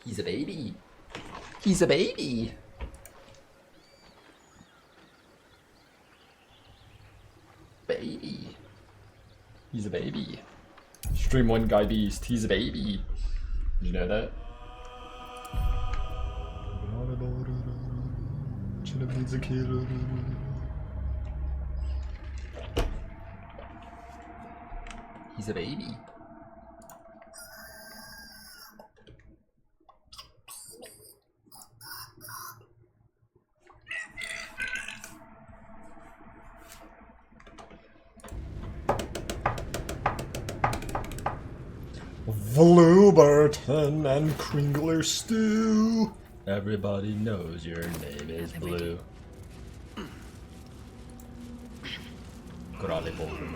He's a baby. He's a baby. Baby. He's a baby. Stream one guy beast. He's a baby. Did you know that? He's a baby. Blueberton and Kringler stew. Everybody knows your name is Blue. Grali Bolton.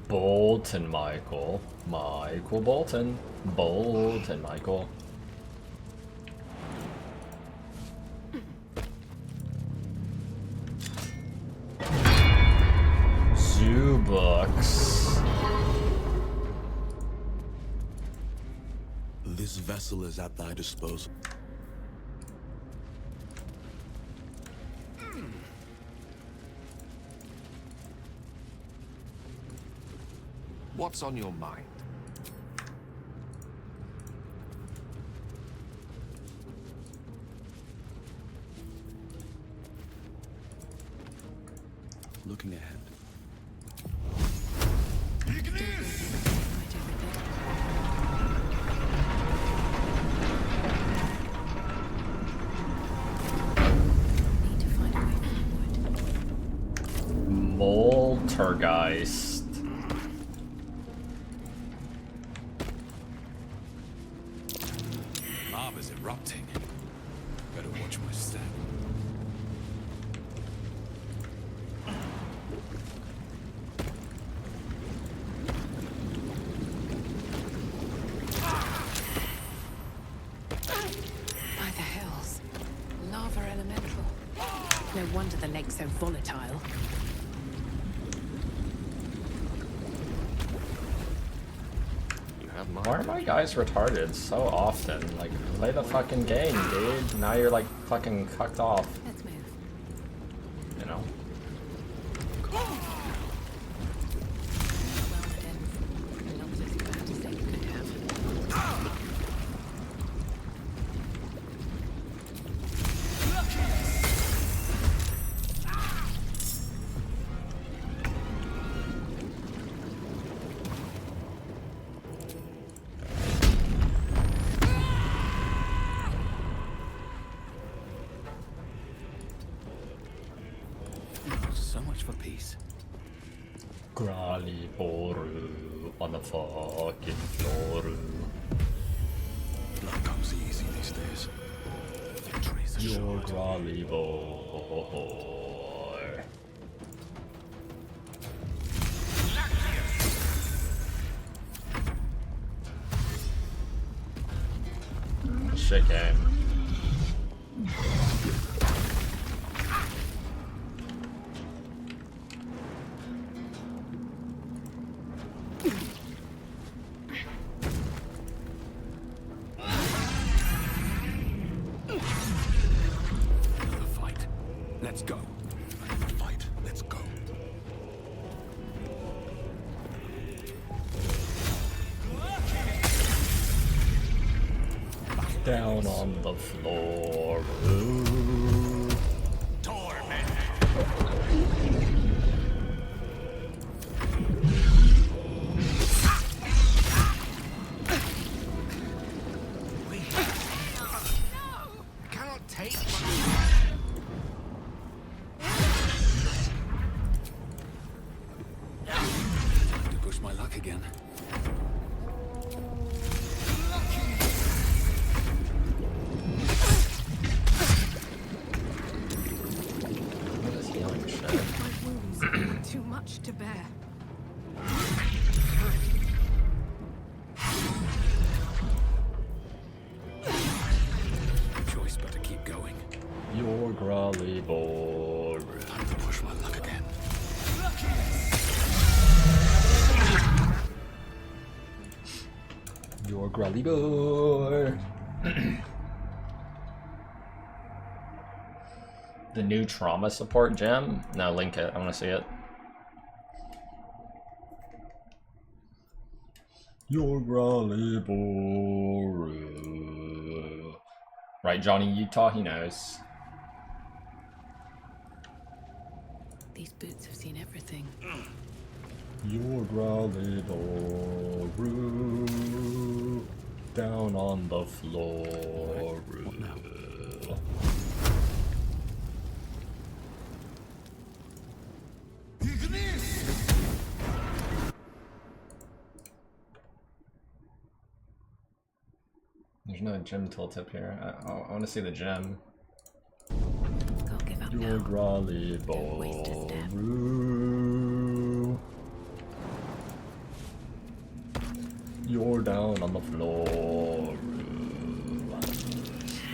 Bolton Michael. Michael Bolton. Bolton Michael. Zoo books. This vessel is at thy disposal. What's on your mind? Looking ahead. Moltergeist. Lava's erupting. Better watch my step. By the hills. Lava elemental. No wonder the lake's so volatile. Why are my guys retarded so often? Like, play the fucking game, dude. Now you're like fucking cucked off. Let's move. You know? So much for peace. Grali Boru on the fucking floor. Blood comes easy these days. Victory's You're assured. Grali boy. Shit game. Let's go. Fight. Let's go. Down on the floor. Torment. Cannot take to push my luck again. What is healing shit? My wounds are too much to bear. Choice but to keep going. Your growly boy. Time to push my luck again. Your growly boy. The new trauma support gem? No, link it. I want to see it. Your growly boy. Right, Johnny Utah, he knows. These boots have seen everything. Your growly boy. Down on the floor. What now? There's no gem tooltip here. I want to see the gem. Can't give up Your now. growly Don't waste a step. boy. You're down on the floor.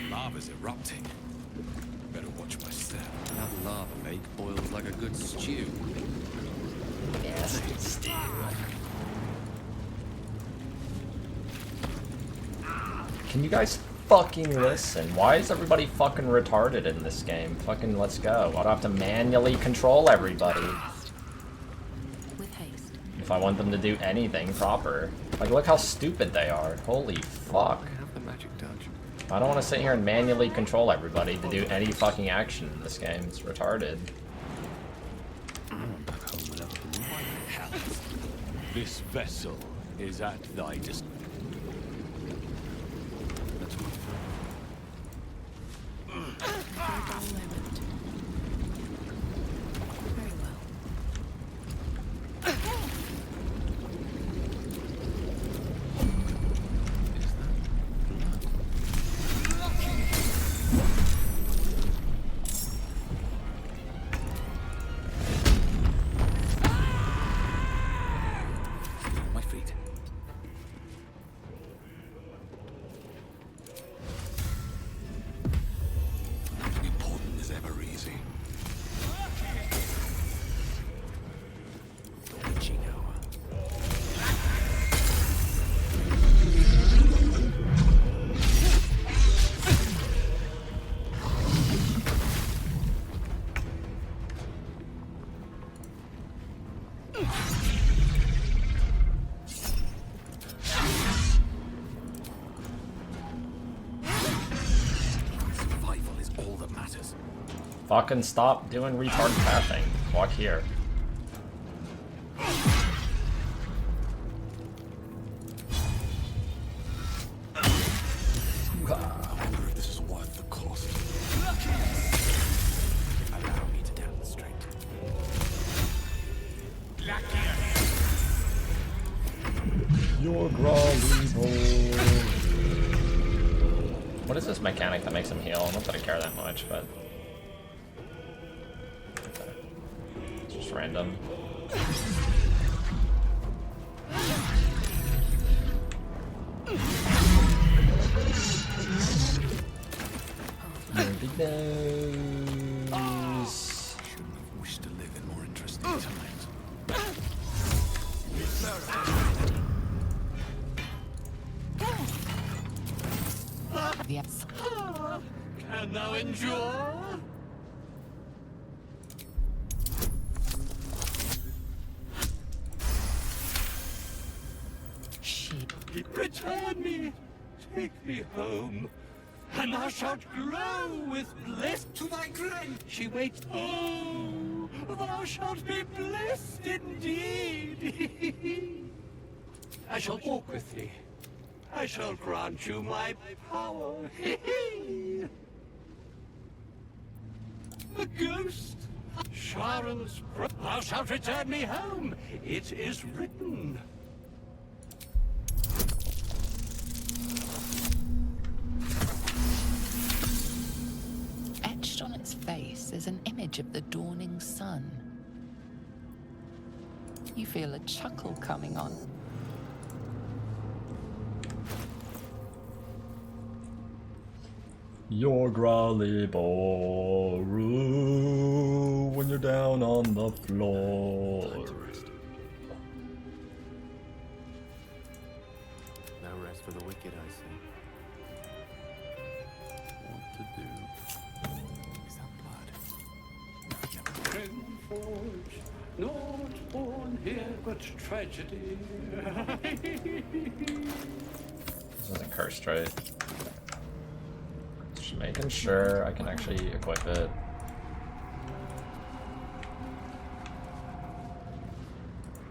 Lava's erupting. Better watch my step. That lava lake boils like a good stew. Yes, it's Can you guys fucking listen? Why is everybody fucking retarded in this game? Fucking let's go. I don't have to manually control everybody With haste. if I want them to do anything proper. Like, look how stupid they are. Holy fuck. I have the magic touch. I don't want to sit here and manually control everybody to do any fucking action in this game. It's retarded. Back home without the why the hell? This vessel is at thy dis. That's my Very dull moment. Very well. my feet. Nothing important is ever easy. Witching hour. Survival is all that matters. Fucking stop doing retarded pathing. Walk here. I wonder if this is worth the cost. Allow me to demonstrate. Your growly boy. What is this mechanic that makes him heal? Not that I care that much, but it's just random. Big nose. Shouldn't have wished to live in more interesting times. Yes. Can thou endure? She. Return me, take me home, and thou shalt glow with bliss to thy grave. She waits. Oh, thou shalt be blessed indeed. I shall walk with thee. I shall grant you my power. The ghost, Sharon's brother. Thou shalt return me home. It is written. Etched on its face is an image of the dawning sun. You feel a chuckle coming on. Your growly boru when you're down on the floor. No rest for the wicked, I see. What to do? Is that blood? Forge, not born here, but tragedy. This isn't cursed, right? Just making sure I can actually equip it.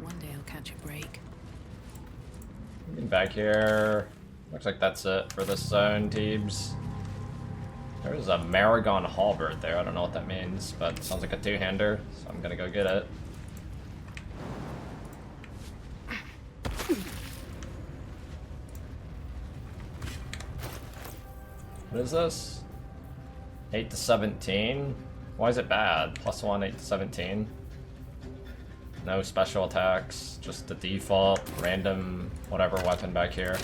One day I'll catch a break. Getting back here. Looks like that's it for this zone, teams. There's a Maragon halberd there. I don't know what that means, but it sounds like a two-hander, so I'm gonna go get it. What is this? 8 to 17? Why is it bad? +1, 8 to 17. No special attacks, just the default random whatever weapon back here.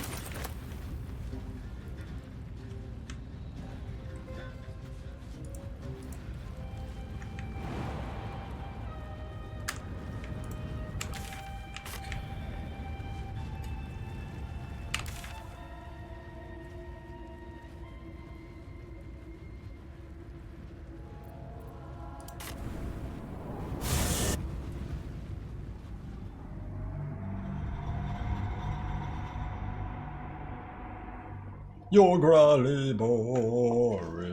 Your growly boru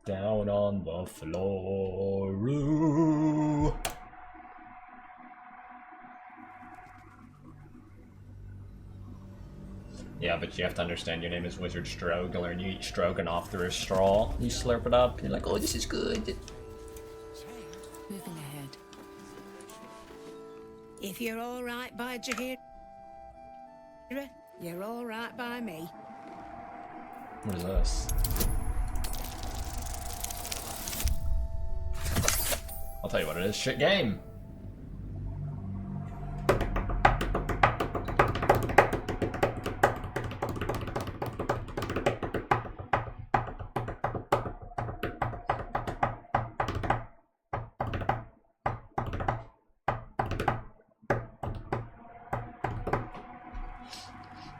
down on the floor. Yeah, but you have to understand your name is Wizard Strogler and you eat stroganoff through a straw. You slurp it up, you're like, oh, this is good. Moving ahead. If you're all right by Jahira, you're all right by me. What is this? I'll tell you what it is, shit game.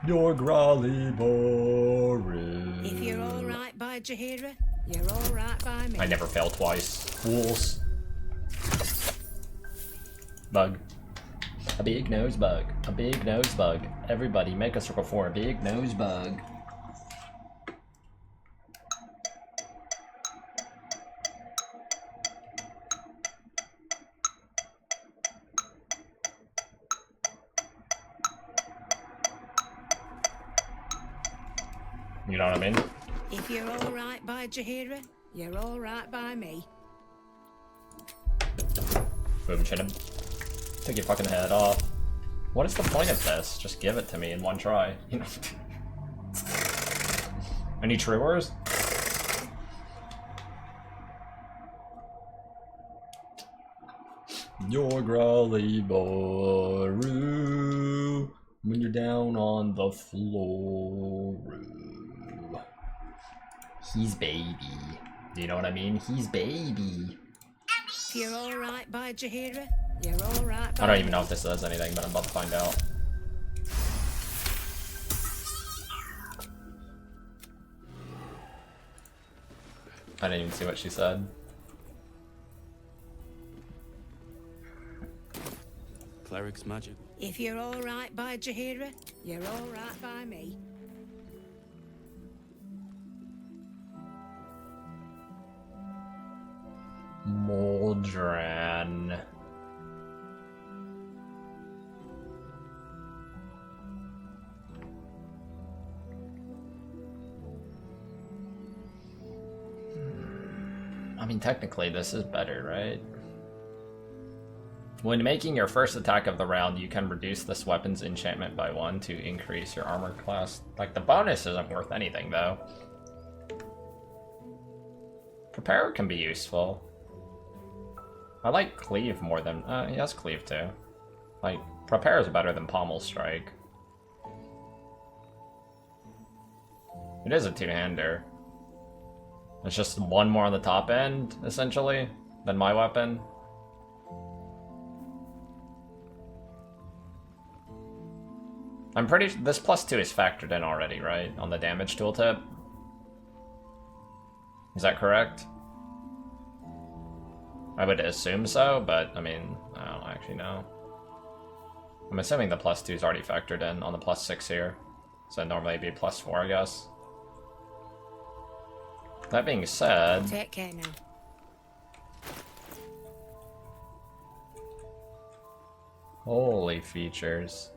Your growly boru. If you're all right by Jahira, you're all right by me. I never fail twice. Fools. Bug. A big nose bug. A big nose bug. Everybody make a circle for a big nose bug. You know what I mean? If you're all right by Jahira, you're all right by me. Boom, chin him. Take your fucking head off. What is the point of this? Just give it to me in one try. You know. Any truers? Your growly boru when you're down on the floor. He's baby. Do you know what I mean? He's baby. If you're all right by Jahira, you're all right by I don't even me. know if this does anything, but I'm about to find out. I didn't even see what she said. Cleric's magic. If you're all right by Jahira, you're all right by me. Moldran. I mean, technically this is better, right? When making your first attack of the round, you can reduce this weapon's enchantment by 1 to increase your armor class. Like, the bonus isn't worth anything, though. Prepare can be useful. I like Cleave more than... he has Cleave, too. Like, Prepare is better than Pommel Strike. It is a two-hander. It's just one more on the top end, essentially, than my weapon. I'm pretty this +2 is factored in already, right? On the damage tooltip. Is that correct? I would assume so, but I mean, I don't actually know. I'm assuming the +2 is already factored in on the +6 here. So normally it'd be +4, I guess. That being said... Take care now. Holy features.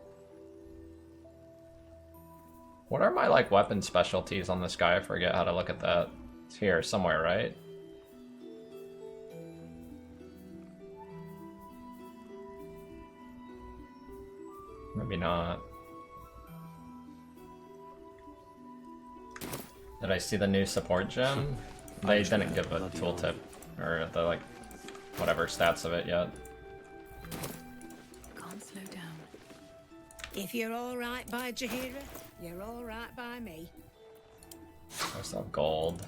What are my, like, weapon specialties on this guy? I forget how to look at that. It's here somewhere, right? Maybe not. Did I see the new support gem? They didn't give a tooltip or the, like, whatever stats of it yet. Can't slow down. If you're all right by Jaheira, you're all right by me. There's some gold.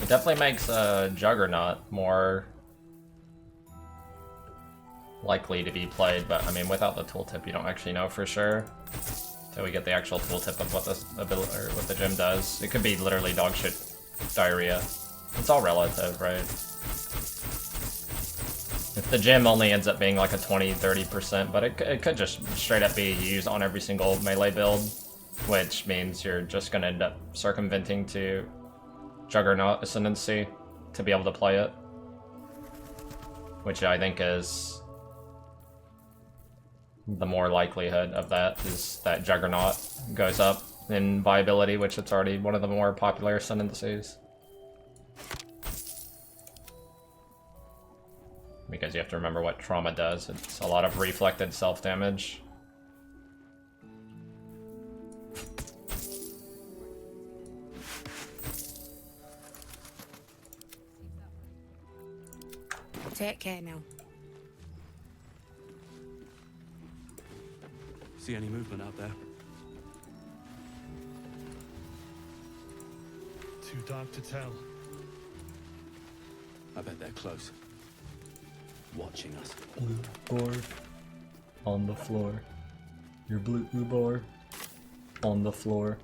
It definitely makes Juggernaut more likely to be played, but I mean, without the tooltip, you don't actually know for sure until we get the actual tooltip of what this ability or what the gem does. It could be literally dogshit diarrhea. It's all relative, right? If the gem only ends up being like a 20-30%, but it could just straight up be used on every single melee build, which means you're just gonna end up circumventing to Juggernaut Ascendancy to be able to play it, which I think is the more likelihood of that is that Juggernaut goes up in viability, which it's already one of the more popular ascendancies. Because you have to remember what trauma does. It's a lot of reflected self-damage. Take care now. See any movement out there? Too dark to tell. I bet they're close. Watching us. Blue boar on the floor. Your blue boar on the floor.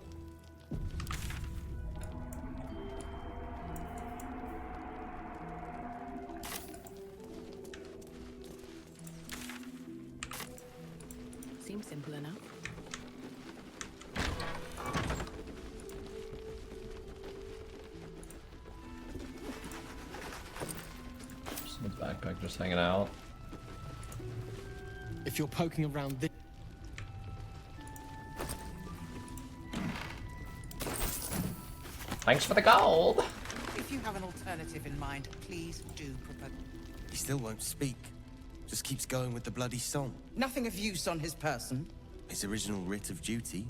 Seems simple enough. Just the backpack just hanging out. If you're poking around this... Thanks for the gold! If you have an alternative in mind, please do propose. He still won't speak. Just keeps going with the bloody song. Nothing of use on his person. His original writ of duty,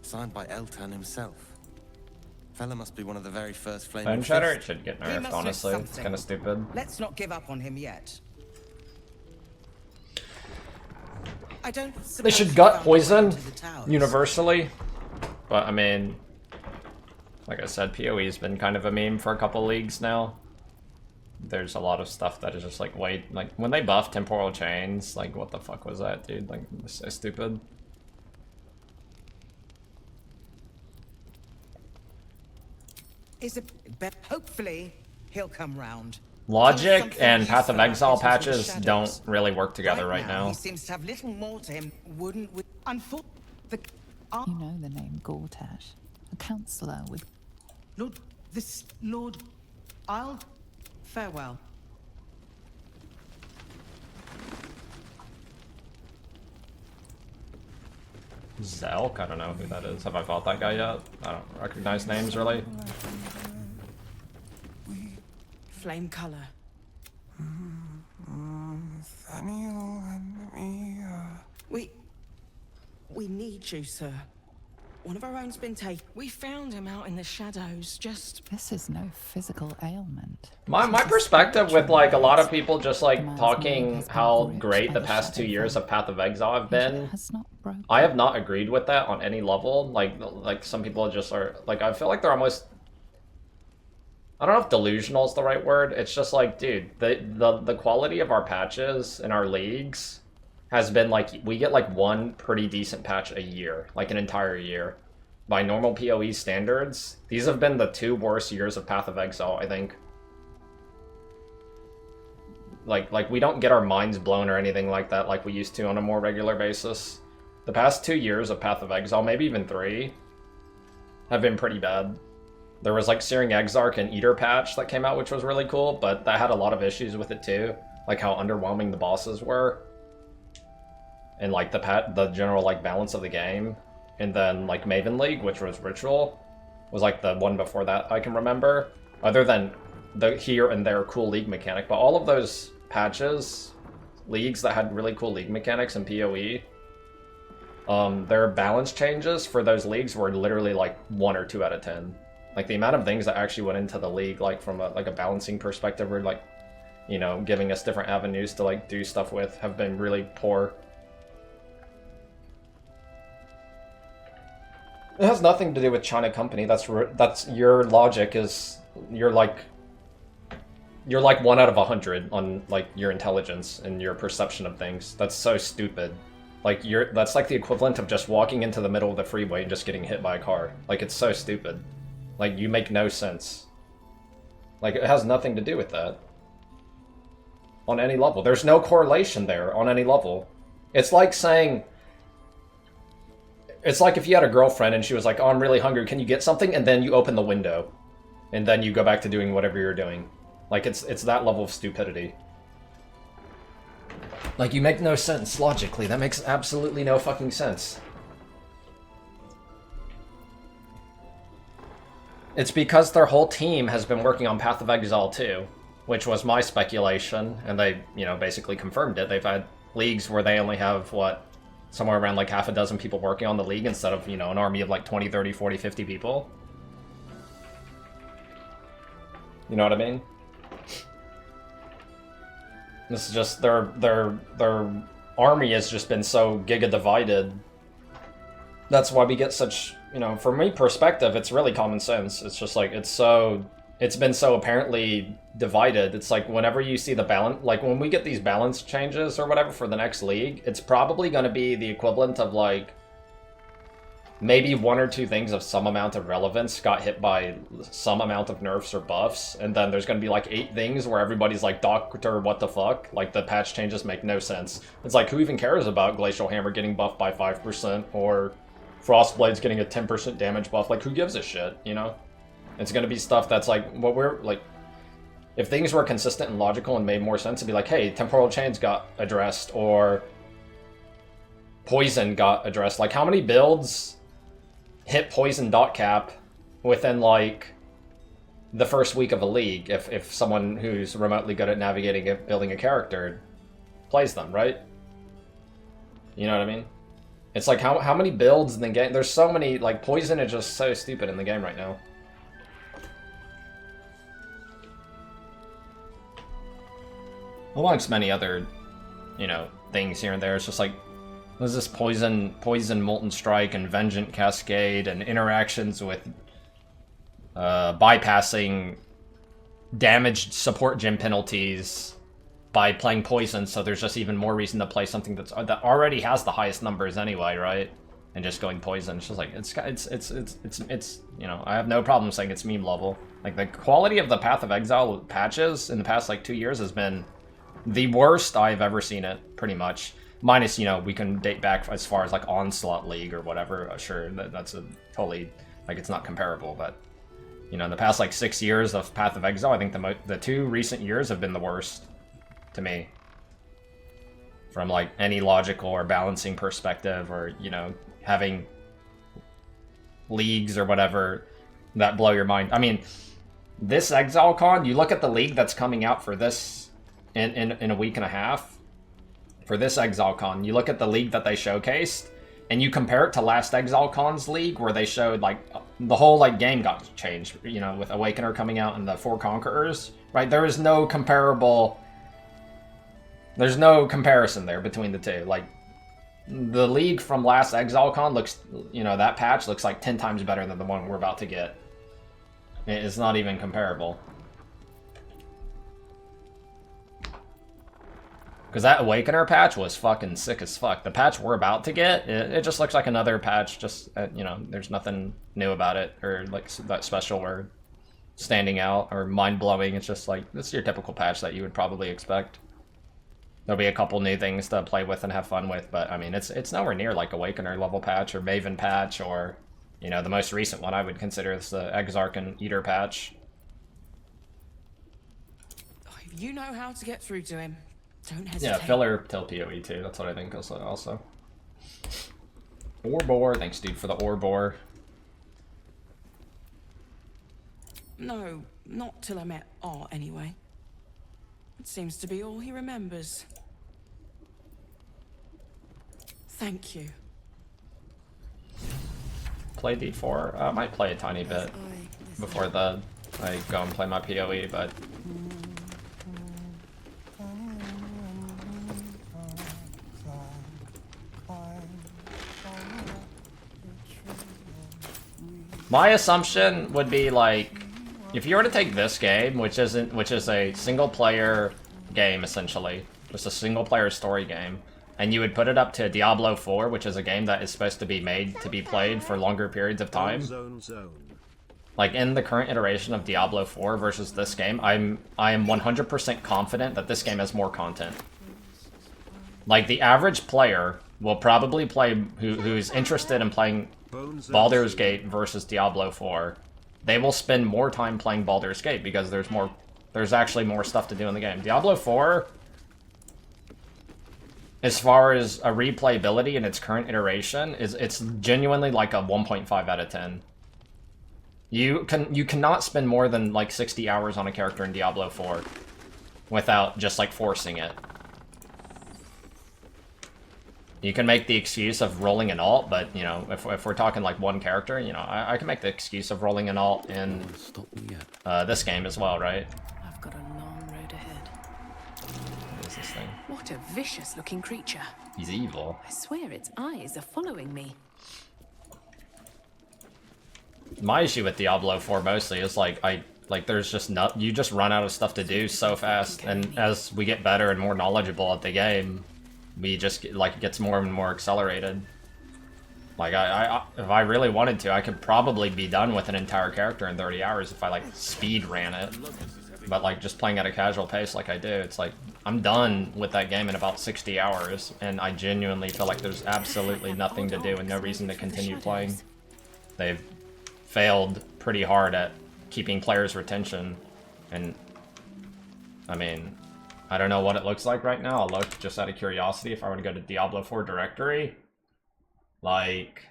signed by Eltan himself. Fella must be one of the very first Bone flaming Shatter, it fists. should get He nerfed, must know honestly. It's something. kinda stupid. Let's not give up on him yet. I don't They suppose should you gut found poison your way to the towers. universally. But I mean, like I said, PoE has been kind of a meme for a couple leagues now. There's a lot of stuff that is just like, wait, like when they buffed temporal chains, like what the fuck was that, dude? Like, it's so stupid. Is it hopefully he'll come round. Logic Something and Path of useful Exile happens with the patches shadows. don't really work together right now. He seems to have little more to him, wouldn't we? Unfortunately, You know the name Gortash, a counsellor with... Lord, I'll farewell. Zelk? I don't know who that is. Have I fought that guy yet? I don't recognize names really. Flame color. We We need you, sir. One of our own's been taken. We found him out in the shadows, just... This is no physical ailment. My This is perspective with like a lot of spiritual people just like The man's talking mind has been how gripped great by the the past 2 shadow years thing. of Path of Exile have It been. has not broken. I have not agreed with that on any level. Like some people just are like, I feel like they're almost, I don't know if delusional is the right word. It's just like, dude, the quality of our patches in our leagues has been like, we get like one pretty decent patch a year, like an entire year. By normal PoE standards, these have been the 2 worst years of Path of Exile, I think. Like we don't get our minds blown or anything like that like we used to on a more regular basis. The past 2 years of Path of Exile, maybe even 3, have been pretty bad. There was like Searing Exarch and Eater patch that came out, which was really cool, but that had a lot of issues with it too. Like how underwhelming the bosses were. And like the general like balance of the game. And then like Maven League, which was Ritual, was like the one before that I can remember. Other than the here and there cool league mechanic. But all of those patches, leagues that had really cool league mechanics in PoE, their balance changes for those leagues were literally like 1 or 2 out of 10. Like the amount of things that actually went into the league, like from a balancing perspective, or like, you know, giving us different avenues to like do stuff with, have been really poor. It has nothing to do with China Company. That's your logic is you're like 1 out of 100 on like your intelligence and your perception of things. That's so stupid. Like that's like the equivalent of just walking into the middle of the freeway and just getting hit by a car. Like it's so stupid. Like you make no sense. Like it has nothing to do with that. On any level. There's no correlation there on any level. It's like saying, it's like if you had a girlfriend and she was like, oh, I'm really hungry, can you get something? And then you open the window. And then you go back to doing whatever you're doing. Like, it's that level of stupidity. Like, you make no sense logically. That makes absolutely no fucking sense. It's because their whole team has been working on Path of Exile 2, which was my speculation, and they, you know, basically confirmed it. They've had leagues where they only have, what, somewhere around like half a dozen people working on the league instead of, you know, an army of like 20, 30, 40, 50 people. You know what I mean? This is just, their army has just been so giga divided. That's why we get such, you know, from me perspective, it's really common sense. It's just like, it's been so apparently divided. It's like whenever you see the balance, like when we get these balance changes or whatever for the next league, it's probably going to be the equivalent of like maybe 1 or 2 things of some amount of relevance got hit by some amount of nerfs or buffs, and then there's going to be like 8 things where everybody's like, Doctor, what the fuck? Like the patch changes make no sense. It's like, who even cares about Glacial Hammer getting buffed by 5% or Frostblade's getting a 10% damage buff? Like, who gives a shit, you know? It's going to be stuff that's like, what we're like, if things were consistent and logical and made more sense, it'd be like, hey, Temporal Chains got addressed, or Poison got addressed. Like, how many builds hit Poison dot cap within, like, the first week of a league if someone who's remotely good at navigating and building a character plays them, right? You know what I mean? It's like, how many builds in the game? There's so many, like, Poison is just so stupid in the game right now. Amongst many other, you know, things here and there. It's just like, there's this Poison, Molten Strike, and Vengeant Cascade, and interactions with bypassing damaged support gym penalties by playing Poison, so there's just even more reason to play something that already has the highest numbers anyway, right? And just going Poison. It's just like, it's you know, I have no problem saying it's meme level. Like, the quality of the Path of Exile patches in the past, like, 2 years has been the worst I've ever seen it, pretty much. Minus, you know, we can date back as far as, like, Onslaught League or whatever. Sure, that's a totally, like, it's not comparable, but, you know, in the past, like, 6 years of Path of Exile, I think the 2 recent years have been the worst, to me. From, like, any logical or balancing perspective, or, you know, having leagues or whatever that blow your mind. I mean, this ExileCon, you look at the league that's coming out for this in a week and a half, for this ExileCon, you look at the league that they showcased, and you compare it to last ExileCon's League, where they showed, like, the whole, like, game got changed, you know, with Awakener coming out and the 4 Conquerors, right? There is no comparable... There's no comparison there between the two. Like, the League from last ExileCon looks, you know, that patch looks like 10 times better than the one we're about to get. It's not even comparable. Because that Awakener patch was fucking sick as fuck. The patch we're about to get, it just looks like another patch, just, you know, there's nothing new about it, or, like, that special or standing out, or mind-blowing. It's just, like, this is your typical patch that you would probably expect. There'll be a couple new things to play with and have fun with, but, I mean, it's nowhere near, like, Awakener level patch, or Maven patch, or, you know, the most recent one I would consider is the Exarch and Eater patch. If you know how to get through to him, don't hesitate. Yeah, filler till PoE too. That's what I think also. Orbor, thanks dude for the Orbor. No, not till I met Art anyway. It seems to be all he remembers. Thank you. Play D4. I might play a tiny bit before I go and play my PoE, but my assumption would be, like, if you were to take this game, which is a single player game essentially, just a single player story game, and you would put it up to Diablo 4, which is a game that is supposed to be made to be played for longer periods of time. Like, in the current iteration of Diablo 4 versus this game, I am 100% confident that this game has more content. Like, the average player will probably play, who's interested in playing Baldur's Gate versus Diablo 4, they will spend more time playing Baldur's Gate because there's actually more stuff to do in the game. Diablo 4, as far as a replayability in its current iteration, it's genuinely like a 1.5 out of 10. You cannot spend more than like 60 hours on a character in Diablo 4 without just like forcing it. You can make the excuse of rolling an alt, but, you know, if we're talking, like, one character, you know, I can make the excuse of rolling an alt in this game as well, right? I've got a long road ahead. What is this thing? What a vicious-looking creature. He's evil. I swear its eyes are following me. My issue with Diablo 4 mostly is, like, there's just you just run out of stuff to do so fast, and as we get better and more knowledgeable at the game, we just, like, it gets more and more accelerated. Like, if I really wanted to, I could probably be done with an entire character in 30 hours if I, like, speed ran it. But, like, just playing at a casual pace like I do, it's like, I'm done with that game in about 60 hours, and I genuinely feel like there's absolutely nothing to do and no reason to continue playing. They've failed pretty hard at keeping players' retention, and, I mean, I don't know what it looks like right now. I'll look just out of curiosity if I were to go to Diablo 4 directory. Like,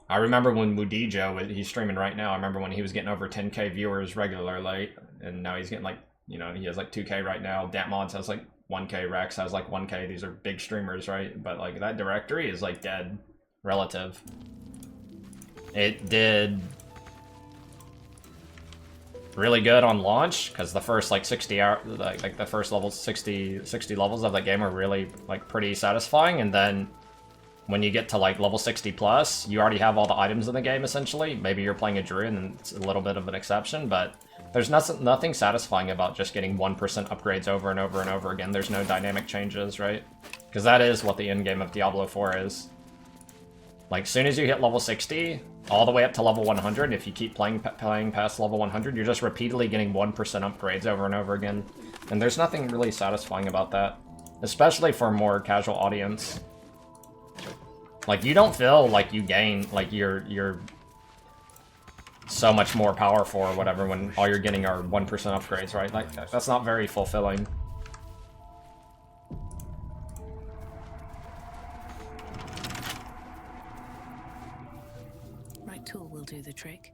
I remember when Mudijo, he's streaming right now, I remember when he was getting over 10k viewers regularly, and now he's getting, like, you know, he has like 2k right now. Datmods has like 1k, Rex has like 1k. These are big streamers, right? But, like, that directory is, like, dead relative. It did really good on launch because the first like 60 hour, like the first level 60 levels of that game are really like pretty satisfying, and then when you get to like level 60 plus, you already have all the items in the game essentially. Maybe you're playing a druid and it's a little bit of an exception, but there's nothing satisfying about just getting 1% upgrades over and over and over again. There's no dynamic changes, right? Because that is what the end game of Diablo 4 is. Like, as soon as you hit level 60, all the way up to level 100, if you keep playing past level 100, you're just repeatedly getting 1% upgrades over and over again. And there's nothing really satisfying about that, especially for a more casual audience. Like, you don't feel like you gain, like, you're so much more powerful or whatever when all you're getting are 1% upgrades, right? Like, that's not very fulfilling. Tool will do the trick.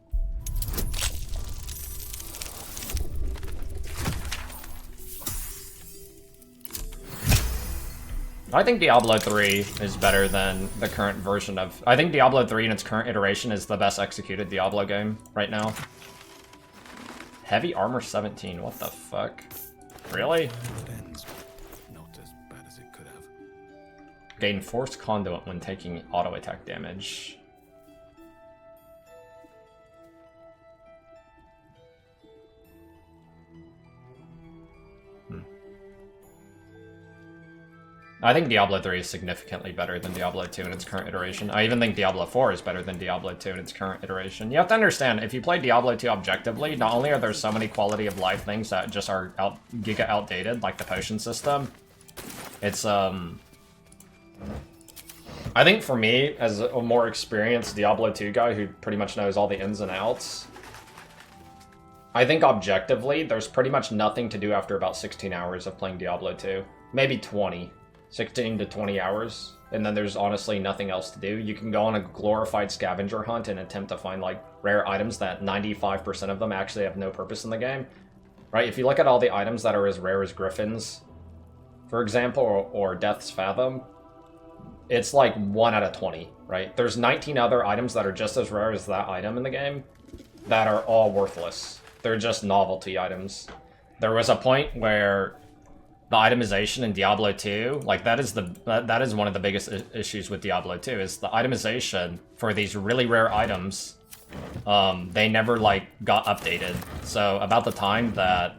I think Diablo 3 is better than the current version of... I think Diablo 3 in its current iteration is the best executed Diablo game right now. Heavy armor 17, what the fuck? Really? Not as bad as it could have. Gain force conduit when taking auto attack damage. I think Diablo 3 is significantly better than Diablo 2 in its current iteration. I even think Diablo 4 is better than Diablo 2 in its current iteration. You have to understand, if you play Diablo 2 objectively, not only are there so many quality of life things that just are giga outdated, like the potion system, it's, I think for me, as a more experienced Diablo 2 guy who pretty much knows all the ins and outs, I think objectively, there's pretty much nothing to do after about 16 hours of playing Diablo 2. Maybe 20. 16 to 20 hours, and then there's honestly nothing else to do. You can go on a glorified scavenger hunt and attempt to find like rare items that 95% of them actually have no purpose in the game. Right? If you look at all the items that are as rare as Griffins, for example, or Death's Fathom, it's like 1 out of 20, right? There's 19 other items that are just as rare as that item in the game that are all worthless. They're just novelty items. There was a point where the itemization in Diablo 2, like that is one of the biggest issues with Diablo 2, is the itemization for these really rare items. They never like got updated. So about the time that,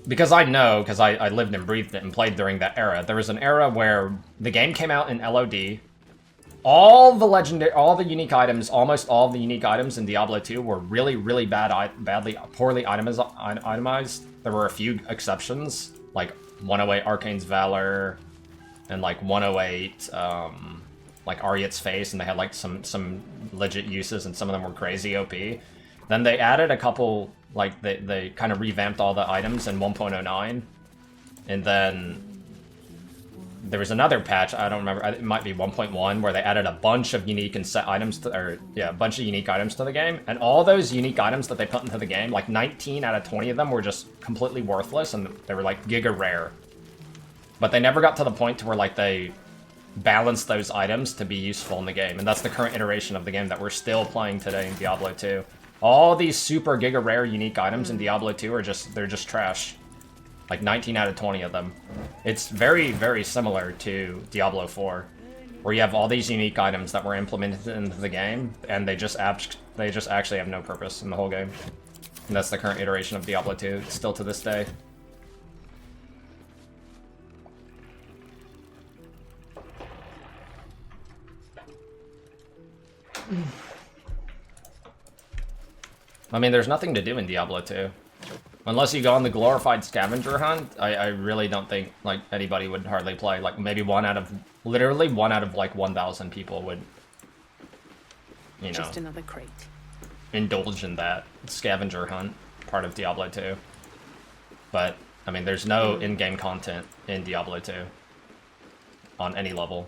because I know, because I lived and breathed it and played during that era, there was an era where the game came out in LOD. All the unique items, almost all of the unique items in Diablo 2 were really, really poorly itemized. There were a few exceptions, like 108 Arcane's Valor, and like 108, like Ariat's Face, and they had like some legit uses, and some of them were crazy OP. Then they added a couple, like they kind of revamped all the items in 1.09, and then there was another patch, I don't remember, it might be 1.1, where they added a bunch of unique and set items to, a bunch of unique items to the game, and all those unique items that they put into the game, like 19 out of 20 of them were just completely worthless, and they were like giga rare. But they never got to the point to where like they balanced those items to be useful in the game, and that's the current iteration of the game that we're still playing today in Diablo 2. All these super giga rare unique items in Diablo 2 are they're just trash. Like 19 out of 20 of them. It's very, very similar to Diablo 4, where you have all these unique items that were implemented into the game, and they just actually have no purpose in the whole game. And that's the current iteration of Diablo 2, still to this day. I mean, there's nothing to do in Diablo 2. Unless you go on the glorified scavenger hunt, I really don't think like anybody would hardly play. Like maybe literally one out of like 1,000 people would, you know, Just another crate. indulge in that scavenger hunt part of Diablo 2. But I mean, there's no in-game content in Diablo 2 on any level.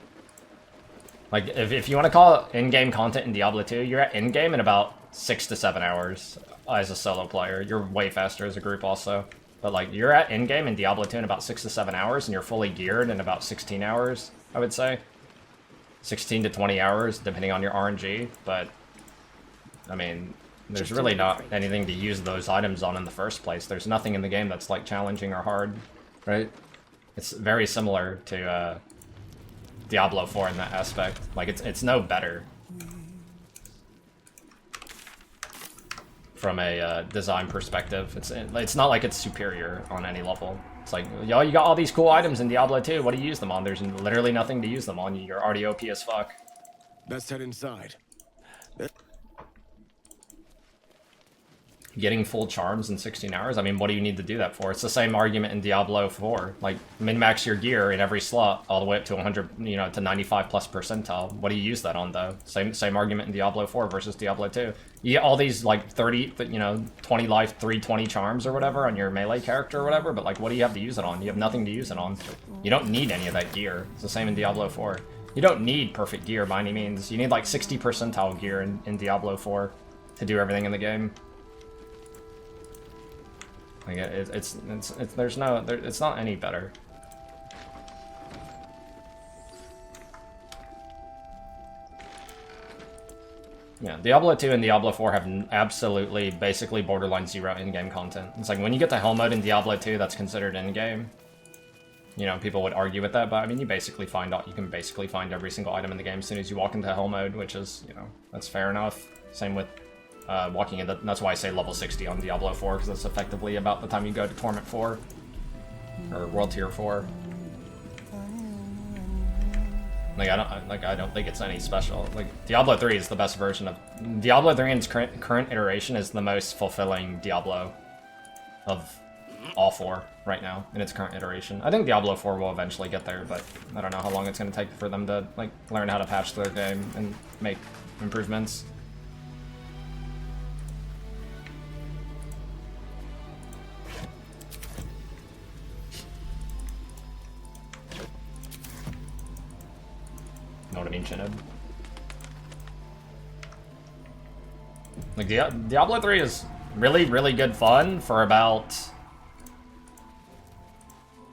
Like if you want to call it in-game content in Diablo 2, you're at in-game in about 6 to 7 hours. As a solo player, you're way faster as a group also. But like, you're at in-game in Diablo 2 in about 6 to 7 hours, and you're fully geared in about 16 hours, I would say. 16 to 20 hours, depending on your RNG, but I mean, there's really not anything to use those items on in the first place. There's nothing in the game that's like challenging or hard, right? It's very similar to Diablo 4 in that aspect. Like, it's no better. From a design perspective, it's not like it's superior on any level. It's like, yo, you got all these cool items in Diablo 2. What do you use them on? There's literally nothing to use them on. You're already OP as fuck. Let's head inside. Getting full charms in 16 hours? I mean, what do you need to do that for? It's the same argument in Diablo 4. Like, min-max your gear in every slot all the way up to 100, you know, to 95 plus percentile. What do you use that on, though? Same argument in Diablo 4 versus Diablo 2. You get all these, like, 30, you know, 20 life, 320 charms or whatever on your melee character or whatever, but, like, what do you have to use it on? You have nothing to use it on. You don't need any of that gear. It's the same in Diablo 4. You don't need perfect gear by any means. You need, like, 60 percentile gear in Diablo 4 to do everything in the game. Like it's not any better. Yeah, Diablo 2 and Diablo 4 have absolutely, basically borderline zero in-game content. It's like when you get to hell mode in Diablo 2, that's considered in-game. You know, people would argue with that, but I mean, you can basically find every single item in the game as soon as you walk into hell mode, which is, you know, that's fair enough. Same with walking in. That's why I say level 60 on Diablo 4, because that's effectively about the time you go to Torment 4 or World Tier 4. Like I don't think it's any special. Like Diablo 3 is the best version of Diablo 3 in its current iteration is the most fulfilling Diablo of all four right now in its current iteration. I think Diablo 4 will eventually get there, but I don't know how long it's going to take for them to like learn how to patch their game and make improvements. Know what I mean, Chinib? Like, Diablo 3 is really, really good fun for about,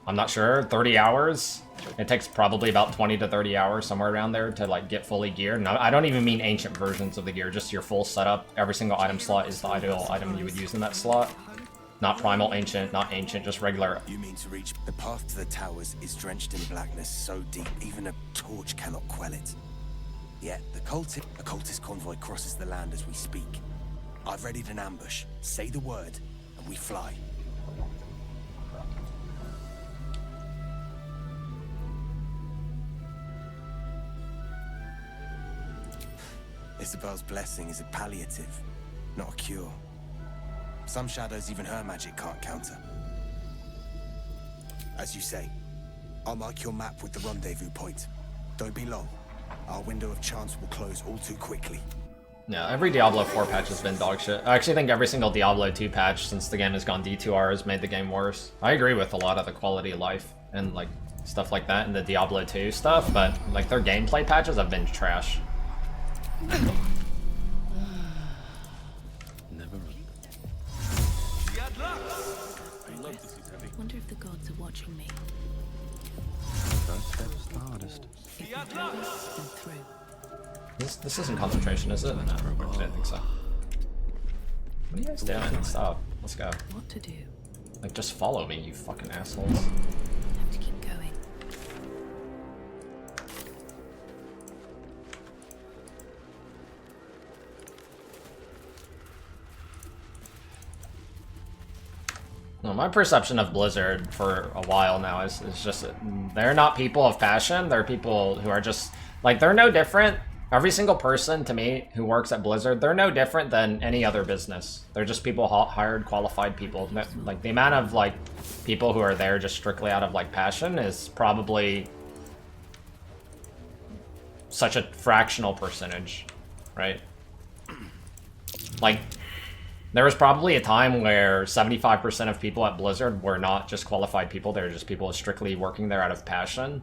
I'm not sure, 30 hours. It takes probably about 20 to 30 hours, somewhere around there, to like get fully geared. No, I don't even mean ancient versions of the gear, just your full setup. Every single item slot is the ideal item you would use in that slot. Not primal ancient, not ancient, just regular. You mean to reach the path to the towers is drenched in blackness so deep, even a torch cannot quell it. Yet, a cultist convoy crosses the land as we speak. I've readied an ambush. Say the word, and we fly. Isabel's blessing is a palliative, not a cure. Some shadows even her magic can't counter. As you say, I'll mark your map with the rendezvous point. Don't be long. Our window of chance will close all too quickly. Yeah, every Diablo 4 patch has been dog shit. I actually think every single Diablo 2 patch since the game has gone D2R has made the game worse. I agree with a lot of the quality of life and like stuff like that in the Diablo 2 stuff, but like their gameplay patches have been trash. I wonder if the gods are watching me. First step's the hardest. If we go this and through. This isn't concentration, is it? No, I didn't think so. What are you guys doing? Stop. Let's go. What to do? Like, just follow me, you fucking assholes. Have to keep going. No, my perception of Blizzard for a while now is just they're not people of passion. They're people who are just like, they're no different. Every single person to me who works at Blizzard, they're no different than any other business. They're just people, hired, qualified people. Like the amount of like people who are there just strictly out of like passion is probably such a fractional percentage, right? Like, there was probably a time where 75% of people at Blizzard were not just qualified people, they were just people strictly working there out of passion.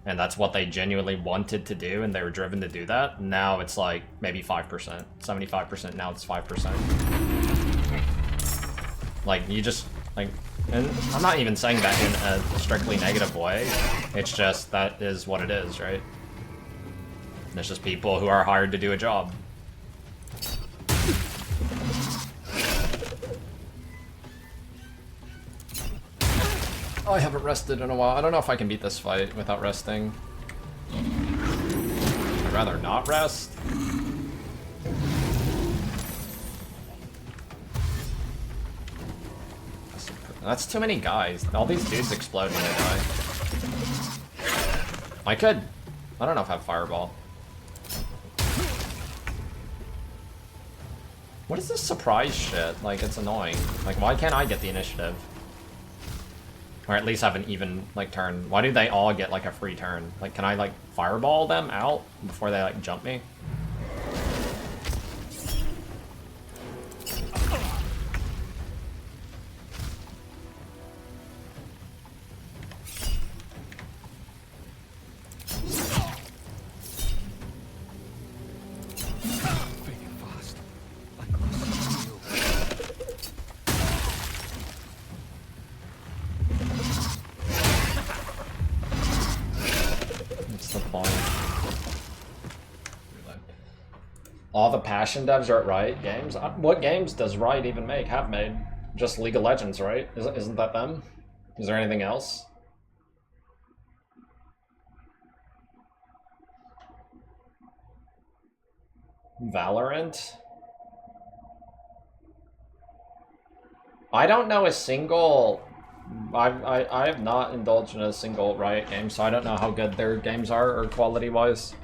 And that's what they genuinely wanted to do, and they were driven to do that. Now it's like maybe 5%, 75%, now it's 5%. Like, you just, like, and I'm not even saying that in a strictly negative way. It's just, that is what it is, right? And it's just people who are hired to do a job. Oh, I haven't rested in a while. I don't know if I can beat this fight without resting. I'd rather not rest. That's too many guys. All these dudes explode when they die. I could. I don't know if I have Fireball. What is this surprise shit? Like, it's annoying. Like, why can't I get the initiative? Or at least have an even, like, turn. Why do they all get, like, a free turn? Like, can I, like, fireball them out before they, like, jump me? All the Passion devs are at Riot Games? What games does Riot even make? Have made? Just League of Legends, right? Isn't that them? Is there anything else? Valorant? I don't know a single... I have not indulged in a single Riot game, so I don't know how good their games are, or quality-wise.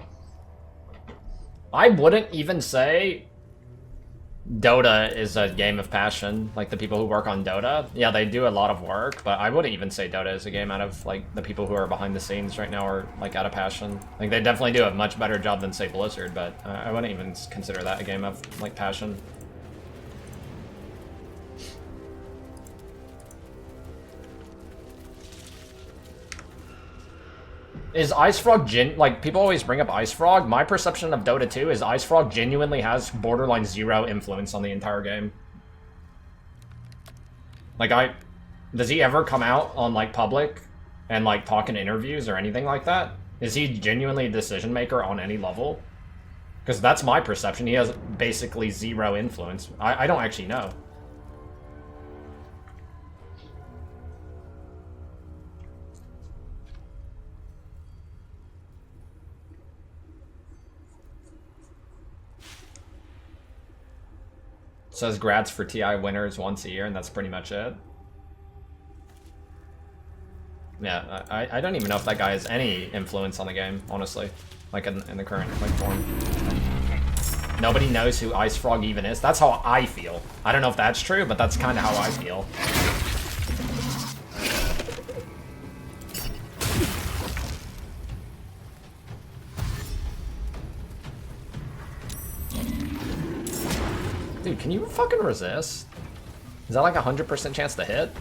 I wouldn't even say Dota is a game of passion, like the people who work on Dota. Yeah, they do a lot of work, but I wouldn't even say Dota is a game out of, like, the people who are behind the scenes right now are, like, out of passion. Like, they definitely do a much better job than, say, Blizzard, but I wouldn't even consider that a game of, like, passion. Is Ice Frog like, people always bring up Ice Frog. My perception of Dota 2 is Ice Frog genuinely has borderline 0 influence on the entire game. Like, does he ever come out on, like, public and, like, talk in interviews or anything like that? Is he genuinely a decision maker on any level? Because that's my perception. He has basically 0 influence. I don't actually know. Says grads for TI winners once a year, and that's pretty much it. Yeah, I don't even know if that guy has any influence on the game, honestly. Like, in the current, like, form. Nobody knows who Ice Frog even is. That's how I feel. I don't know if that's true, but that's kind of how I feel. Dude, can you fucking resist? Is that like a 100% chance to hit?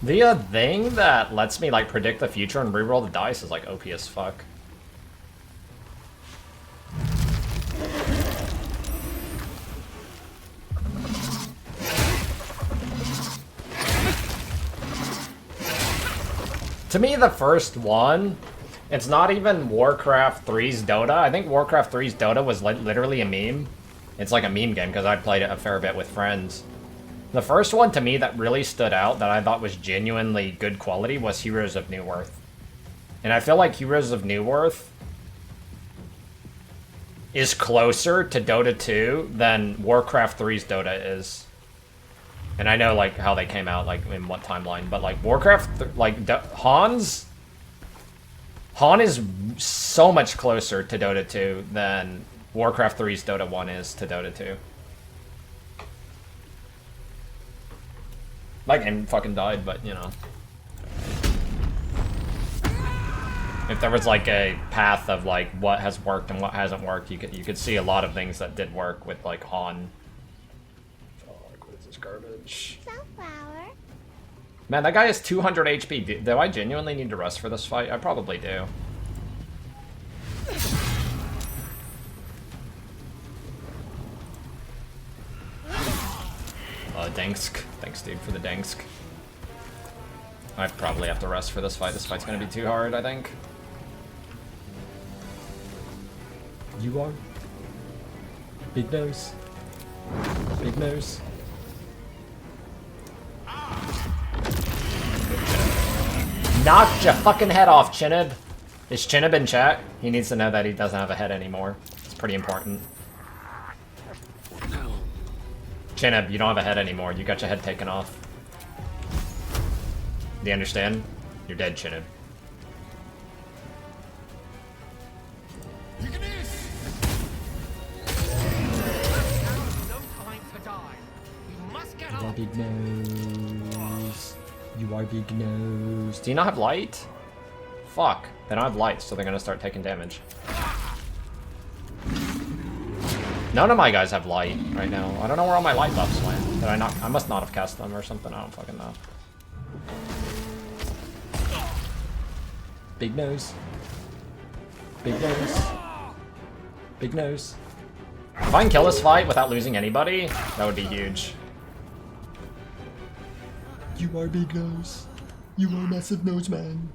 The thing that lets me, like, predict the future and reroll the dice is, like, OP as fuck. To me, the first one, it's not even Warcraft 3's Dota. I think Warcraft 3's Dota was literally a meme. It's like a meme game because I played it a fair bit with friends. The first one, to me, that really stood out, that I thought was genuinely good quality, was Heroes of Newerth. And I feel like Heroes of Newerth is closer to Dota 2 than Warcraft 3's Dota is. And I know, like, how they came out, like, in what timeline, but, like, Warcraft, Han is so much closer to Dota 2 than Warcraft 3's Dota 1 is to Dota 2. That game fucking died, but, you know. If there was, like, a path of, like, what has worked and what hasn't worked, you could see a lot of things that did work with, like, Han. Fuck, what is this garbage? Sunflower. Man, that guy has 200 HP. Do I genuinely need to rest for this fight? I probably do. Dengsk. Thanks, dude, for the Dengsk. I probably have to rest for this fight. This fight's gonna be too hard, I think. You are? Big nose. Big nose. Knocked your fucking head off, Chinib. Is Chinib in chat? He needs to know that he doesn't have a head anymore. It's pretty important. Chinib, you don't have a head anymore. You got your head taken off. Do you understand? You're dead, Chinib. You are big nose. You are big nose. Do you not have light? Fuck. They don't have light, so they're gonna start taking damage. None of my guys have light right now. I don't know where all my light buffs went. Did I not? I must not have cast them or something. I don't fucking know. Big nose. Big nose. Big nose. If I can kill this fight without losing anybody, that would be huge. You are big nose. You are massive nose man.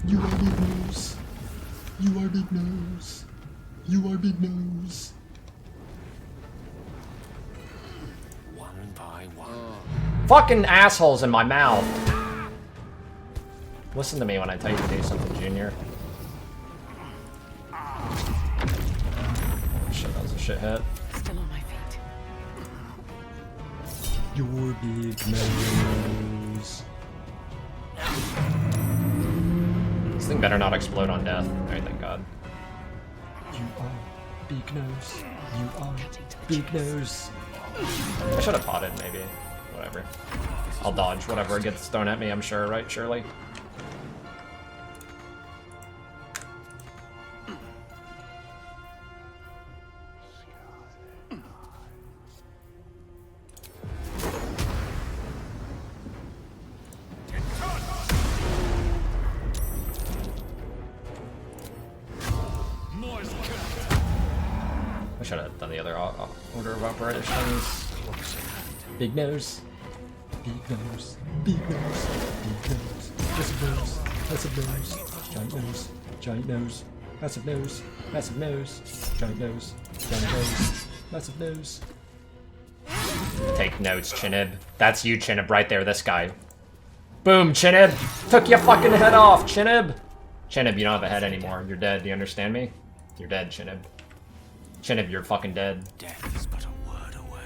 You are big nose. You are big nose. You are big nose. One by one. Fucking assholes in my mouth. Listen to me when I tell you to do something, Junior. Shit, that was a shit hit. Still on my feet. Your big nose. This thing better not explode on death. Alright, thank God. You are big nose. You are big nose. I should have potted, maybe. Whatever. I'll dodge whatever gets thrown at me, I'm sure, right, Shirley? I should have done the other order of operations. Big nose. Big nose. Big nose. Big nose. Massive nose. Massive nose. Giant nose. Giant nose. Massive nose. Massive nose. Giant nose. Giant nose. Massive nose. Take notes, Chinib. That's you, Chinib, right there, this guy. Boom, Chinib! Took your fucking head off, Chinib! Chinib, you don't have a head anymore. You're dead. Do you understand me? You're dead, Chinib. Chinib, you're fucking dead. Death is but a word away.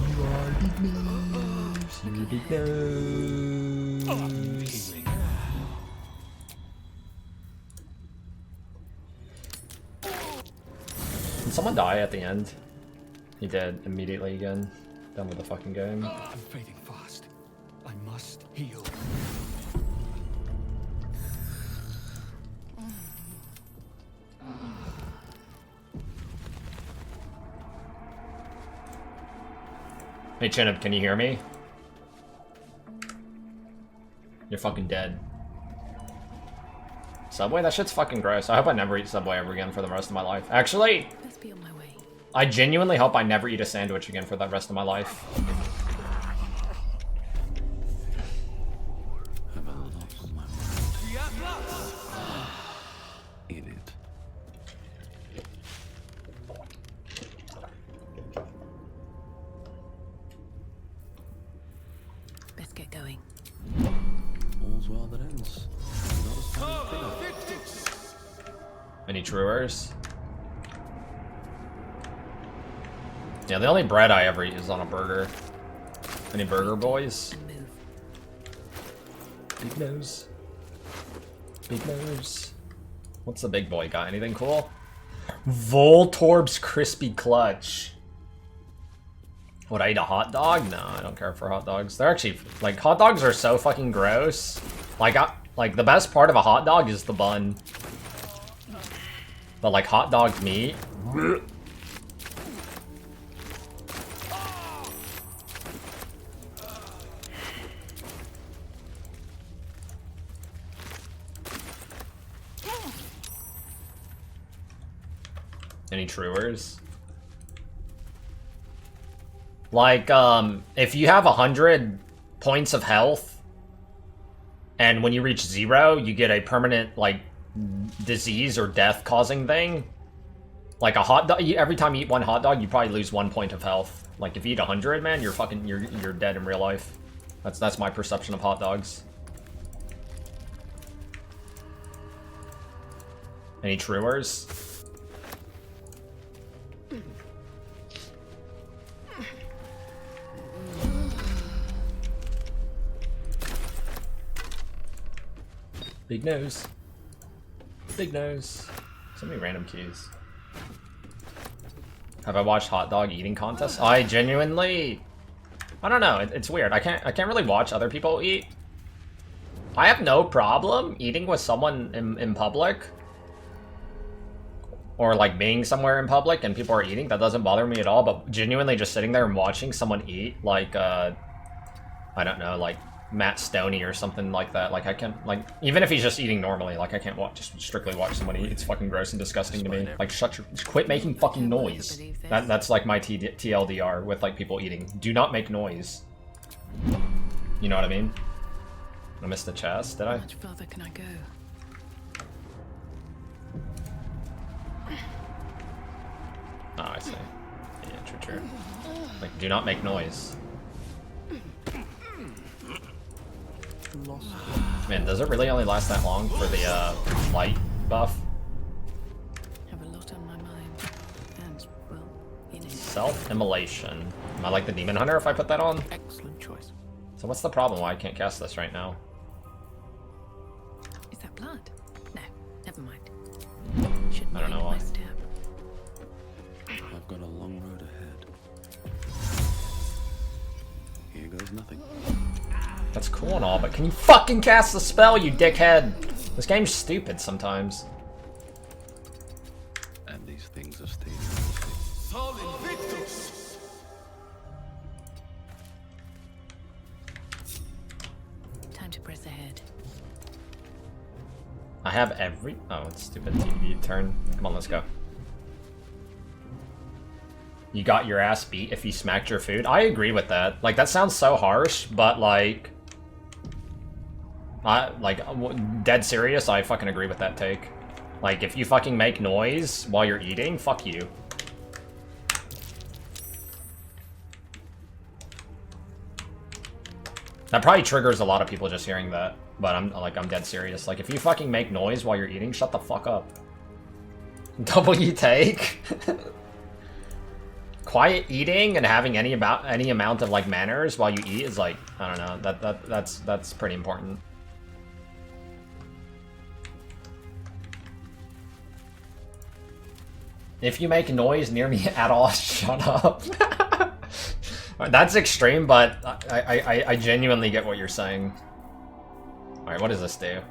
You are big nose. You're big nose. Did someone die at the end? He did immediately again. Done with the fucking game. I'm fading fast. I must heal. Hey Chinib, can you hear me? You're fucking dead. Subway? That shit's fucking gross. I hope I never eat Subway ever again for the rest of my life. Actually, Let's be on my way. I genuinely hope I never eat a sandwich again for the rest of my life. Have a lot on my mind. In it. Let's get going. All's well that ends. Not as fun as Any truers? Yeah, the only bread I ever eat is on a burger. Any burger boys? Move. Big nose. Big nose. What's the big boy got? Anything cool? Voltorb's Crispy Clutch. Would I eat a hot dog? No, I don't care for hot dogs. They're actually, like, hot dogs are so fucking gross. Like, the best part of a hot dog is the bun. But, like, hot dog meat? Any truers? Like, if you have 100 points of health, and when you reach 0, you get a permanent, like, disease or death-causing thing. Like, a hot dog, every time you eat one hot dog, you probably lose 1 point of health. Like, if you eat 100, man, you're fucking, you're dead in real life. That's my perception of hot dogs. Any truers? Big nose. Big nose. So many random keys. Have I watched hot dog eating contests? I genuinely... I don't know, it's weird. I can't really watch other people eat. I have no problem eating with someone in public. Or like being somewhere in public and people are eating. That doesn't bother me at all. But genuinely just sitting there and watching someone eat, like, I don't know, like Matt Stoney or something like that. Like I can't, like, even if he's just eating normally, like I can't just strictly watch someone eat. It's fucking gross and disgusting to me. Like quit making fucking noise. That's like my TLDR with like people eating. Do not make noise. You know what I mean? I missed the chest, did I? How much further can I go? Oh, I see. Yeah, true. Like, do not make noise. Man, does it really only last that long for the light buff? Have a lot on my mind. And, well, in it. Self-immolation. Am I like the Demon Hunter if I put that on? Excellent choice. So what's the problem? Why I can't cast this right now? Is that blood? No, never mind. Should I don't know mind why. my step. I've got a long road ahead. Here goes nothing. That's cool and all, but can you fucking cast the spell, you dickhead? This game's stupid sometimes. And these things are staying. Time to press ahead. I have every... Oh, it's stupid TV turn. Come on, let's go. You got your ass beat if you smacked your food. I agree with that. Like, that sounds so harsh, but like... dead serious, I fucking agree with that take. Like, if you fucking make noise while you're eating, fuck you. That probably triggers a lot of people just hearing that, but I'm dead serious. Like, if you fucking make noise while you're eating, shut the fuck up. W take? Quiet eating and having any amount of like manners while you eat is like, I don't know, that's pretty important. If you make noise near me at all, shut up. That's extreme, but I genuinely get what you're saying. Alright, what does this do?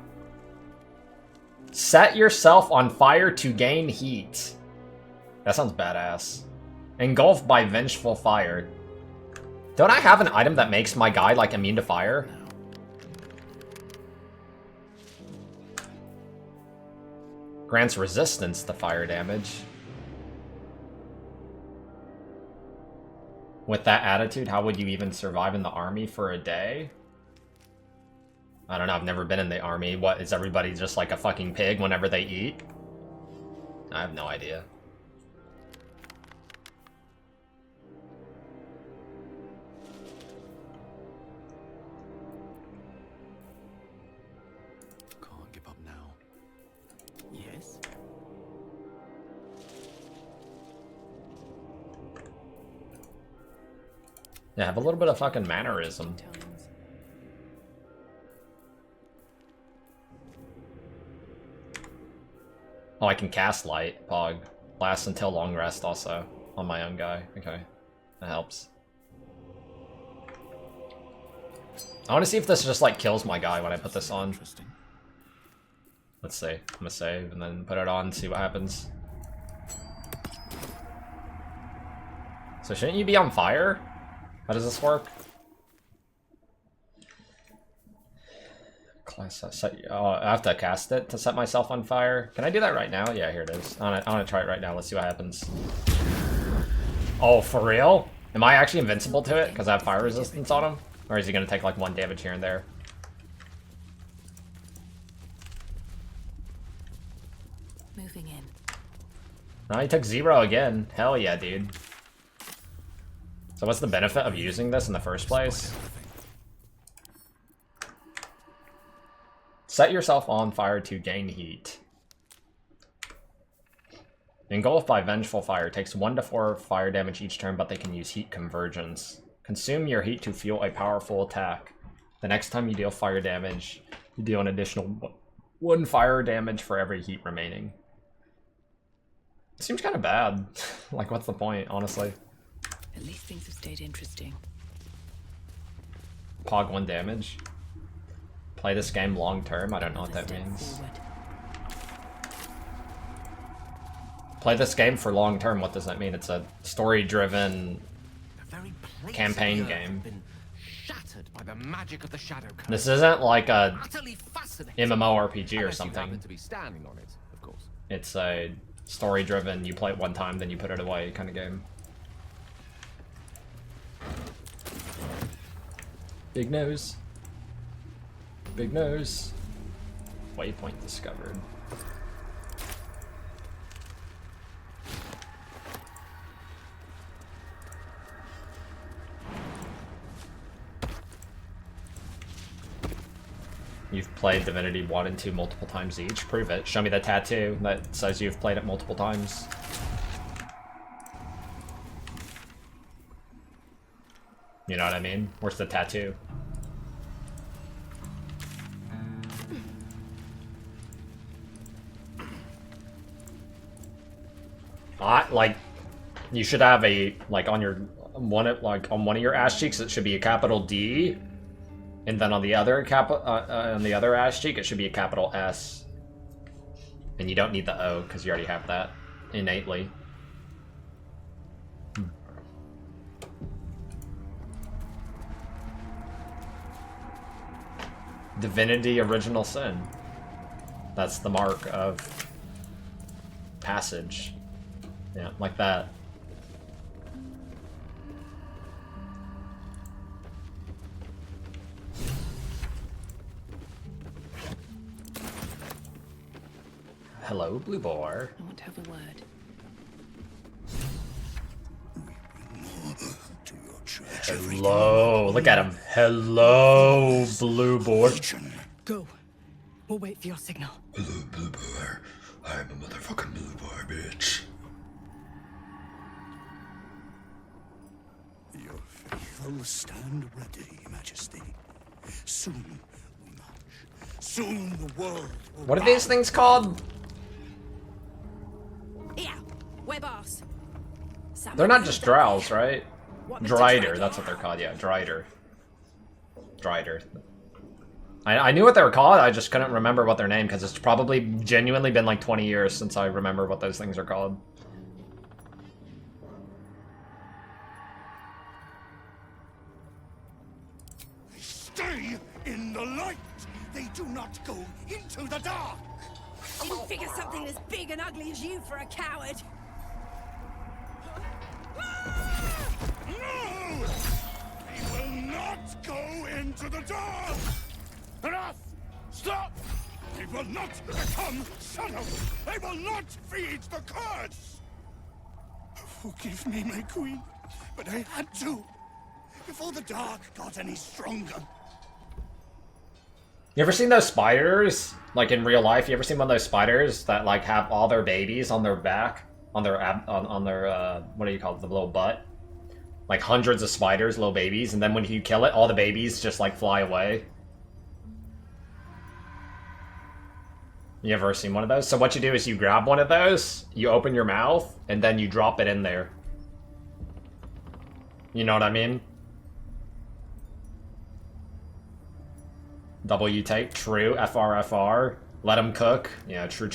Set yourself on fire to gain heat. That sounds badass. Engulfed by vengeful fire. Don't I have an item that makes my guy, like, immune to fire? Grants resistance to fire damage. With that attitude, how would you even survive in the army for a day? I don't know, I've never been in the army. What, is everybody just like a fucking pig whenever they eat? I have no idea. Can't give up now. Yes. Yeah, have a little bit of fucking mannerism. Oh, I can cast light, Pog. Lasts until long rest also, on my own guy. Okay, that helps. I want to see if this just like kills my guy when I put this on. Let's see. I'm gonna save and then put it on and see what happens. So shouldn't you be on fire? How does this work? Class set. Oh, I have to cast it to set myself on fire. Can I do that right now? Yeah, here it is. I wanna try it right now. Let's see what happens. Oh, for real? Am I actually invincible to it because I have fire resistance on him? Or is he gonna take like 1 damage here and there? Moving in. No, he took 0 again. Hell yeah, dude. So what's the benefit of using this in the first place? Set yourself on fire to gain heat. Engulfed by vengeful fire. Takes 1 to 4 fire damage each turn, but they can use heat convergence. Consume your heat to fuel a powerful attack. The next time you deal fire damage, you deal an additional 1 fire damage for every heat remaining. It seems kind of bad. Like, what's the point, honestly? At least things have stayed interesting. Pog 1 damage. Play this game long term? I don't know what that means. Forward. Play this game for long term, what does that mean? It's a story-driven The very plates campaign of the earth game. have been shattered by the magic of the shadow curse. This isn't like a Utterly fascinating. MMORPG or Unless you something. happen to be standing on it, of course. It's a story-driven, you play it one time, then you put it away kind of game. Big nose. Big nose. Waypoint discovered. You've played Divinity 1 and 2 multiple times each. Prove it. Show me the tattoo that says you've played it multiple times. You know what I mean? Where's the tattoo? Like, you should have a, like, on your, on one of your ass cheeks, it should be a capital D. And then on the other on the other ass cheek, it should be a capital S. And you don't need the O, because you already have that innately. Divinity Original Sin. That's the mark of passage. Yeah, like that. Hello, Blue Boar. I want to have a word. Hello, look at him. Hello, Blue Boar. Go. We'll wait for your signal. Hello, Blue Boar. I'm a motherfucking Blue Boar, bitch. Your faithful stand ready, Majesty. Soon we march. Soon the world will What are these things called? Here, we're boss. They're not just drows, right? Want me to Drider, try that's to- what they're called, yeah, Drider. Drider. I knew what they were called, I just couldn't remember what their name, because it's probably genuinely been like 20 years since I remember what those things are called. stay in the light. They do not go into the dark. You figure something as big and ugly as you for a coward? No! They will not go into the dark! Enough! Stop! They will not become shadows! They will not feed the curse! Forgive me, my queen, but I had to. Before the dark got any stronger. You ever seen those spiders? Like in real life, you ever seen one of those spiders that like have all their babies on their back? On their, what do you call it, the little butt? Like hundreds of spiders, little babies, and then when you kill it, all the babies just like fly away. You ever seen one of those? So what you do is you grab one of those, you open your mouth, and then you drop it in there. You know what I mean? W take, true, FR. Let them cook. Yeah, true.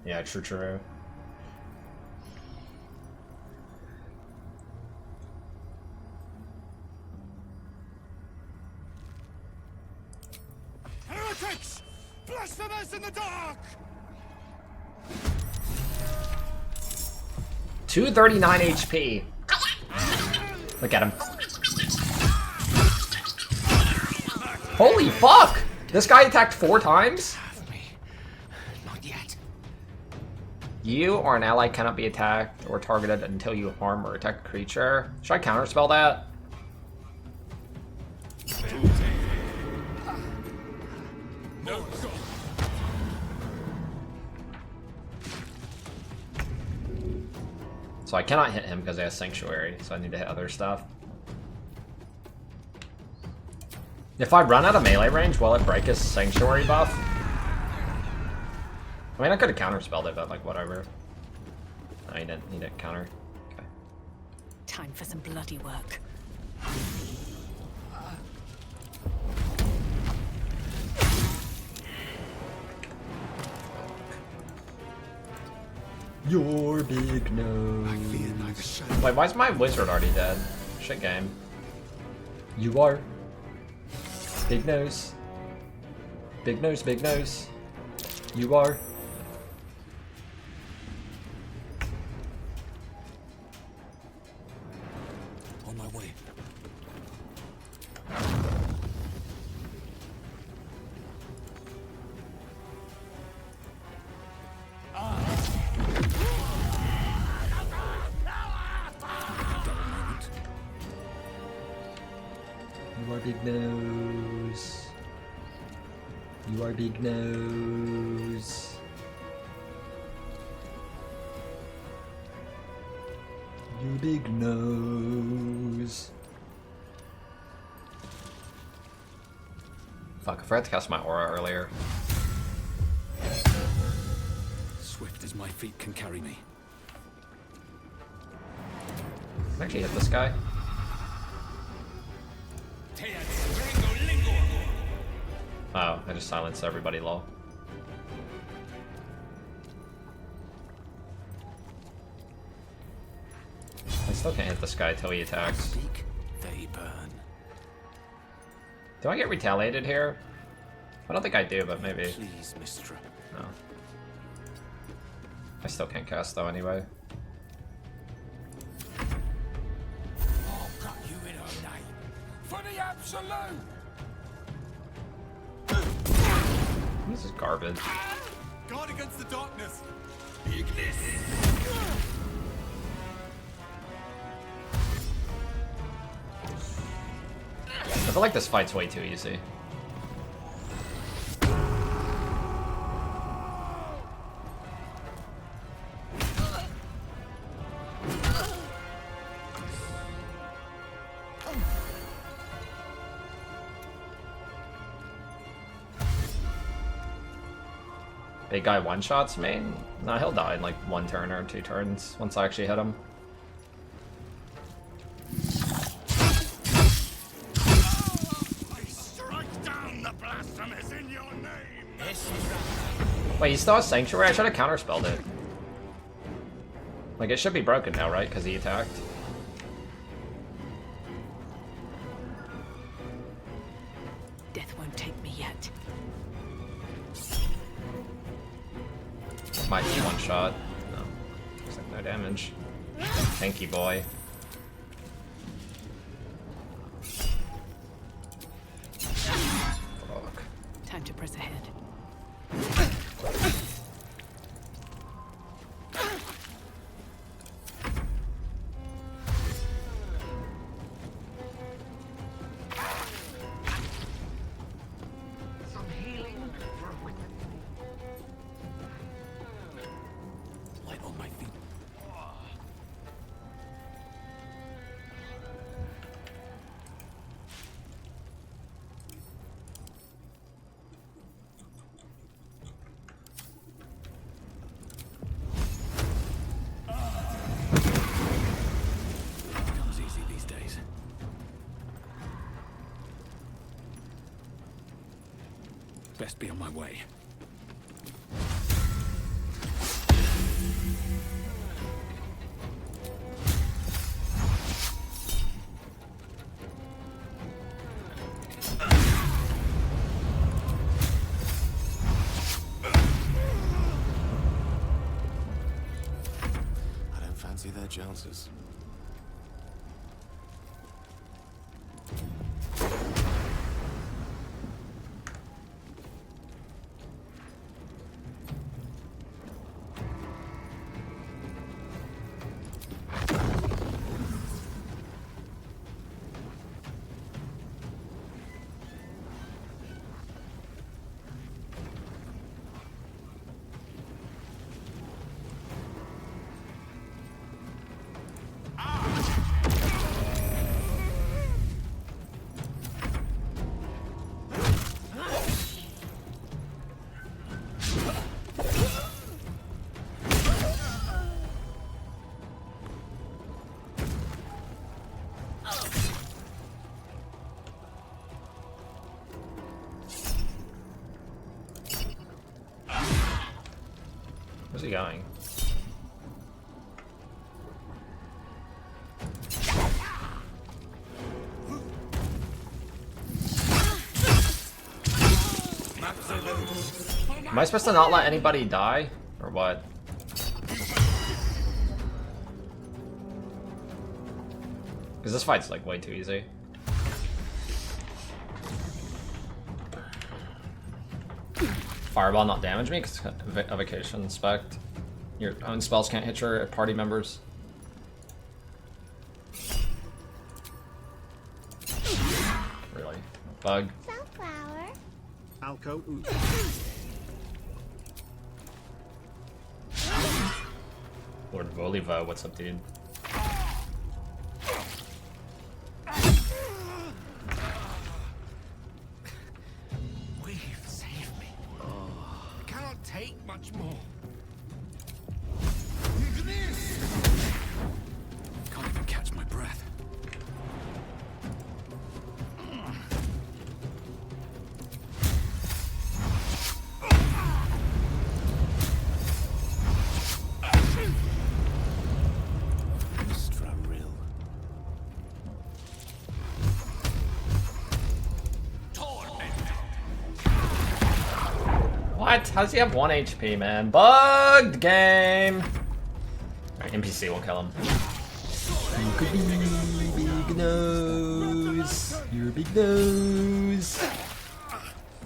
Yeah, true. Heretics! Blasphemers in the dark! 239 HP. Look at him. Holy fuck! This guy attacked 4 times? Not yet. You or an ally cannot be attacked or targeted until you harm or attack a creature. Should I counterspell that? No. So I cannot hit him because he has Sanctuary, so I need to hit other stuff. If I run out of melee range, will it break his Sanctuary buff? I mean, I could have counterspelled it, but like, whatever. No, he didn't counter. Okay. Time for some bloody work. Your big nose. Wait, why is my wizard already dead? Shit game. You are. Big nose. Big nose, big nose. You are. On my way. You are big nose. You are big nose. You big nose. Fuck, I forgot to cast my aura earlier. Swift as my feet can carry me. Can I actually hit this guy? Oh, I just silenced everybody, lol. I still can't hit this guy till he attacks. Speak, they burn. Do I get retaliated here? I don't think I do, but maybe. Please, Mistra. No. I still can't cast though anyway. I'll cut you in her name. For the absolute! This is garbage. Guard against the darkness. Ignis. I feel like this fight's way too easy. Big guy one-shots me? Nah, he'll die in like 1 turn or 2 turns once I actually hit him. I strike down the blasphemous in your name. Wait, he still has Sanctuary? I should have counterspelled it. Like, it should be broken now, right? Because he attacked. Death won't take me yet. Might be one shot. No. Looks like no damage. Thank you, boy. Fuck. Time to press ahead. Light on my feet. Comes easy these days. Best be on my way. I don't fancy their chances. Where's he going? Am I supposed to not let anybody die? Or what? Because this fight's like way too easy. Fireball not damage me because evocation inspect. Your own spells can't hit your party members. Really? Bug. Sunflower. Alco. Lord Voliva, what's up, dude? We've saved me. I cannot take much more. Can't even catch my breath. What? How does he have 1 HP, man? Bugged game! Alright, NPC will kill him. You could be big nose. You're a big nose.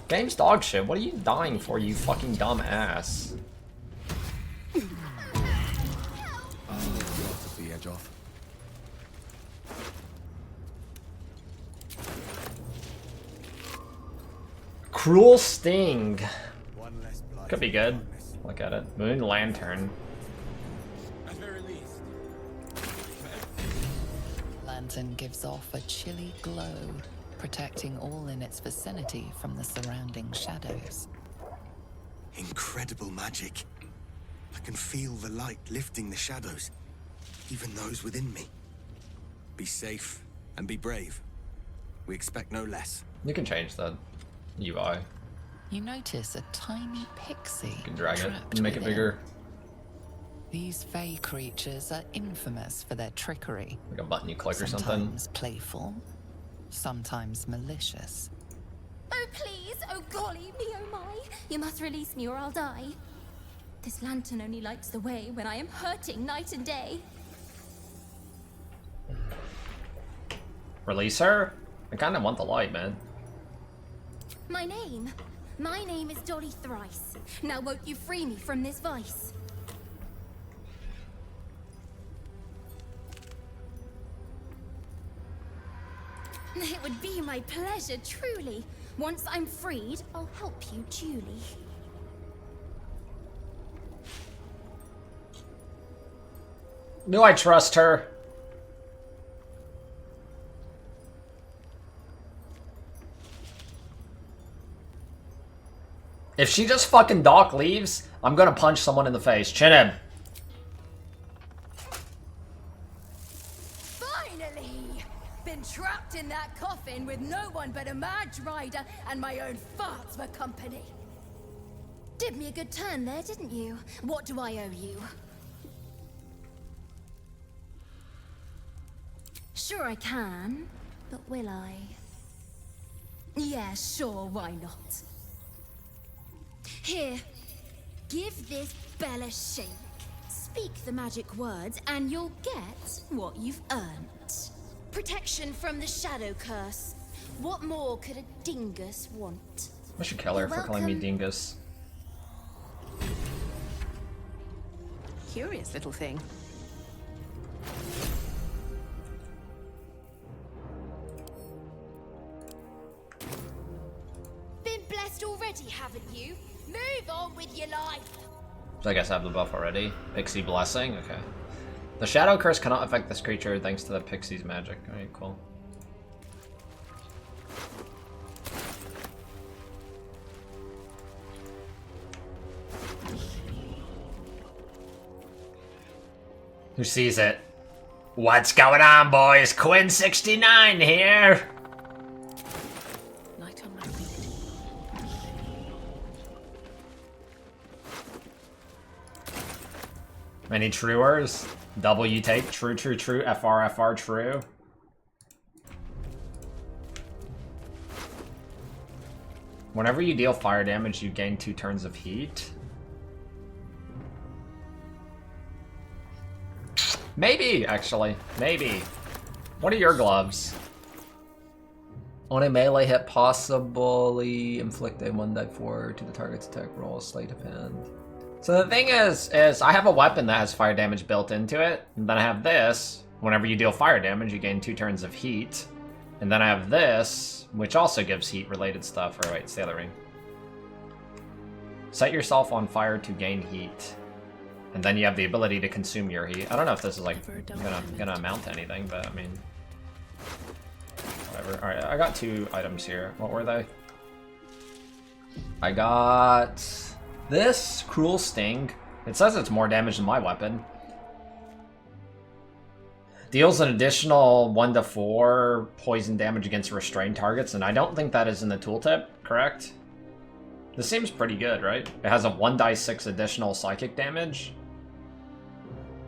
Game's dog shit. What are you dying for, you fucking dumb ass? Took the edge off. Cruel Sting. Could be good. Look at it. Moon Lantern. At very least. Lantern gives off a chilly glow, protecting all in its vicinity from the surrounding shadows. Incredible magic. I can feel the light lifting the shadows, even those within me. Be safe and be brave. We expect no less. You can change the UI. You notice a tiny pixie. You can drag it trapped and make it within. bigger. These fey creatures are infamous for their trickery. Like a button you click or something. Sometimes playful, sometimes malicious. Oh please, oh golly, me oh my. You must release me or I'll die. This lantern only lights the way when I am hurting night and day. Release her? I kinda want the light, man. My name is Dolly Thrice. Now won't you free me from this vice? It would be my pleasure, truly. Once I'm freed, I'll help you duly. Do I trust her? If she just fucking Doc leaves, I'm gonna punch someone in the face. Chin him. Finally! Been trapped in that coffin with no one but a Madge Rider and my own farts for company. Did me a good turn there, didn't you? What do I owe you? Sure I can, but will I? Yeah, sure, why not? Here, give this bell a shake. Speak the magic words and you'll get what you've earned. Protection from the shadow curse. What more could a dingus want? I should kill her for calling me dingus. Curious little thing. Been blessed already, haven't you? Move on with your life. So I guess I have the buff already. Pixie Blessing, okay. The Shadow Curse cannot affect this creature thanks to the Pixie's magic. Alright, cool. Who sees it? What's going on, boys? Quinn69 here! Light on my feet. Many truers? Double you take? True, true, true. FR, FR, true. Whenever you deal fire damage, you gain 2 turns of heat. Maybe, actually. Maybe. What are your gloves? On a melee hit, possibly inflict a 1d4 to the target's attack roll, sleight of hand. So the thing is I have a weapon that has fire damage built into it, and then I have this. Whenever you deal fire damage, you gain 2 turns of heat. And then I have this, which also gives heat-related stuff. Or wait, it's the other ring. Set yourself on fire to gain heat. And then you have the ability to consume your heat. I don't know if this is like gonna amount to anything, but I mean... whatever. Alright, I got 2 items here. What were they? I got... this, Cruel Sting. It says it's more damage than my weapon. Deals an additional 1 to 4 poison damage against restrained targets, and I don't think that is in the tooltip, correct? This seems pretty good, right? It has a 1d6 additional psychic damage.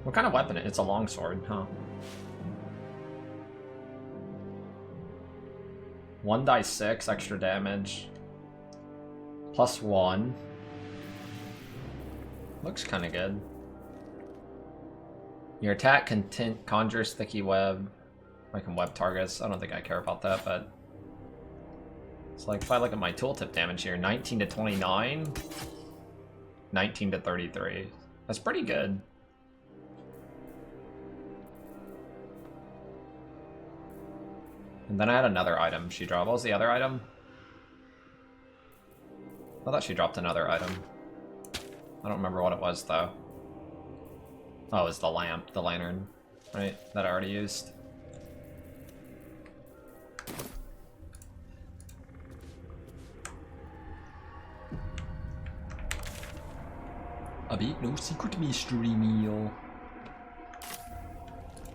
What kind of weapon? It's a longsword, huh? 1d6 extra damage. +1. Looks kind of good. Your attack conjures sticky web. I can web targets. I don't think I care about that, but... it's like, if I look at my tooltip damage here, 19 to 29, 19 to 33. That's pretty good. And then I had another item she dropped. What was the other item? I thought she dropped another item. I don't remember what it was, though. Oh, it was the lamp, the lantern, right? That I already used. A bit no secret mystery meal.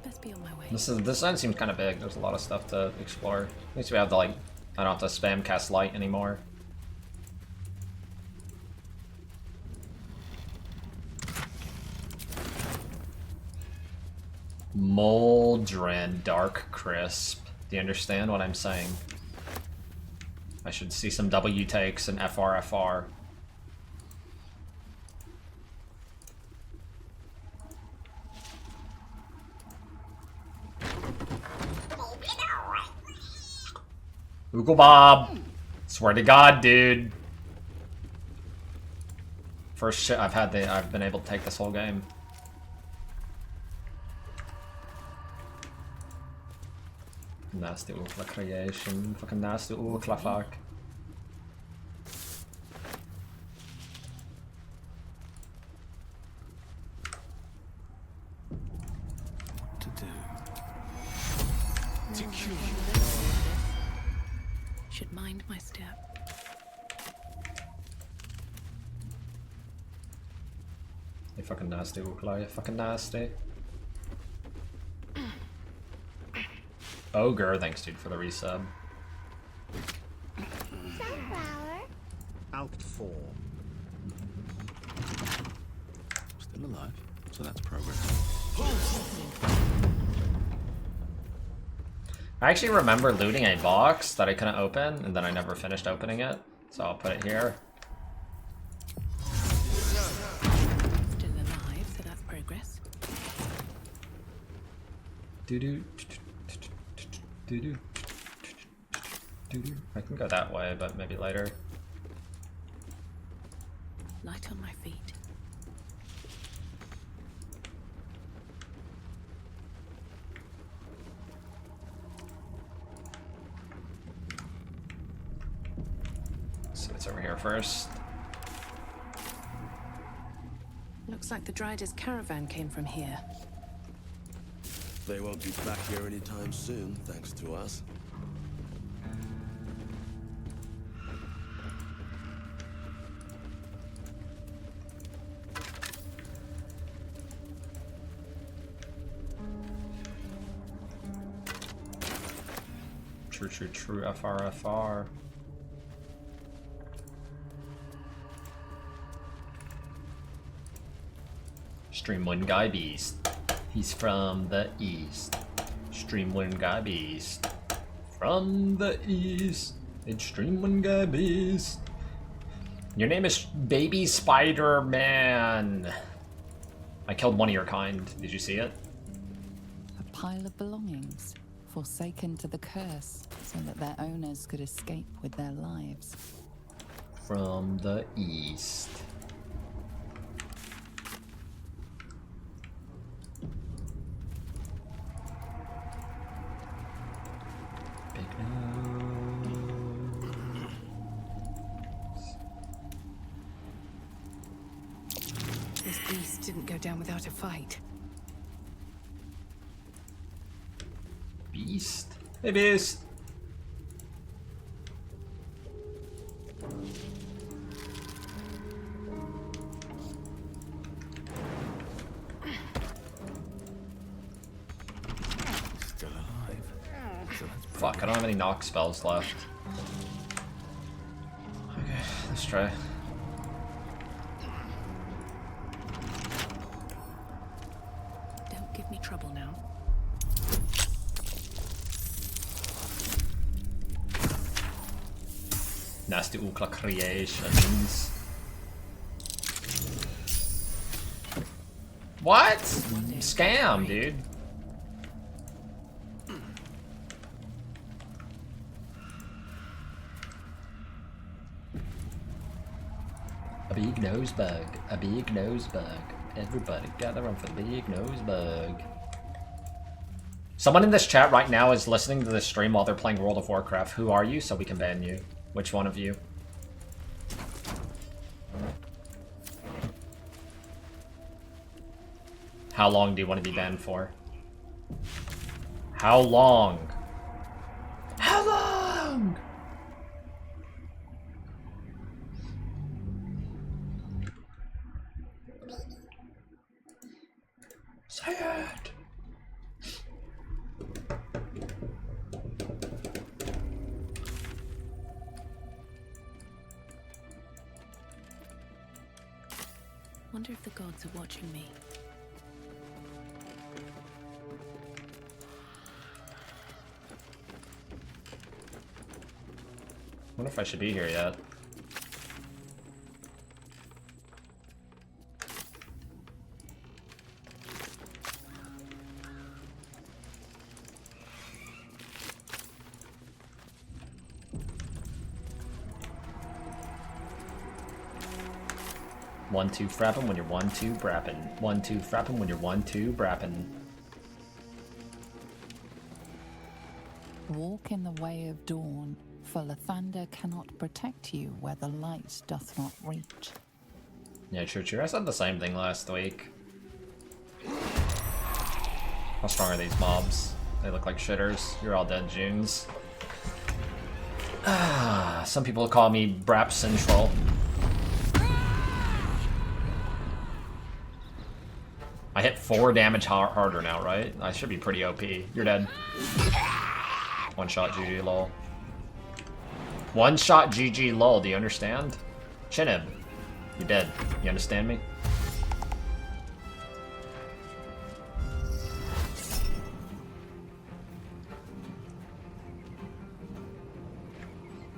Best be on my way. This end seems kind of big. There's a lot of stuff to explore. At least we have the, like, I don't have to spam cast light anymore. Moldren Dark Crisp. Do you understand what I'm saying? I should see some W takes and FRFR. Google Bob. Swear to God, dude. First shit I've been able to take this whole game. Nasty Ookla creation. Fucking nasty Ookla fuck. What to do? Should mind my step. You fucking nasty Ookla, you fucking nasty. Ogre, thanks dude for the resub. Sunflower. Out 4. Still alive, so that's progress. I actually remember looting a box that I couldn't open, and then I never finished opening it. So I'll put it here. Still alive, so that's progress. Doo-doo. Doo-doo. Doo-doo. I can go that way, but maybe later. Light on my feet. So it's over here first. Looks like the Driders' caravan came from here. They won't be back here anytime soon, thanks to us. True, FRFR. Stream one guy beast. He's from the east. Stream one guy beast. From the east. It's stream one guy beast. Your name is Baby Spider-Man. I killed one of your kind. Did you see it? A pile of belongings, forsaken to the curse, so that their owners could escape with their lives. From the east. Big nose. This beast didn't go down without a fight. Beast? Hey, Beast. Still alive. So that's Fuck, I don't have any knock spells left. Okay, let's try. Don't give me trouble now. Nasty Ukla creations. What? Scam, dude. A big nose bug. A big nose bug. Everybody gather around for the big nose bug. Someone in this chat right now is listening to this stream while they're playing World of Warcraft. Who are you? So we can ban you. Which one of you? How long do you want to be banned for? How long? How long? Say it. Wonder if the gods are watching me. Wonder if I should be here yet. One, two, frappin' when you're 1-2 brappin'. 1-2 frappin' when you're 1-2 brappin'. Walk in the way of dawn, for Lathander cannot protect you where the light doth not reach. Yeah, true. I said the same thing last week. How strong are these mobs? They look like shitters. You're all dead, Junes. Some people call me Brap Central. I hit 4 damage harder now, right? I should be pretty OP. You're dead. One shot GG lol. One shot GG lol, do you understand? Chinib, you're dead. You understand me?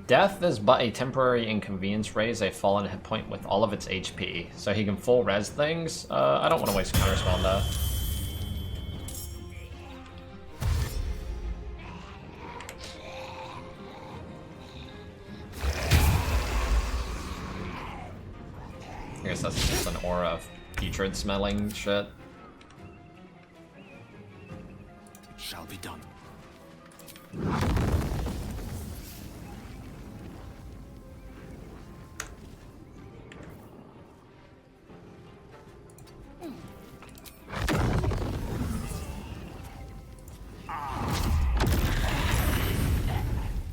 Death is but a temporary inconvenience. Raise a fallen hit point with all of its HP. So he can full res things. I don't want to waste counterspell on that. I guess that's just an aura of putrid smelling shit. It shall be done.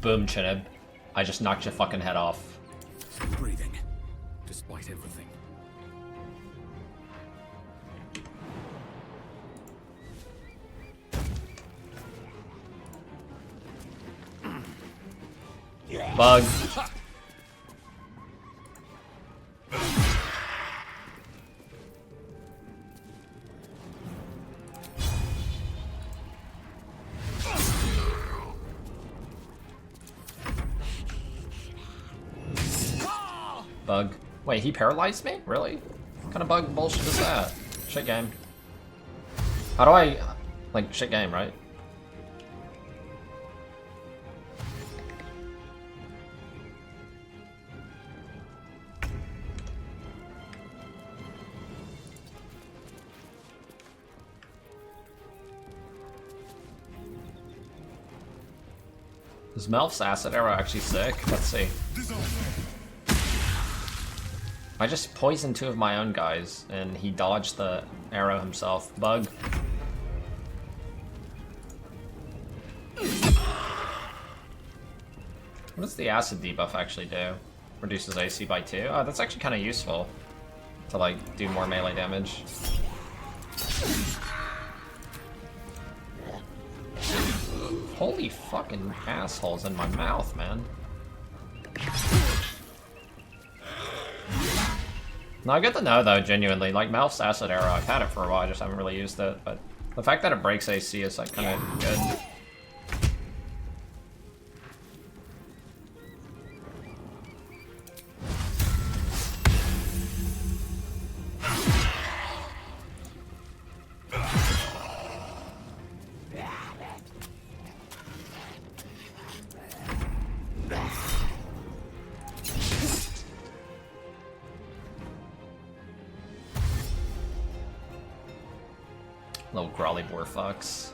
Boom, Chinib. I just knocked your fucking head off. Still breathing, despite everything. Bug. Bug. Wait, he paralyzed me? Really? What kind of bug bullshit is that? Shit game. How do I... Like, shit game, right? Is Melf's acid arrow actually sick? Let's see. I just poisoned 2 of my own guys, and he dodged the arrow himself. Bug. What does the acid debuff actually do? Reduces AC by 2? Oh, that's actually kind of useful. To, like, do more melee damage. Holy fucking assholes in my mouth, man. No, good to know though, genuinely. Like, Melf's acid arrow, I've had it for a while, I just haven't really used it, but the fact that it breaks AC is like kinda good. Little growly boar fucks.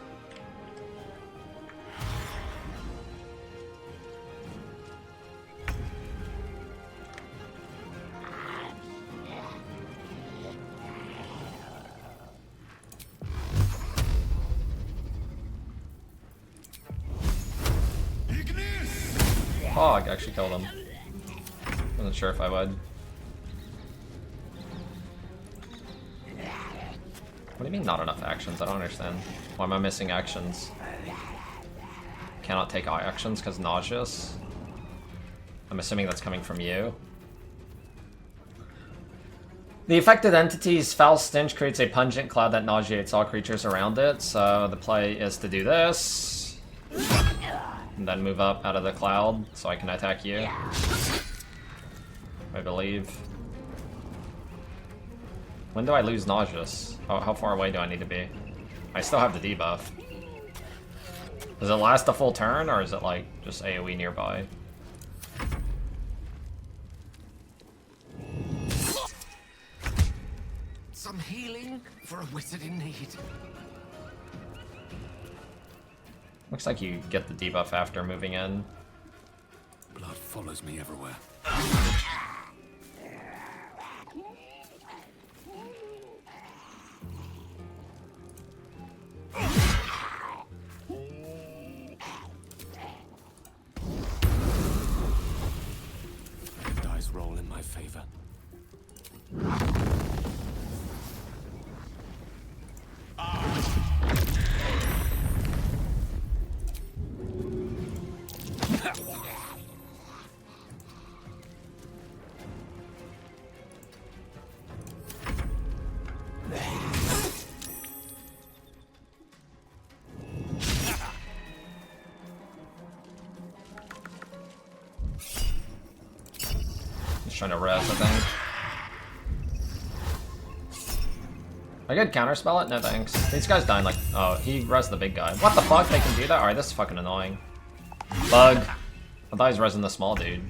Oh, I actually killed him. Wasn't sure if I would. What do you mean not enough actions? I don't understand. Why am I missing actions? Cannot take actions because nauseous? I'm assuming that's coming from you. The affected entity's foul stench creates a pungent cloud that nauseates all creatures around it, so the play is to do this. And then move up out of the cloud so I can attack you. I believe. When do I lose nauseous? How far away do I need to be? I still have the debuff. Does it last a full turn, or is it like just AoE nearby? Some healing for a wizard in need. Looks like you get the debuff after moving in. Blood follows me everywhere. Dice roll in my favor. Just trying to res, I think. I could counterspell it? No thanks. These guys dying like... Oh, he res the big guy. What the fuck? They can do that? Alright, this is fucking annoying. Bug. I thought he was resing the small dude.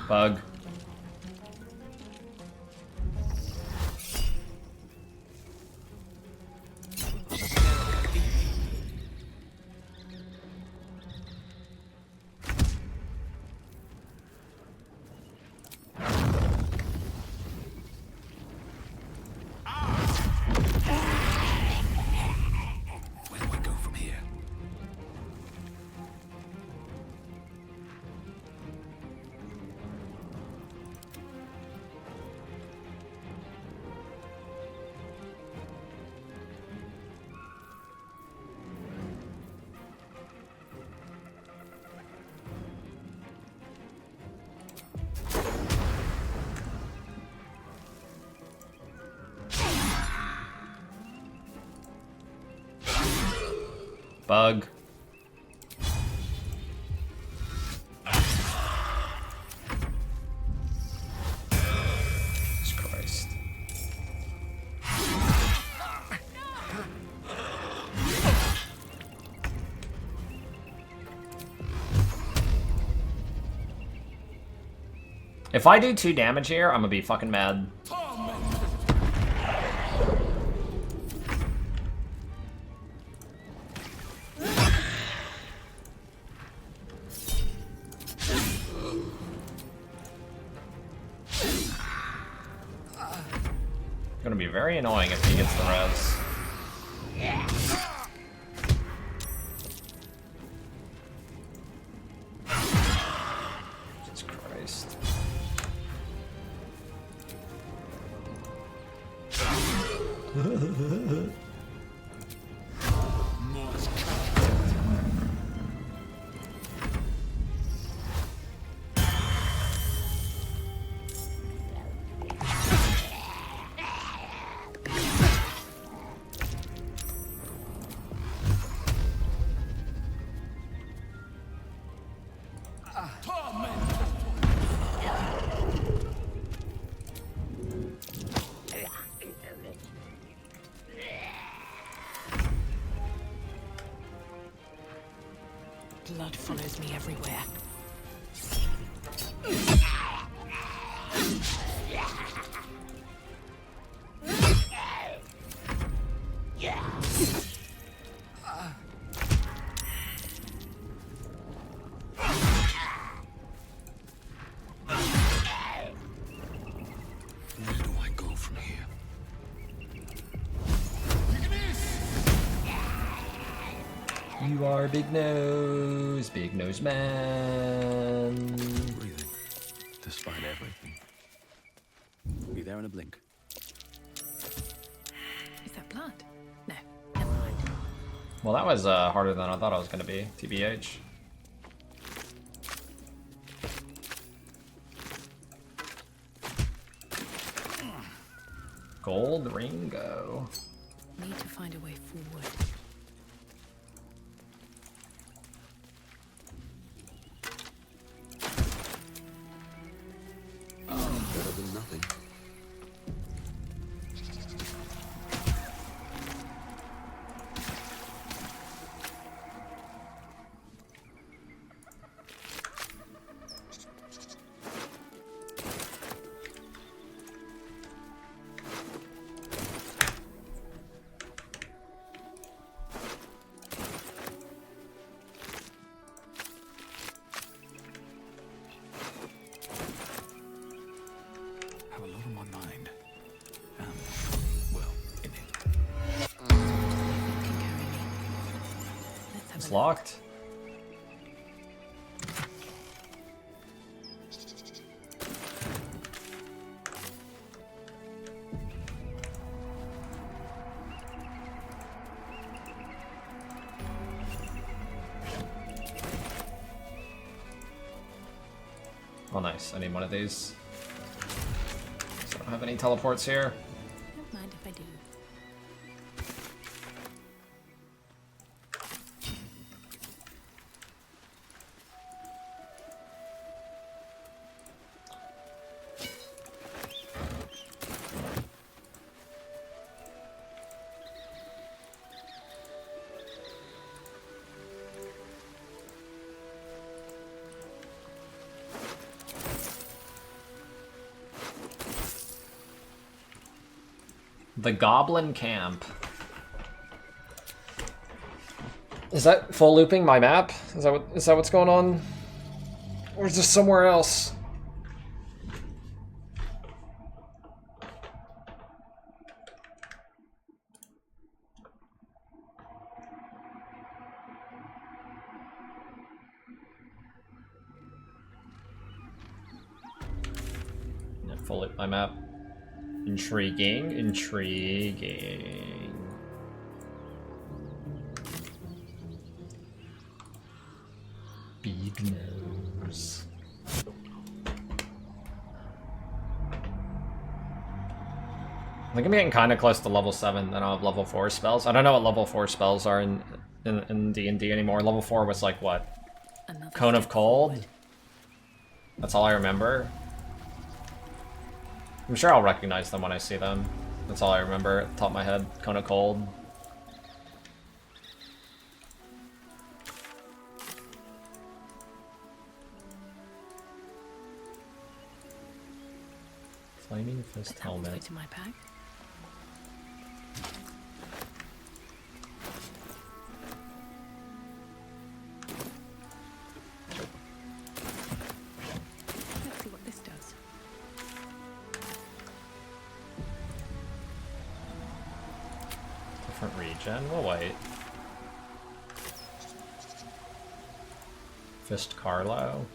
Bug. Bug. Jesus Christ. If I do 2 damage here, I'm gonna be fucking mad. Gonna be very annoying if he gets the res. Jesus Christ. Blood follows me everywhere. Where do I go from here? You are big nose man. Breathing, despite everything. Be there in a blink. Is that blood? No, never mind. Well, that was harder than I thought it was gonna be, TBH. Gold Ringo. Need to find a way forward. Better than nothing. Have a lot on my mind. Well, in it. It's locked. Oh, nice. I need one of these. So I don't have any teleports here. Don't mind if I do. The Goblin Camp. Is that full looping my map? Is that what's going on? Or is this somewhere else? Yeah, full loop my map. Intriguing, intriguing. Big nose. I think I'm getting kind of close to level 7, then I'll have level 4 spells. I don't know what level 4 spells are in in D&D anymore. Level 4 was like what? Another Cone of step Cold? forward. That's all I remember. I'm sure I'll recognize them when I see them. That's all I remember at the top of my head. Cone of Cold. Flaming Fist Put that all the way helmet. to my bag. Let's see what this does. Different regen. We'll wait. Fist Carlo.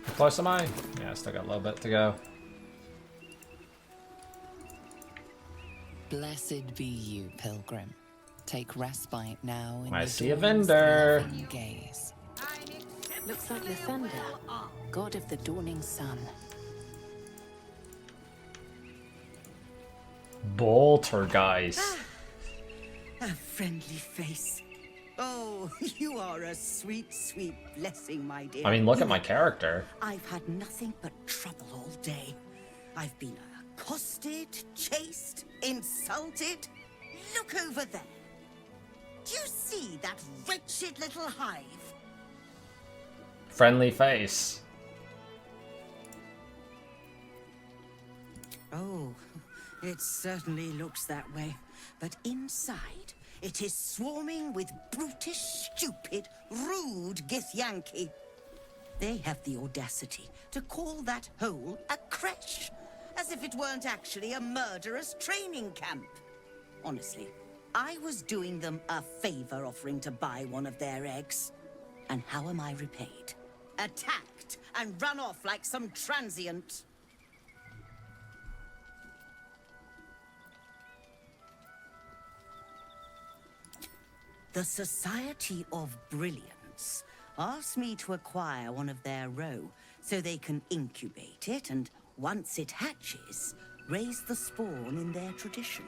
How close am I? Yeah, I still got a little bit to go. Blessed be you, pilgrim. Take respite now in I the see a dawn's vendor. loving gaze. Looks like the thunder, god of the dawning sun. Boltergeist. A friendly face. Oh, you are a sweet, sweet blessing, my dear. I mean, look at my character. I've had nothing but trouble all day. I've been accosted, chased, insulted. Look over there. Do you see that wretched little hive? Friendly face. Oh, it certainly looks that way. But inside, it is swarming with brutish, stupid, rude Githyanki. They have the audacity to call that hole a creche, as if it weren't actually a murderous training camp. Honestly, I was doing them a favor offering to buy one of their eggs. And how am I repaid? Attacked and run off like some transient. The Society of Brilliance asked me to acquire one of their roe so they can incubate it and, once it hatches, raise the spawn in their tradition.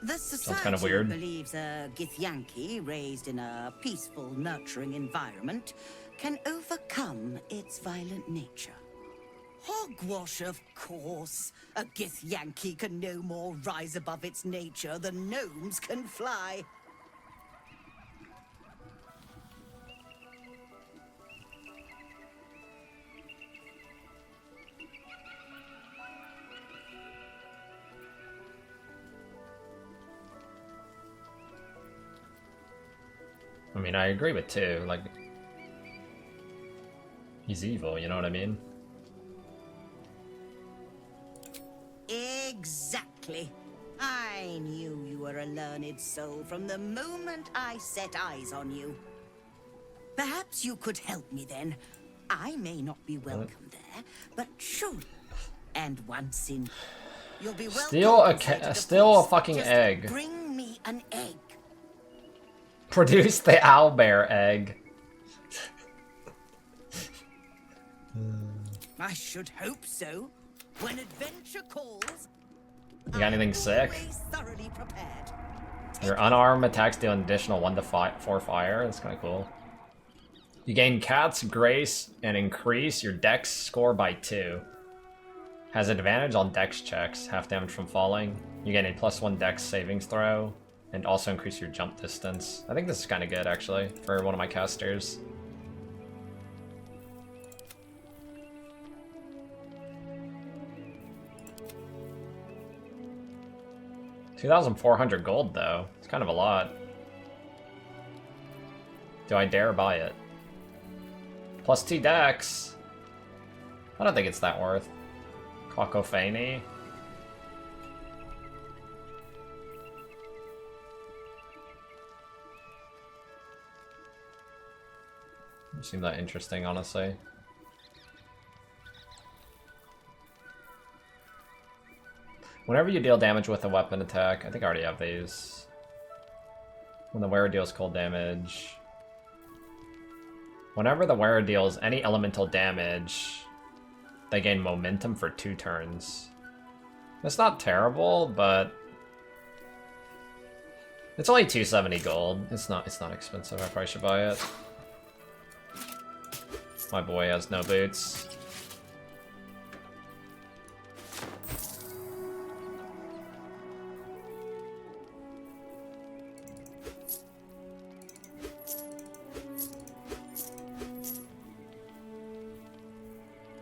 The society kind of weird. believes a Githyanki raised in a peaceful, nurturing environment can overcome its violent nature. Hogwash, of course. A Githyanki can no more rise above its nature than gnomes can fly. I mean, I agree with 2. Like, he's evil, you know what I mean? Exactly. I knew you were a learned soul from the moment I set eyes on you. Perhaps you could help me then. I may not be welcome there, but surely. And once in, you'll be welcome. Steal a fucking egg. Bring me an egg. Produce the owlbear egg. I should hope so. When adventure calls, You got anything sick? always thoroughly prepared. Your unarmed attacks deal an additional 1 to 4 fire. That's kind of cool. You gain Cat's Grace and increase your dex score by 2. Has advantage on dex checks, half damage from falling. You gain a +1 dex savings throw, and also increase your jump distance. I think this is kind of good, actually, for one of my casters. $2,400 gold, though. It's kind of a lot. Do I dare buy it? +2 dex. I don't think it's that worth. Quacophany. Doesn't seem that interesting, honestly. Whenever you deal damage with a weapon attack, I think I already have these. When the wearer deals cold damage. Whenever the wearer deals any elemental damage, they gain momentum for 2 turns. It's not terrible, but it's only 270 gold. It's not expensive. I probably should buy it. My boy has no boots.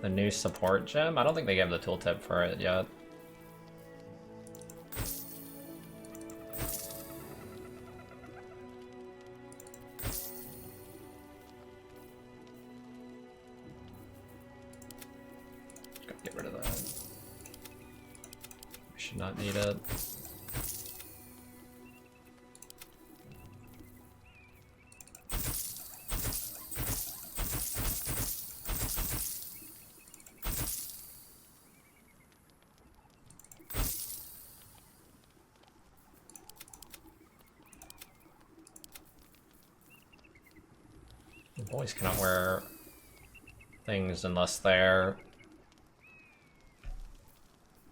The new support gem? I don't think they gave the tooltip for it yet. Get rid of that. We should not need it. Boys cannot wear things unless they're...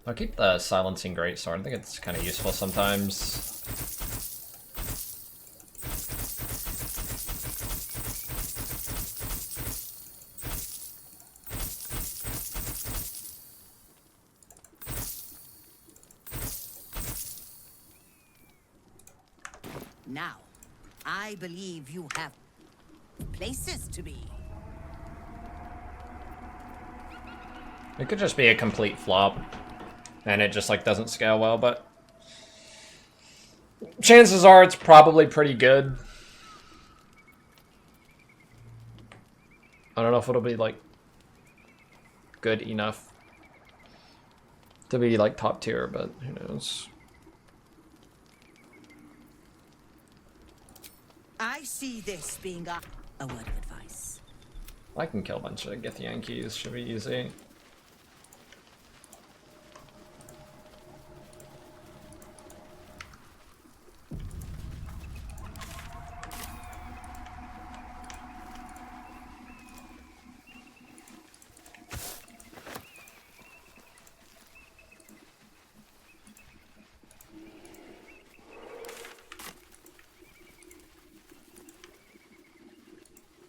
I'll keep the silencing greatsword. I think it's kind of useful sometimes. Now, I believe you have places to be. It could just be a complete flop, and it just like doesn't scale well, but chances are it's probably pretty good. I don't know if it'll be like good enough to be like top tier, but who knows. I see this being a word of advice. I can kill a bunch of Githyankies, should be easy.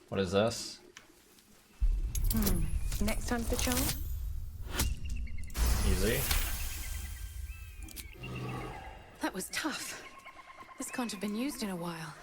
What is this? Next time's the charm? Easy. That was tough. This can't have been used in a while.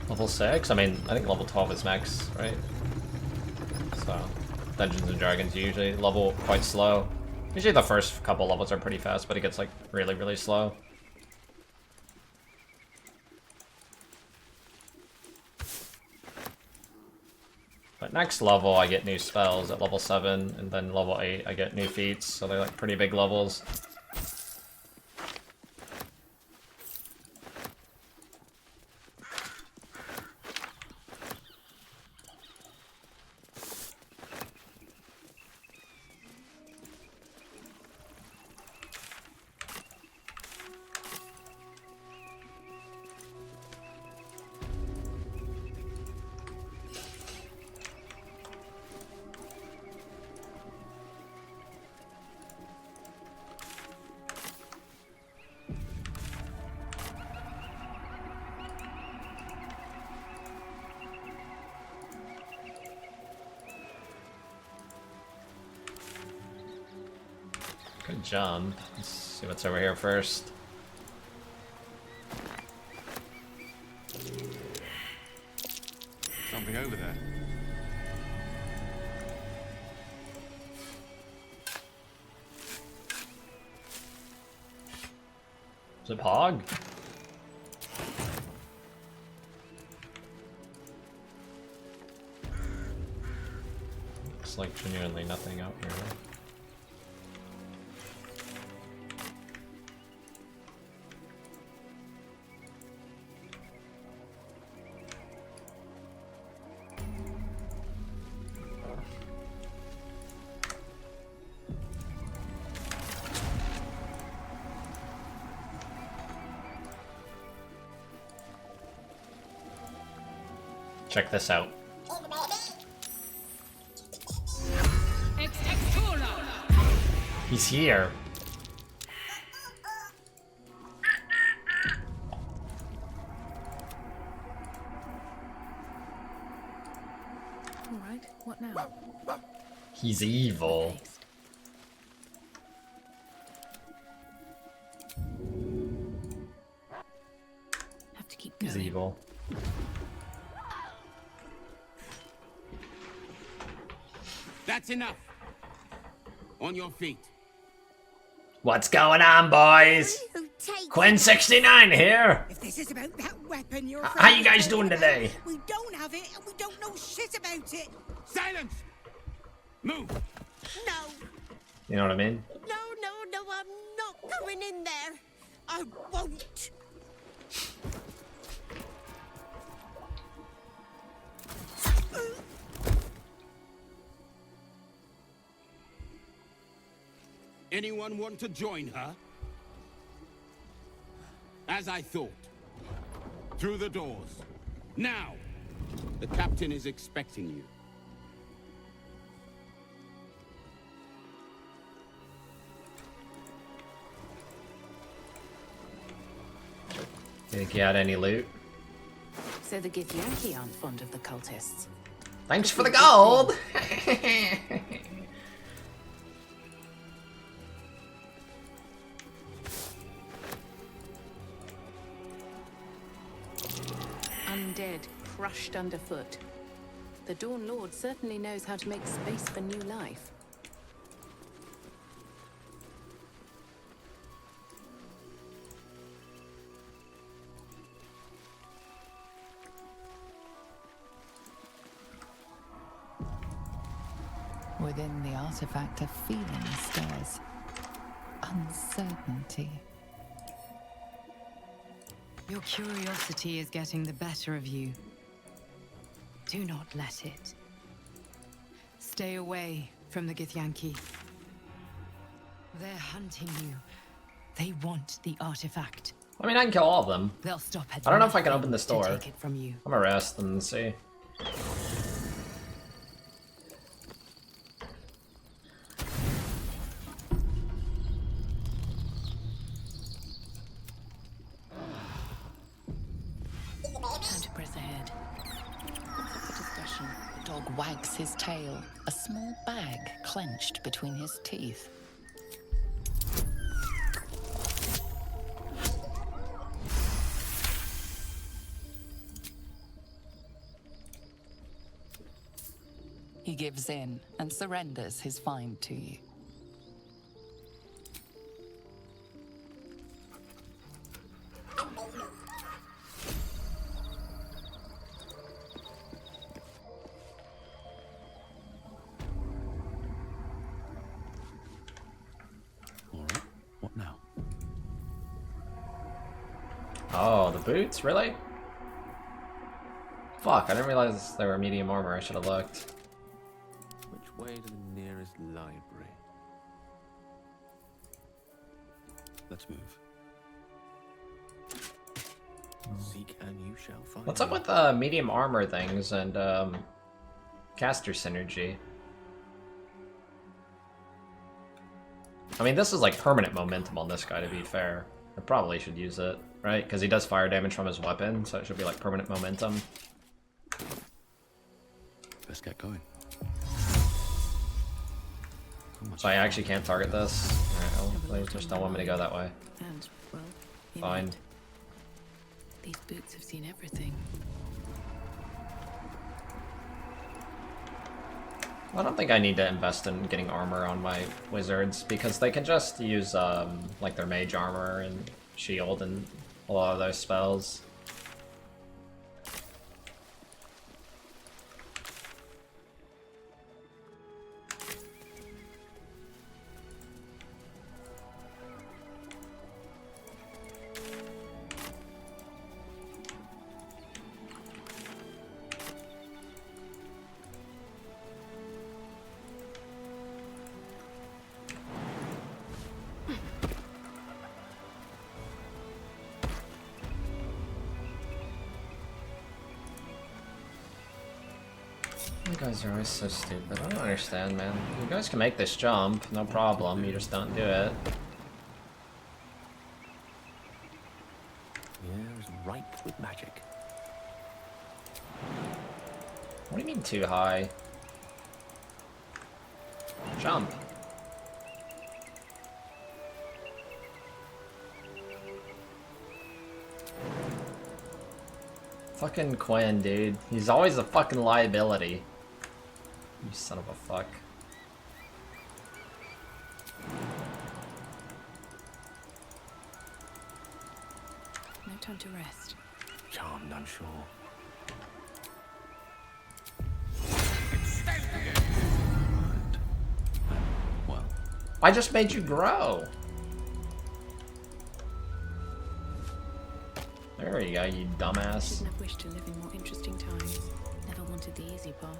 Level 6? I mean, I think level 12 is max, right? So, Dungeons and Dragons usually level quite slow. Usually the first couple levels are pretty fast, but it gets like really, really slow. But next level I get new spells at level 7, and then level 8 I get new feats, so they're like pretty big levels. Good jump. Let's see what's over here first. Something over there. Is it Pog? Looks like genuinely nothing out here. Check this out. He's here. All right, what now? He's evil. Have to keep going. He's evil. That's enough. On your feet. What's going on, boys? Quinn 69 here. If this is about that weapon, you're How you guys doing today? We don't have it, and we don't know shit about it. Silence! Move! No, You know what I mean? no, I'm not going in there. I won't. Anyone want to join her? As I thought. Through the doors. Now! The captain is expecting you. Think you had any loot? So the Githyanki aren't fond of the cultists. Thanks for the gold! Undead, crushed underfoot. The Dawn Lord certainly knows how to make space for new life. Within the artifact, a feeling stirs. Uncertainty. Your curiosity is getting the better of you. Do not let it. Stay away from the Githyanki. They're hunting you. They want the artifact. I mean, I can kill all of them. They'll stop at I don't know if I can nothing open this to door. take it from you. I'm gonna rest and see. Time to press ahead. What's up for discussion? The dog wags his tail, a small bag clenched between his teeth. He gives in and surrenders his find to you. Alright, what now? Oh, the boots? Really? Fuck, I didn't realize they were medium armor. I should have looked. Which way to the nearest library? Let's move. Seek and you shall find. What's up with medium armor things and caster synergy? I mean, this is like permanent momentum on this guy, to be fair. I probably should use it, right? Because he does fire damage from his weapon, so it should be like permanent momentum. Let's get going. So I actually can't target this? Alright, well, they just don't want me to go that way. And, well, you Fine. might. These boots have seen everything. I don't think I need to invest in getting armor on my wizards, because they can just use like their mage armor and shield and a lot of those spells. You guys are always so stupid. I don't understand, man. You guys can make this jump, no problem. You just don't do it. The air is ripe with magic. What do you mean too high? Jump. Fucking Quinn, dude. He's always a fucking liability. You son of a fuck. No time to rest. Charmed, I'm sure. Well, I just made you grow. There we go, you dumbass. Shouldn't have wished to live in more interesting times. Never wanted the easy path.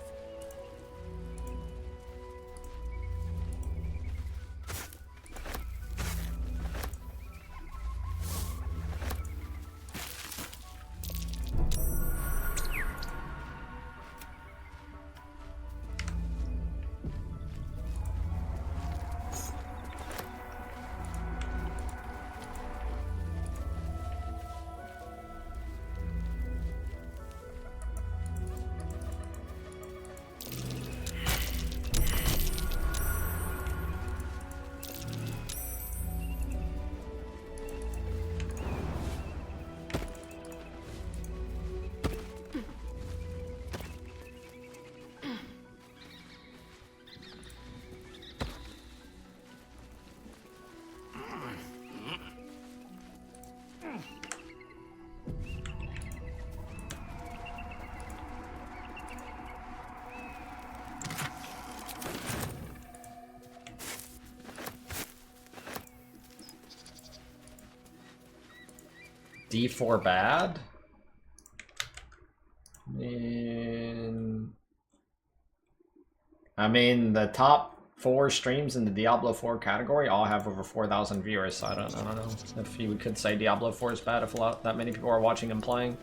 D4 bad? I mean, the top 4 streams in the Diablo 4 category all have over 4,000 viewers, so I don't know if you could say Diablo 4 is bad if that many people are watching and playing.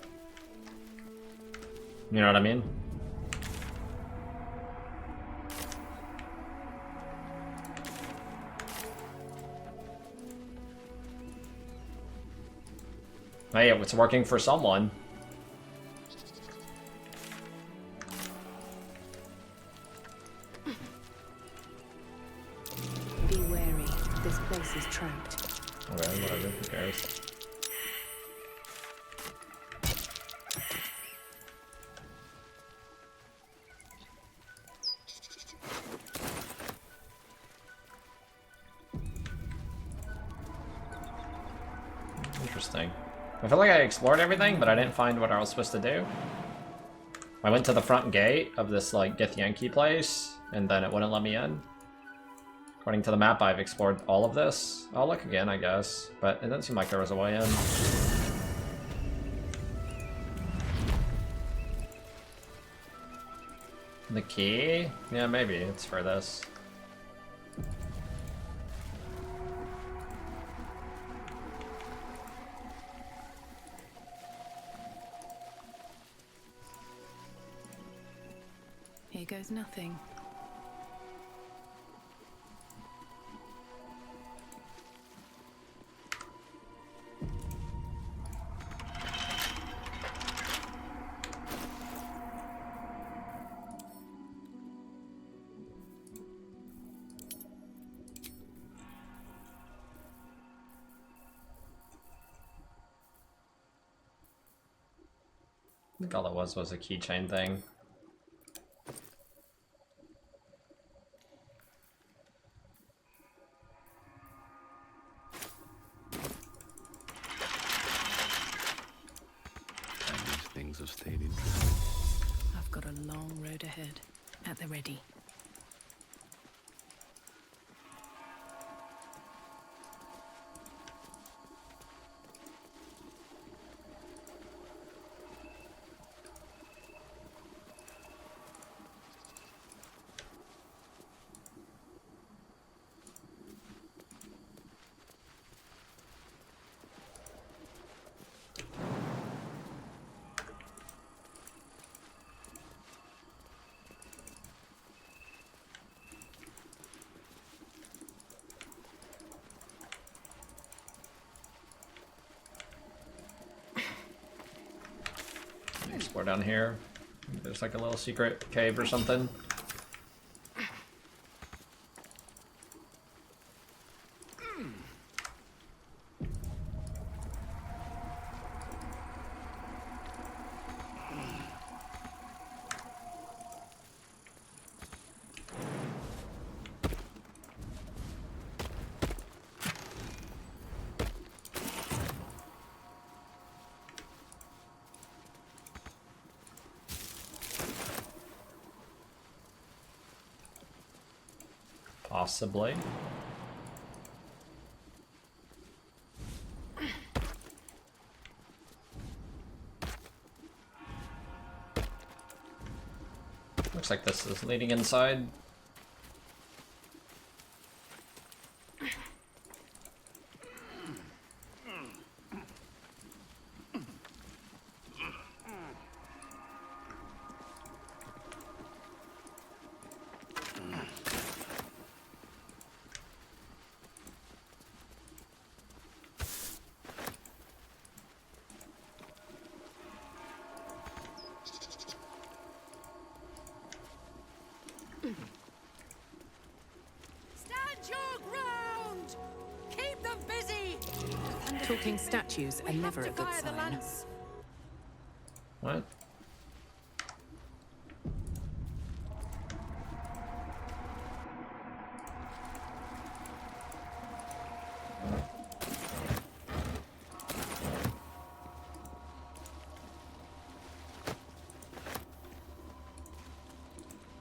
You know what I mean? Hey, it's working for someone. Be wary. This place is trapped. Okay, whatever, who cares? Interesting. I feel like I explored everything, but I didn't find what I was supposed to do. I went to the front gate of this, like, Githyanki place, and then it wouldn't let me in. According to the map, I've explored all of this. I'll look again, I guess, but it doesn't seem like there was a way in. The key? Yeah, maybe it's for this. Here goes nothing. I think all it was a keychain thing. things have stayed interesting. I've got a long road ahead. At the ready. explore down here. There's like a little secret cave or something. Possibly. Looks like this is leading inside. Stand your ground! Keep them busy! Talking statues are never a good sign. What?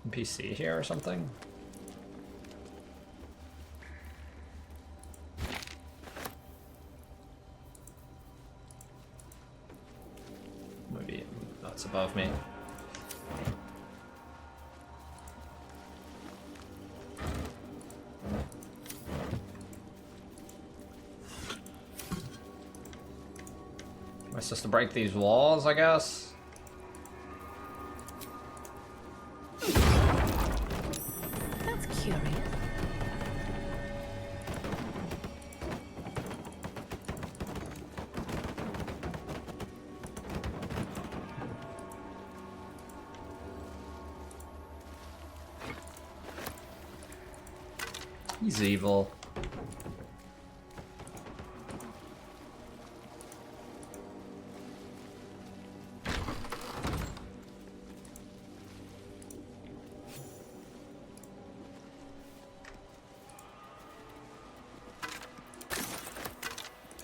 NPC here or something? Maybe that's above me. Am I supposed to break these walls, I guess? That's curious. He's evil.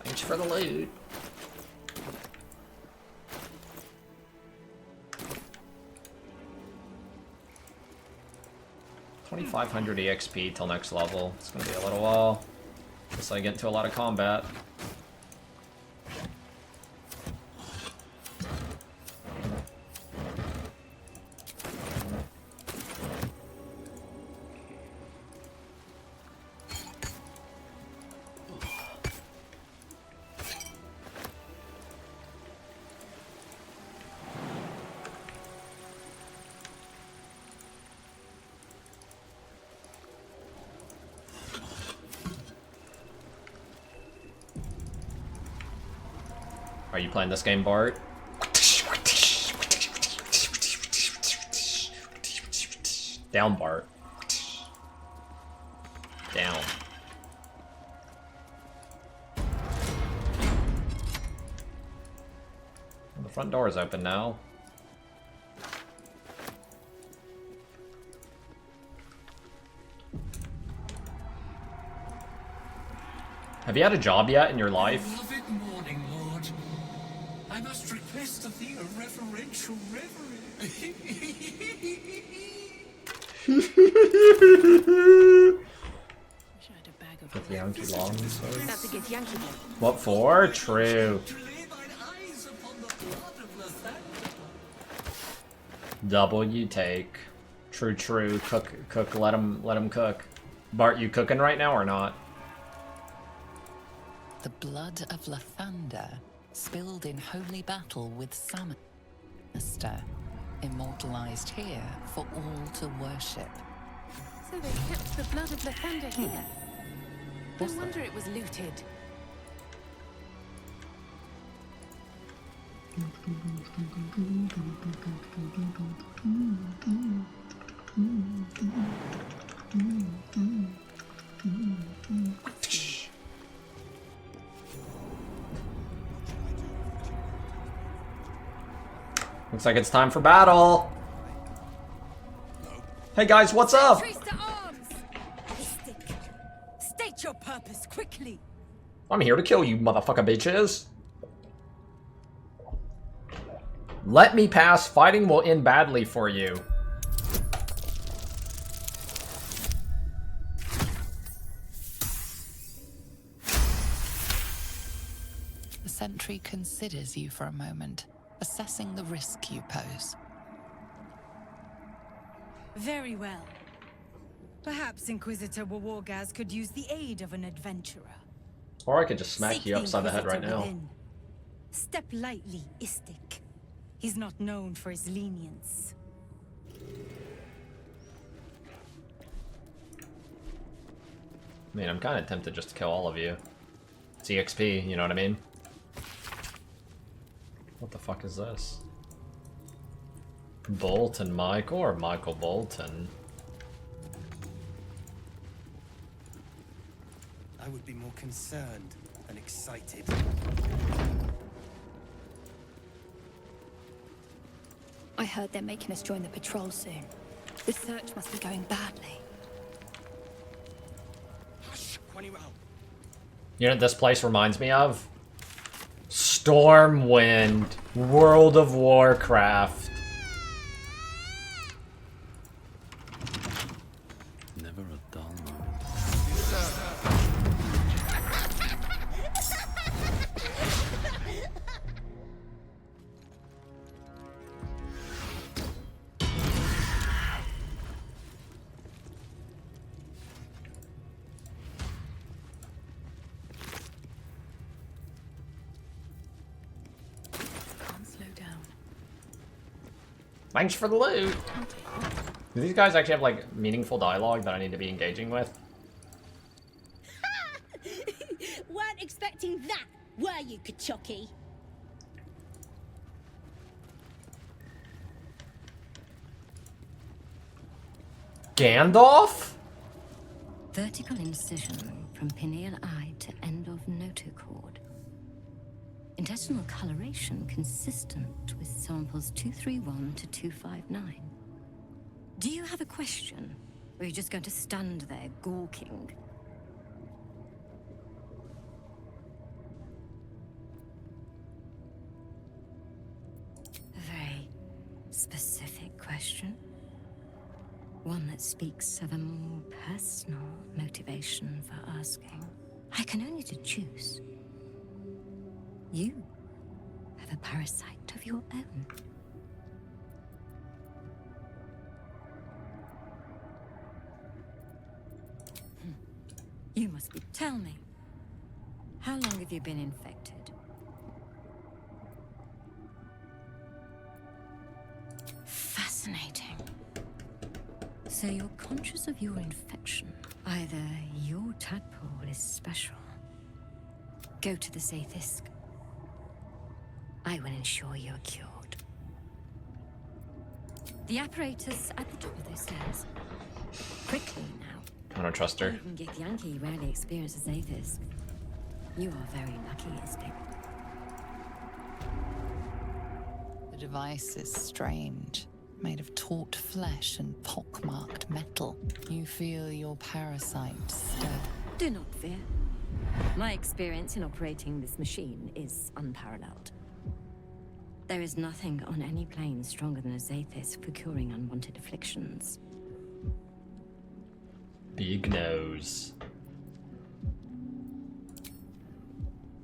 Thanks for the loot. $2,500 EXP till next level. It's gonna be a little while. Guess I get into a lot of combat. Are you playing this game, Bart? Down, Bart. Down. The front door is open now. Have you had a job yet in your life? Beloved morning, Lord. I must request of thee a reverential reverie. Githyanki long sword. That's a Githyanki. What for? True. Double you take. True, true. Cook. Let him cook. Bart, you cooking right now or not? The blood of Lathander, spilled in holy battle with Sinister, immortalized here for all to worship. So they kept the blood of Lathander here. No wonder it was looted. Looks like it's time for battle. Hey guys, what's up? State your purpose quickly. I'm here to kill you, motherfucker bitches. Let me pass. Fighting will end badly for you. The sentry considers you for a moment, assessing the risk you pose. Very well. Perhaps Inquisitor Wargaz could use the aid of an adventurer. Or I could just smack Seek you the upside the head right Inquisitor now. within. Step lightly, Istik. He's not known for his lenience. I mean, I'm kind of tempted just to kill all of you. It's EXP, you know what I mean? What the fuck is this? Bolton Michael or Michael Bolton? I would be more concerned than excited. I heard they're making us join the patrol soon. The search must be going badly. You know what this place reminds me of? Stormwind, World of Warcraft. Never a dull moment. Thanks for the loot. Do these guys actually have like meaningful dialogue that I need to be engaging with? Weren't expecting that, were you, Kachoki? Gandalf? Vertical incision from pineal eye to end of notochord. Intestinal coloration consistent with samples 231 to 259. Do you have a question? Or are you just going to stand there gawking? A very specific question. One that speaks of a more personal motivation for asking. I can only deduce. You have a parasite of your own. You must be. Tell me, how long have you been infected? Fascinating. So you're conscious of your infection. Either your tadpole is special. Go to the Zaithisk. I will ensure you're cured. The apparatus at the top of those stairs. Quickly now. I don't trust her. Even Githyanki rarely experiences Zaithisk. You are very lucky, Istik. The device is strange, made of taut flesh and pockmarked metal. You feel your parasite stir. Do not fear. My experience in operating this machine is unparalleled. There is nothing on any plane stronger than a Zaithisk for curing unwanted afflictions. Big nose.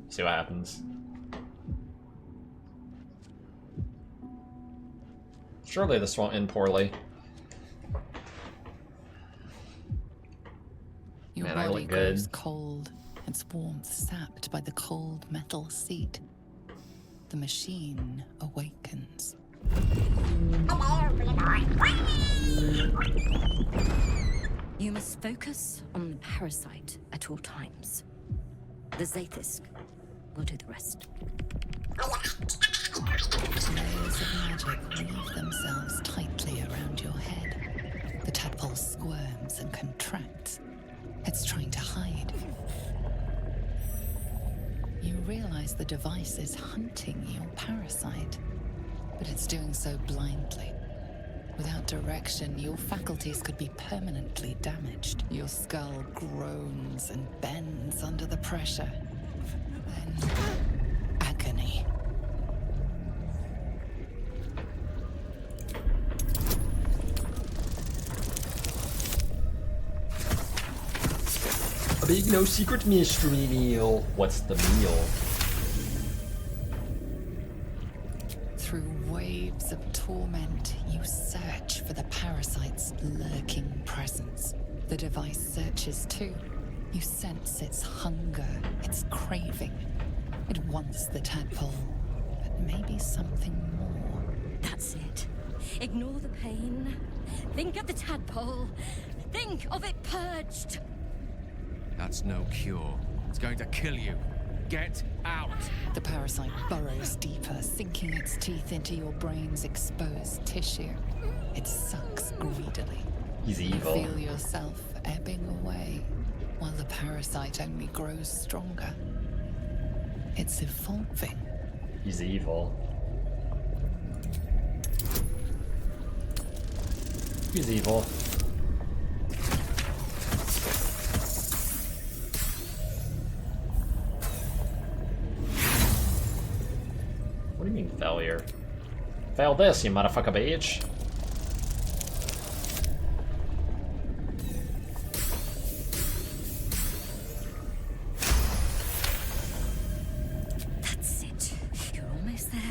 See what happens. Surely this won't end poorly. Your Man, I body look good. grows cold, its warmth sapped by the cold metal seat. The machine awakens. You must focus on the parasite at all times. The Zaithisk will do the rest. realize the device is hunting your parasite. But it's doing so blindly. Without direction, your faculties could be permanently damaged. Your skull groans and bends under the pressure. Then, agony. A big no secret mystery meal. What's the meal? Through waves of torment, you search for the parasite's lurking presence. The device searches too. You sense its hunger, its craving. It wants the tadpole, but maybe something more. That's it. Ignore the pain. Think of the tadpole. Think of it purged. That's no cure. It's going to kill you. Get out! The parasite burrows deeper, sinking its teeth into your brain's exposed tissue. It sucks greedily. He's evil. You feel yourself ebbing away, while the parasite only grows stronger. It's evolving. He's evil. He's evil. What do you mean failure? Fail this, you motherfucker bitch. That's it. You're almost there.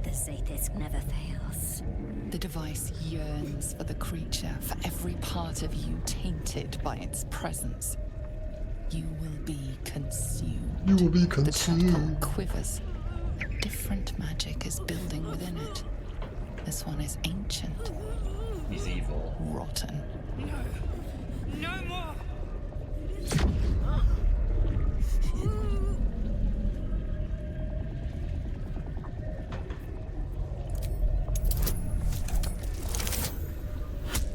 The Zathis never fails. The device yearns for the creature, for every part of you tainted by its presence. You will be consumed. You will be The consumed. tadpole quivers. A different magic is building within it. This one is ancient. He's evil. Rotten. No more!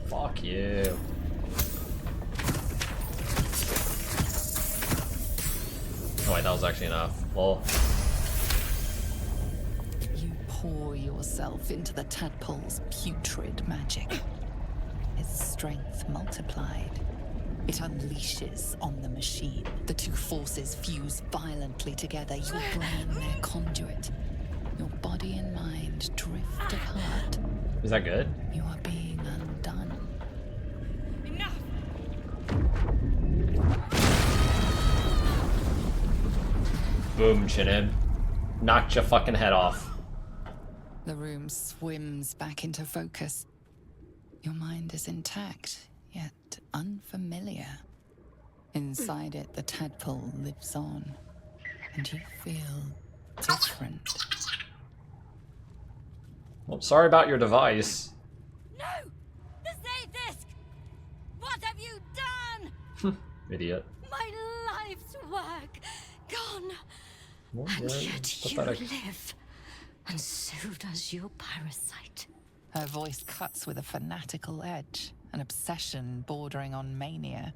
Fuck you. Oh wait, that was actually enough. Well, You pour yourself into the tadpole's putrid magic. Its strength multiplied. It unleashes on the machine. The two forces fuse violently together. Your brain their conduit. Your body and mind drift apart. is that good? You are being undone. Boom, Chinib. Knocked your fucking head off. The room swims back into focus. Your mind is intact, yet unfamiliar. Inside it, the tadpole lives on, and you feel different. Well, sorry about your device. No! The Zathis! What have you done? Idiot. My life's work gone. Well, And yeah, yet you pathetic. live. And so does your parasite. Her voice cuts with a fanatical edge, an obsession bordering on mania.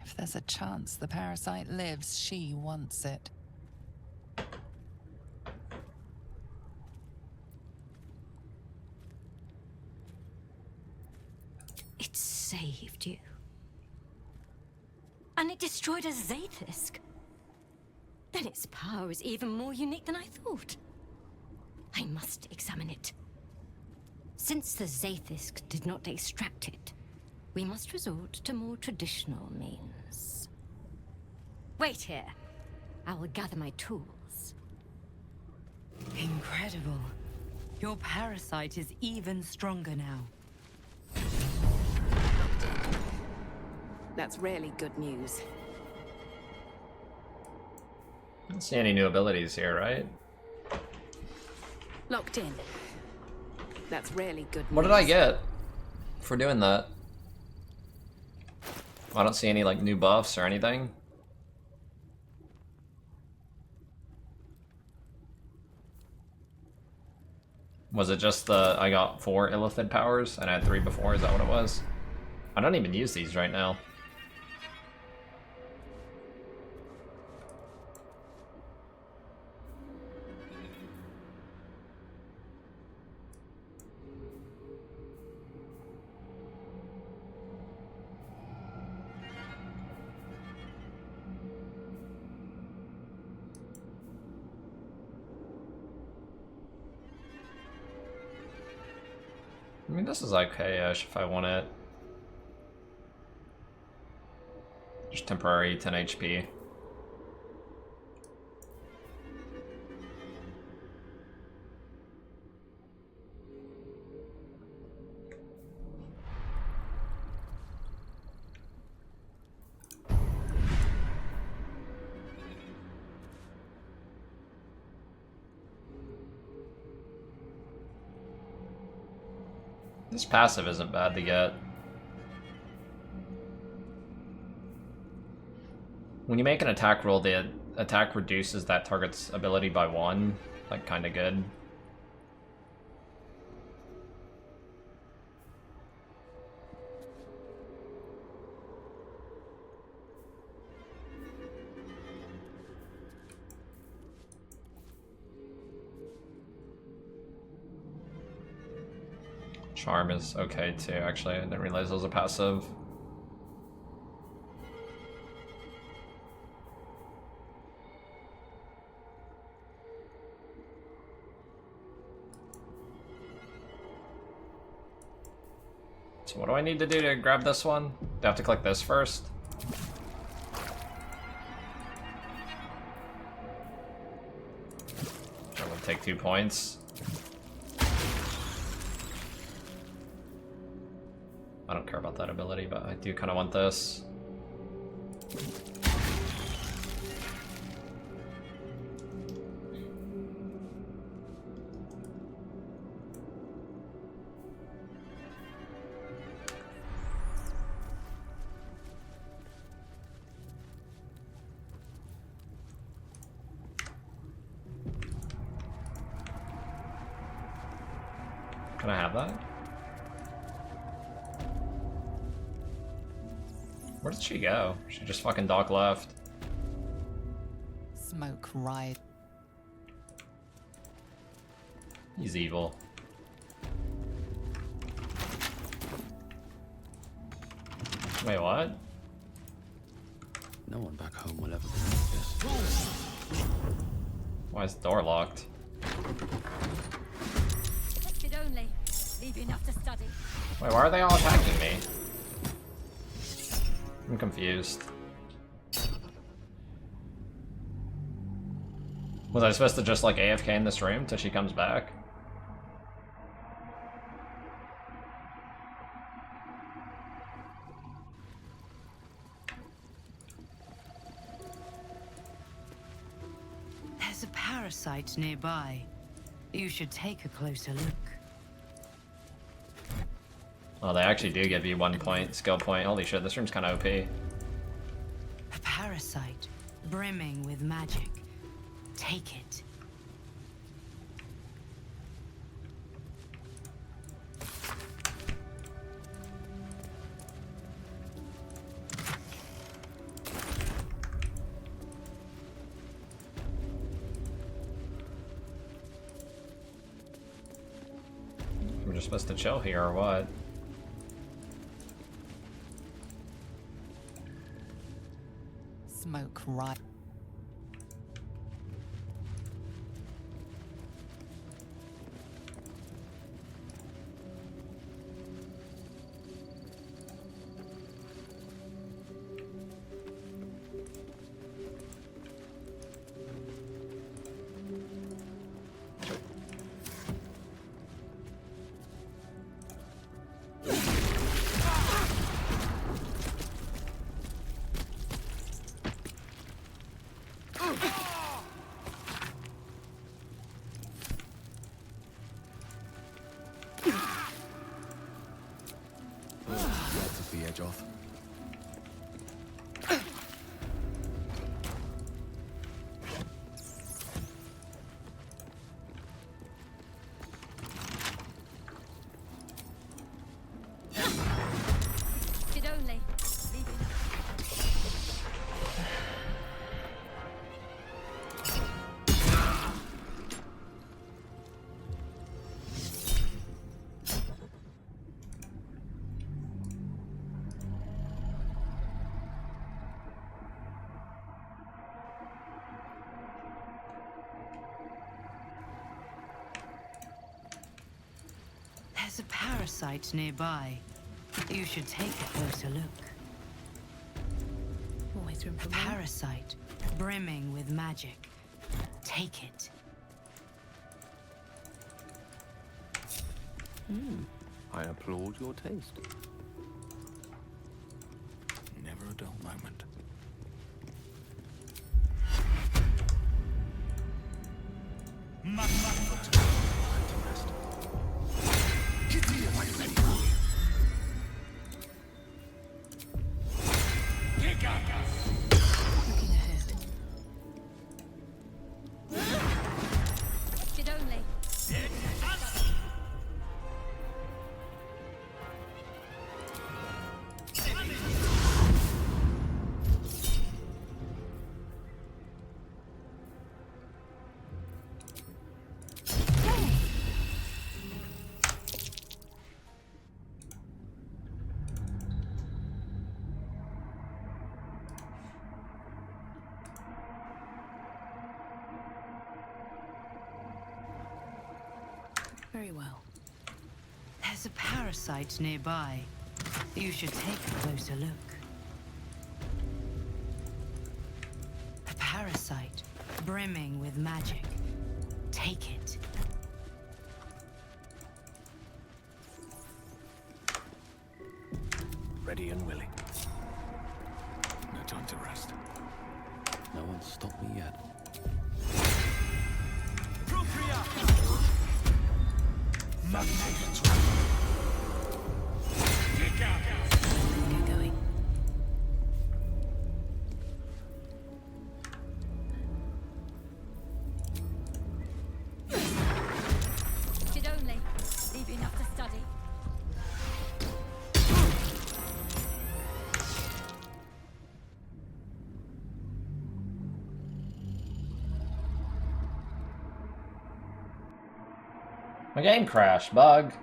If there's a chance the parasite lives, she wants it. It saved you. And it destroyed a Zathis. Then its power is even more unique than I thought. I must examine it. Since the Zathis did not extract it, we must resort to more traditional means. Wait here. I will gather my tools. Incredible. Your parasite is even stronger now. That's really good news. I don't see any new abilities here, right? Locked in. That's really good news. What did I get for doing that? I don't see any like new buffs or anything. Was it just the I got 4 illithid powers and I had 3 before? Is that what it was? I don't even use these right now. I mean, this is okay-ish if I want it. Just temporary 10 HP. This passive isn't bad to get. When you make an attack roll, the attack reduces that target's ability by 1. Like, kinda good. Charm is okay too, actually. I didn't realize it was a passive. So what do I need to do to grab this one? Do I have to click this first? That will take 2 points. I don't care about that ability, but I do kind of want this. Can I have that? Where did she go? She just fucking dog left. Smoke right. He's evil. Wait, what? No one back home will ever believe this. Why is the door locked? Protected only. Leave enough to study. Wait, why are they all attacking me? I'm confused. Was I supposed to just like AFK in this room till she comes back? There's a parasite nearby. You should take a closer look. Oh, they actually do give you 1 point, skill point. Holy shit, this room's kind of OP. A parasite, brimming with magic. Take it. We're just supposed to chill here or what? Smoke right. The edge off. Protected only. Leave There's a parasite nearby. You should take a closer look. Always room for A more. parasite brimming with magic. Take it. I applaud your taste. Never a dull moment. Looking ahead. Did only. Very well. There's a parasite nearby. You should take a closer look. A parasite brimming with magic. Take it. Ready and willing. No time to rest. No one's stopped me yet. Get going. Did only. Leave enough to study. My game crashed. Bug.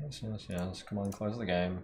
Yes, yes, yes. Come on, close the game.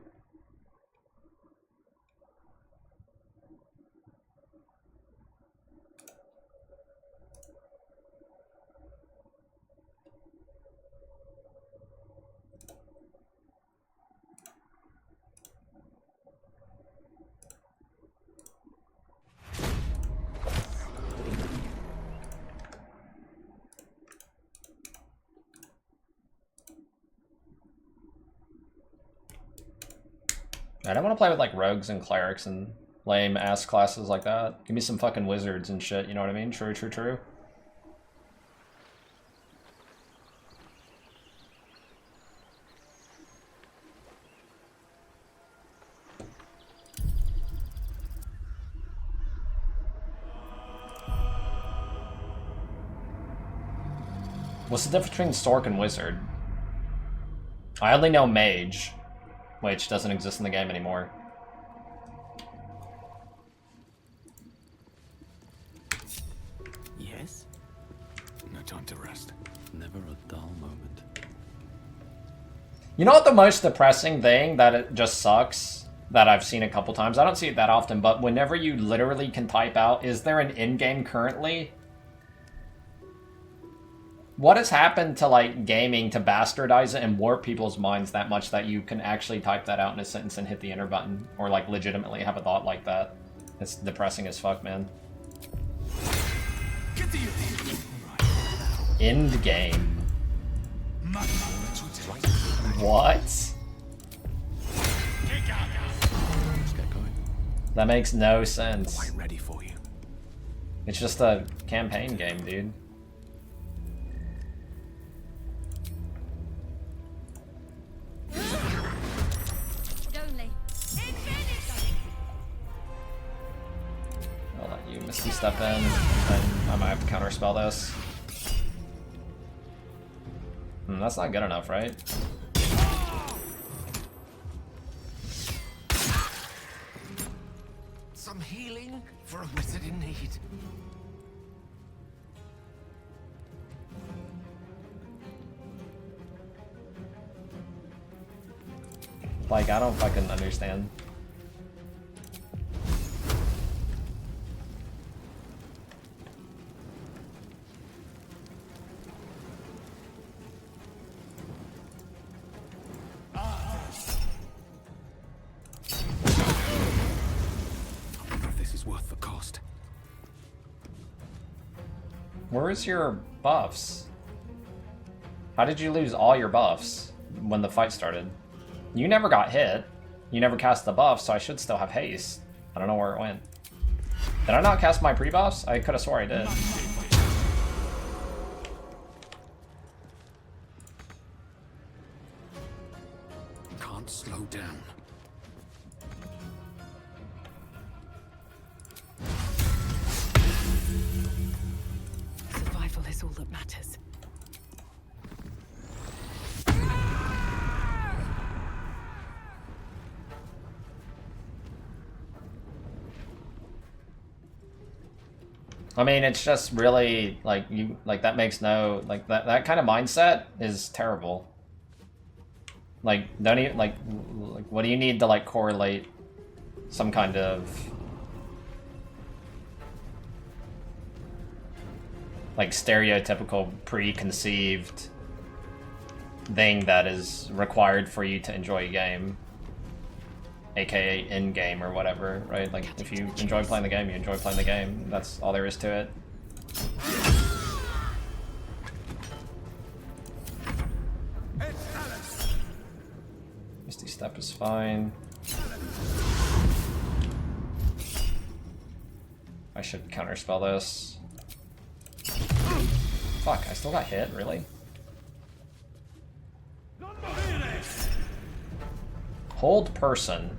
I don't want to play with like rogues and clerics and lame ass classes like that. Give me some fucking wizards and shit, you know what I mean? True, true, true. What's the difference between Stork and Wizard? I only know Mage, which doesn't exist in the game anymore. Yes? No time to rest. Never a dull moment. You know what the most depressing thing that it just sucks that I've seen a couple times? I don't see it that often, but whenever you literally can type out, is there an in-game currently? What has happened to like gaming to bastardize it and warp people's minds that much that you can actually type that out in a sentence and hit the enter button or like legitimately have a thought like that? It's depressing as fuck, man. End game. What? Let's get going. That makes no sense. Quite ready for you. It's just a campaign game, dude. I'll let you Misty step in, and I might have to counterspell this. That's not good enough, right? Some healing for a wizard in need. Like, I don't fucking understand. Where is your buffs? How did you lose all your buffs when the fight started? You never got hit. You never cast the buff, so I should still have haste. I don't know where it went. Did I not cast my pre-buffs? I could have swore I did. Can't slow down. Survival is all that matters. I mean, it's just really, like, you, like, that makes no, like, that kind of mindset is terrible. Like, don't even, like, what do you need to, like, correlate some kind of, like, stereotypical, preconceived thing that is required for you to enjoy a game? AKA in-game or whatever, right? Like, if you enjoy playing the game, you enjoy playing the game. That's all there is to it. Misty Step is fine. I should counterspell this. Fuck, I still got hit, really? Hold person.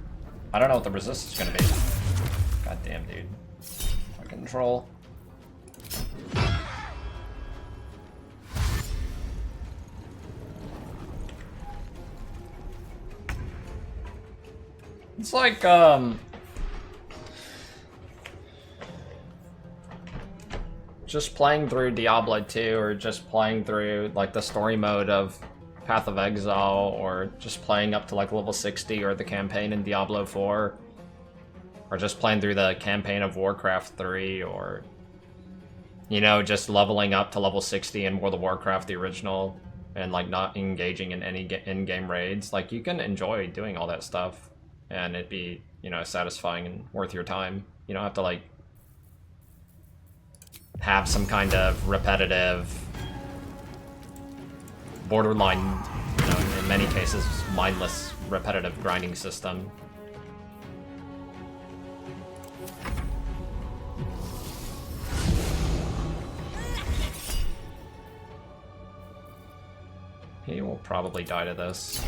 I don't know what the resist is gonna be. God damn, dude. My control. It's like, just playing through Diablo 2 or just playing through, like, the story mode of Path of Exile, or just playing up to like level 60 or the campaign in Diablo 4, or just playing through the campaign of Warcraft 3, or, you know, just leveling up to level 60 in World of Warcraft the original and like not engaging in any in-game raids. Like, you can enjoy doing all that stuff and it'd be, you know, satisfying and worth your time. You don't have to like have some kind of repetitive, borderline, you know, in many cases, mindless, repetitive grinding system. He will probably die to this.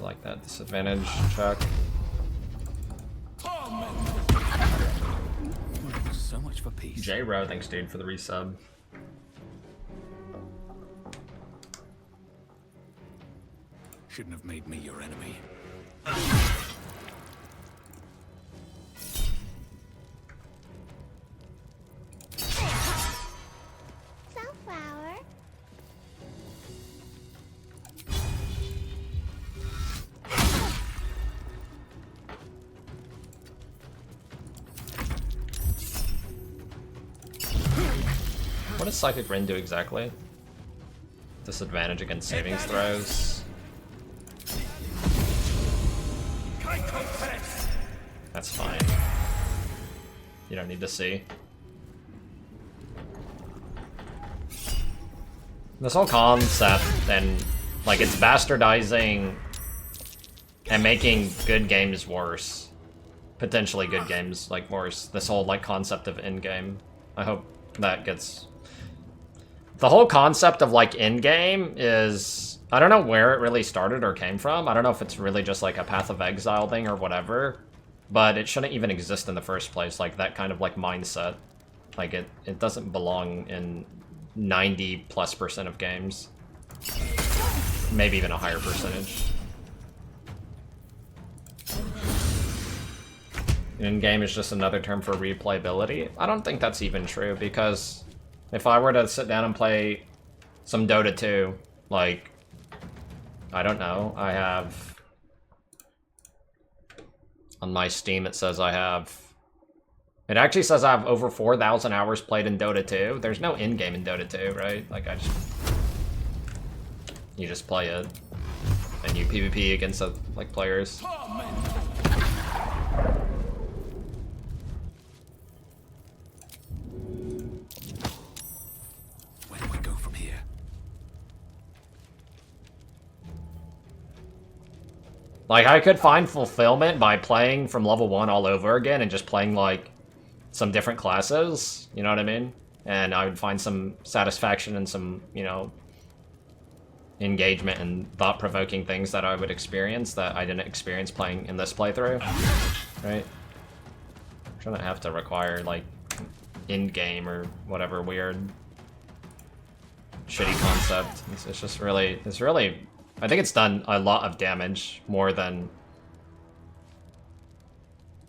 Like that disadvantage check. So much for peace. J-Ro, thanks dude for the resub. Shouldn't have made me your enemy. Sunflower. What does Psychic Rin do exactly? Disadvantage against savings throws. That's fine. You don't need to see. This whole concept, and like, it's bastardizing and making good games worse. Potentially good games, like, worse. This whole, like, concept of in-game. I hope that gets... The whole concept of, like, in-game is... I don't know where it really started or came from. I don't know if it's really just, like, a Path of Exile thing or whatever. But it shouldn't even exist in the first place, like, that kind of, like, mindset. Like, it doesn't belong in 90+% of games. Maybe even a higher percentage. In-game is just another term for replayability. I don't think that's even true, because if I were to sit down and play some Dota 2, like, I don't know, I have On my Steam, it says I have... It actually says I have over 4,000 hours played in Dota 2. There's no in-game in Dota 2, right? Like, you just play it. And you PvP against, like, players. Where do I go from here? Like, I could find fulfillment by playing from level 1 all over again and just playing, like, some different classes, you know what I mean? And I would find some satisfaction and some, you know, engagement and thought-provoking things that I would experience that I didn't experience playing in this playthrough, right? Shouldn't have to require, like, in-game or whatever weird shitty concept. It's just really, I think it's done a lot of damage more than...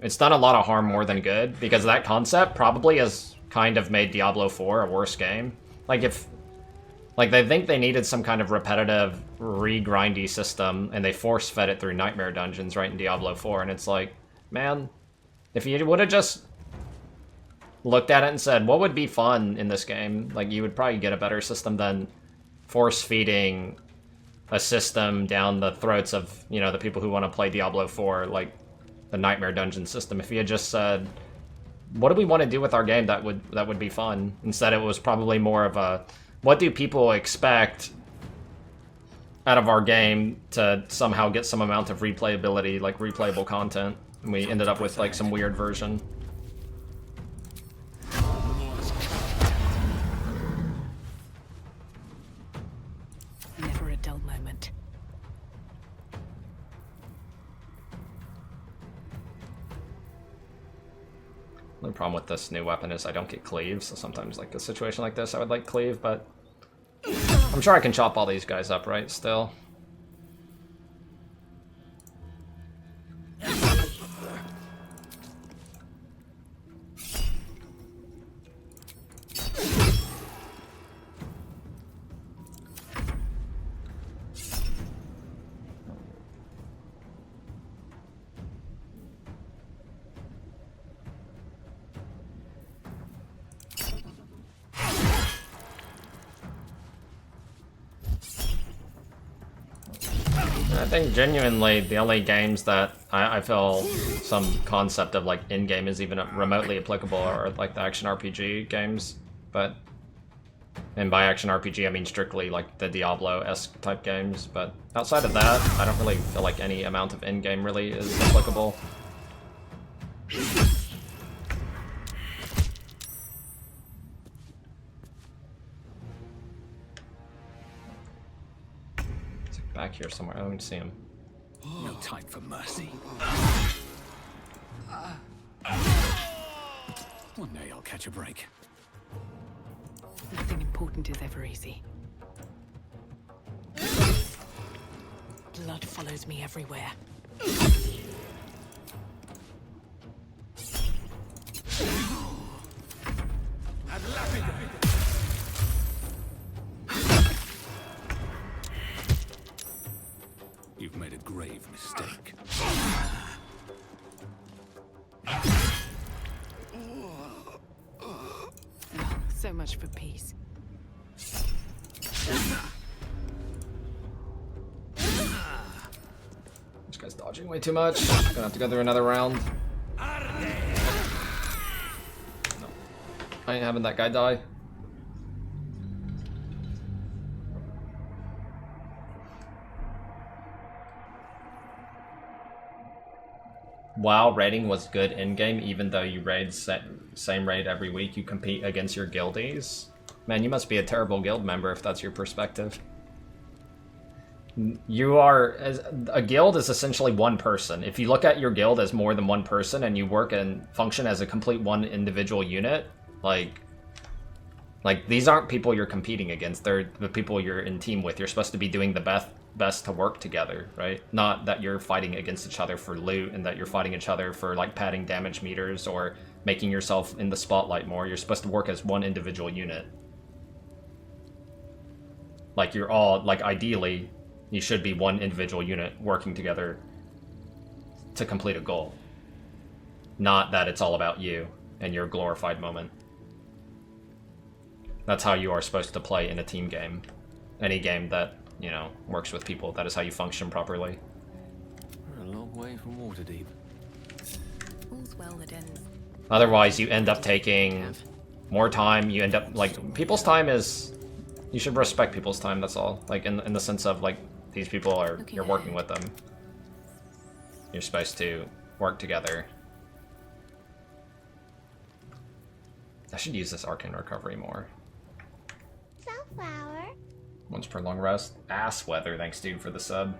It's done a lot of harm more than good, because that concept probably has kind of made Diablo 4 a worse game. Like, if... Like, they think they needed some kind of repetitive, re-grindy system, and they force-fed it through Nightmare Dungeons right in Diablo 4, and it's like, man, if you would have just looked at it and said, what would be fun in this game? Like, you would probably get a better system than force-feeding a system down the throats of, you know, the people who want to play Diablo 4, like the Nightmare Dungeon system. If you had just said, what do we want to do with our game that would be fun? Instead, it was probably more of a, what do people expect out of our game to somehow get some amount of replayability, like replayable content? And we ended up with like some weird version. Never a dull moment. The only problem with this new weapon is I don't get cleave, so sometimes like a situation like this I would like cleave, but I'm sure I can chop all these guys up, right, still? I think genuinely the only games that I feel some concept of like in-game is even remotely applicable are like the action RPG games, but and by action RPG I mean strictly like the Diablo-esque type games, but outside of that I don't really feel like any amount of in-game really is applicable. Back here somewhere. I don't see him. No time for mercy. One day I'll catch a break. Nothing important is ever easy. Blood follows me everywhere. You've made a grave mistake. So much for peace. This guy's dodging way too much. Gonna have to go through another round. No. I ain't having that guy die. WoW raiding was good in-game, even though you raid same raid every week. You compete against your guildies. Man, you must be a terrible guild member if that's your perspective. You are... A guild is essentially one person. If you look at your guild as more than one person and you work and function as a complete one individual unit, like these aren't people you're competing against. They're the people you're in team with. You're supposed to be doing the best to work together, right? Not that you're fighting against each other for loot and that you're fighting each other for like padding damage meters or making yourself in the spotlight more. You're supposed to work as one individual unit. Like you're all, like ideally, you should be one individual unit working together to complete a goal. not that it's all about you and your glorified moment. That's how you are supposed to play in a team game. Any game that, you know, works with people. That is how you function properly. We're a long way from Waterdeep. All's well that ends. Otherwise, you end up taking more time. You end up, like, people's time is... You should respect people's time, that's all. Like, in the sense of, like, these people are... You're working with them. You're supposed to work together. I should use this Arcane Recovery more. Sunflower. Once per long rest. Ass weather, thanks dude for the sub.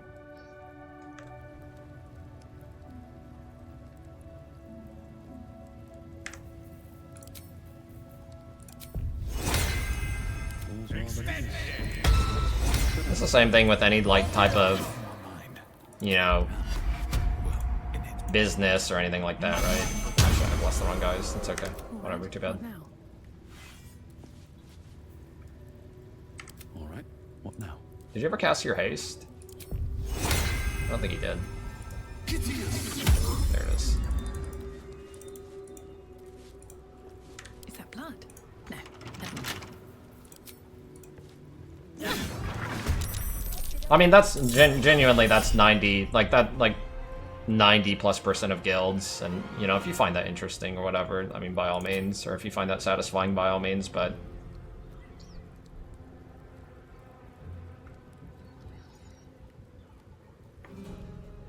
It's the same thing with any like type of, you know, business or anything like that, right? Actually, I blessed the wrong guys. That's okay. Whatever, too bad. Alright, what now? Did you ever cast your haste? I don't think he did. There it is. Is that blood? No. I mean, that's genuinely, that's 90, like that, like 90+% of guilds, and you know, if you find that interesting or whatever, I mean, by all means, or if you find that satisfying, by all means, but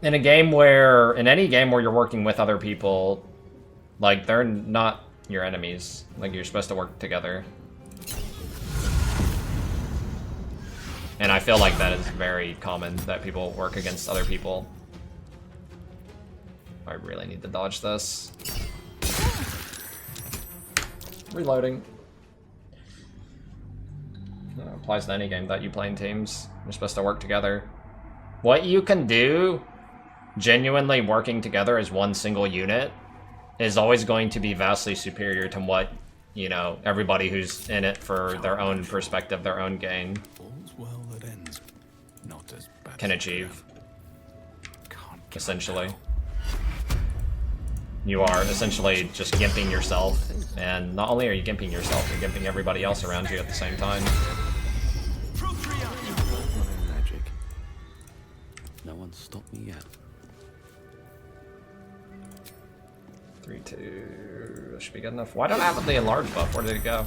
in a game where, in any game where you're working with other people, like, they're not your enemies, like, you're supposed to work together. And I feel like that is very common, that people work against other people. I really need to dodge this. Reloading. Applies to any game that you play in teams. You're supposed to work together. What you can do, genuinely working together as one single unit, is always going to be vastly superior to what, you know, everybody who's in it for their own perspective, their own gain, can achieve. Essentially. You are essentially just gimping yourself, and not only are you gimping yourself, you're gimping everybody else around you at the same time. Magic. No one's stopped me yet. 3-2 should be good enough. Why don't I have the enlarge buff? Where did it go?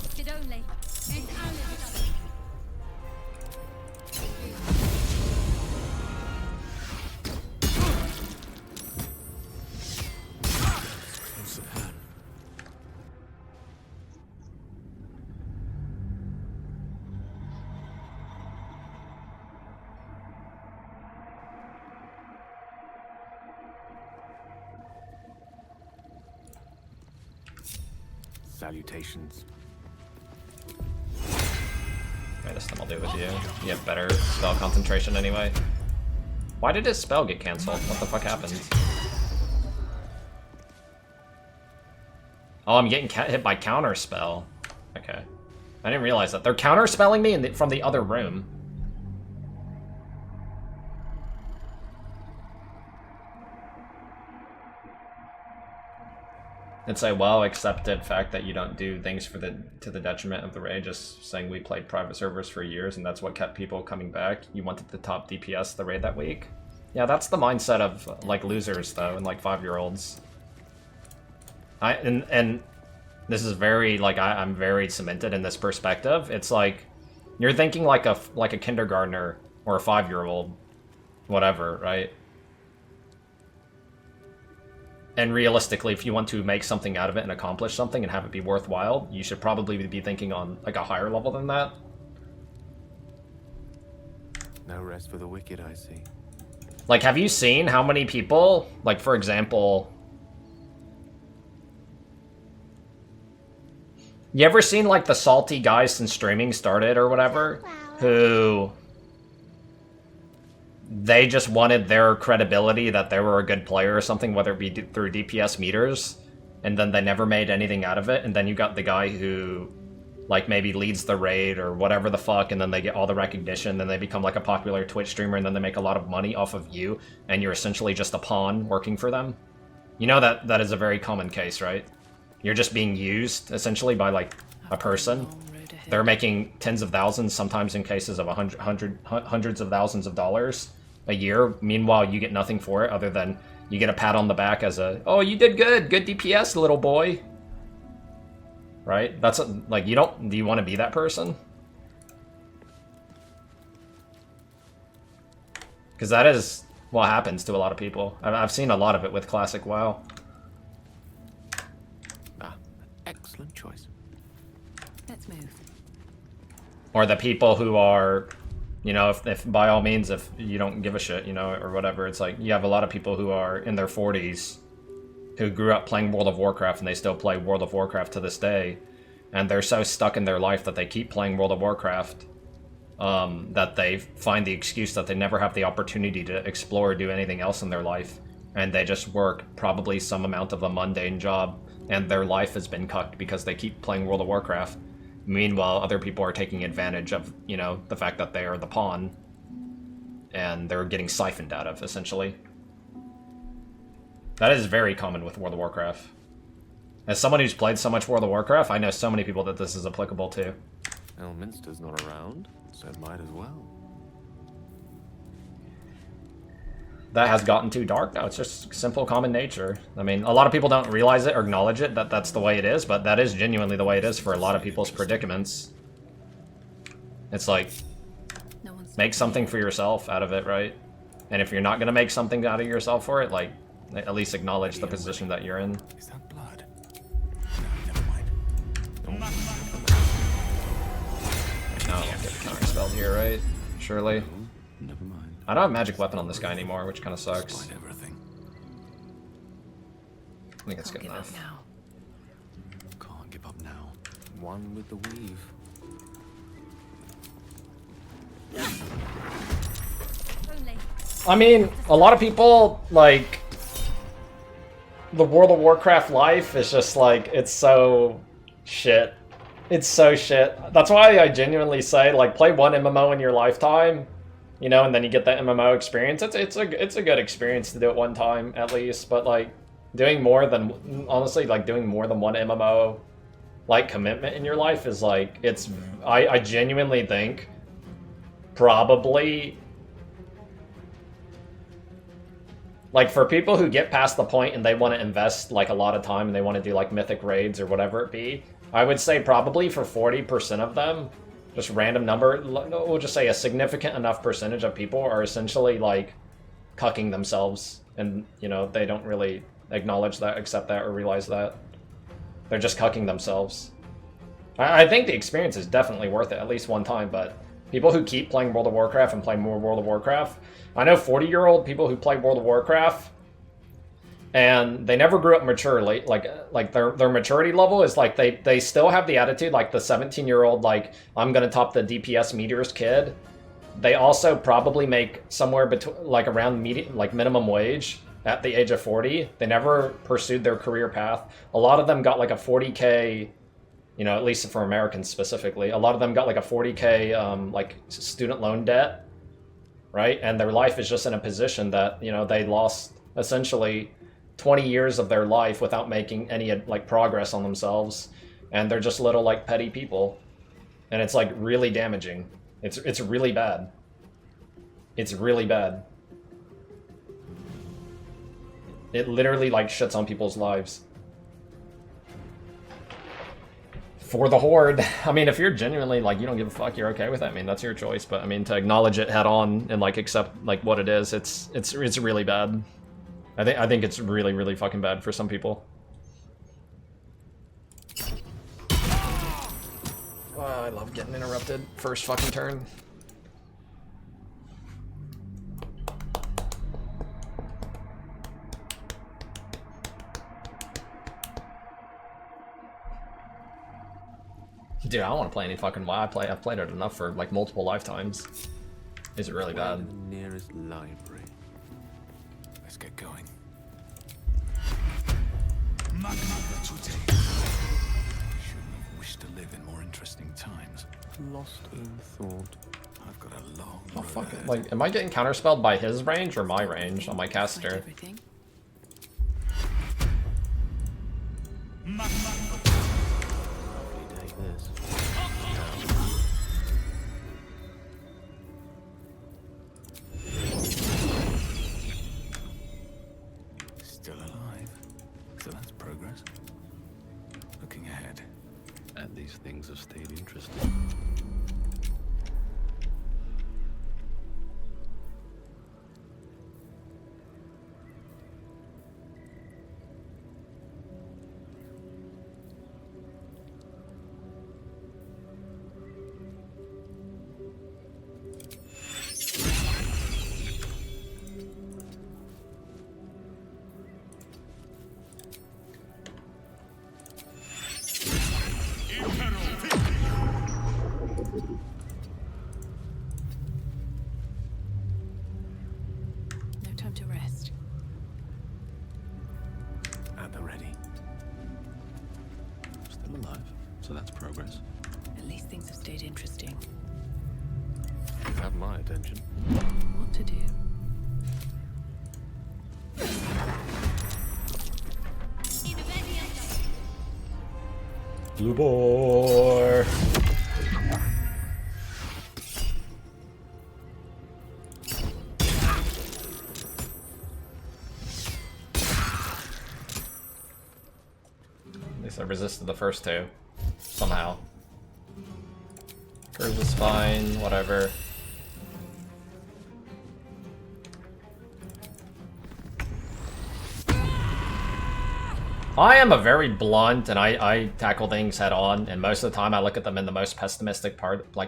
Salutations. Okay, this time I'll do it with you. You have better spell concentration anyway. Why did his spell get cancelled? What the fuck happened? Oh, I'm getting hit by counter spell. Okay. I didn't realize that. They're counter spelling me from the other room. It's a well-accepted fact that you don't do things to the detriment of the raid, just saying we played private servers for years and that's what kept people coming back. You wanted the top DPS the raid that week. Yeah, that's the mindset of, like, losers, though, and, like, 5-year-olds. And this is very, like, I'm very cemented in this perspective. It's like, you're thinking like a kindergartner or a 5-year-old, whatever, right? And realistically, if you want to make something out of it and accomplish something and have it be worthwhile, you should probably be thinking on, like, a higher level than that. No rest for the wicked, I see. Like, have you seen how many people, like, for example... You ever seen, like, the salty guys since streaming started or whatever? Who... They just wanted their credibility that they were a good player or something, whether it be through DPS meters, and then they never made anything out of it, and then you got the guy who, like, maybe leads the raid or whatever the fuck, and then they get all the recognition, then they become, like, a popular Twitch streamer, and then they make a lot of money off of you, and you're essentially just a pawn working for them. You know that is a very common case, right? You're just being used, essentially, by, like, a person. They're making tens of thousands, sometimes in cases of hundreds of thousands of dollars a year. Meanwhile, you get nothing for it other than you get a pat on the back as a, oh, you did good DPS, little boy. Right? That's, like, do you want to be that person? Because that is what happens to a lot of people. I've seen a lot of it with Classic WoW. Excellent choice. Let's move. Or the people who are, you know, if by all means, if you don't give a shit, you know, or whatever, it's like you have a lot of people who are in their 40s who grew up playing World of Warcraft and they still play World of Warcraft to this day. And they're so stuck in their life that they keep playing World of Warcraft that they find the excuse that they never have the opportunity to explore or do anything else in their life. And they just work probably some amount of a mundane job and their life has been cucked because they keep playing World of Warcraft. Meanwhile, other people are taking advantage of, you know, the fact that they are the pawn and they're getting siphoned out of, essentially. That is very common with World of Warcraft. As someone who's played so much World of Warcraft, I know so many people that this is applicable to. Elminster's not around, so it might as well. That has gotten too dark now. It's just simple common nature. I mean, a lot of people don't realize it or acknowledge it, that that's the way it is, but that is genuinely the way it is for a lot of people's predicaments. It's like, make something for yourself out of it, right? And if you're not going to make something out of yourself for it, like, at least acknowledge the position that you're in. Is that blood? No, I'll get counterspelled here, right? Surely. Never mind. I don't have magic weapon on this guy anymore, which kind of sucks. I think it's good enough. Can't give up now. One with the weave. I mean, a lot of people, like, the World of Warcraft life is just like, it's so shit. It's so shit. That's why I genuinely say, like, play one MMO in your lifetime, you know, and then you get that MMO experience. It's a good experience to do it one time, at least, but, like, doing more than, honestly, like, doing more than one MMO, like, commitment in your life is, like, it's, I genuinely think, probably, like, for people who get past the point and they want to invest, like, a lot of time and they want to do, like, mythic raids or whatever it be, I would say probably for 40% of them, just random number, we'll just say a significant enough percentage of people are essentially, like, cucking themselves. And, you know, they don't really acknowledge that, accept that, or realize that. They're just cucking themselves. I think the experience is definitely worth it, at least one time, but people who keep playing World of Warcraft and play more World of Warcraft, I know 40-year-old people who play World of Warcraft, and they never grew up maturely. Like their maturity level is like they still have the attitude like the 17-year-old, like, I'm gonna top the DPS meteors kid. They also probably make somewhere between, like, around minimum wage at the age of 40. They never pursued their career path. A lot of them got like a 40K, you know, at least for Americans specifically, a lot of them got like a 40K like student loan debt, right? And their life is just in a position that, you know, they lost essentially 20 years of their life without making any, like, progress on themselves. And they're just little, like, petty people. And it's, like, really damaging. It's really bad. It's really bad. It literally, like, shits on people's lives. For the Horde. I mean, if you're genuinely, like, you don't give a fuck, you're okay with that, I mean, that's your choice. But, I mean, to acknowledge it head on and, like, accept, like, what it is, it's really bad. I think it's really, really fucking bad for some people. Oh, I love getting interrupted first fucking turn. Dude, I don't want to play any fucking WoW. I've played it enough for, like, multiple lifetimes. It's really bad. The nearest library. Let's get going. Shouldn't have wished to live in more interesting times. Lost in thought. I've got a long Oh, fuck it. Like, am I getting counterspelled by his range or my range on my caster? things have stayed interesting. No time to rest. At the ready. Still alive, so that's progress. At least things have stayed interesting. You have my attention. What to do? Blue boar. At least I resisted the first two. Somehow. Curve is fine, whatever. I am a very blunt, and I tackle things head on, and most of the time I look at them in the most pessimistic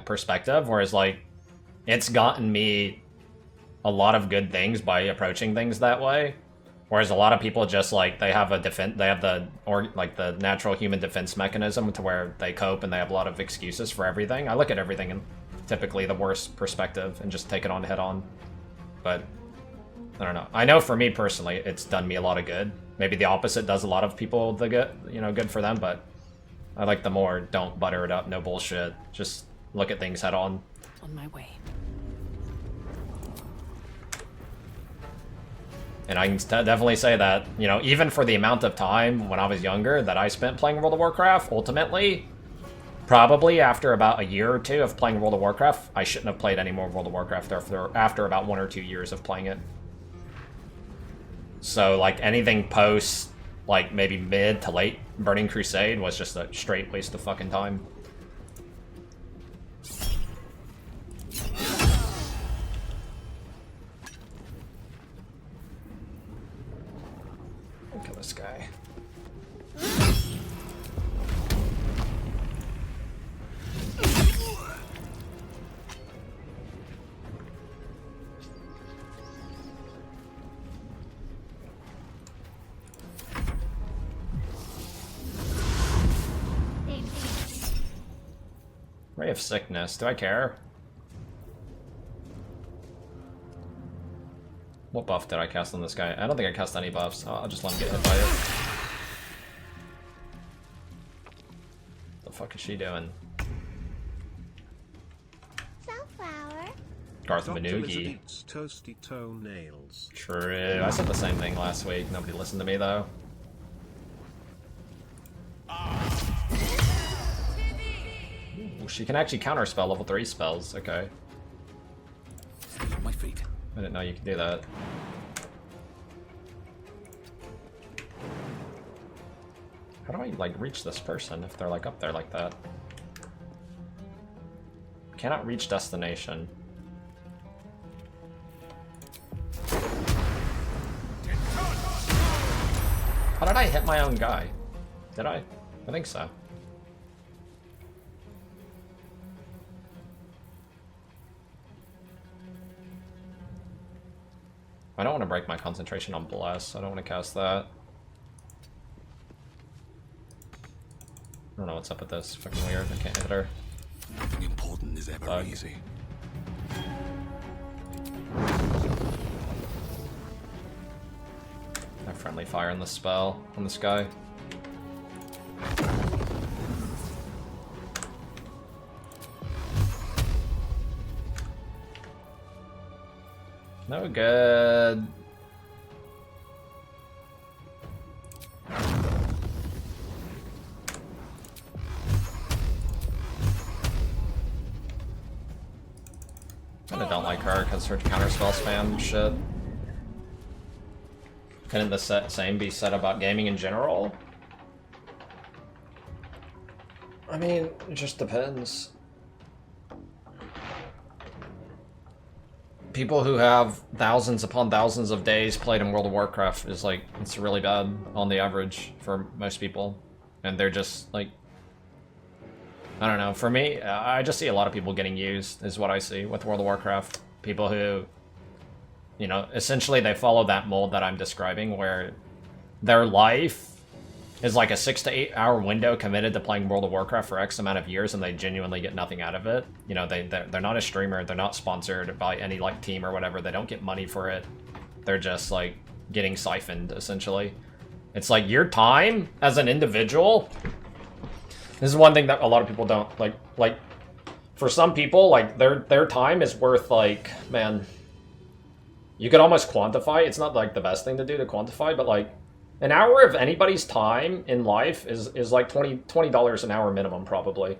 perspective, whereas like it's gotten me a lot of good things by approaching things that way. Whereas a lot of people just like they have the natural human defense mechanism to where they cope and they have a lot of excuses for everything. I look at everything in typically the worst perspective and just take it on head on. But I don't know. I know for me personally, it's done me a lot of good. Maybe the opposite does a lot of people the good, good for them, but I like the more don't butter it up, no bullshit. Just look at things head on. On my way. And I can definitely say that, even for the amount of time when I was younger that I spent playing World of Warcraft, ultimately, probably after about a year or two of playing World of Warcraft, I shouldn't have played any more World of Warcraft after about 1 or 2 years of playing it. So, like, anything post, like, maybe mid to late Burning Crusade was just a straight waste of fucking time. Look at this guy. Ray of Sickness. Do I care? What buff did I cast on this guy? I don't think I cast any buffs. I'll just let him get hit by it. The fuck is she doing? Sunflower. Garth Dr. Manugi. Lizard eats toasty toenails. True. I said the same thing last week. Nobody listened to me though. Ooh, she can actually counterspell level 3 spells. Okay. Still on my feet. I didn't know you could do that. How do I, like, reach this person if they're, like, up there like that? Cannot reach destination. How did I hit my own guy? Did I? I think so. I don't want to break my concentration on Bless. I don't want to cast that. I don't know what's up with this. Fucking weird. I can't hit her. Nothing important is ever easy. I have friendly fire on the spell on this guy. No good. Kinda don't like her because her counterspell spam shit. Couldn't the same be said about gaming in general? I mean, it just depends. People who have thousands upon thousands of days played in World of Warcraft is like, it's really bad on the average for most people. And they're just like, I don't know, for me, I just see a lot of people getting used, is what I see with World of Warcraft. People who, you know, essentially they follow that mold that I'm describing, where their life is like a 6 to 8 hour window committed to playing World of Warcraft for X amount of years, and they genuinely get nothing out of it. You know, they're not a streamer, they're not sponsored by any like team or whatever, they don't get money for it. They're just like getting siphoned, essentially. It's like your time as an individual. This is one thing that a lot of people don't like for some people, like their time is worth, like, man, you could almost quantify. It's not like the best thing to do to quantify, but like an hour of anybody's time in life is like $20 an hour minimum, probably,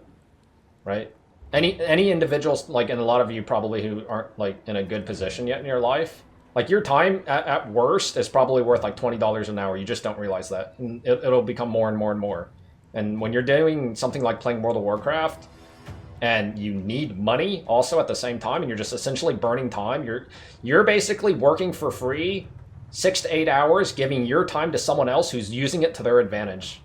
right? Any individuals, like, and a lot of you probably who aren't like in a good position yet in your life, like your time at worst is probably worth like $20 an hour. You just don't realize that, and it'll become more and more and more. And when you're doing something like playing World of Warcraft, and you need money also at the same time, and you're just essentially burning time, you're basically working for free 6 to 8 hours, giving your time to someone else who's using it to their advantage.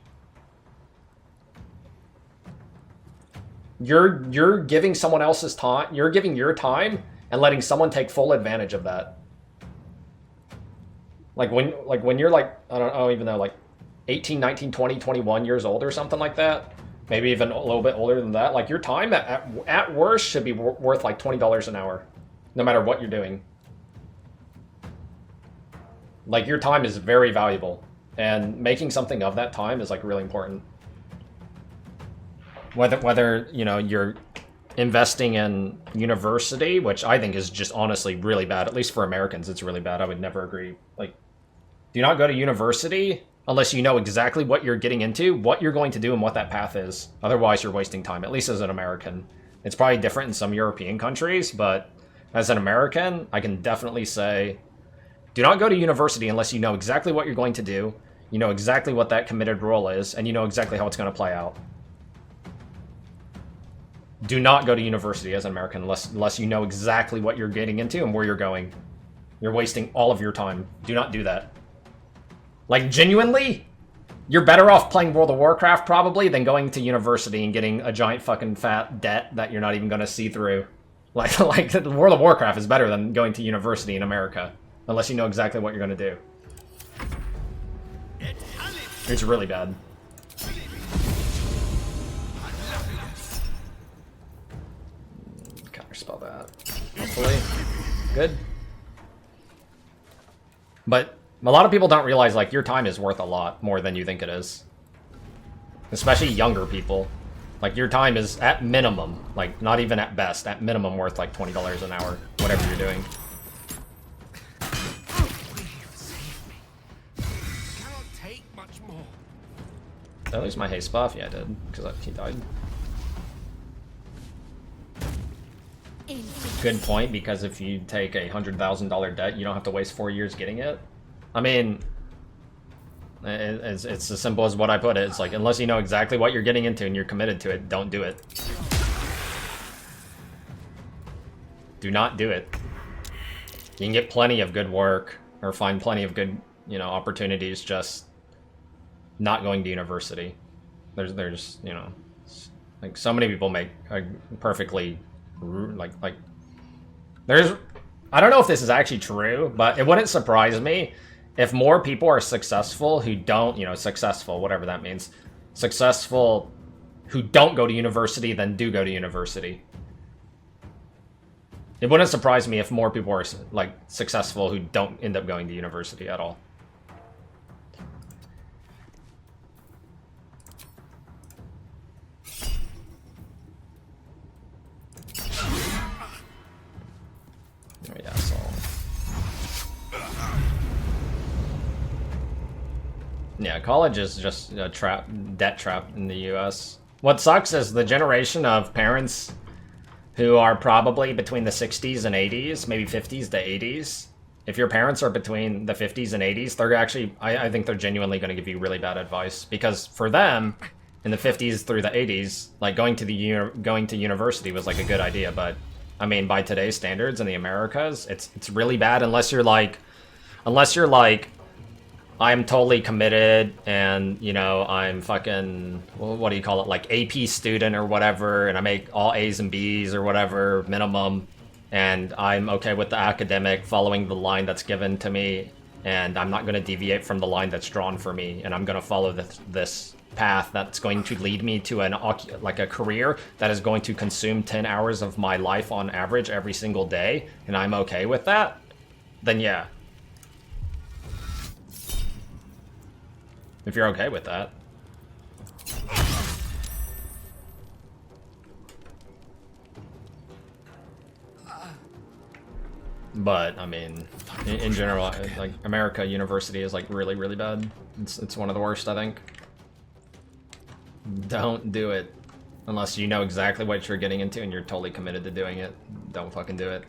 You're giving someone else's time, you're giving your time and letting someone take full advantage of that. Like when you're like, I don't even know, like 18, 19, 20, 21 years old or something like that, maybe even a little bit older than that, like your time at worst should be worth like $20 an hour, no matter what you're doing. Like your time is very valuable, and making something of that time is like really important. Whether you know, you're investing in university, which I think is just honestly really bad, at least for Americans, it's really bad. I would never agree. Like, do not go to university unless you know exactly what you're getting into, what you're going to do, and what that path is. Otherwise, you're wasting time, at least as an American. It's probably different in some European countries, but as an American, I can definitely say, do not go to university unless you know exactly what you're going to do, you know exactly what that committed role is, and you know exactly how it's going to play out. Do not go to university as an American unless you know exactly what you're getting into and where you're going. You're wasting all of your time. Do not do that. Like, genuinely, you're better off playing World of Warcraft, probably, than going to university and getting a giant fucking fat debt that you're not even going to see through. Like World of Warcraft is better than going to university in America, unless you know exactly what you're going to do. It's really bad. Counterspell that. Hopefully. Good. But a lot of people don't realize, like, your time is worth a lot more than you think it is. Especially younger people. Like, your time is, at minimum, like, not even at best, at minimum worth, like, $20 an hour, whatever you're doing. Cannot take much more. Did I lose my haste buff? Yeah, I did, because he died. Good point, because if you take a $100,000 debt, you don't have to waste 4 years getting it. I mean, it's as simple as what I put it. It's like, unless you know exactly what you're getting into and you're committed to it, don't do it. Do not do it. You can get plenty of good work or find plenty of good, you know, opportunities just not going to university. There's, you know, like, so many people make a perfectly, like, there's, I don't know if this is actually true, but it wouldn't surprise me if more people are successful who don't, you know, successful, whatever that means, successful who don't go to university than do go to university. It wouldn't surprise me if more people are, like, successful who don't end up going to university at all. Oh, yeah, so... Yeah, college is just a debt trap in the US. What sucks is the generation of parents who are probably between the 60s and 80s, maybe 50s to 80s. If your parents are between the 50s and 80s, they're actually, I think they're genuinely going to give you really bad advice. Because for them, in the 50s through the 80s, like going to university was like a good idea, but I mean by today's standards in the Americas, it's really bad unless you're like I'm totally committed and, you know, I'm fucking, what do you call it, like AP student or whatever, and I make all A's and B's or whatever, minimum, and I'm okay with the academic, following the line that's given to me, and I'm not going to deviate from the line that's drawn for me, and I'm going to follow this path that's going to lead me to a career that is going to consume 10 hours of my life on average every single day, and I'm okay with that, then yeah. If you're okay with that. But, I mean, in general, like, America University is, like, really, really bad. It's one of the worst, I think. Don't do it. Unless you know exactly what you're getting into and you're totally committed to doing it. Don't fucking do it.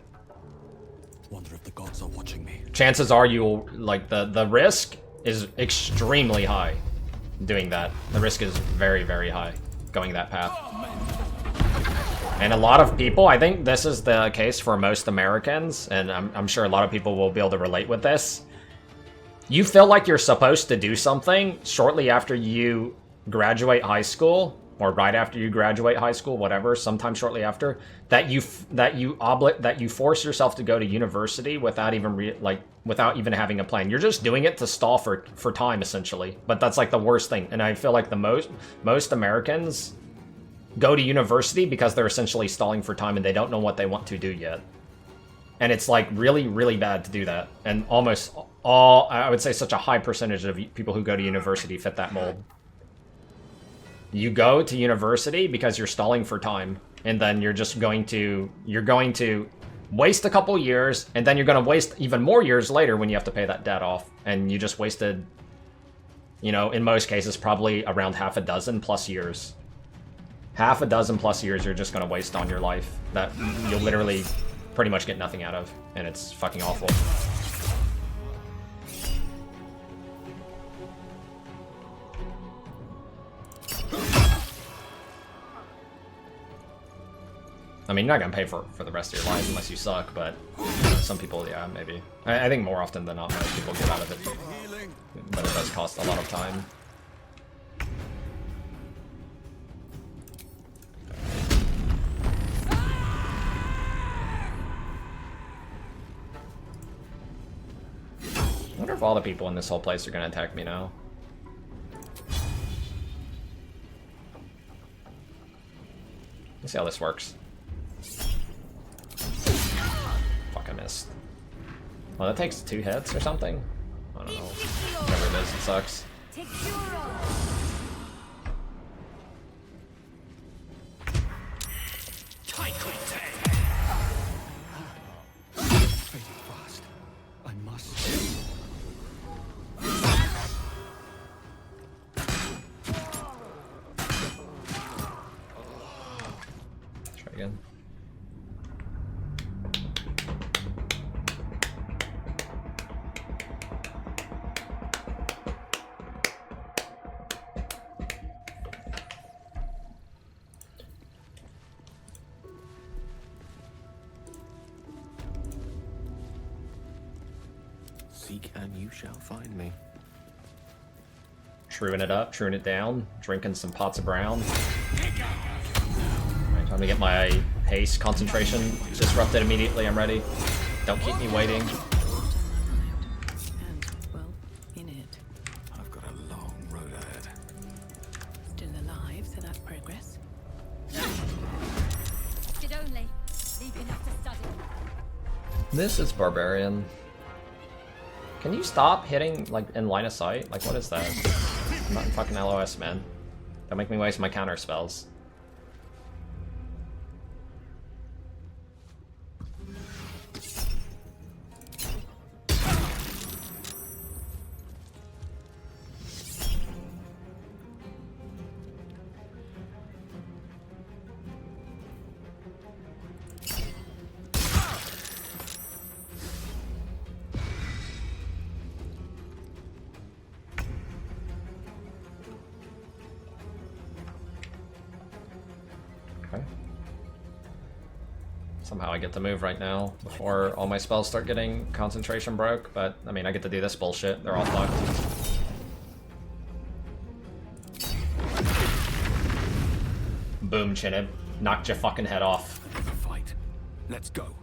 Wonder if the gods are watching me. Chances are you'll, like, the risk is extremely high doing that. The risk is very, very high going that path. And a lot of people, I think this is the case for most Americans, and I'm sure a lot of people will be able to relate with this. You feel like you're supposed to do something shortly after you graduate high school, or right after you graduate high school, whatever, sometime shortly after, that you force yourself to go to university without even without even having a plan. You're just doing it to stall for time, essentially. But that's like the worst thing. And I feel like the most Americans go to university because they're essentially stalling for time and they don't know what they want to do yet. And it's like really, really bad to do that. And almost all, I would say such a high percentage of people who go to university fit that mold. You go to university because you're stalling for time, and then you're going to waste a couple years, and then you're going to waste even more years later when you have to pay that debt off, and you just wasted, you know, in most cases, probably around half a dozen plus years. Half a dozen plus years you're just going to waste on your life that you'll literally pretty much get nothing out of, and it's fucking awful. I mean, you're not gonna pay for the rest of your life unless you suck, but you know, some people, yeah, maybe. I think more often than not, most people get out of it. But it does cost a lot of time. I wonder if all the people in this whole place are gonna attack me now. Let's see how this works. Fuck, I missed. Well, that takes 2 hits or something? I don't know. Whatever it is, it sucks. I must. Try again. Seek and you shall find me. Truing it up, truing it down, drinking some pots of brown. Alright, time to get my haste concentration disrupted immediately. I'm ready. Don't keep me waiting. In it. I've got a long road ahead. Still alive, so that's progress. Did only. Leave enough to study. This is Barbarian. Can you stop hitting, like, in line of sight? Like, what is that? I'm not in fucking LOS, man. Don't make me waste my counter spells. Somehow I get to move right now before all my spells start getting concentration broke, but I mean I get to do this bullshit. They're all fucked. Boom, Chinib. Knocked your fucking head off. Fight. Let's go.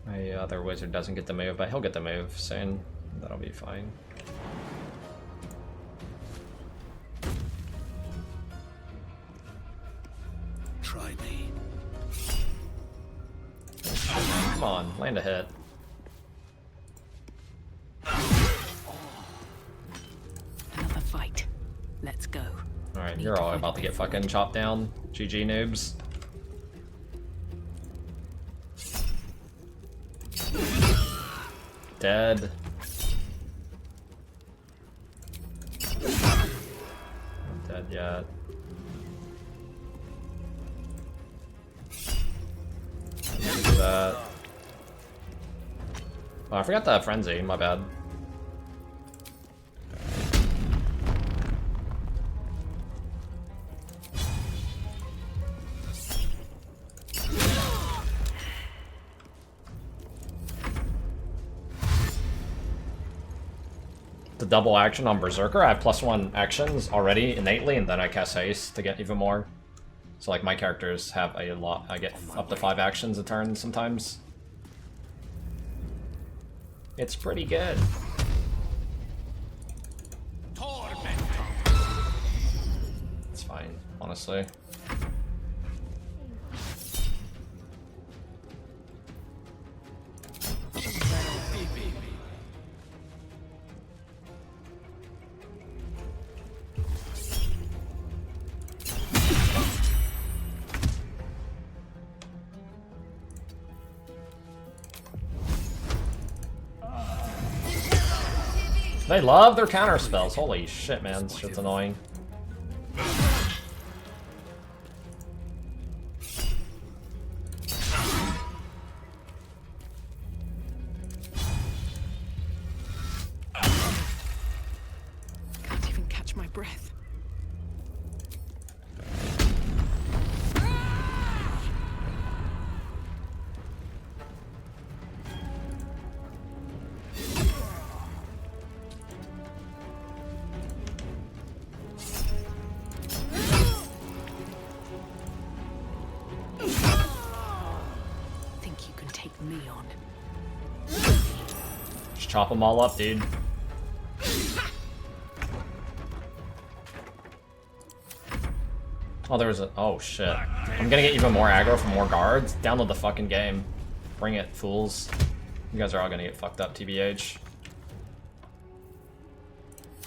My other wizard doesn't get to move, but he'll get to move soon. That'll be fine. Try me. Come on, land a hit. Another fight. Let's go. Alright, you're all about to get fucking chopped down. GG noobs. Dead. Not dead yet. Do that. Oh, I forgot that frenzy, my bad. The double action on Berserker, I have +1 actions already innately, and then I cast haste to get even more. So like my characters have a lot, I get up to 5 actions a turn sometimes. It's pretty good. It's fine, honestly. They love their counter spells. Holy shit, man. This shit's annoying. Can't even catch my breath. Me on. Just chop them all up, dude. Oh, there was a... Oh, shit. I'm gonna get even more aggro from more guards. Download the fucking game. Bring it, fools. You guys are all gonna get fucked up, TBH.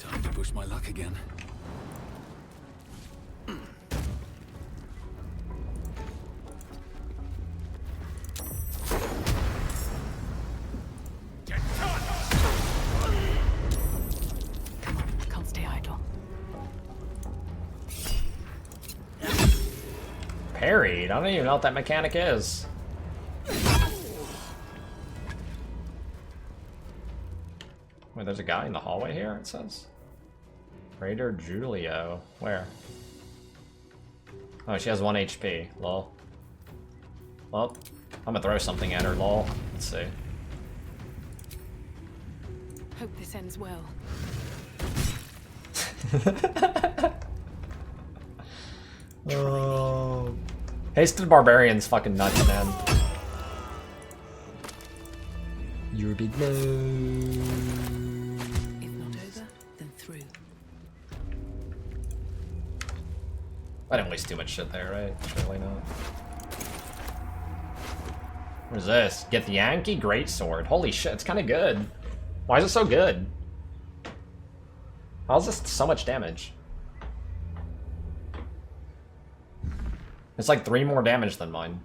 Time to push my luck again. Parried? I don't even know what that mechanic is. Wait, there's a guy in the hallway here, it says? Raider Julio. Where? Oh, she has 1 HP. Lol. Well, I'm gonna throw something at her, lol. Let's see. Hope this ends well. Oh. Hasted Barbarian's fucking nuts, man. You're a big no. If not over, then through. I didn't waste too much shit there, right? Surely not. What is this? Get the Yankee Greatsword. Holy shit, it's kind of good. Why is it so good? How is this so much damage? It's like 3 more damage than mine.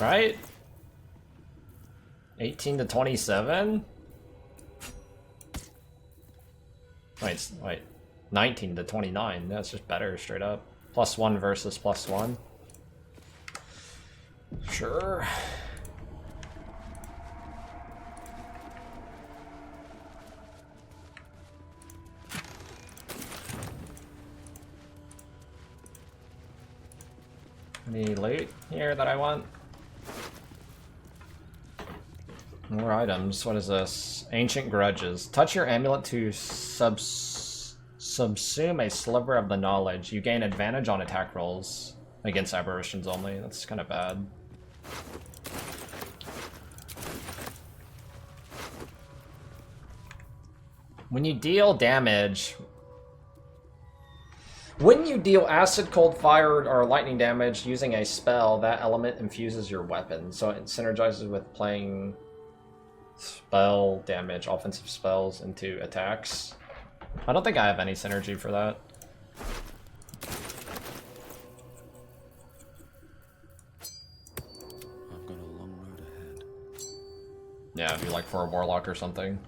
Right? 18 to 27? Wait. 19 to 29. That's just better, straight up. +1 versus +1. Sure. Any loot here that I want? More items. What is this? Ancient grudges. Touch your amulet to subsume a sliver of the knowledge. You gain advantage on attack rolls against aberrations only. That's kind of bad. When you deal damage... When you deal acid, cold, fire, or lightning damage using a spell, that element infuses your weapon. So it synergizes with playing spell damage, offensive spells into attacks. I don't think I have any synergy for that. I've got a long road ahead. Yeah, it'd be like for a warlock or something.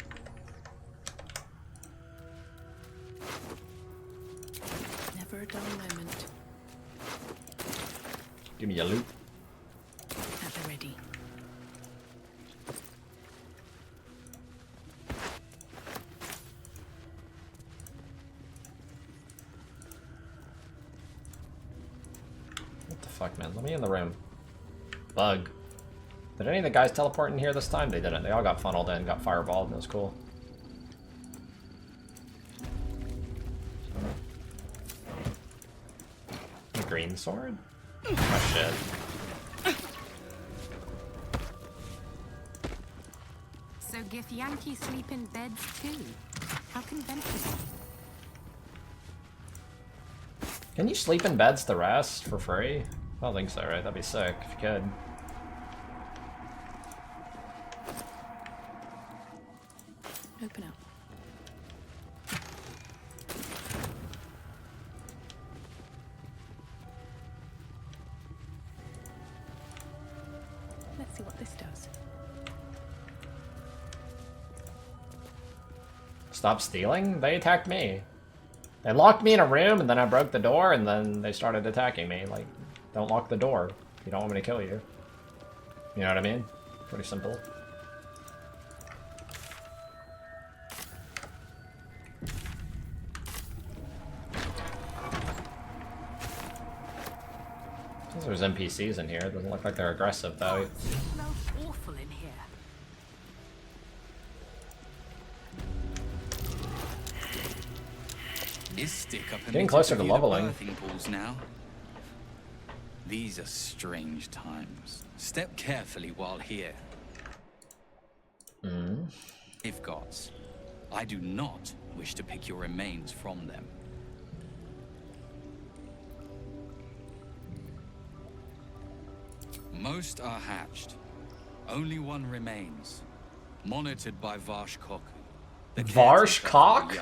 Never a dull moment. Give me a loot. At the ready. What the fuck, man? Let me in the room. Bug. Did any of the guys teleport in here this time? They didn't. They all got funneled in, got fireballed, and it was cool. A green sword? Oh shit. So Githyanki sleep in beds too? How conventional. Can you sleep in beds the rest for free? I don't think so, right? That'd be sick if you could. Open up. Let's see what this does. Stop stealing? They attacked me. They locked me in a room and then I broke the door and then they started attacking me. Like, don't lock the door. You don't want me to kill you. You know what I mean? Pretty simple. There's NPCs in here. It doesn't look like they're aggressive though. It smells awful in here. Is stick up Getting closer to the leveling. birthing pools now. These are strange times. Step carefully while here. If gods, I do not wish to pick your remains from them. Most are hatched. Only one remains. Monitored by Varshkok. Varshkok?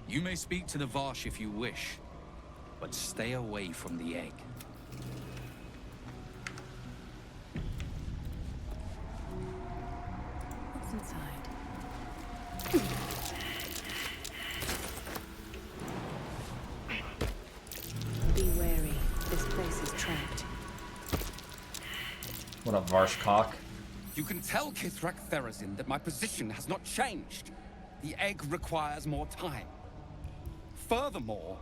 You may speak to the Varsh if you wish, but stay away from the egg. What's inside? Be wary. This place is trapped. What up, Varshkok? You can tell Kithrak Therazin that my position has not changed. The egg requires more time. Furthermore,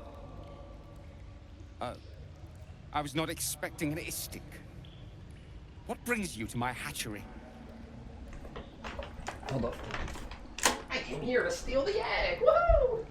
I was not expecting an istik. What brings you to my hatchery? Hold up. I came here to steal the egg. Woo!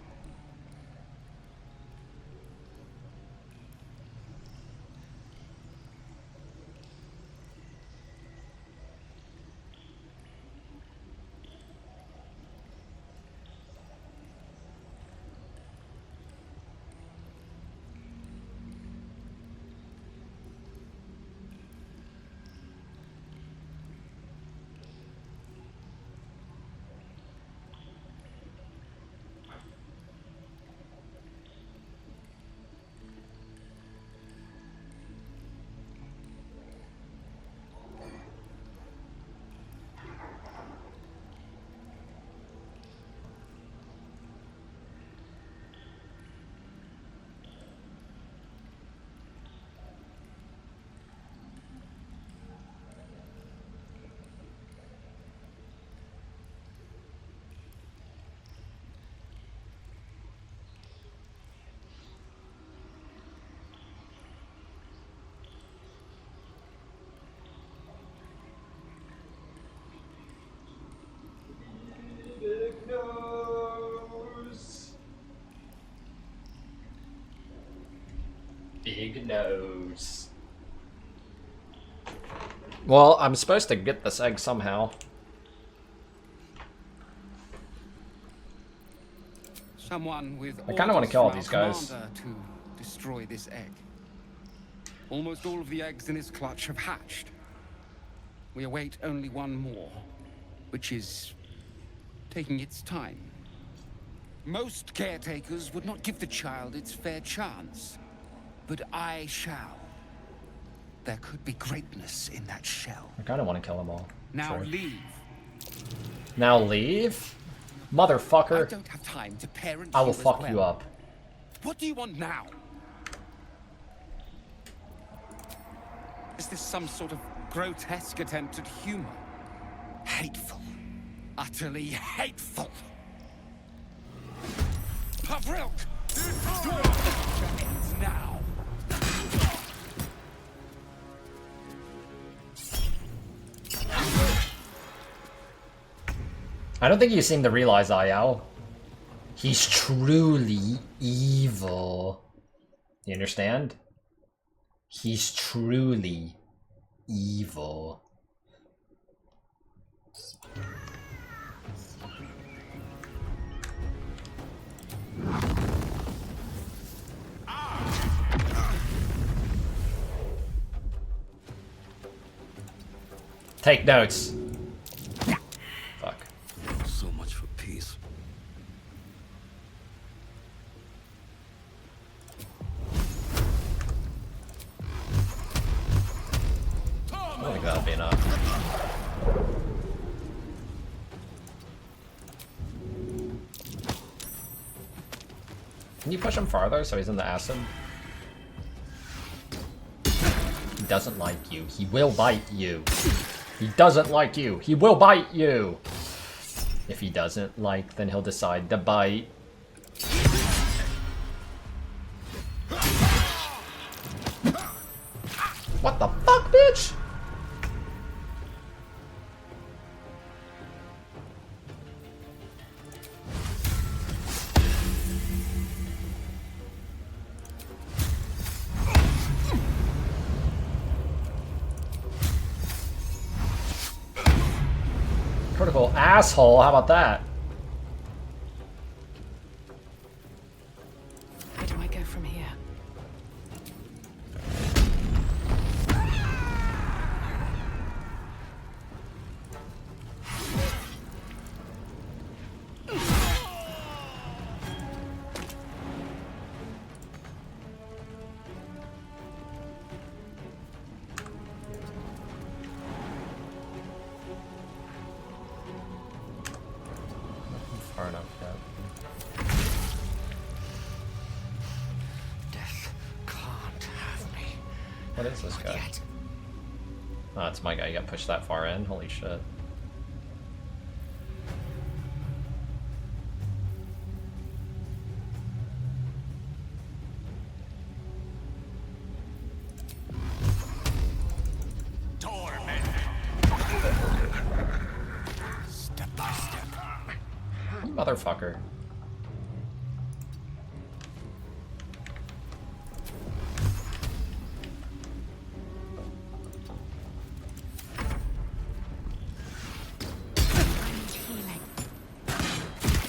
Big nose. Well, I'm supposed to get this egg somehow. Someone with I kind of want to kill all these guys. to destroy this egg. Almost all of the eggs in its clutch have hatched. We await only one more, which is taking its time. Most caretakers would not give the child its fair chance, but I shall. There could be greatness in that shell. I kind of want to kill them all. Now Sure. leave. Now leave? Motherfucker. I don't have time to parent I will you as fuck well. you up. What do you want now? Is this some sort of grotesque attempt at humor? Hateful. Utterly hateful. Pavrilk! Ends now. I don't think you seem to realize, Ayao. He's truly evil. You understand? He's truly evil. Take notes. Fuck. So much for peace. I don't think that'll be enough. Can you push him farther so he's in the acid? He doesn't like you. He will bite you. He doesn't like you. He will bite you. If he doesn't like, then he'll decide to bite. What the fuck, bitch? Critical asshole, how about that? Where do I go from here? Far enough yet. Death can't have me. What is this guy? Oh, it's my guy. You got pushed that far in? Holy shit. Step by step. You motherfucker.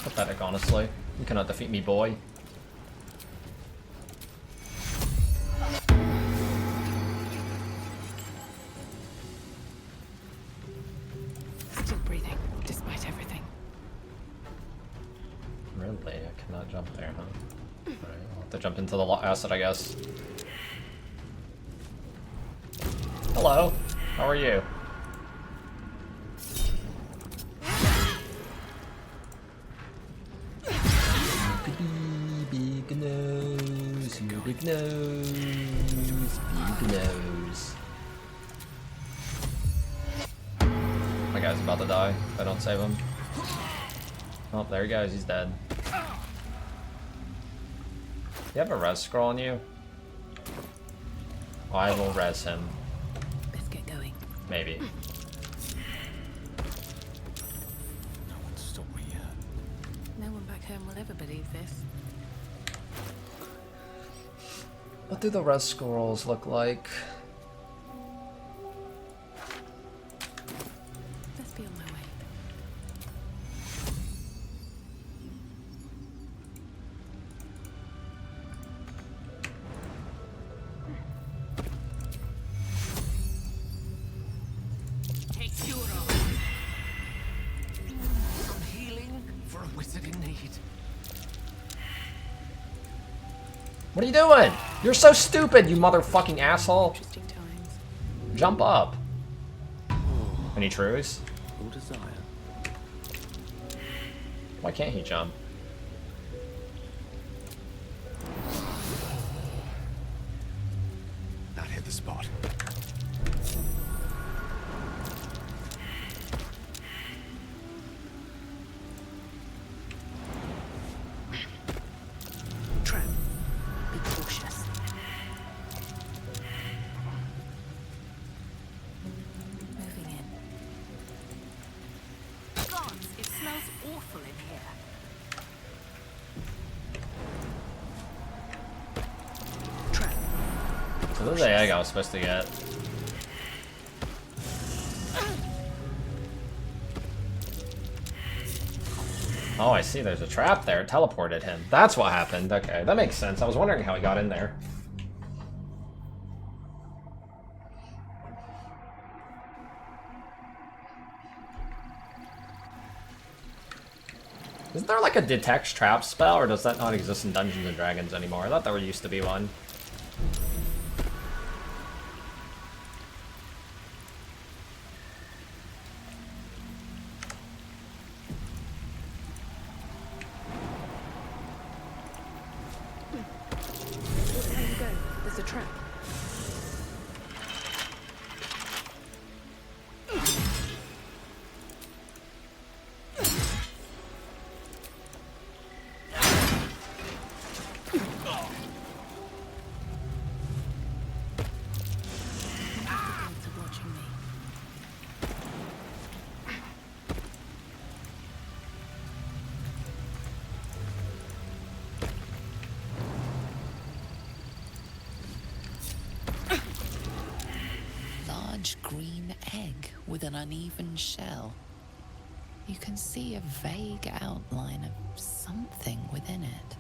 Pathetic, honestly. You cannot defeat me, boy. Still breathing, despite everything. Really? I cannot jump there, huh? Alright, I'll have to jump into the acid, I guess. Hello. How are you? Big nose, big nose, big nose. My guy's about to die if I don't save him. Oh, there he goes, he's dead. You have a res scroll on you? I will res him. Let's get going. Maybe. No one stopped me yet. No one back home will ever believe this. What do the res squirrels look like? Let's be on my way. Some healing for a wizard in need. What are you doing? You're so stupid, you motherfucking asshole. Jump up. Any trues? Your desire. Why can't he jump? That hit the spot. Trap. Be cautious. Moving in. Gods, it smells awful in here. Trap. So this is the egg I was supposed to get. Oh, I see. There's a trap there. It teleported him. That's what happened. Okay, that makes sense. I was wondering how he got in there. Isn't there like a detect trap spell, or does that not exist in Dungeons and Dragons anymore? I thought there used to be one. There you go. There's a trap. Large green egg with an uneven shell. You can see a vague outline of something within it.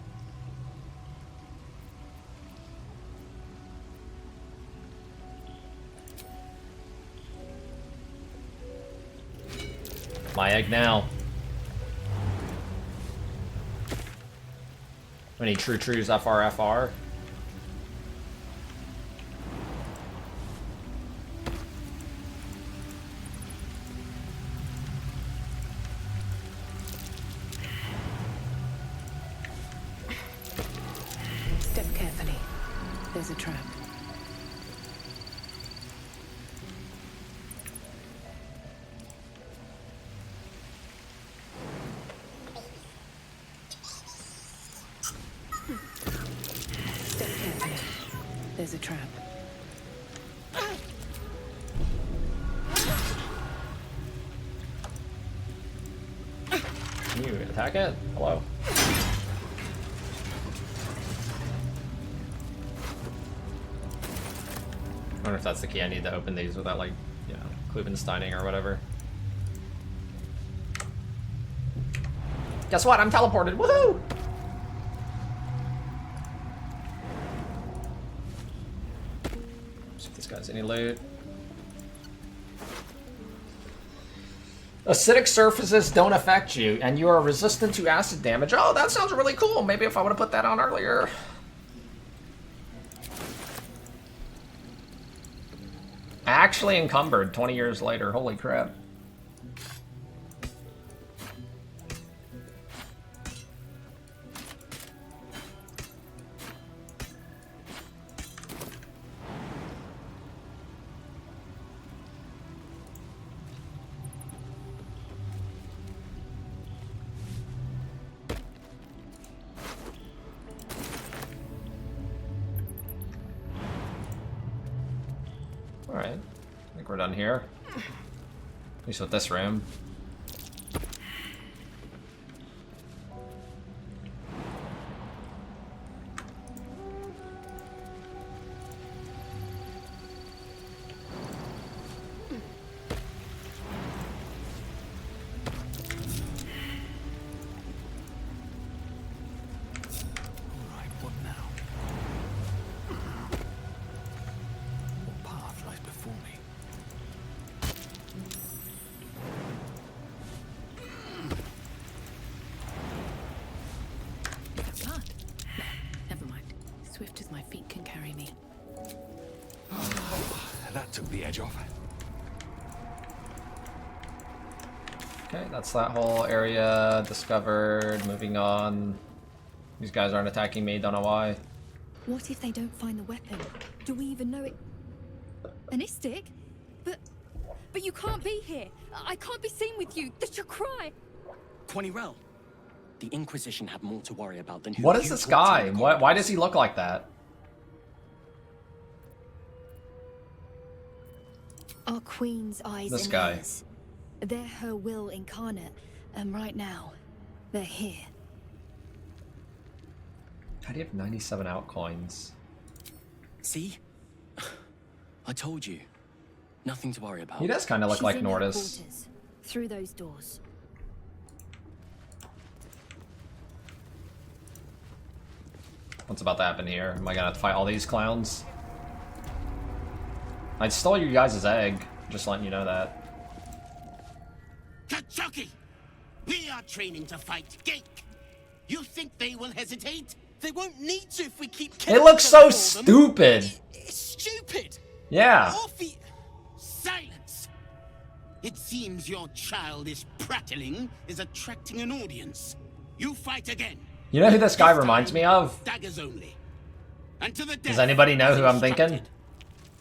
My egg now. Any true trues FRFR? Step carefully. There's a trap. Step carefully. There's a trap. Can you attack it? Hello? I wonder if that's the key I need to open these without, like, you know, Klubensteining or whatever. Guess what? I'm teleported. Woohoo! See if this guy's any loot. Acidic surfaces don't affect you, and you are resistant to acid damage. Oh, that sounds really cool. Maybe if I would have put that on earlier. Actually encumbered 20 years later. Holy crap. Alright, I think we're done here. At least with this room. Took the edge off. Okay, that's that whole area discovered. Moving on. These guys aren't attacking me, don't know why. What if they don't find the weapon? Do we even know it? An Istik? But you can't be here. I can't be seen with you. That's your cry. Quanirel, the Inquisition have more to worry about than who What is you this talk guy? to. Why does he look like that? Our queen's eyes This and guy. ears. They're her will incarnate. And right now, they're here. How do you have 97 altcoins? See? I told you. Nothing to worry about. He does kind of look She's like in her Nordis. quarters, through those doors. What's about to happen here? Am I gonna have to fight all these clowns? I stole you guys' egg. Just letting you know that. Kachuki! We are training to fight Gake. You think they will hesitate? They won't need to if we keep killing It looks each so other for them. stupid. It's stupid! Yeah. Orphe... Silence! It seems your childish prattling is attracting an audience. You fight again. You know who this guy reminds me of? Daggers only. And to the Does death, anybody know as who I'm instructed. thinking?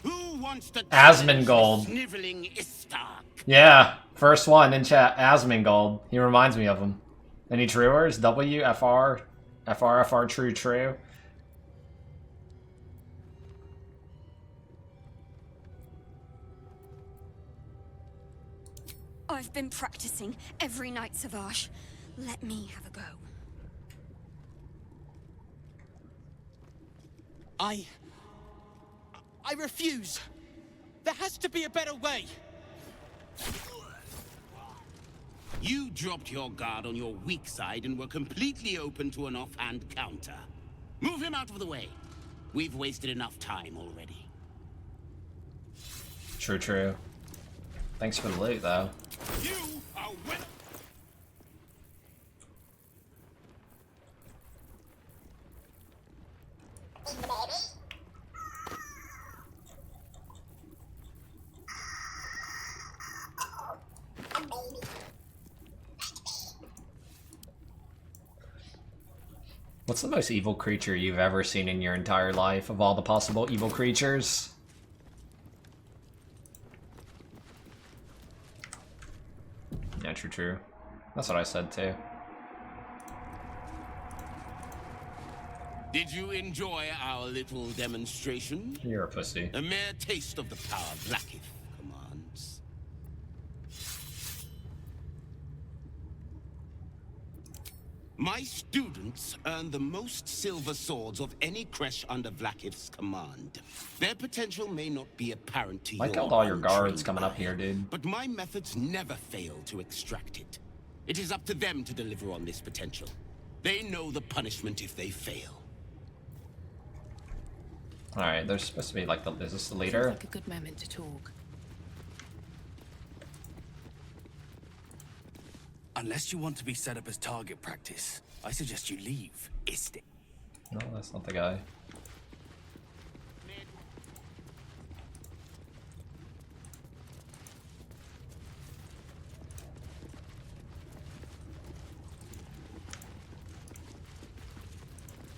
Who wants to Asmongold. sniveling Istar? Yeah, first one in chat, Asmongold. He reminds me of him. Any truers? W, FR, FR, true, true. I've been practicing every night, Savage. Let me have a go. I refuse. There has to be a better way. You dropped your guard on your weak side and were completely open to an offhand counter. Move him out of the way. We've wasted enough time already. True, true. Thanks for the loot, though. You are well. What's the most evil creature you've ever seen in your entire life of all the possible evil creatures? Yeah, true, true. That's what I said too. Did you enjoy our little demonstration? You're a pussy. A mere taste of the power Blackith commands. My students earn the most silver swords of any creche under Vlakith's command. Their potential may not be apparent to you. I killed all your guards coming up here, dude. But my methods never fail to extract it. It is up to them to deliver on this potential. They know the punishment if they fail. Alright, there's supposed to be like the... Is this the Seems leader? like a good moment to talk. Unless you want to be set up as target practice, I suggest you leave. Istik. No, that's not the guy.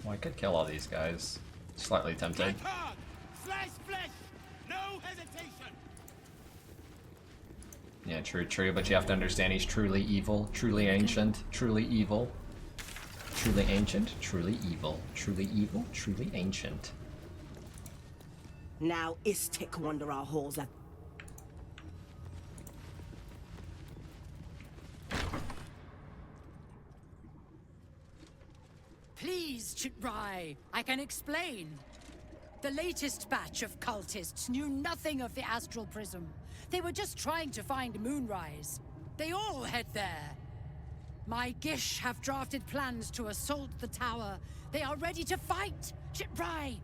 Well, I could kill all these guys. Slightly tempted. Slice flesh! No hesitation! Yeah, true, true, but you have to understand he's truly evil, truly ancient, truly evil. Truly ancient, truly evil. Truly evil, truly ancient. Now Istik wander our halls at... Please, Chitrai, I can explain. The latest batch of cultists knew nothing of the Astral Prism. They were just trying to find Moonrise. They all head there. My Gish have drafted plans to assault the tower. They are ready to fight. Chitrai,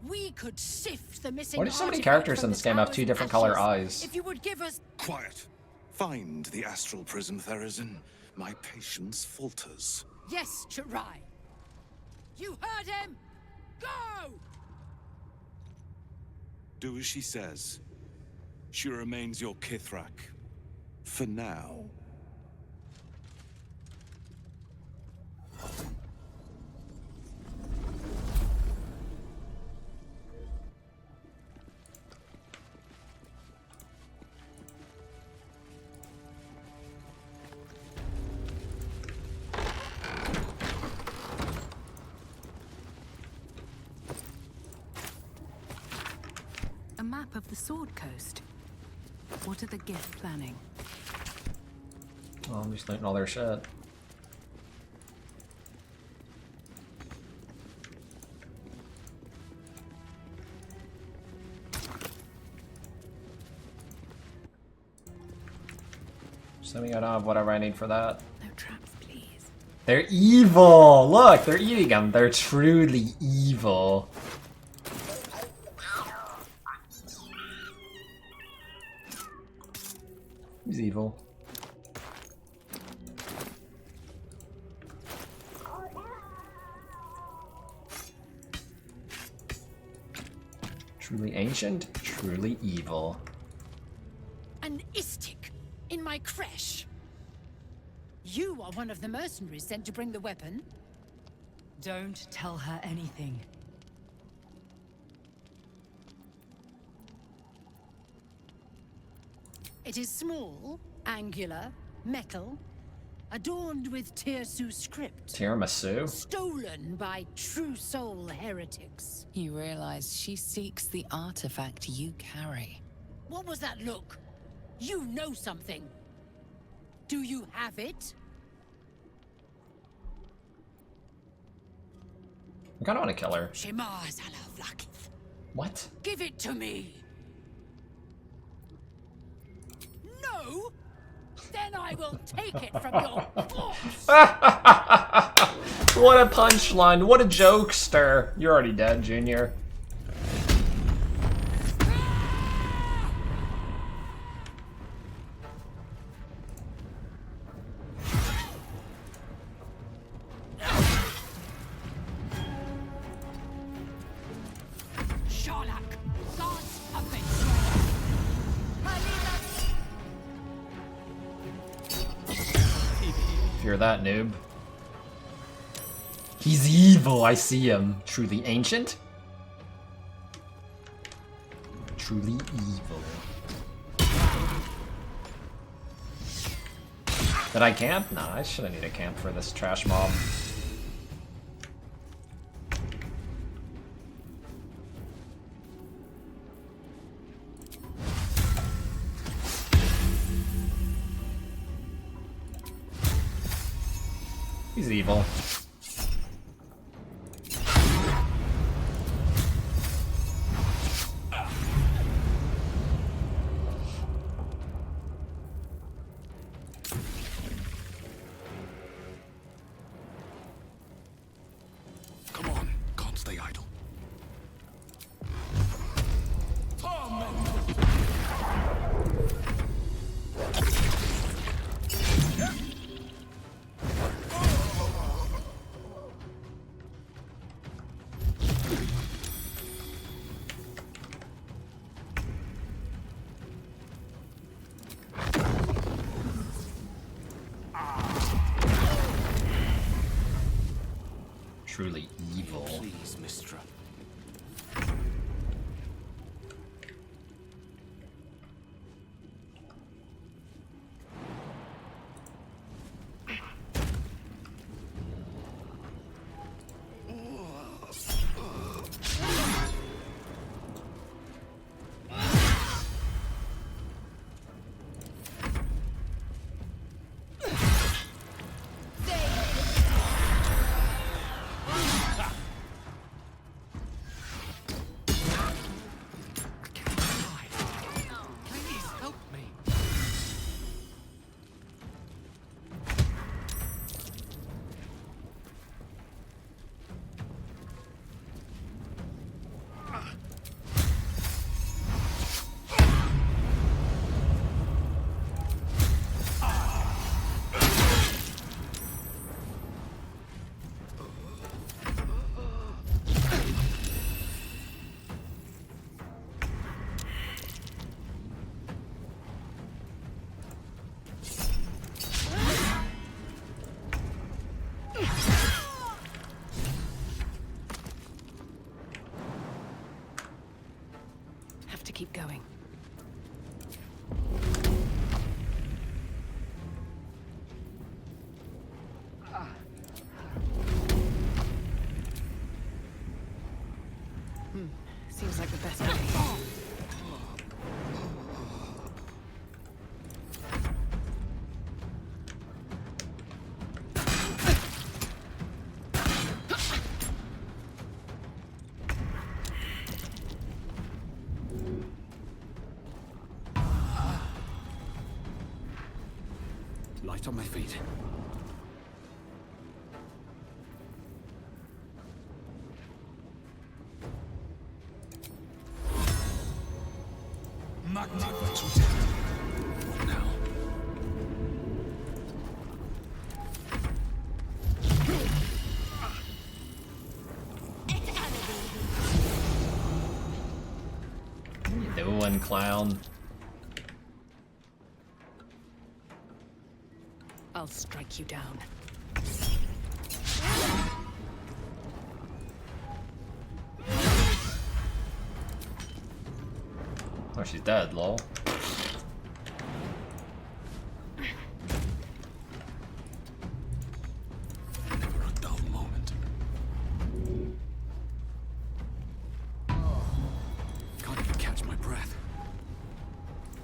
we could sift the missing Why do so many artifact characters from in the this game have tower's two different color ashes. eyes? If you would give us... Quiet. Find the astral prism, Therazin. My patience falters. Yes, Chitrai. You heard him! Go! Do as she says. She remains your Kithrak. For now. A map of the Sword Coast. What are the Gith planning? Oh, I'm just looting all their shit. Assuming I don't have whatever I need for that. No traps, please. They're evil! Look, they're eating them. They're truly evil. He's evil. Truly ancient, truly evil. An Istik in my creche. You are one of the mercenaries sent to bring the weapon. Don't tell her anything. It is small, angular, metal, adorned with Tirsu script. Tiramisu? Stolen by true soul heretics. You realize she seeks the artifact you carry. What was that look? You know something. Do you have it? I kinda wanna kill her. Shemar Zalavlakith. What? Give it to me. No? Then I will take it from your corpse. What a punchline. What a jokester. You're already dead, Junior. Sharlak, gods of Fear that, noob. He's evil, I see him. Truly ancient? Truly evil. Did I camp? Nah, I shouldn't need a camp for this trash mob. He's evil. Come on, can't stay idle. Truly evil. Please, Mistra. keep going. Seems like the best way. Light on my feet. What now? What are you doing, clown? I'll strike you down. Oh, she's dead, lol. Never a dull moment. Can't even catch my breath.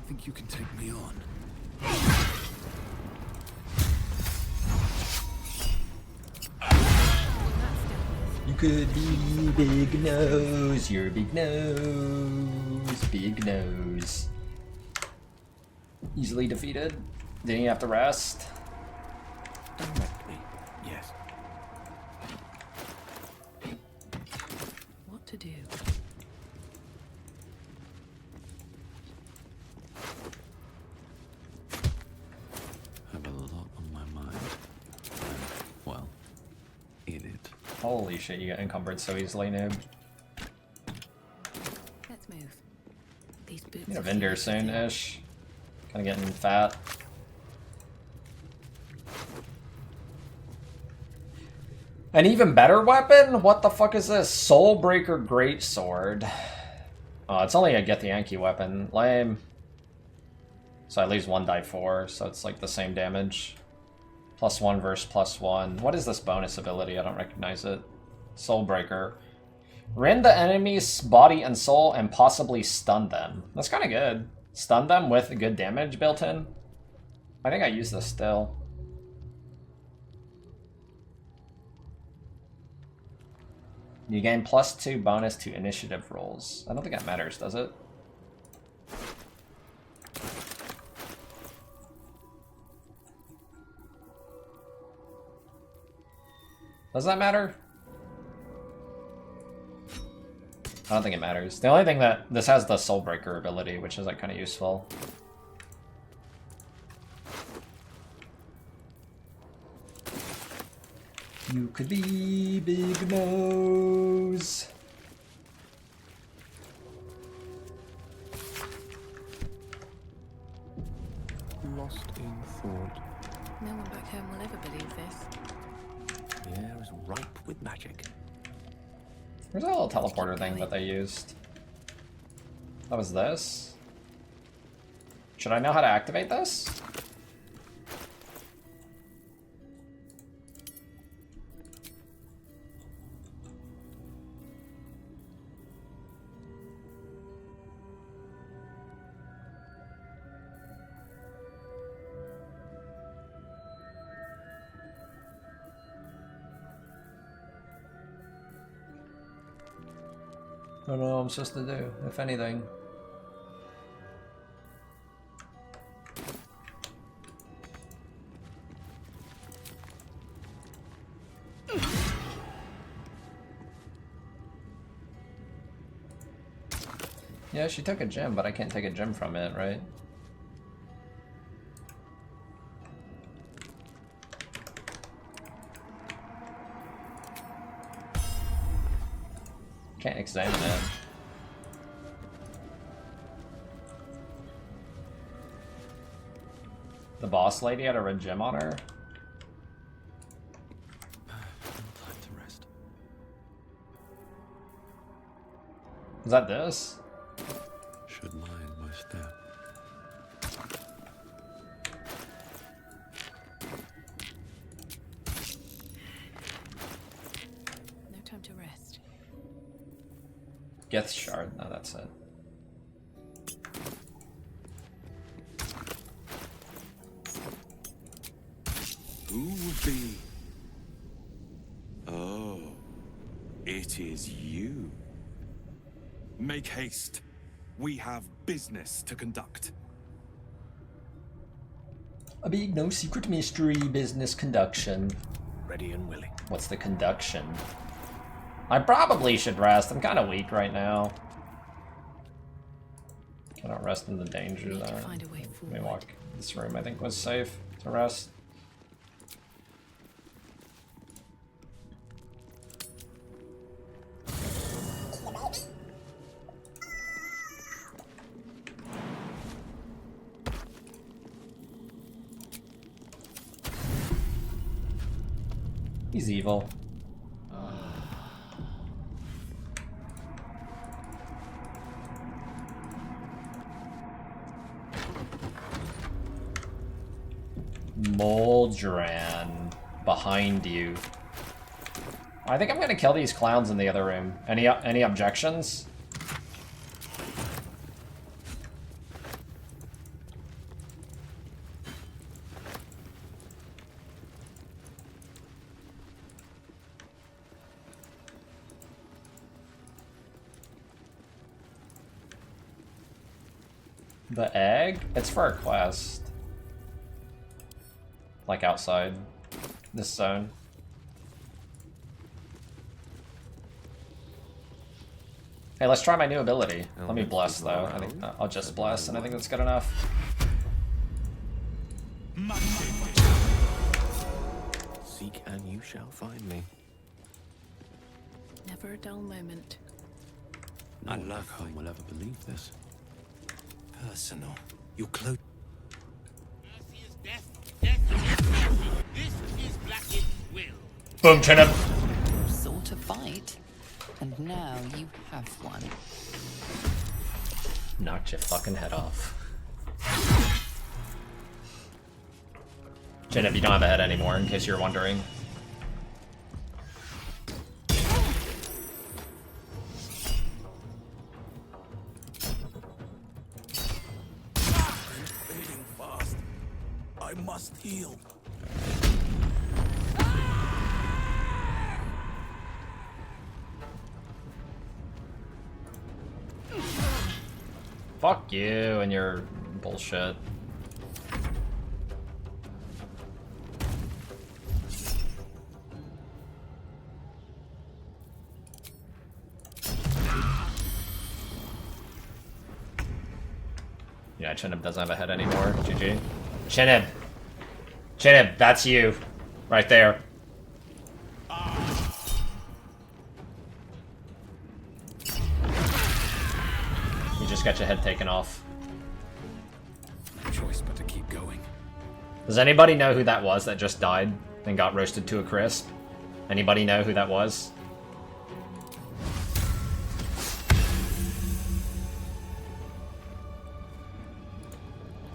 Think you can take me on? You could be big nose, you're big nose, big nose. Easily defeated. Didn't you have to rest? Directly, yes. What to do? Have a lot on my mind. And, well, in it. Holy shit, you get encumbered so easily, noob. Let's move. These boots. Need a vendor soon-ish. Kinda getting fat. An even better weapon? What the fuck is this? Soulbreaker Greatsword. Oh, it's only a Get the Yankee weapon. Lame. So at least 1 die 4, so it's like the same damage. +1 versus +1. What is this bonus ability? I don't recognize it. Soulbreaker. Rend the enemy's body and soul and possibly stun them. That's kind of good. Stun them with good damage built in. I think I use this still. You gain +2 bonus to initiative rolls. I don't think that matters, does it? Does that matter? I don't think it matters. The only thing that this has the Soulbreaker ability, which is like kind of useful. You could be big nose. Lost in thought. No one back home will ever believe this. The air is ripe with magic. There's a little teleporter thing that they used. That was this. Should I know how to activate this? I don't know what I'm supposed to do, if anything. Yeah, she took a gem, but I can't take a gem from it, right? Can't examine it. The boss lady had a red gem on her? Time to rest. Is that this? Sure. should mind my step. No time to rest. Geth shard. No, that's it. Who would be? Oh, it is you. Make haste. We have business to conduct. A big no secret mystery business conduction. Ready and willing. What's the conduction? I probably should rest. I'm kind of weak right now. I don't rest in the danger zone. Find a way Let me walk. This room I think was safe to rest. He's evil. Moldran behind you. I think I'm gonna kill these clowns in the other room. Any objections? The egg? It's for a quest. Like outside this zone. Hey, let's try my new ability. Let me bless though. I think I'll just bless, and I think that's good enough. Seek and you shall find me. Never a dull moment. No one back home will ever believe this. Personal. You're close. Mercy is death. Death is mercy. This is Blackhead's will. Boom, chin up. You sought a fight, and now you have one. Knocked your fucking head off. Chin up, you don't have a head anymore, in case you're wondering. Fading fast. I must heal. Fuck you and your bullshit. Yeah, Chinib doesn't have a head anymore. GG. Chinib! Chinib, that's you. Right there. You just got your head taken off. No choice but to keep going. Does anybody know who that was that just died and got roasted to a crisp? Anybody know who that was?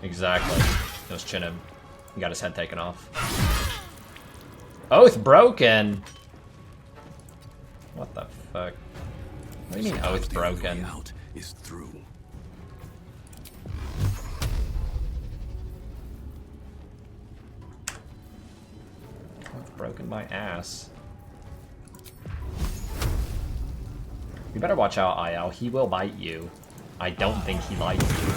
Exactly. It was Chinib. He got his head taken off. Oath broken! What the fuck? What do you mean oath broken? Out is through. Oath broken my ass. You better watch out, IL. He will bite you. I don't think he likes you.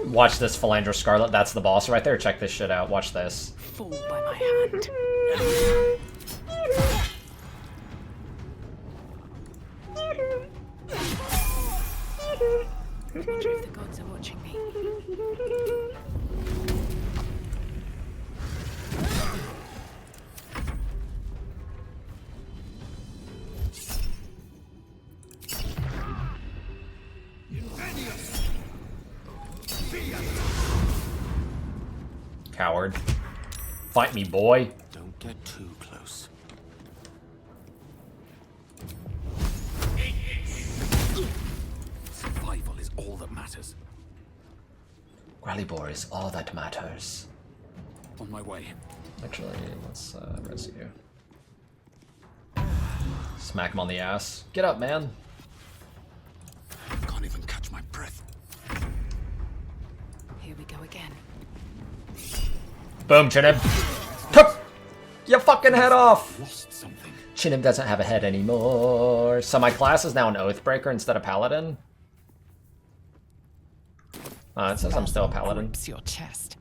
Watch this, Philandra Scarlet. That's the boss right there. Check this shit out. Watch this. Fall by my hand. I wonder if the gods are watching me. sword. Fight me, boy. Don't get too close. Survival is all that matters. Gralibor is all that matters. On my way. Actually, let's res you. Smack him on the ass. Get up, man. Can't even catch my breath. Here we go again. Boom, Chinib. Took your fucking head off. Lost something. Chinib doesn't have a head anymore. So my class is now an Oathbreaker instead of Paladin. It says I'm still a Paladin. Grips your chest.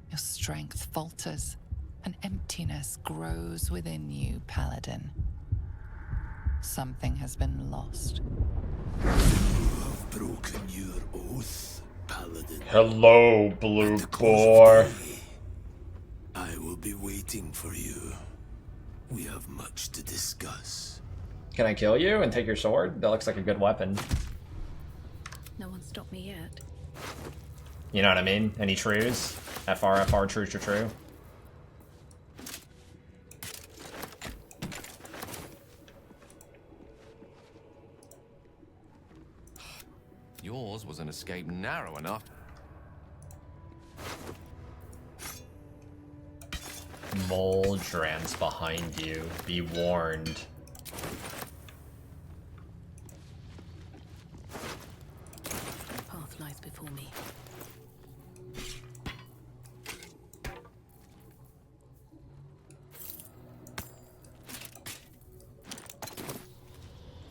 Your strength falters. An emptiness grows within you, Paladin. Something has been lost. You have broken your oath, Paladin. Hello, blue boar. I will be waiting for you. We have much to discuss. Can I kill you and take your sword? That looks like a good weapon. No one stopped me yet. You know what I mean? Any trues? FR, true, true, true. Yours was an escape narrow enough. Moldran's behind you. Be warned. The path lies before me.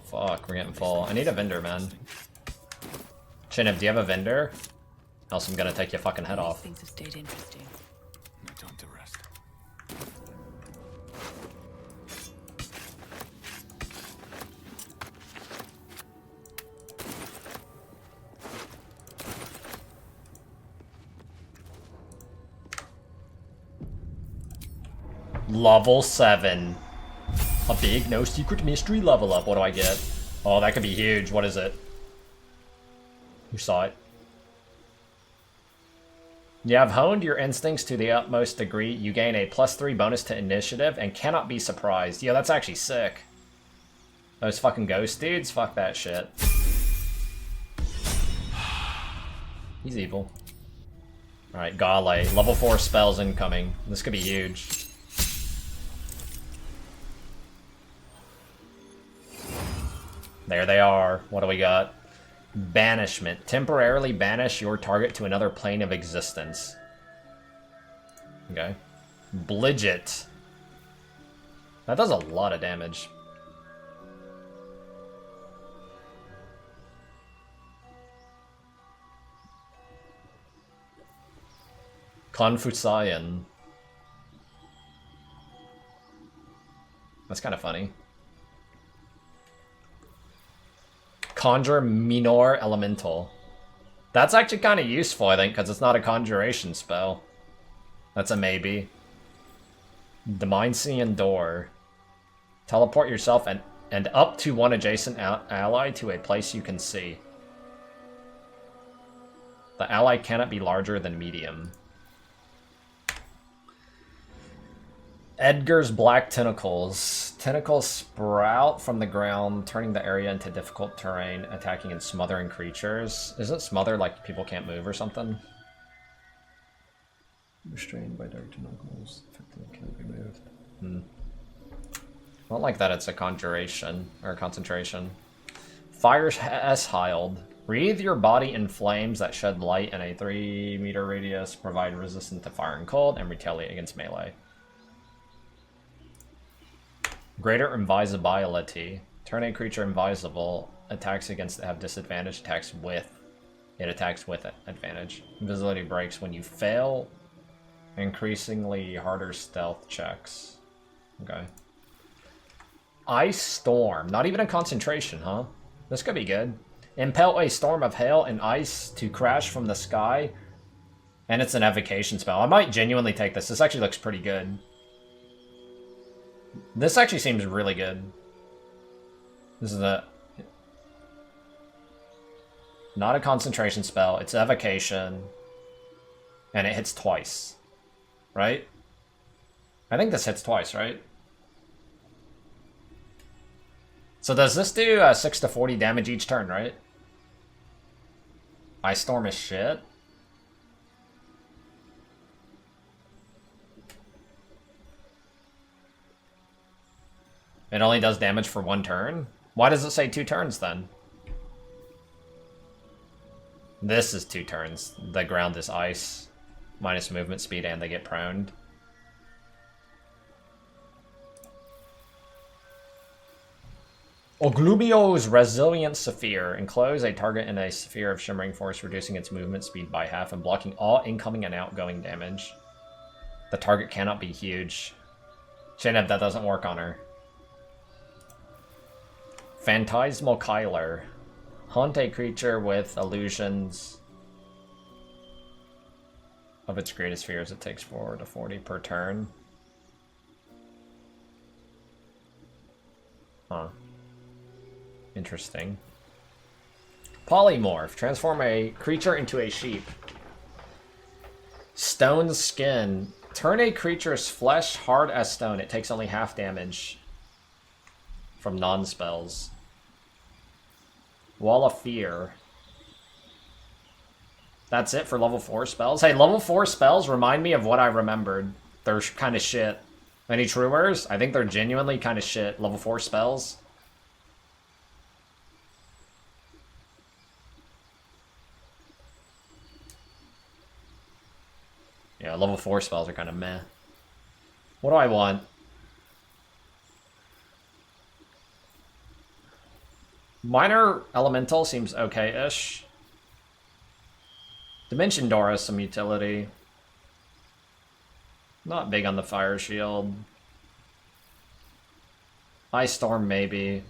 Fuck, we're getting full. I need a vendor, man. Chinib, do you have a vendor? Else I'm gonna take your fucking head off. Things have stayed interesting. No time to rest. Level 7. A big no secret mystery level up. What do I get? Oh, that could be huge. What is it? Who saw it? You have honed your instincts to the utmost degree. You gain a +3 bonus to initiative and cannot be surprised. Yo, that's actually sick. Those fucking ghost dudes? Fuck that shit. He's evil. Alright, Gale. Level 4 spells incoming. This could be huge. There they are. What do we got? Banishment. Temporarily banish your target to another plane of existence. Okay. Blidget. That does a lot of damage. Confucian. That's kind of funny. Conjure Minor Elemental. That's actually kind of useful, I think, because it's not a conjuration spell. That's a maybe. Dimension Door. Teleport yourself and up to one adjacent ally to a place you can see. The ally cannot be larger than medium. Edgar's Black Tentacles. Tentacles sprout from the ground, turning the area into difficult terrain, attacking and smothering creatures. Isn't smother like people can't move or something? Restrained by dark tentacles. Effectively can't be moved. I don't like that it's a conjuration, or a concentration. Fire's S-Hiled. Wreathe your body in flames that shed light in a 3-meter radius, provide resistance to fire and cold, and retaliate against melee. Greater invisibility. Turn a creature invisible. Attacks against it have disadvantage. It attacks with advantage. Invisibility breaks when you fail. Increasingly harder stealth checks. Okay. Ice Storm. Not even a concentration, huh? This could be good. Impel a storm of hail and ice to crash from the sky. And it's an evocation spell. I might genuinely take this. This actually looks pretty good. This actually seems really good. This is not a concentration spell. It's evocation. And it hits twice. right? I think this hits twice, right? So does this do 6 to 40 damage each turn, right? Ice Storm is shit. It only does damage for 1 turn? Why does it say 2 turns then? This is 2 turns. The ground is ice. Minus movement speed and they get proned. Oglumio's Resilient Sphere. Enclose a target in a sphere of shimmering force, reducing its movement speed by half and blocking all incoming and outgoing damage. The target cannot be huge. Shanab, that doesn't work on her. Phantasmal Kyler. Haunt a creature with illusions of its greatest fears. It takes 4 to 40 per turn. Huh. Interesting. Polymorph. Transform a creature into a sheep. Stone Skin. Turn a creature's flesh hard as stone. It takes only half damage from non-spells. Wall of Fear. That's it for level 4 spells? Hey, level 4 spells remind me of what I remembered. They're kind of shit. Any truers? I think they're genuinely kind of shit. Level 4 spells. Yeah, level 4 spells are kind of meh. What do I want? Minor Elemental seems okay-ish. Dimension Door has some utility. Not big on the Fire Shield. Ice Storm, maybe.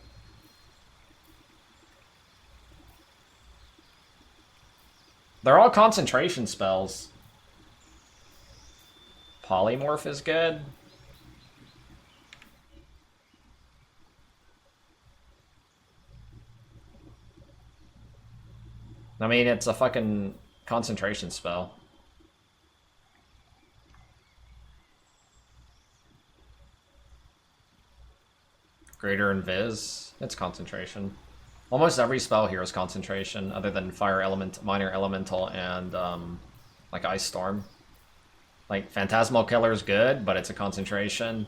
They're all concentration spells. Polymorph is good. I mean, it's a fucking concentration spell. Greater Invis. It's concentration. Almost every spell here is concentration, other than Fire Element, Minor Elemental, and like Ice Storm. Like, Phantasmal Killer is good, but it's a concentration.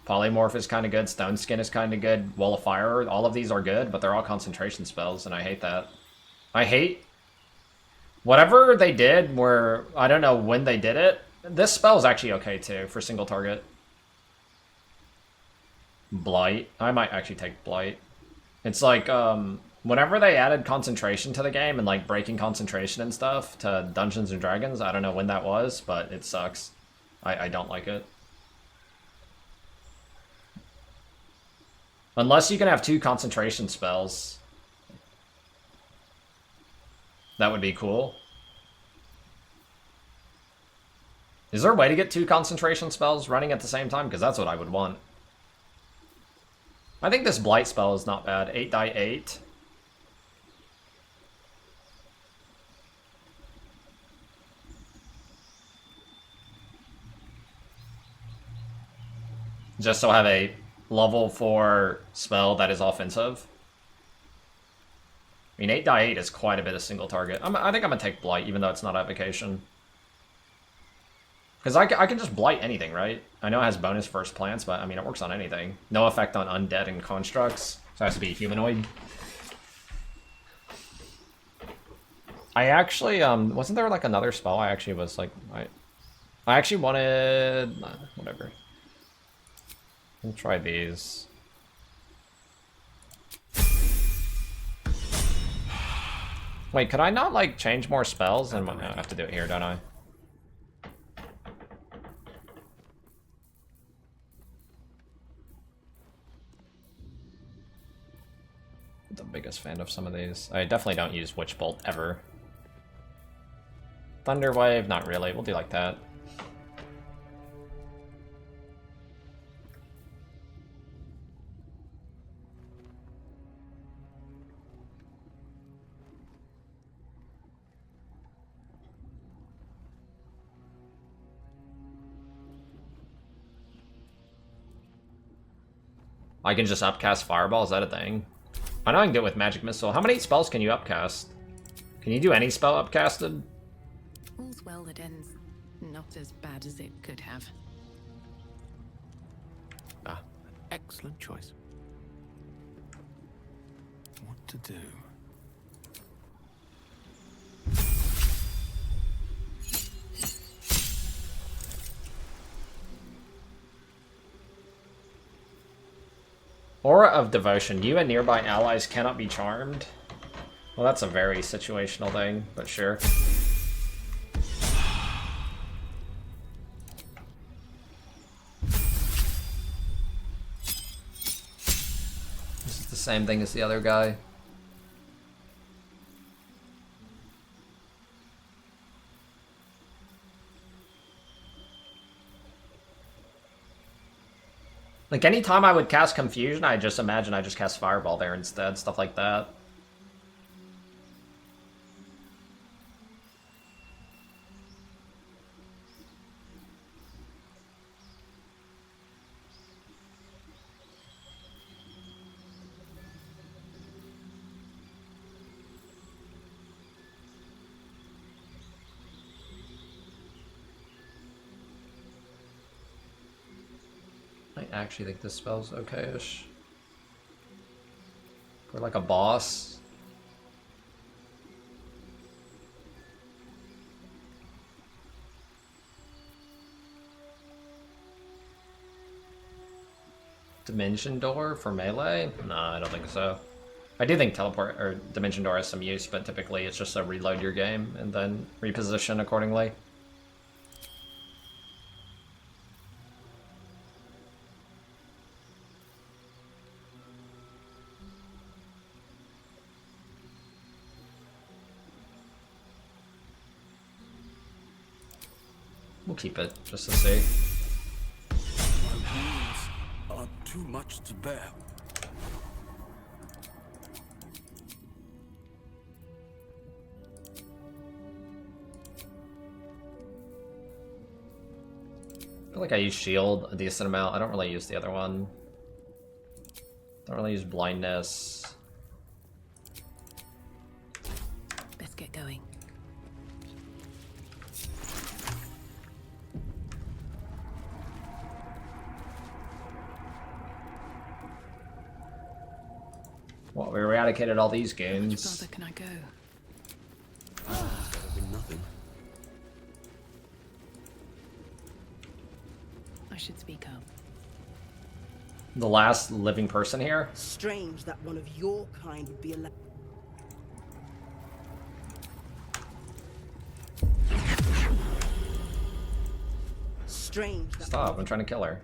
Polymorph is kind of good. Stone Skin is kind of good. Wall of Fire. All of these are good, but they're all concentration spells, and I hate that. I hate... Whatever they did, where... I don't know when they did it. This spell is actually okay, too, for single target. Blight. I might actually take Blight. It's like, whenever they added concentration to the game, and, like, breaking concentration and stuff to Dungeons & Dragons, I don't know when that was, but it sucks. I don't like it. Unless you can have 2 concentration spells. That would be cool. Is there a way to get 2 concentration spells running at the same time? Because that's what I would want. I think this Blight spell is not bad. 8 die 8. Just so I have a level 4 spell that is offensive. I mean, 8 die 8 is quite a bit of single target. I think I'm going to take Blight, even though it's not Evocation. Because I can just Blight anything, right? I know it has bonus first plants, but I mean, it works on anything. No effect on undead and constructs. So it has to be humanoid. I actually, wasn't there like another spell I actually was like, I actually wanted, whatever. We'll try these. Wait, could I not like change more spells? And I have to do it here, don't I? The biggest fan of some of these. I definitely don't use Witch Bolt ever. Thunder Wave, not really. We'll do like that. I can just upcast Fireball, is that a thing? I know I can do it with Magic Missile. How many spells can you upcast? Can you do any spell upcasted? All's well that ends not as bad as it could have. Ah, excellent choice. What to do? Aura of Devotion. You and nearby allies cannot be charmed. Well, that's a very situational thing, but sure. This is the same thing as the other guy. Like, anytime I would cast Confusion, I just imagine I just cast Fireball there instead, stuff like that. I actually think this spell's okay-ish. For like a boss. Dimension Door for melee? No, I don't think so. I do think Teleport or Dimension Door has some use, but typically it's just to reload your game and then reposition accordingly. We'll keep it, just to see. My wounds are too much to bear. I feel like I use Shield a decent amount. I don't really use the other one. Don't really use Blindness. Let's get going. Well, we eradicated all these How much goons. further can I go? Better than nothing. I should speak up. The last living person here? Strange that one of your kind would be allowed. Strange that Stop, I'm trying to kill her.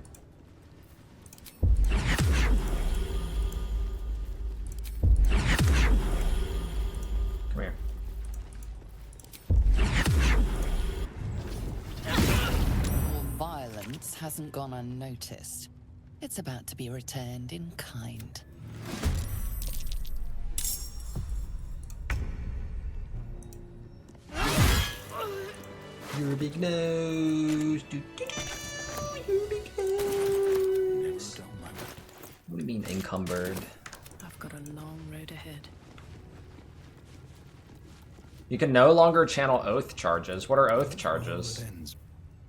Come here. Your violence hasn't gone unnoticed. It's about to be returned in kind. Your big nose. Your big nose. What do you mean encumbered? I've got a long road ahead. You can no longer channel oath charges. What are oath charges?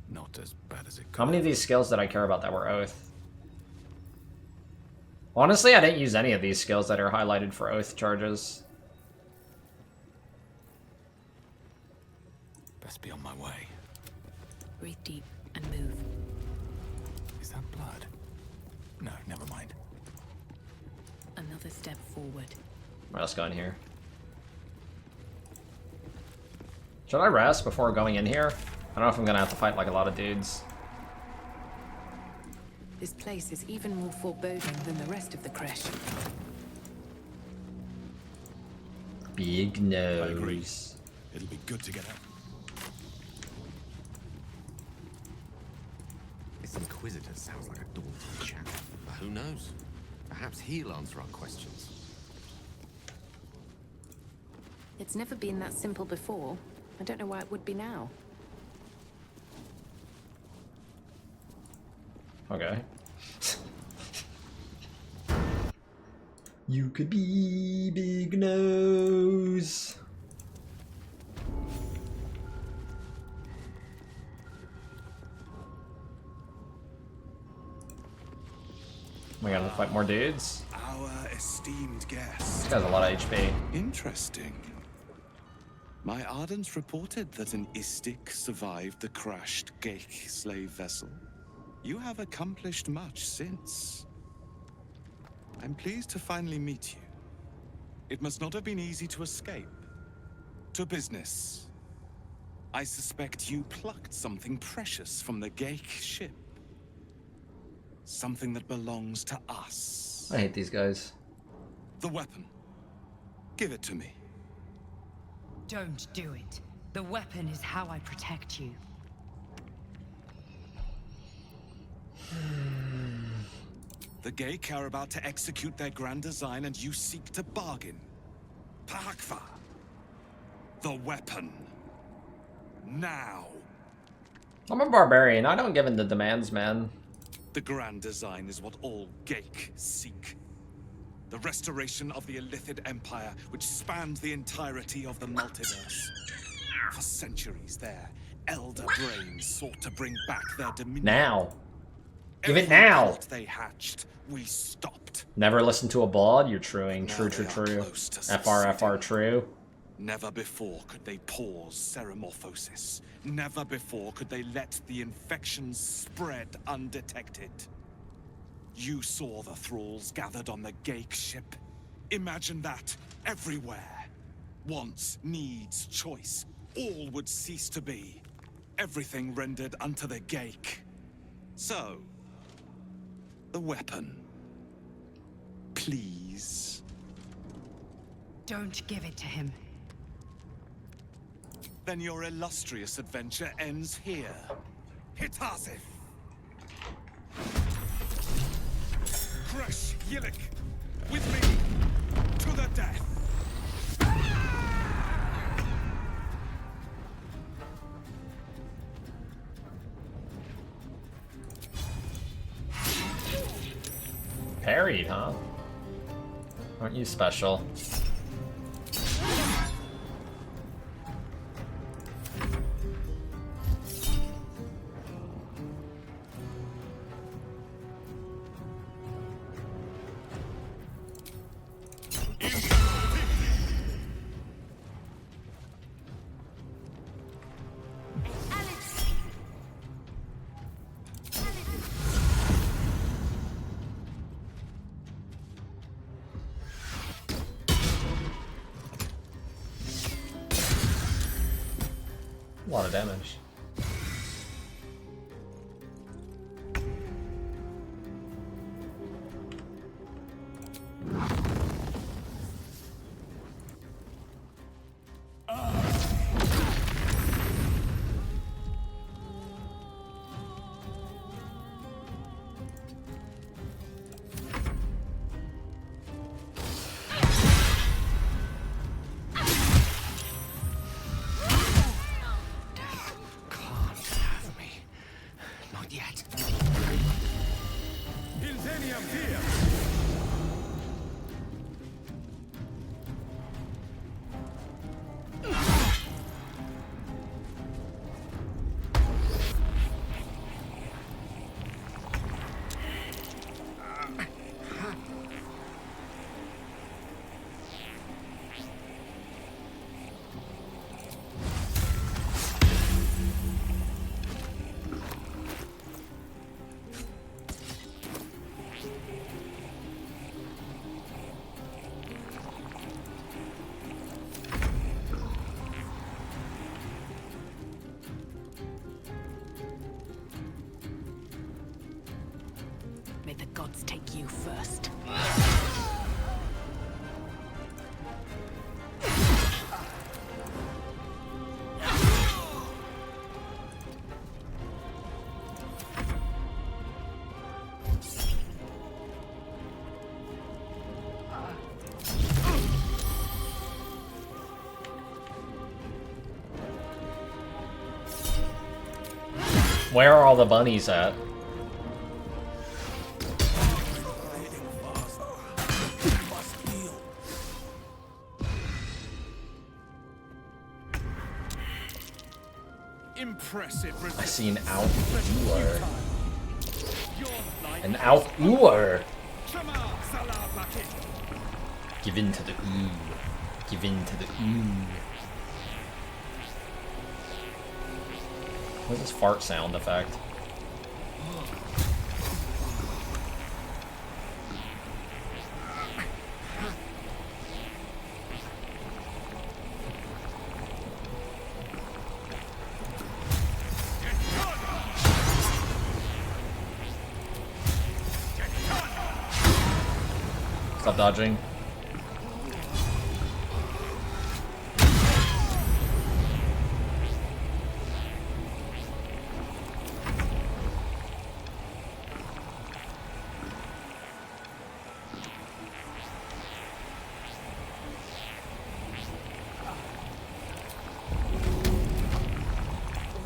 Not as bad as it could. How many of these skills did I care about that were oath? Honestly, I didn't use any of these skills that are highlighted for oath charges. Best be on my way. Breathe deep and move. Is that blood? No, never mind. Another step forward. Right, let's go in here. Should I rest before going in here? I don't know if I'm gonna have to fight like a lot of dudes. This place is even more foreboding than the rest of the crash. Big nose. It'll be good to get out. This Inquisitor sounds like a daunting chap. But who knows? Perhaps he'll answer our questions. It's never been that simple before. I don't know why it would be now. Okay. You could be big nose. We gotta fight more dudes. Our esteemed guest. This guy's a lot of HP. Interesting. My Ardents reported that an Istik survived the crashed Geik slave vessel. You have accomplished much since. I'm pleased to finally meet you. It must not have been easy to escape. To business. I suspect you plucked something precious from the Geik ship. Something that belongs to us. I hate these guys. The weapon. Give it to me. Don't do it. The weapon is how I protect you. The Geik are about to execute their grand design and you seek to bargain. Pahakva. The weapon. Now. I'm a barbarian. I don't give in to demands, man. The grand design is what all Geik seek. The restoration of the Illithid Empire, which spanned the entirety of the multiverse. For centuries, their elder brains sought to bring back their dominion. Now. Give it Every now. plot they hatched, we stopped. Never listen to a bald. You're truing. True. FR, true. Never before could they pause Ceramorphosis. Never before could they let the infections spread undetected. You saw the thralls gathered on the Geik ship. Imagine that everywhere. Wants, needs, choice. All would cease to be. Everything rendered unto the Geik. So, the weapon. Please. Don't give it to him. Then your illustrious adventure ends here. Hitazif! Crush Yillik! With me! To the death! Parried, huh? Aren't you special? A lot of damage. May the gods take you first. Where are all the bunnies at? impressive I see an Alkaizer. An Alkaizer. Give in to the ooh. Give in to the ooh. What's this fart sound effect? Stop dodging.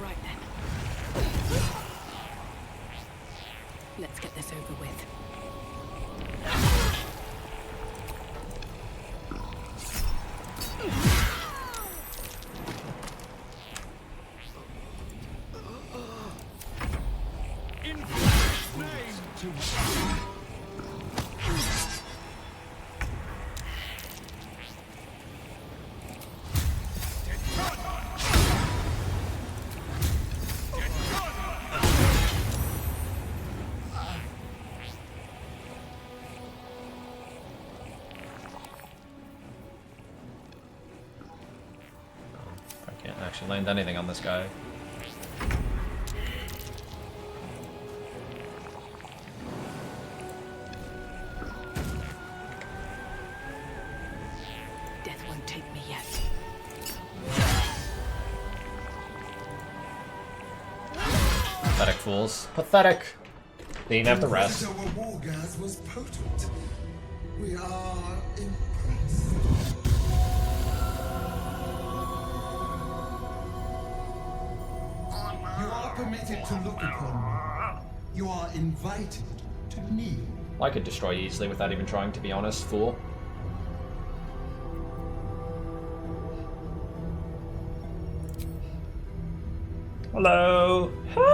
Right then. Let's get this over with. Can't actually land anything on this guy. Death won't take me yet. Pathetic fools. Pathetic! They didn't have the rest. The war gas was potent. We are impressed. You are permitted to look upon me. You are invited to kneel. I could destroy you easily without even trying, to be honest, fool. Hello! Hi!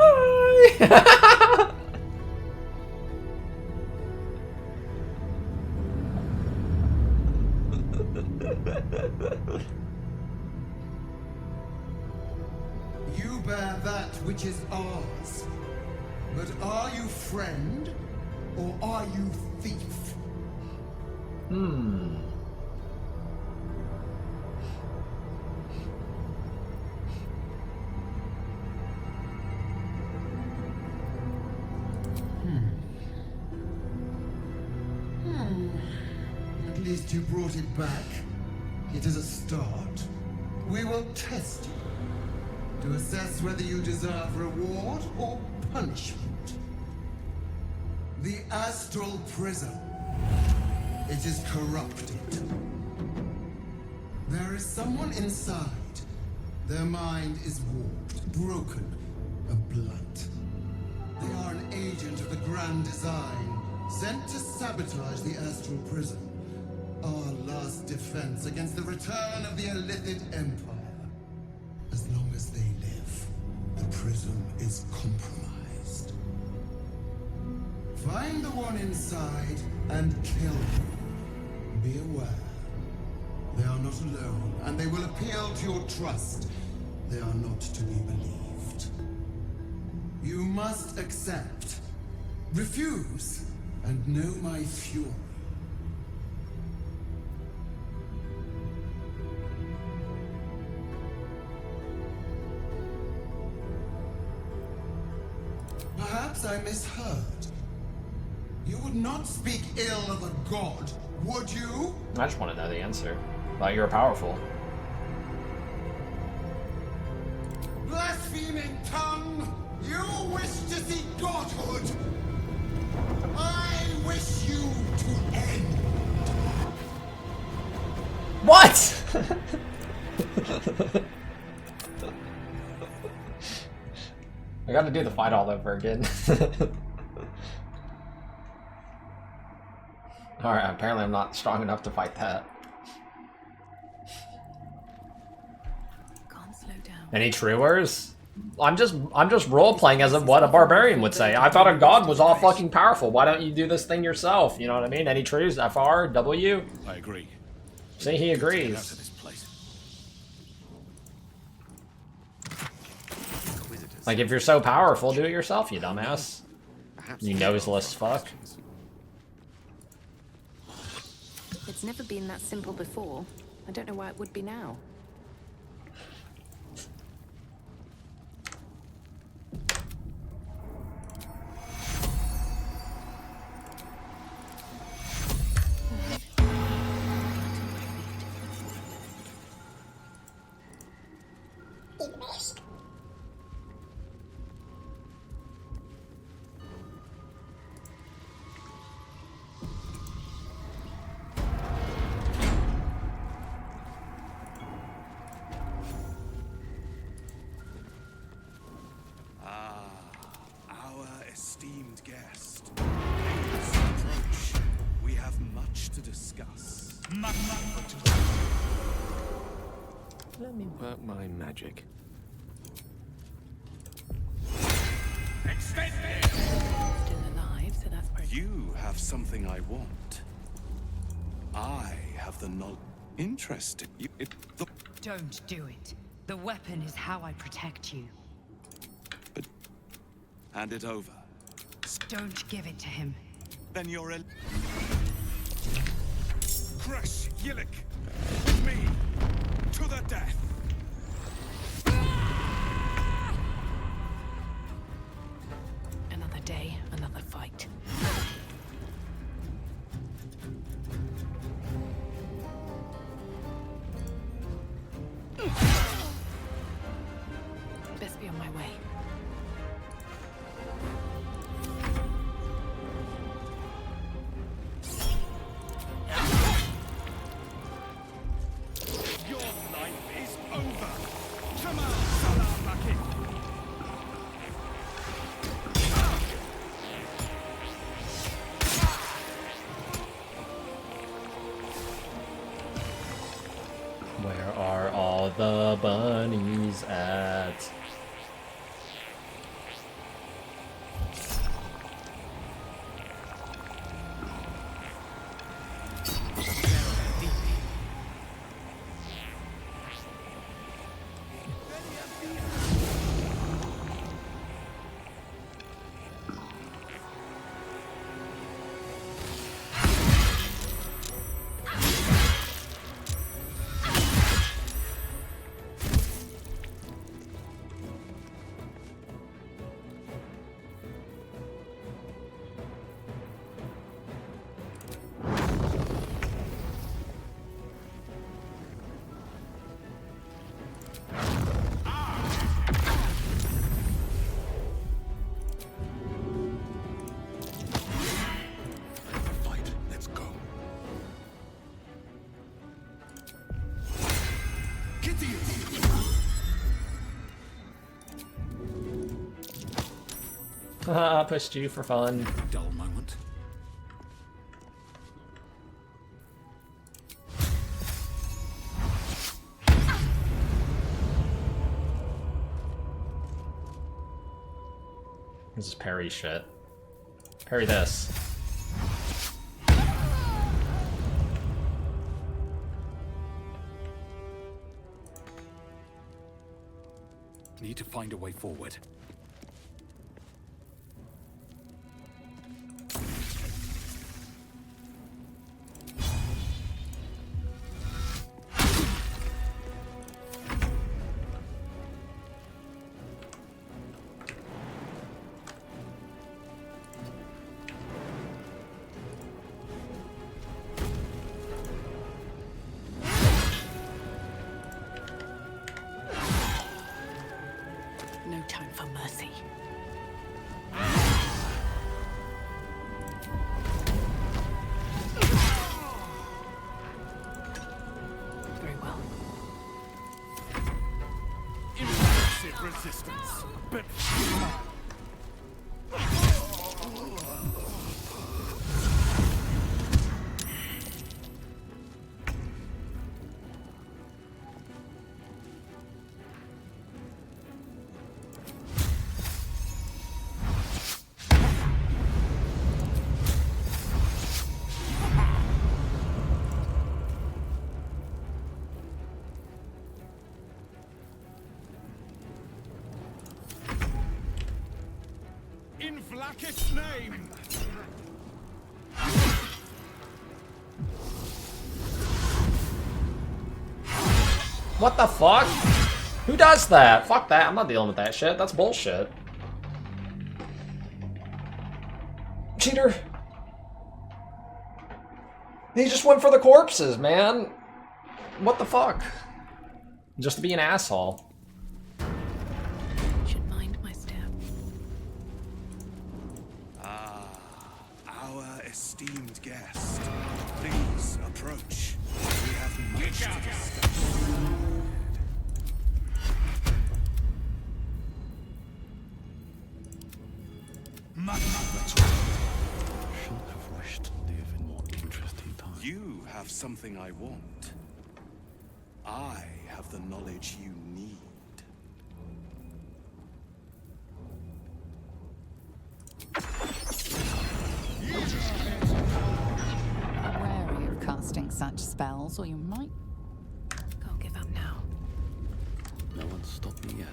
You bear that which is ours. But are you friend or are you thief? At least you brought it back. It is a start. We will test you to assess whether you deserve reward or punishment. The astral prism. It is corrupted. There is someone inside. Their mind is warped, broken, a blunt. They are an agent of the Grand Design, sent to sabotage the astral prism. Our last defense against the return of the Illithid Empire. As long as they live, the prism is compromised. Find the one inside and kill them. Be aware. They are not alone, and they will appeal to your trust. They are not to be believed. You must accept, refuse, and know my fury. Perhaps I misheard. You would not speak ill of a god, would you? I just want to know the answer. Thought you were powerful. Blaspheming tongue! You wish to see godhood! I wish you to end! What? I gotta do the fight all over again. Alright, apparently I'm not strong enough to fight that. Can't slow down. Any truers? I'm just role playing as what a barbarian would say. I thought a god was all fucking powerful. Why don't you do this thing yourself? You know what I mean? Any truths? FR, W? I agree. See, he Get out of agrees. this place. Like, if you're so powerful, do it yourself, you dumbass. You noseless fuck. It's never been that simple before. I don't know why it would be now. Our esteemed guest. Please approach. We have much to discuss. Let me work my magic. Still alive, so that's pretty. You have something I want. I have the knowledge. Interesting. Don't do it. The weapon is how I protect you. Hand it over. Don't give it to him. Then you're a... Crush Yillik with me to the death. Another day, another fight. Best be on my way. Your life is over. Come on, Salamaki. Where are all the bunnies at? Fight. Let's go. Get to you. Haha, pushed you for fun. Dull moment. This is parry shit. Parry this. Need to find a way forward. No time for mercy. Very well. Impressive resistance, but Take its name! What the fuck? Who does that? Fuck that, I'm not dealing with that shit. That's bullshit. Cheater. He just went for the corpses, man. What the fuck? Just to be an asshole. Should mind my step. Ah, our esteemed guest. Please approach. We have much to discuss. Shouldn't have wished to live in more interesting times. You have something I want. I have the knowledge you need. Wary of casting such spells, or you might. Can't give up now. No one's stopped me yet.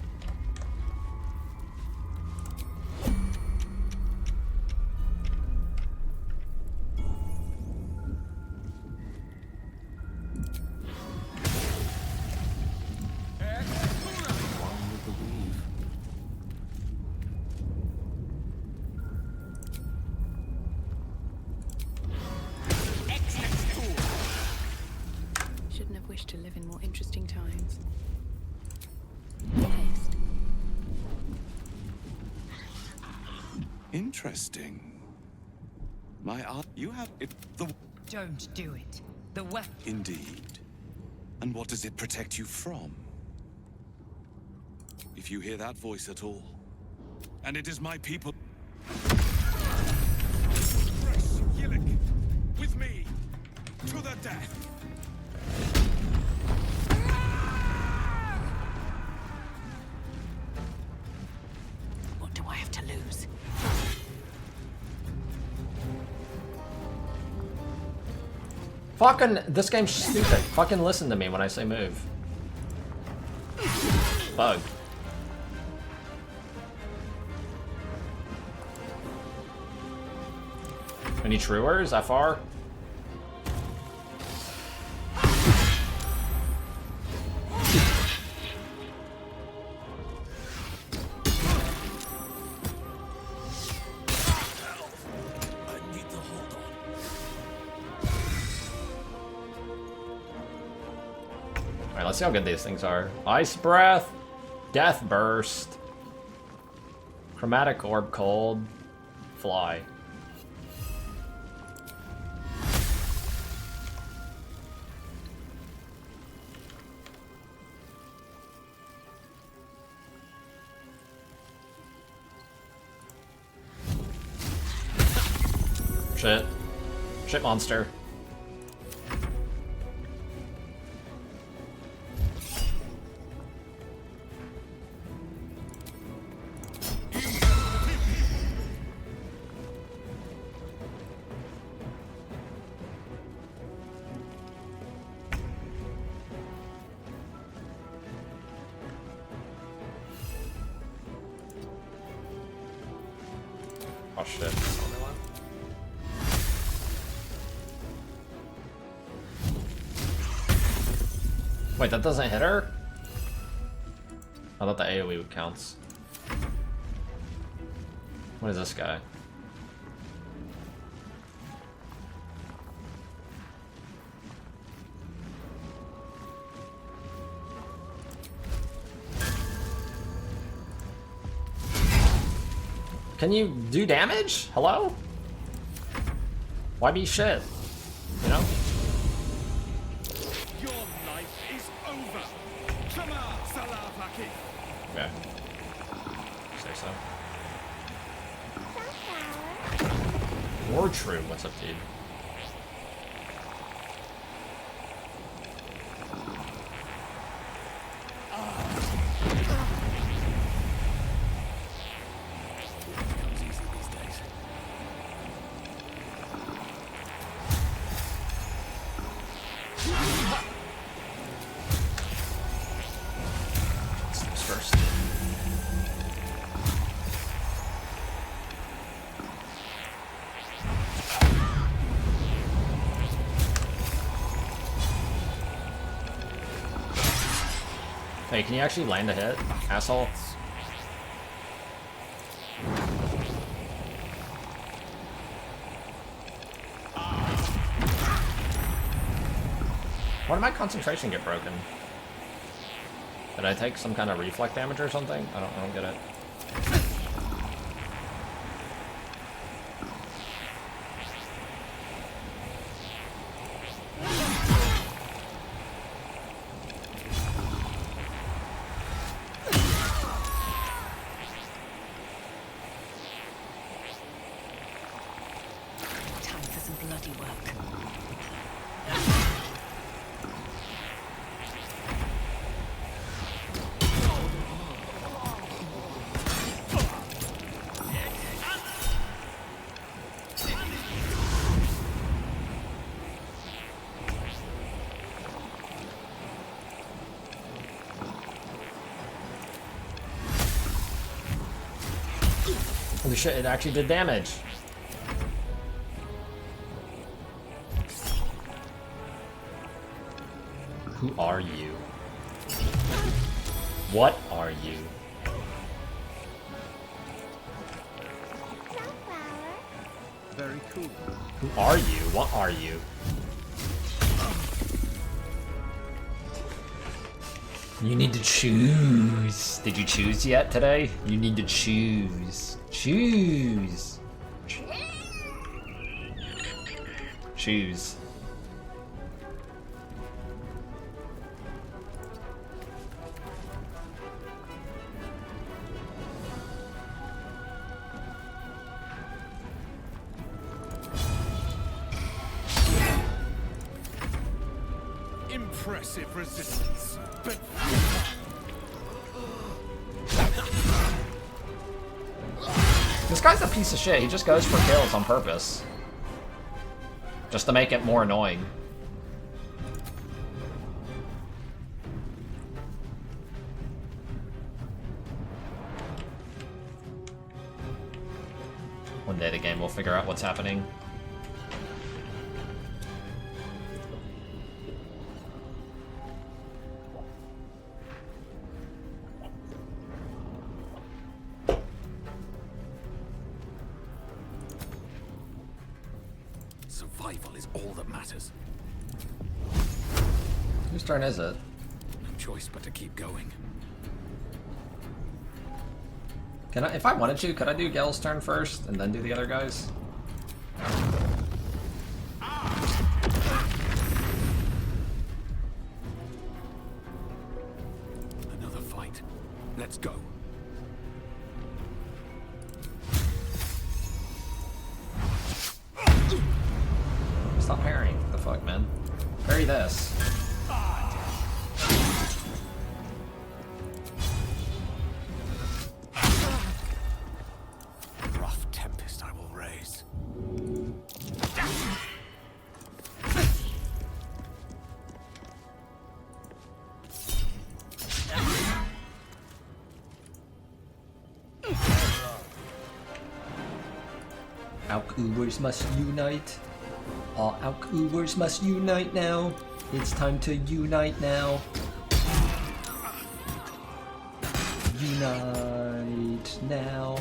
One would believe. Shouldn't have wished to live in more interesting times. Taste. Interesting. My art. You have it. The. Don't do it. The weapon. Indeed. And what does it protect you from? If you hear that voice at all, and it is my people. Fresh Yillik, with me, to the death. What do I have to lose? Fucking, this game's stupid. Fucking listen to me when I say move. Bug. Any truer? Is that far? Alright, let's see how good these things are. Ice Breath, Death Burst, Chromatic Orb Cold, Fly. Shit. Shit monster. Oh shit. Wait, that doesn't hit her? I thought the AoE counts. What is this guy? Can you do damage? Hello? Why be shit? You know? Your life is over. Shama Salafaki. Okay. Say so. War True, what's up, dude? First. Wait, can you actually land a hit, asshole? Why did my concentration get broken? Did I take some kind of reflect damage or something? I don't get it. Time for some bloody work. Holy shit, it actually did damage. Who are you? What are you? Very cool. Who are you? What are you? You need to choose. Did you choose yet today? You need to choose. Choose. Choose. Impressive resistance, but This guy's a piece of shit. He just goes for kills on purpose. Just to make it more annoying. One day the game will figure out what's happening. Survival is all that matters. Whose turn is it? No choice but to keep going. Can I, if I wanted to, could I do Gel's turn first and then do the other guys? Another fight. Let's go. Stop parrying. What the fuck, man? Parry this. Rough tempest I will raise. Alkaizers must unite. All Alkaizers must unite now. It's time to unite now. Unite now.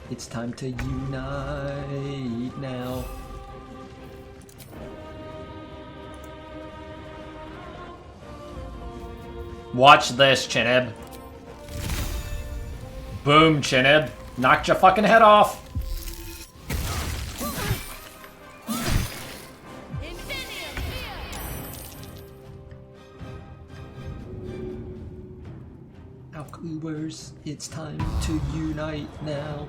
It's time to unite now. Watch this, Chineb. Boom, Chineb. Knocked your fucking head off. Alkaizers, it's time to unite now.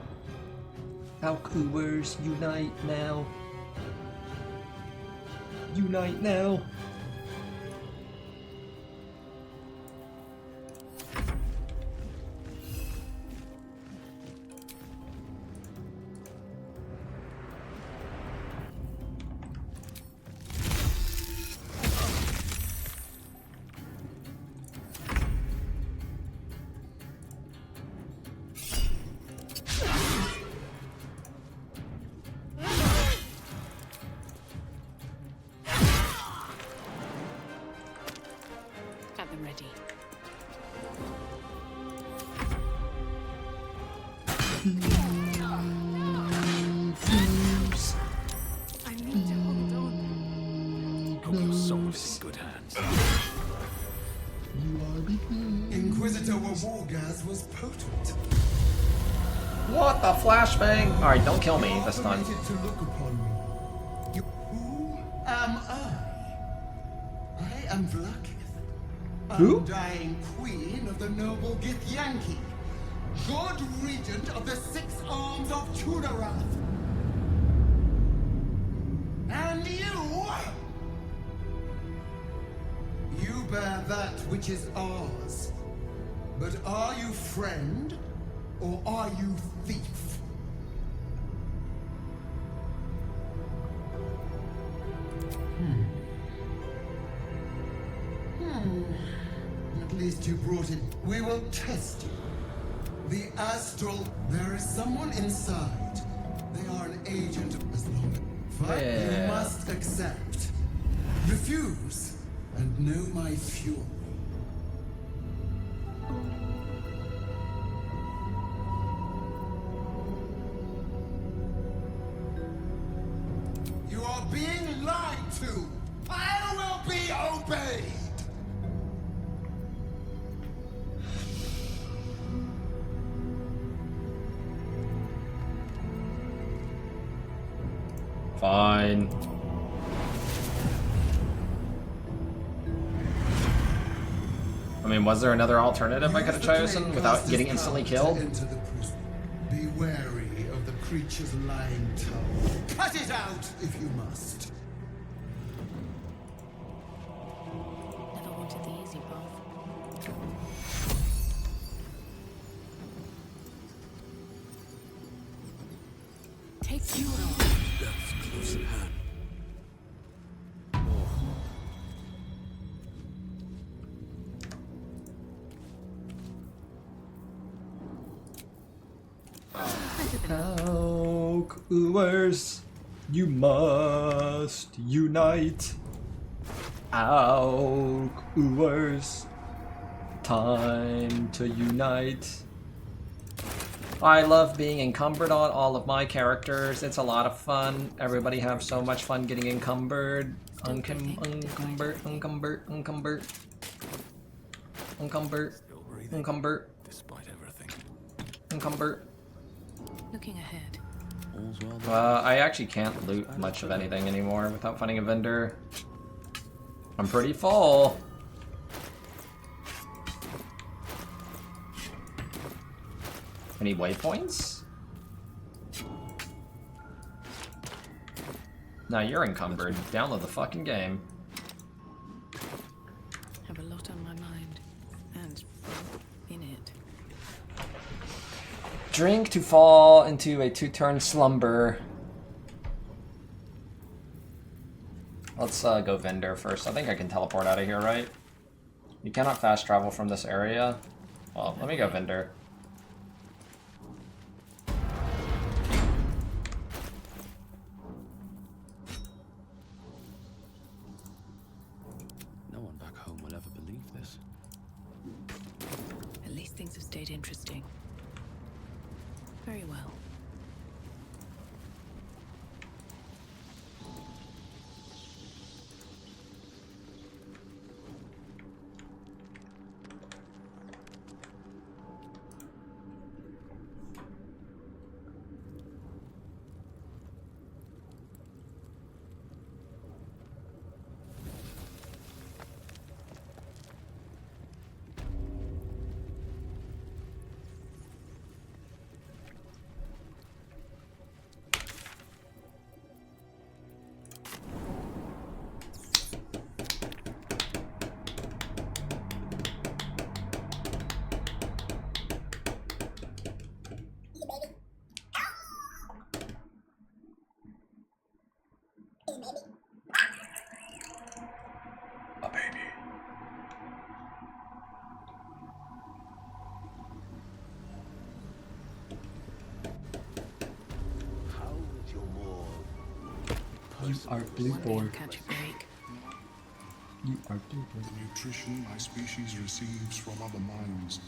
Alkaizers, unite now. Unite now. I need to hold on. Hope your soul is in good hands. Inquisitor Wargaz was potent. What the flashbang? Alright, don't kill me this time. Permitted to look upon me. Who am I? I am Vlakith, Who? undying queen of the noble Githyanki, god regent of the 6 arms of Tudarath. And you bear that which is ours. But are you friend, or are you thief? At least you brought it. We will test you. The astral. There is someone inside. They are an agent as long. But you must accept. Refuse, and know my fury. You are being lied to. I will be obeyed. Fine. I mean, was there another alternative I could have chosen without getting instantly killed? Be wary of the creature's lying tongue. Cut it out if you must. Never wanted the easy path. Take you on. That's close at hand. Alkaizers, you must unite. Alkaizers, time to unite. I love being encumbered on all of my characters. It's a lot of fun. Everybody have so much fun getting encumbered. Encumbered. Despite everything. Encumbered. Looking ahead. I actually can't loot much of anything anymore without finding a vendor. I'm pretty full. Any waypoints? Nah, you're encumbered. Download the fucking game. Have a lot on my mind. And in it. Drink to fall into a 2-turn slumber. Let's go vendor first. I think I can teleport out of here, right? You cannot fast travel from this area. Well, let me go vendor. No one back home will ever believe this. At least things have stayed interesting. Very well. You are blue boy. Catch a break. You are blue boy. The nutrition my species receives from other minds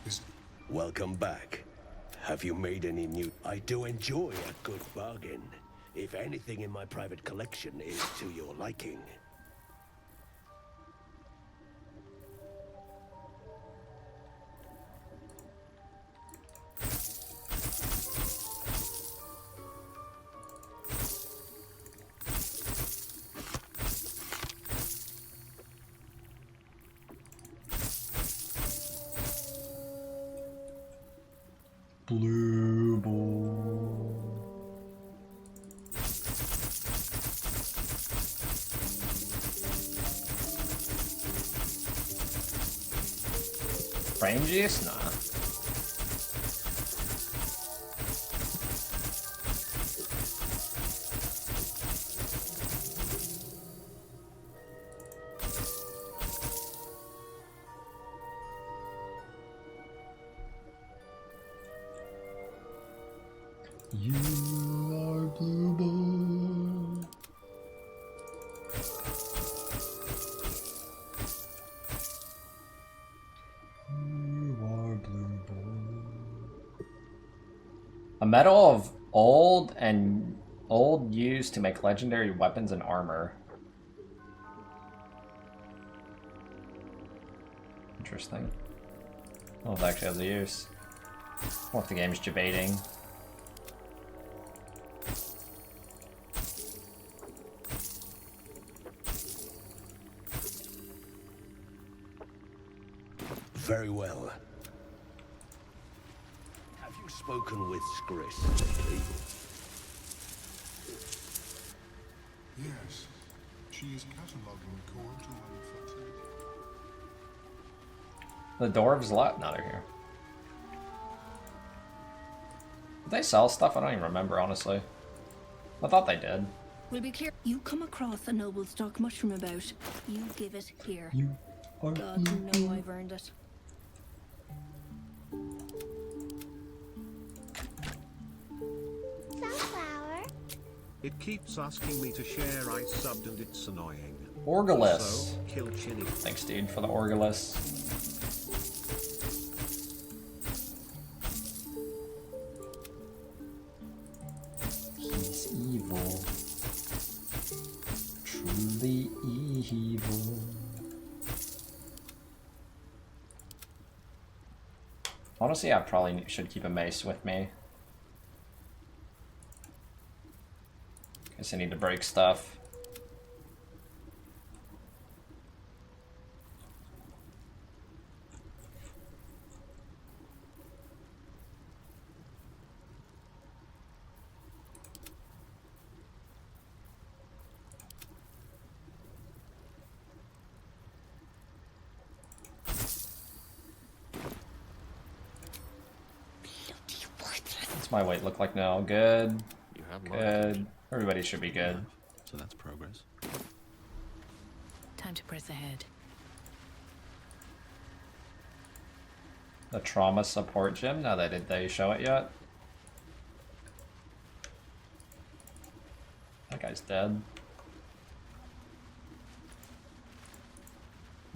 is... Welcome back. Have you made any new... I do enjoy a good bargain. If anything in my private collection is to your liking. Blue ball. Frame juice? Nah. You are blue ball. You are blue ball. A metal of old used to make legendary weapons and armor. Interesting. Oh, it actually has a use. What if the game's debating? Very well. Have you spoken with Skris lately? Yes. She is cataloging core to manufacture. The dwarves left. No, they're here. Did they sell stuff? I don't even remember, honestly. I thought they did. We'll be clear. You come across a noble stock mushroom about. You give it here. You are God, you know I've earned it. Sunflower. It keeps asking me to share. I subbed and it's annoying. Orgalus. Also, kill Chinny. Thanks, dude, for the Orgalus. He's evil. Truly evil. Honestly, I probably should keep a mace with me. Guess I need to break stuff. What's my weight look like now? Good. You have Good. Everybody should be good. So that's progress. Time to press ahead. The trauma support gym. Now did they show it yet? That guy's dead.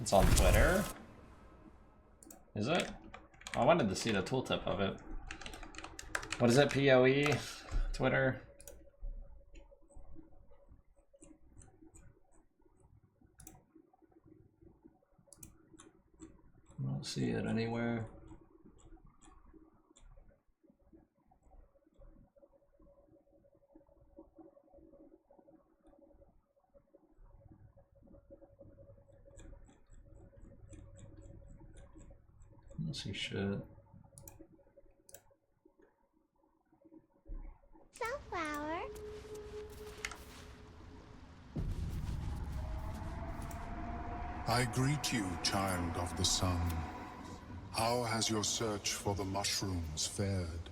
It's on Twitter. Is it? I wanted to see the tooltip of it. What is it? PoE? Twitter? I don't see it anywhere. I don't see shit. Sunflower. I greet you, child of the sun. How has your search for the mushrooms fared?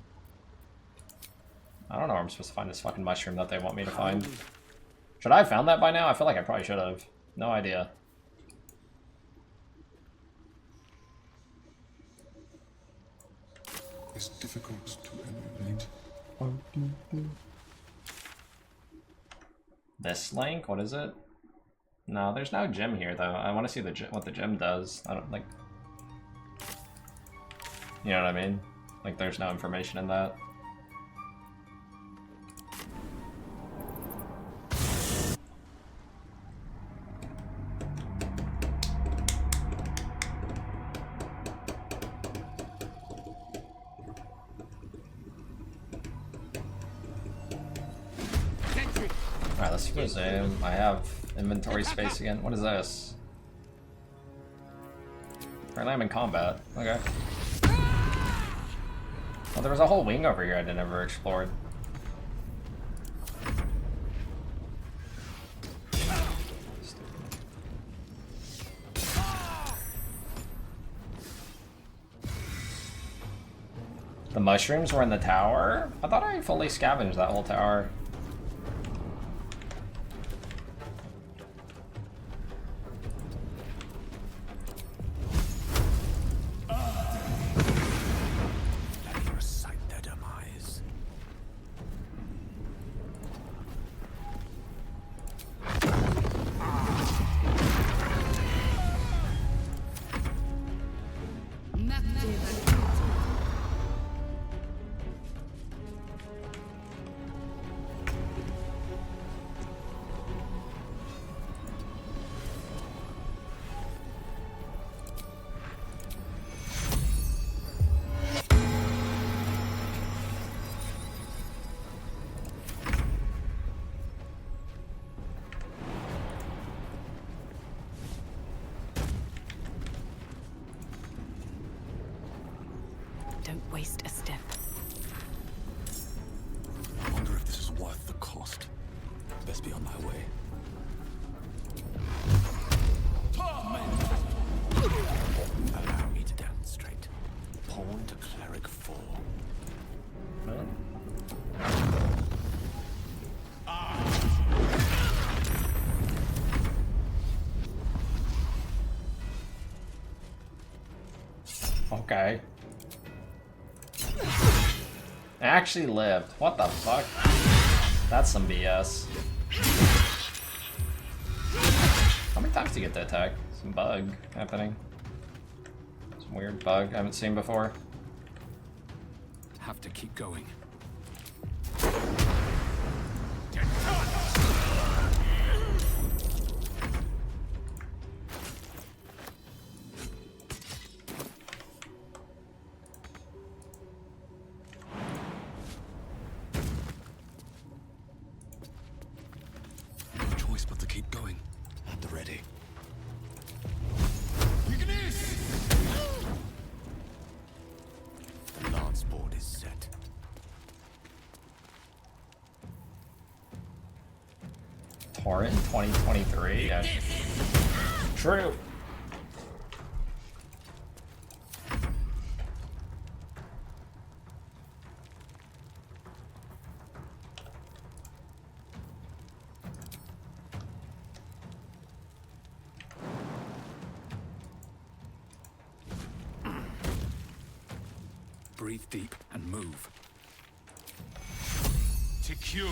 I don't know where I'm supposed to find this fucking mushroom that they want me to find. Should I have found that by now? I feel like I probably should have. No idea. It's difficult to emulate. This link? What is it? No, there's no gym here though. I want to see the what the gym does. I don't like. You know what I mean? Like, there's no information in that. Alright, let's resume. I have inventory space again. What is this? Apparently I'm in combat. Okay. Well, there was a whole wing over here I never explored. The mushrooms were in the tower? I thought I fully scavenged that whole tower. Don't waste a step. I wonder if this is worth the cost. Best be on my way. Allow me to demonstrate. Pawn to cleric 4. Okay. I actually lived. What the fuck? That's some BS. How many times do you get to attack? Some bug happening. Some weird bug I haven't seen before. Have to keep going. Torrent in 2023? Yeah. True. Breathe deep and move. To cure.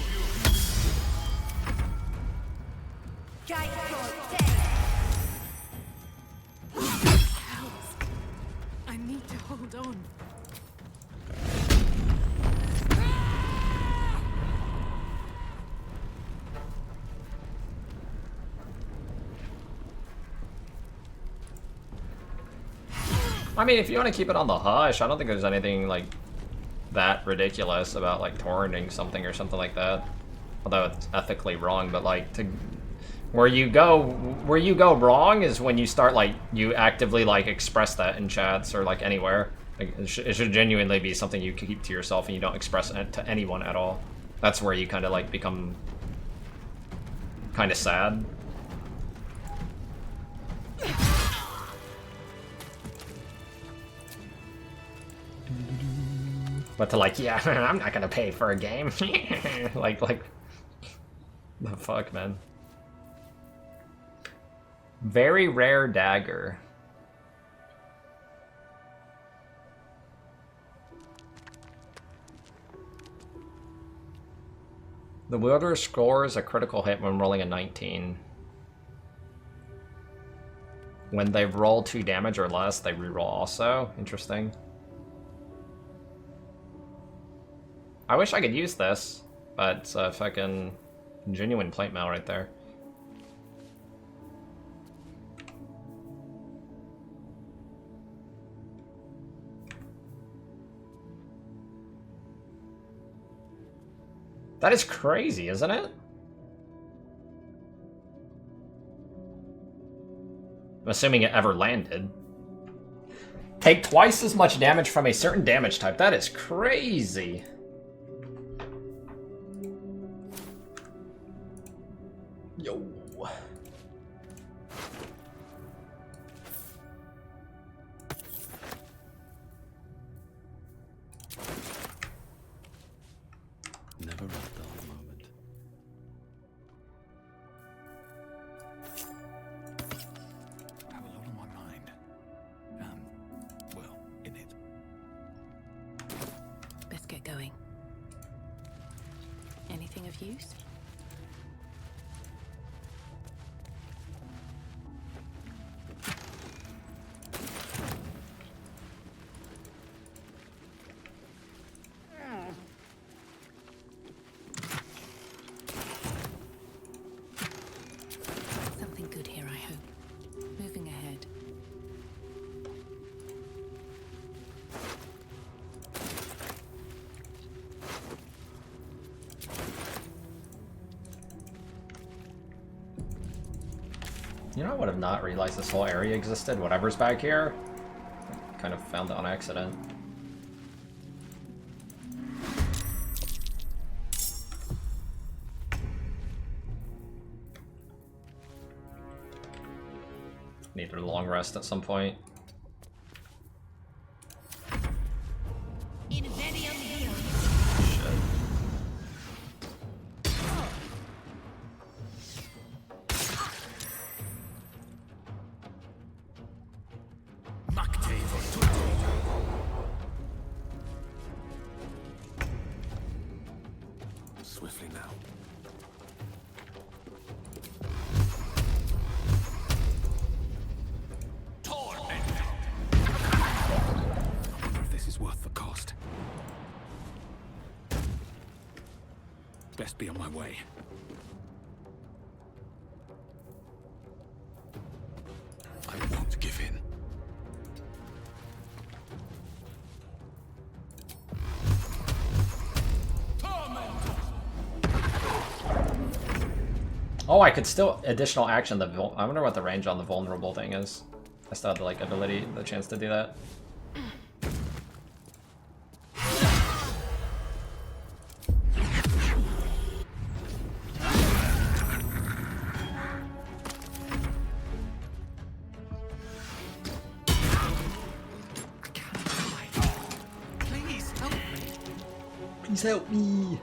I need to hold on. I mean, if you want to keep it on the hush, I don't think there's anything like that ridiculous about like torrenting something or something like that. Although it's ethically wrong, but like to where you go wrong is when you start like you actively like express that in chats or like anywhere. Like, it should genuinely be something you keep to yourself and you don't express it to anyone at all. That's where you kind of like become kind of sad. But to like, yeah, I'm not gonna pay for a game. like, the fuck, man. Very rare dagger. The wielder scores a critical hit when rolling a 19. When they roll 2 damage or less, they reroll also. Interesting. I wish I could use this, but fucking genuine plate mail right there. That is crazy, isn't it? I'm assuming it ever landed. Take twice as much damage from a certain damage type. That is crazy. Yo. Never a dull moment. I have a lot on my mind. Well, in it. Let's get going. Anything of use? Something good here, I hope. Moving ahead. You know, I would have not realized this whole area existed. Whatever's back here, I kind of found it on accident. Needed a long rest at some point. Swiftly now. I wonder if this is worth the cost. Best be on my way. I won't give in. Oh, I could still additional action the I wonder what the range on the vulnerable thing is. I still have the like ability, the chance to do that. Please help me. Please help me.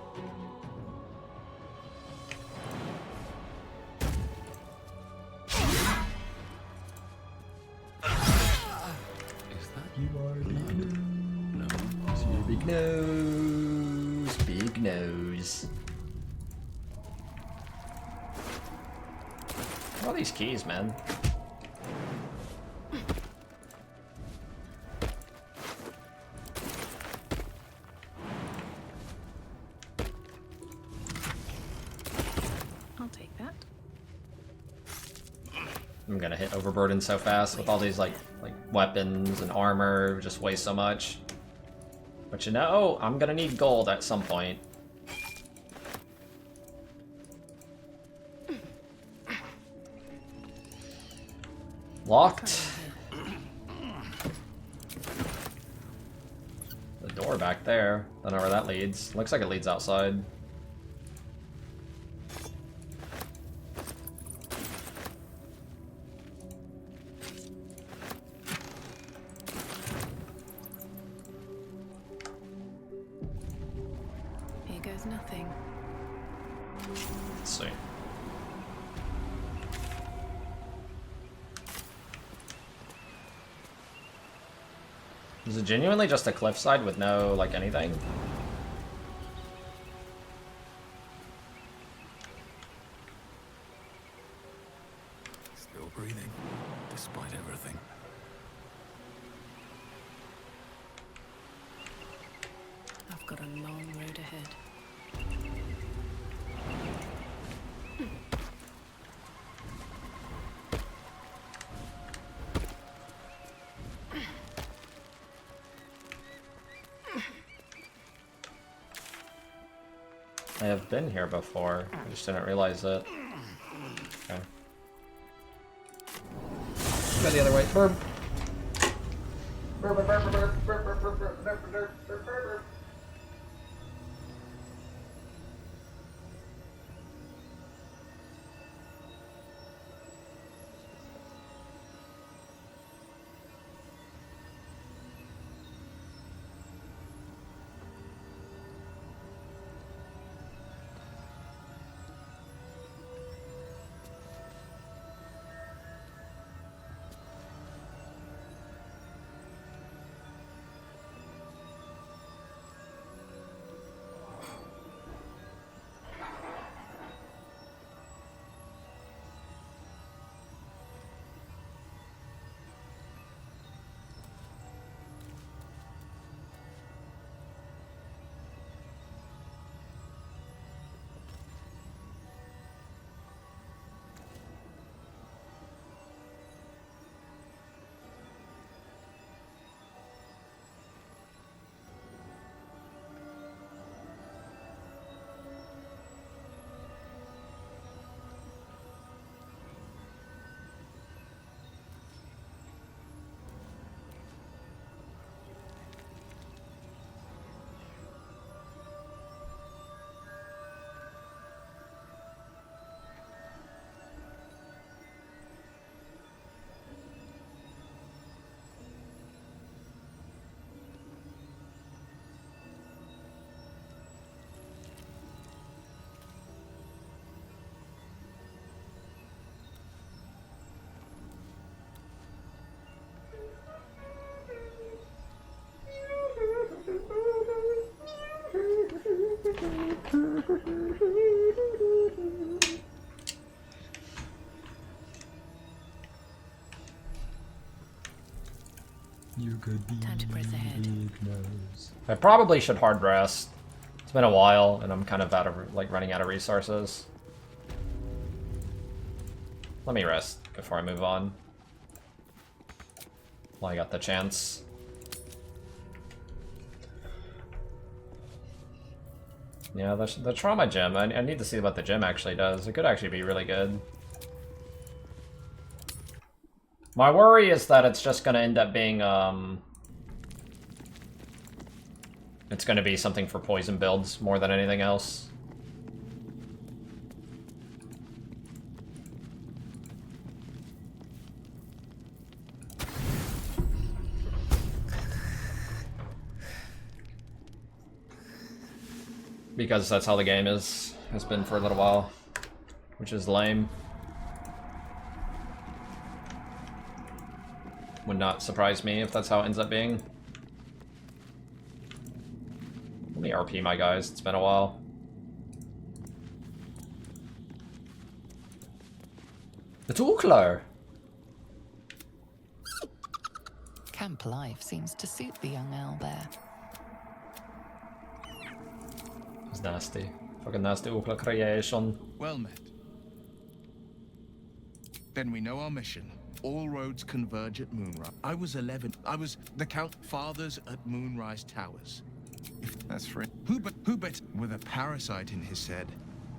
You are big nose. Your big nose. Big nose. All these keys, man. I'll take that. I'm gonna hit overburden so fast with all these like weapons and armor, just waste so much. But you know, I'm gonna need gold at some point. Locked. The door back there. Don't know where that leads. Looks like it leads outside. Here goes nothing. Let's see. Is it genuinely just a cliffside with no, like, anything? Still breathing, despite everything. I've got a long road ahead. have been here before. I just didn't realize it. Okay. Go the other way. Burp. Time to press ahead. I probably should hard rest. It's been a while, and I'm kind of running out of resources. Let me rest before I move on. While I got the chance. Yeah, the trauma gem. I need to see what the gem actually does. It could actually be really good. My worry is that it's just gonna end up being, it's gonna be something for poison builds more than anything else. Because that's how the game has been for a little while, which is lame. Would not surprise me if that's how it ends up being. Let me RP my guys, it's been a while. It's Uklar! Camp life seems to suit the young owlbear. It's nasty. Fucking nasty Uklar creation. Well met. Then we know our mission. All roads converge at Moonrise. I was 11. I was the Count Fathers at Moonrise Towers. If that's free. Who bet with a parasite in his head?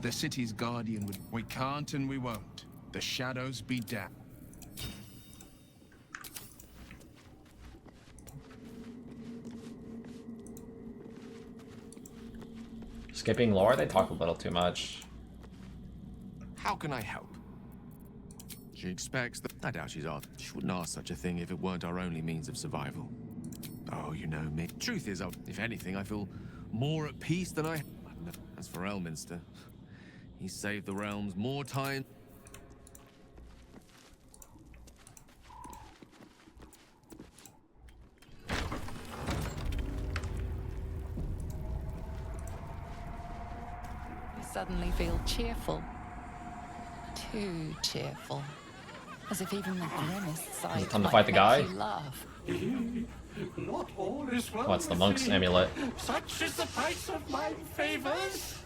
The city's guardian would. We can't and we won't. The shadows be damned. Skipping lore? They talk a little too much. How can I help? She expects that. I doubt she's asked. She wouldn't ask such a thing if it weren't our only means of survival. Oh, you know me. Truth is, if anything, I feel more at peace than I. As for Elminster, he saved the realms more time. You suddenly feel cheerful. Too cheerful. As if even the grimmest sight Is it time to fight the guy? Laugh. Not all is well. What's the monk's amulet? Such is the price of my favors.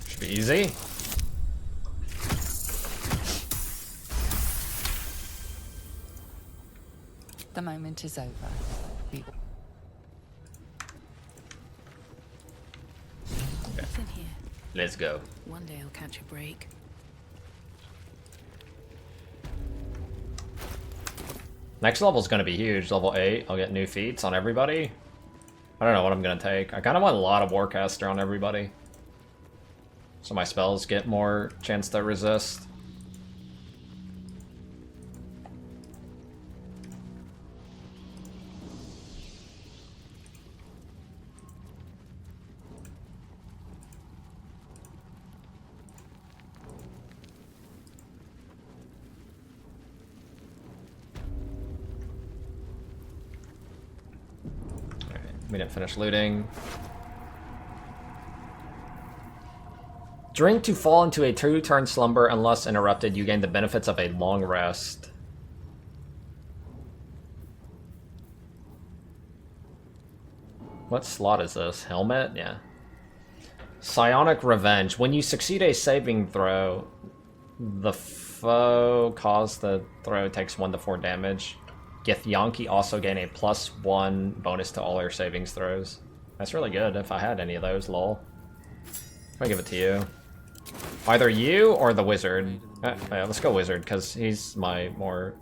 Should be easy. The moment is over. We... What's in here? Let's go. One day I'll catch a break. Next level's gonna be huge. Level 8. I'll get new feats on everybody. I don't know what I'm gonna take. I kind of want a lot of Warcaster on everybody, so my spells get more chance to resist. We didn't finish looting. Drink to fall into a 2-turn slumber unless interrupted. You gain the benefits of a long rest. What slot is this? Helmet? Yeah. Psionic Revenge. When you succeed a saving throw, the foe caused the throw takes 1 to 4 damage. Githyanki also gain a +1 bonus to all their savings throws. That's really good if I had any of those, lol. I'll give it to you. Either you or the wizard. Yeah, let's go wizard, because he's my more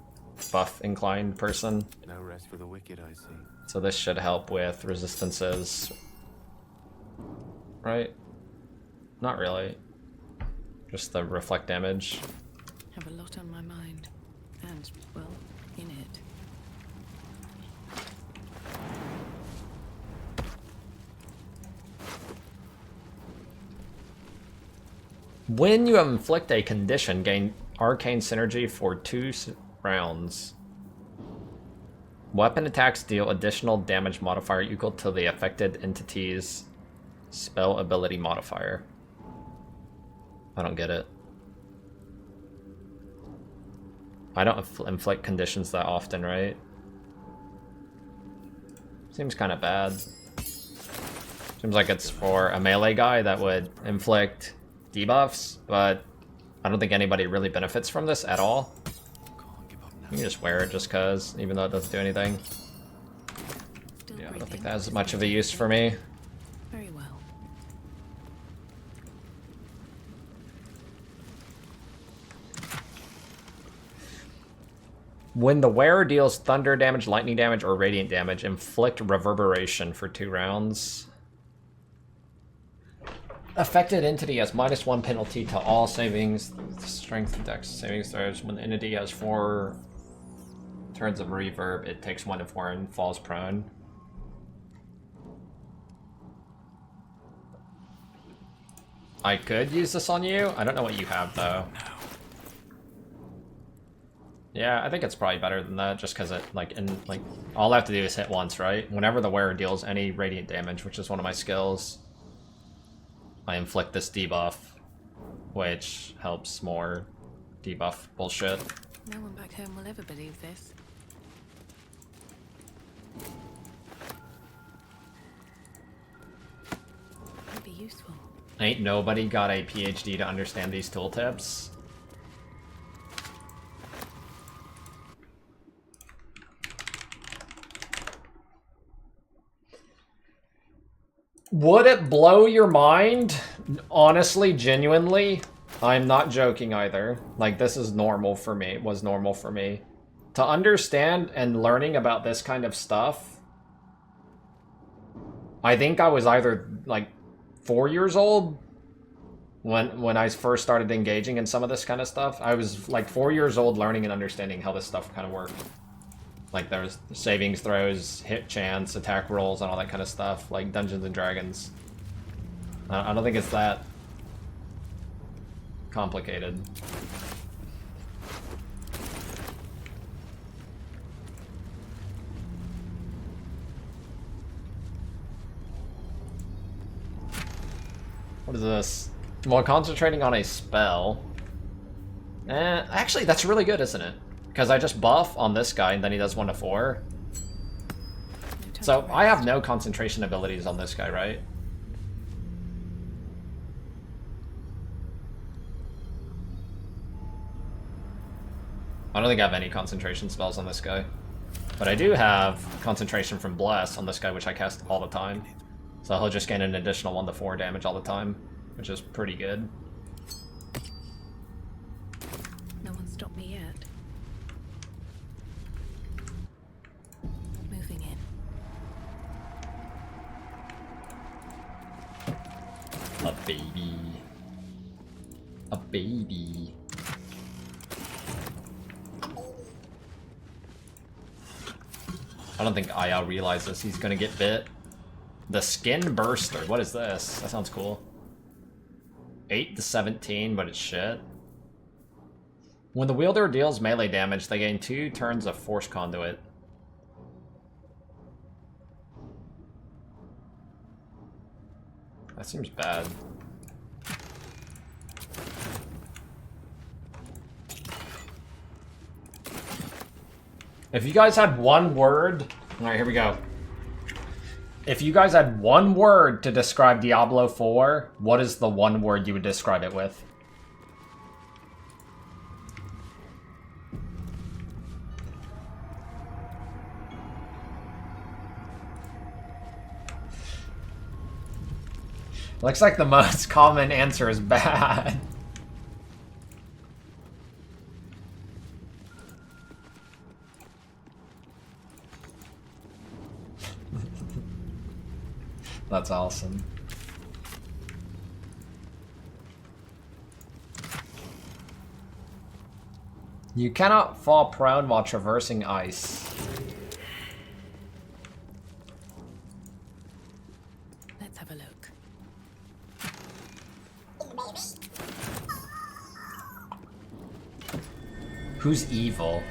buff-inclined person. No rest for the wicked, I see. So this should help with resistances. Right? Not really. Just the reflect damage. Have a lot on my mind. And, well, in it. When you inflict a condition, gain arcane synergy for 2 rounds. Weapon attacks deal additional damage modifier equal to the affected entity's spell ability modifier. I don't get it. I don't inflict conditions that often, right? Seems kind of bad. Seems like it's for a melee guy that would inflict debuffs, but I don't think anybody really benefits from this at all. You can just wear it just cause, even though it doesn't do anything. Yeah, I don't think that has much of a use for me. Very well. When the wearer deals thunder damage, lightning damage, or radiant damage, inflict reverberation for 2 rounds. Affected entity has -1 penalty to all savings, strength and dex savings throws. When the entity has 4 turns of reverb, it takes 1 to 4 and falls prone. I could use this on you. I don't know what you have though. Yeah, I think it's probably better than that, just because it all I have to do is hit once, right? Whenever the wearer deals any radiant damage, which is one of my skills, I inflict this debuff, which helps more debuff bullshit. No one back home will ever believe this. Might be useful. Ain't nobody got a PhD to understand these tooltips. Would it blow your mind? Honestly, genuinely, I'm not joking either. Like, this is normal for me. It was normal for me. To understand and learning about this kind of stuff, I think I was either, like, 4 years old when I first started engaging in some of this kind of stuff. I was, like, 4 years old learning and understanding how this stuff kind of worked. Like, there's savings throws, hit chance, attack rolls, and all that kind of stuff, like Dungeons and Dragons. I don't think it's that complicated. What is this? While concentrating on a spell. Actually, that's really good, isn't it? Because I just buff on this guy, and then he does 1 to 4. So I have no concentration abilities on this guy, right? I don't think I have any concentration spells on this guy. But I do have concentration from Bless on this guy, which I cast all the time. So he'll just gain an additional 1 to 4 damage all the time, which is pretty good. No one stopped me yet. Moving in. A baby. A baby. I don't think Aya realizes he's gonna get bit. The Skin Burster. What is this? That sounds cool. 8 to 17, but it's shit. When the wielder deals melee damage, they gain 2 turns of Force Conduit. That seems bad. If you guys had one word... Alright, here we go. If you guys had one word to describe Diablo 4, what is the one word you would describe it with? Looks like the most common answer is bad. That's awesome. You cannot fall prone while traversing ice. Let's have a look. Who's evil?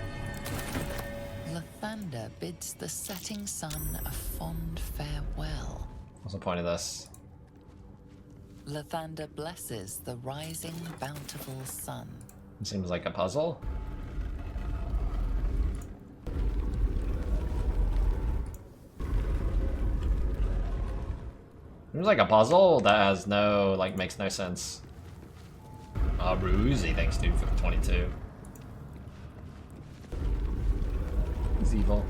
Lathander bids the setting sun a fond farewell. What's the point of this? Lathander blesses the rising bountiful sun. It seems like a puzzle. Seems like a puzzle that has no, like, makes no sense. Bruzy, thanks dude for the 22. He's evil.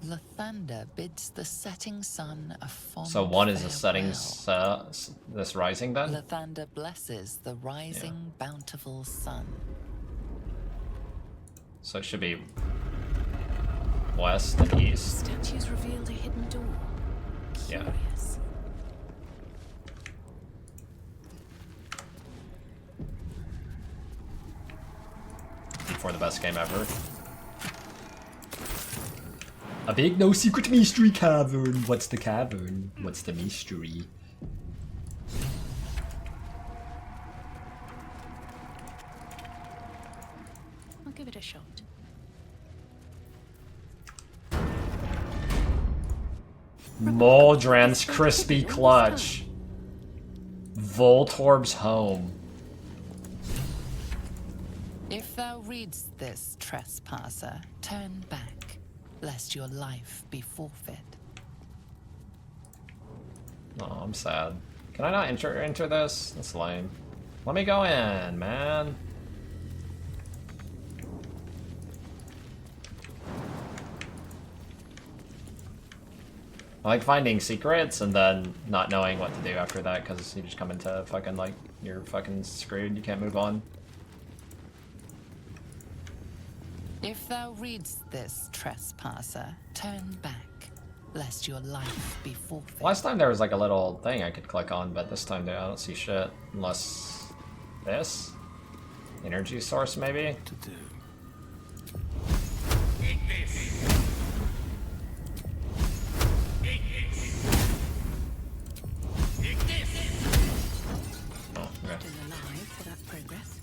Lathander bids the setting sun a fond So one is the farewell. settings, this rising then? Lathander blesses the rising bountiful sun. So it should be west and east. Statues revealed a hidden door. Yeah. Curious. For the best game ever. A big no secret mystery cavern. What's the cavern? What's the mystery? I'll give it a shot. Moldran's crispy clutch. Voltorb's home. If thou readst this, trespasser, turn back, lest your life be forfeit. Oh, I'm sad. Can I not enter this? That's lame. Let me go in, man. I like finding secrets and then not knowing what to do after that because you just come into fucking, like, you're fucking screwed. You can't move on. If thou readst this, trespasser, turn back, lest your life be forfeit. Last time there was like a little thing I could click on, but this time I don't see shit. Unless this? Energy source, maybe? To do. Oh, okay. Still alive for that progress.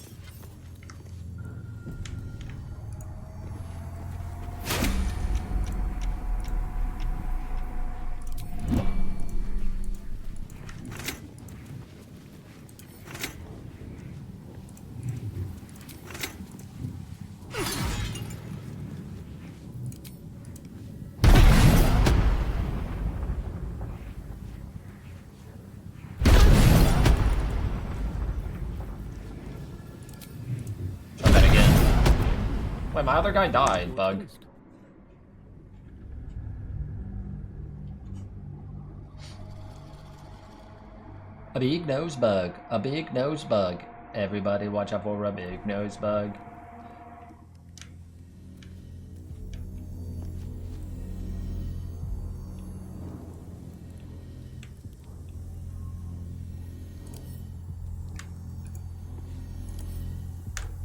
my other guy died, Bug. A big nose bug. A big nose bug. Everybody watch out for a big nose bug.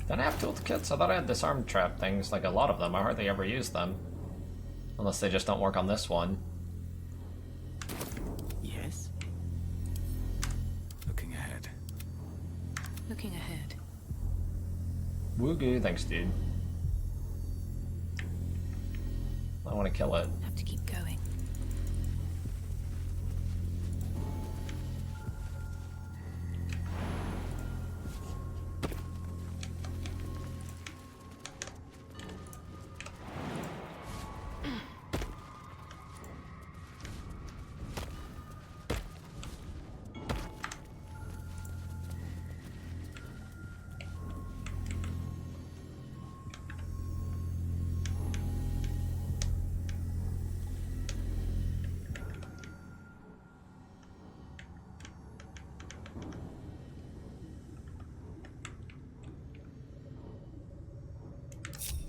Don't I have toolkits? I thought I had disarm trap things, like a lot of them. I hardly ever use them. Unless they just don't work on this one. Yes? Looking ahead. Looking ahead. Woogie, thanks, dude. I want to kill it. Have to keep going.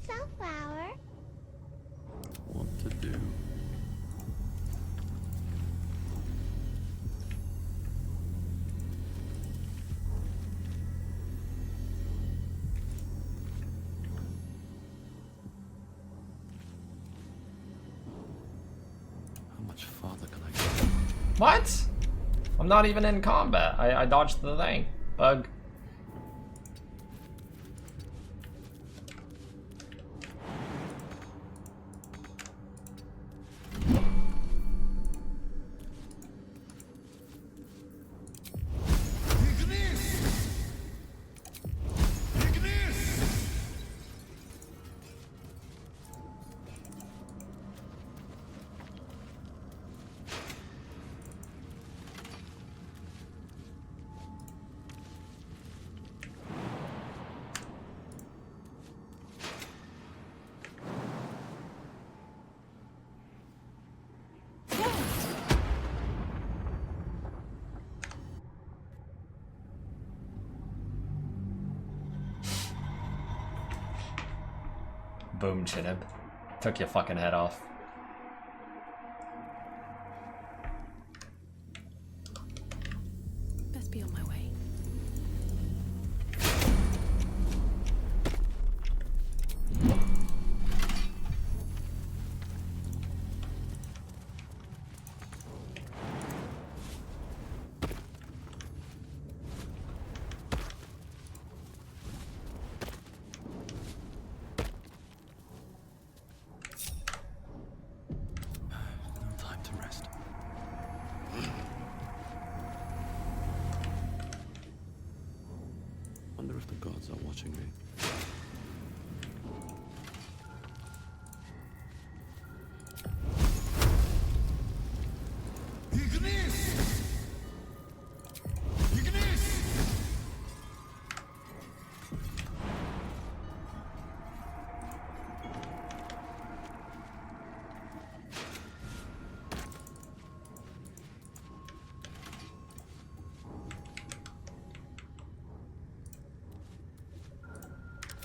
Sunflower. What to do? How much farther can I go? What? I'm not even in combat. I dodged the thing. Bug. Boom, Chinib. Took your fucking head off. Best be on my way. Wonder if the gods are watching me.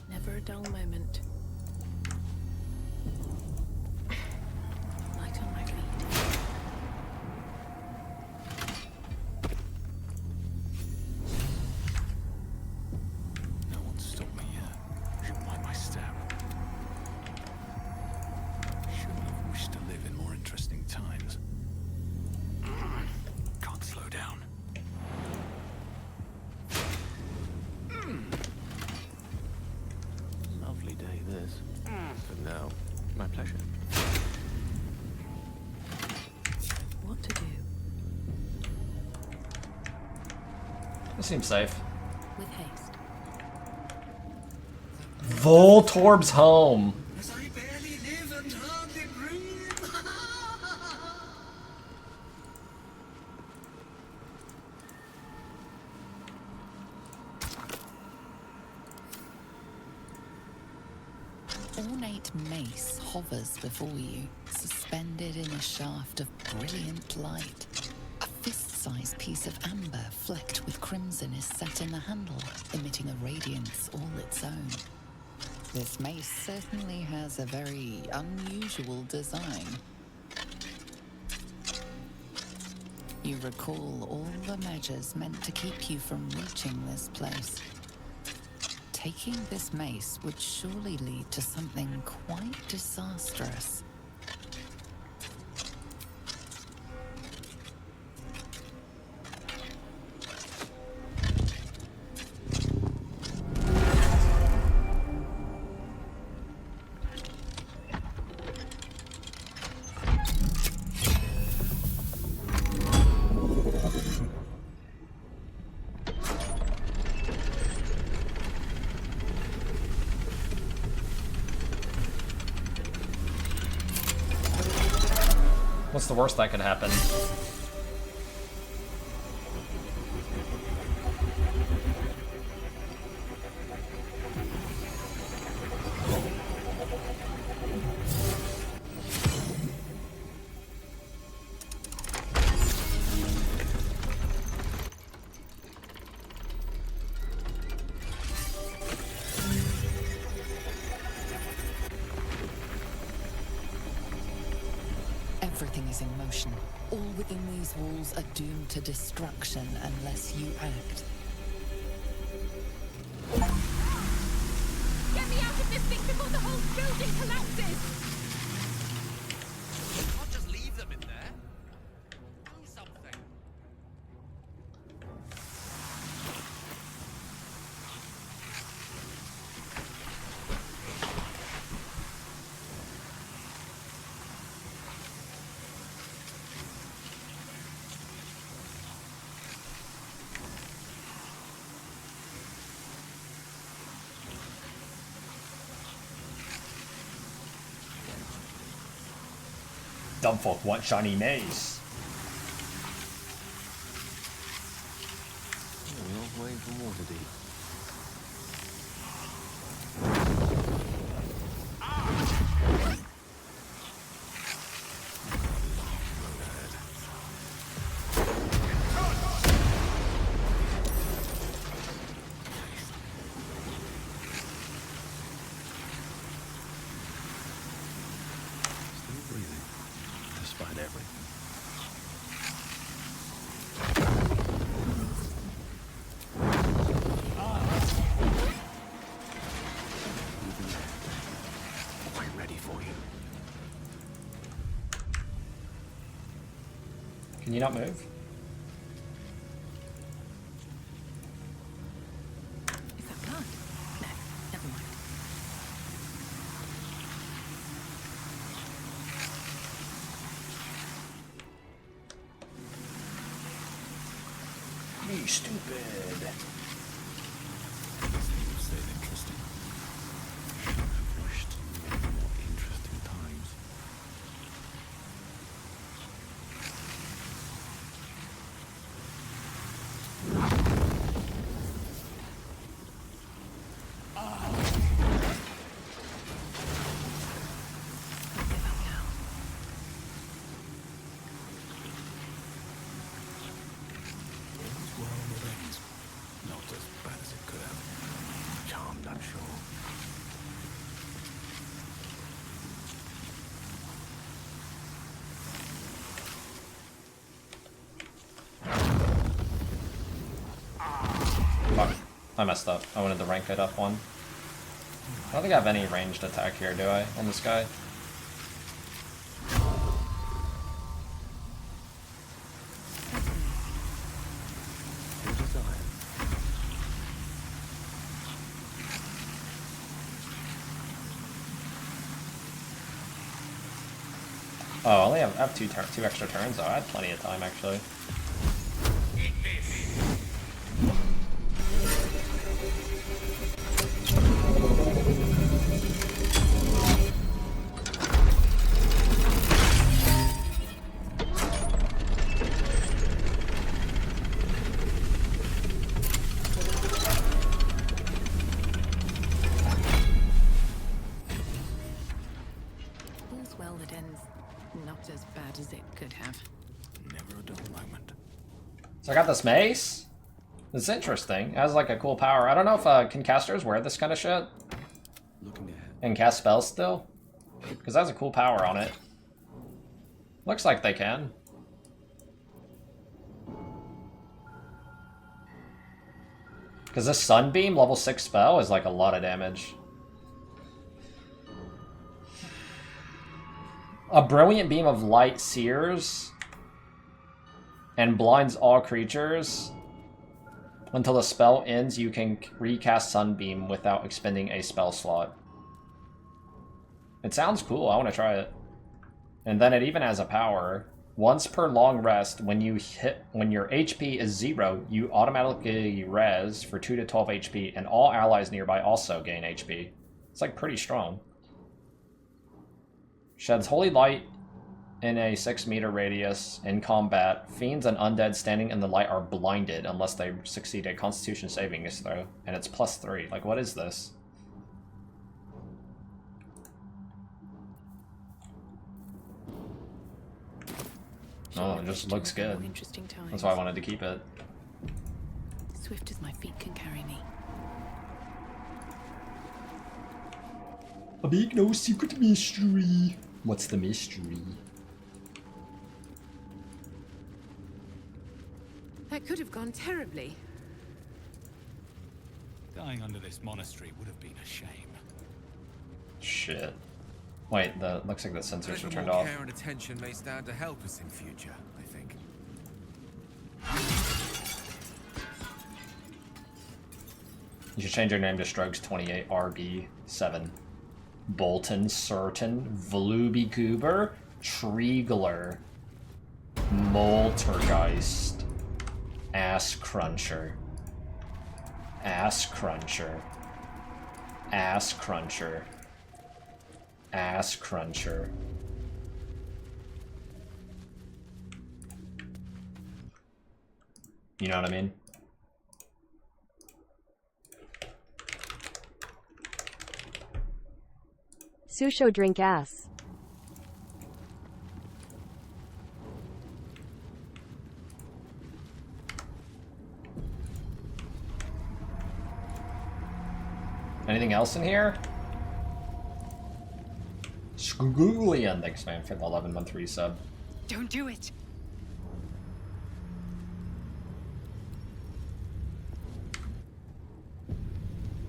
Never a dull moment. Light on my feet. No one stopped me yet. Shouldn't mind my step. Shouldn't have wished to live in more interesting times. Can't slow down. Lovely day this. For now, my pleasure. What to do? This seems safe. With haste. Voltorb's home. As I barely live and hardly breathe. ornate mace hovers before you, suspended in a shaft of brilliant light. A fist-sized piece of amber flecked with crimson is set in the handle, emitting a radiance all its own. This mace certainly has a very unusual design. You recall all the measures meant to keep you from reaching this place. Taking this mace would surely lead to something quite disastrous. What's the worst that could happen? Everything is in motion. All within these walls are doomed to destruction unless you act. Get me out of this thing before the whole building collapses! You can't just leave them in there. Do something. Dumb folk want shiny maze. We're all waiting for Waterdeep. Despite everything. Quite ready for you. Can you not move? If I can't. No, never mind. You stupid. Still interesting. I've wished there were more interesting times. Not as bad as it could have. Charmed, I'm sure. Fuck. I messed up. I wanted the rank it up one. I don't think I have any ranged attack here, do I? On this guy? Oh, I only have two extra turns. Oh, I had plenty of time actually. All's well that ends not as bad as it could have. Never a dull moment. So I got this mace. It's interesting. It has like a cool power. I don't know if can casters wear this kind of shit Looking ahead. and cast spells still, because that has a cool power on it. Looks like they can. Because this Sunbeam level 6 spell is like a lot of damage. A brilliant beam of light sears and blinds all creatures. Until the spell ends, you can recast Sunbeam without expending a spell slot. It sounds cool. I want to try it. And then it even has a power. Once per long rest, when your HP is 0, you automatically res for 2 to 12 HP, and all allies nearby also gain HP. It's like pretty strong. Sheds holy light in a 6-meter radius in combat. Fiends and undead standing in the light are blinded unless they succeed a Constitution saving throw, and it's +3. Like, what is this? Oh, it just looks good. Interesting times. That's why I wanted to keep it. Swift as my feet can carry me. A big no secret mystery. What's the mystery? That could have gone terribly. Dying under this monastery would have been a shame. Shit. Wait, the looks like the sensors are turned more off. care and attention may stand to help us in future, I think. You should change your name to Strokes 28 RB7. Bolton, Certain, Vlubiguber, Triegler, Moltergeist, Ass Cruncher, Ass Cruncher, Ass Cruncher, Ass Cruncher. You know what I mean? Susho drink ass. Anything else in here? Skugulian, thanks man for the 11-month resub. Don't do it.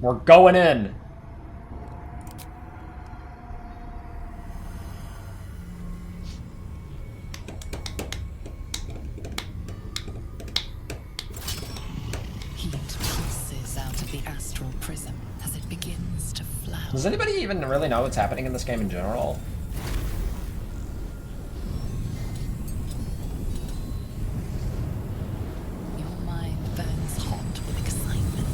We're going in. Heat pulses out of the astral prism as it begins to flower. Does anybody even really know what's happening in this game in general? Your mind burns hot with excitement.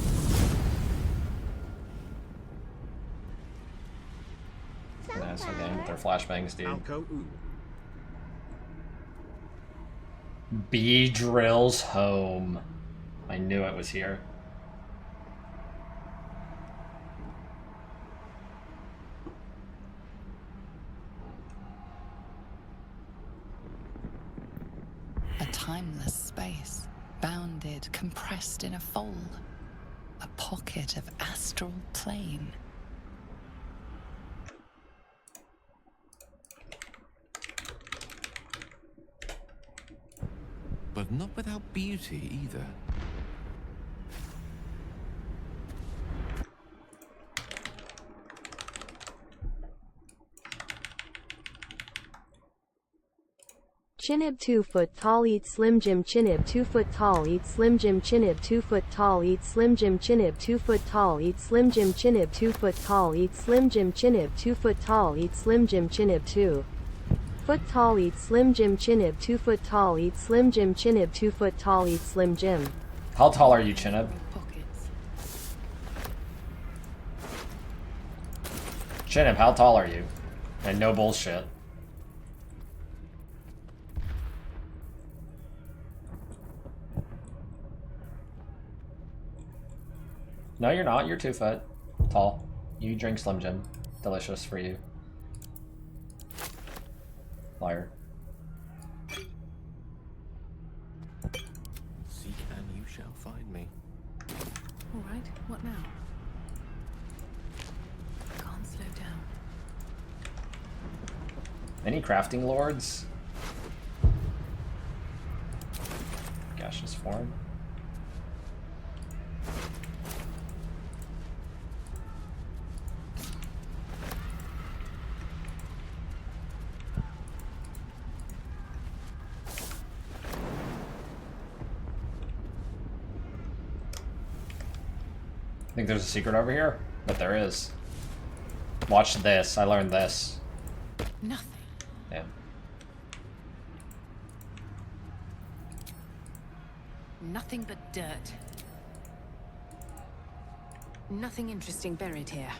That's the game with their flashbangs, dude. Beedrill's home. I knew it was here. A timeless space, bounded, compressed in a fold. A pocket of astral plane. But not without beauty either. Chinib 2 foot tall eat Slim Jim Chinib 2 foot tall eat Slim Jim Chinib 2 foot tall eat Slim Jim Chinib 2 foot tall eat Slim Jim Chinib 2 foot tall eat Slim Jim Chinib 2 foot tall eat Slim Jim Chinib 2 foot tall eat Slim Jim Chinib 2 foot tall eat Slim Jim Chinib 2 foot tall eat Slim Jim. How tall are you, Chinib? Chinib, how tall are you? And no bullshit. No, you're not. You're 2 foot tall. You drink Slim Jim. Delicious for you. Liar. Seek and you shall find me. All right, what now? I can't slow down. Any crafting lords? Gaseous form. I think there's a secret over here, but there is. Watch this. I learned this. Nothing. Damn. Nothing but dirt. Nothing interesting buried here.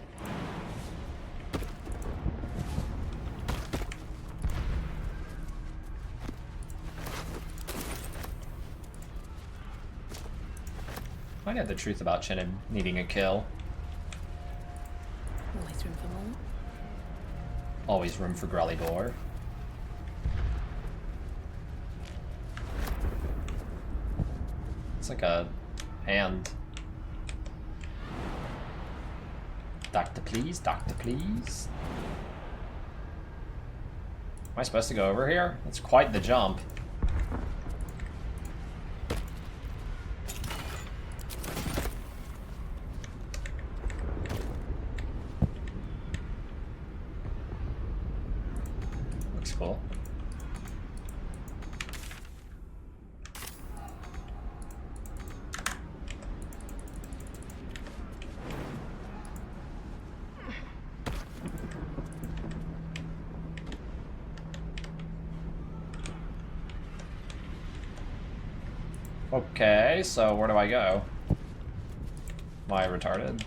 Find out the truth about Chinib needing a kill. Always room for more. Always room for Grellydor. It's like a hand. Doctor, please. Doctor, please. Am I supposed to go over here? That's quite the jump. Looks cool. Okay, so where do I go? Am I retarded?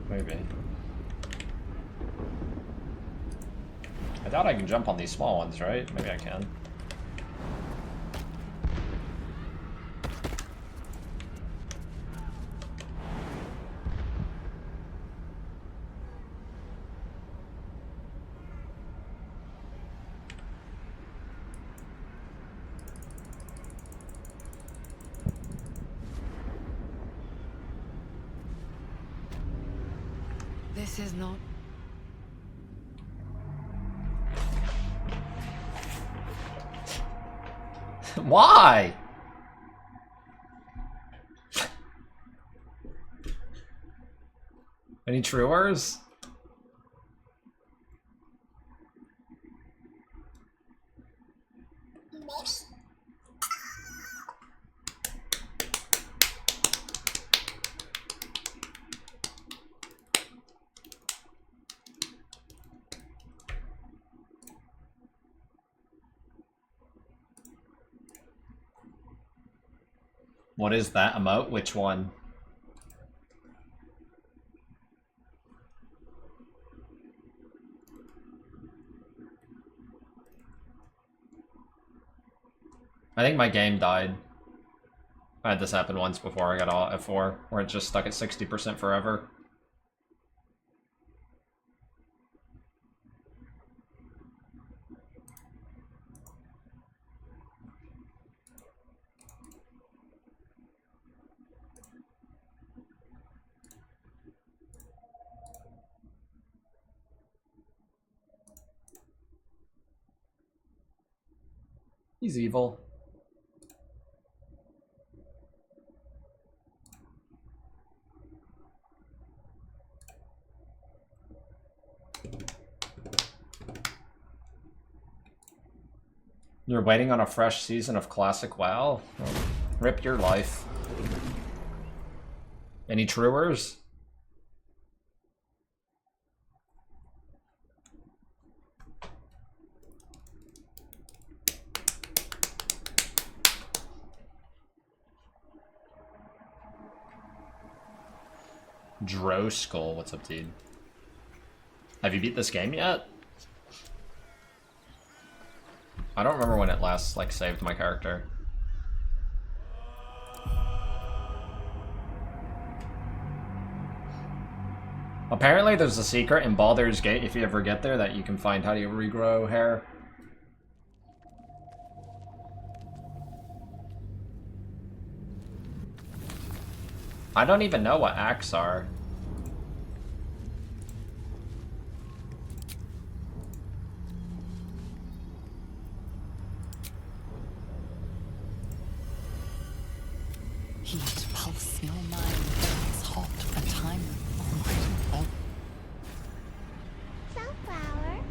Maybe. I doubt I can jump on these small ones, right? Maybe I can. This is not... Why? Any truers? What is that emote? Which one? I think my game died. I had this happen once before I got all F4, where it just stuck at 60% forever. He's evil. You're waiting on a fresh season of Classic WoW? Rip your life. Any truers? Dro Skull, what's up, dude? Have you beat this game yet? I don't remember when it last, like, saved my character. Apparently there's a secret in Baldur's Gate, if you ever get there, that you can find how to regrow hair. I don't even know what acts are. Heat pulse your mind, burns hot for time. Almighty. Sunflower.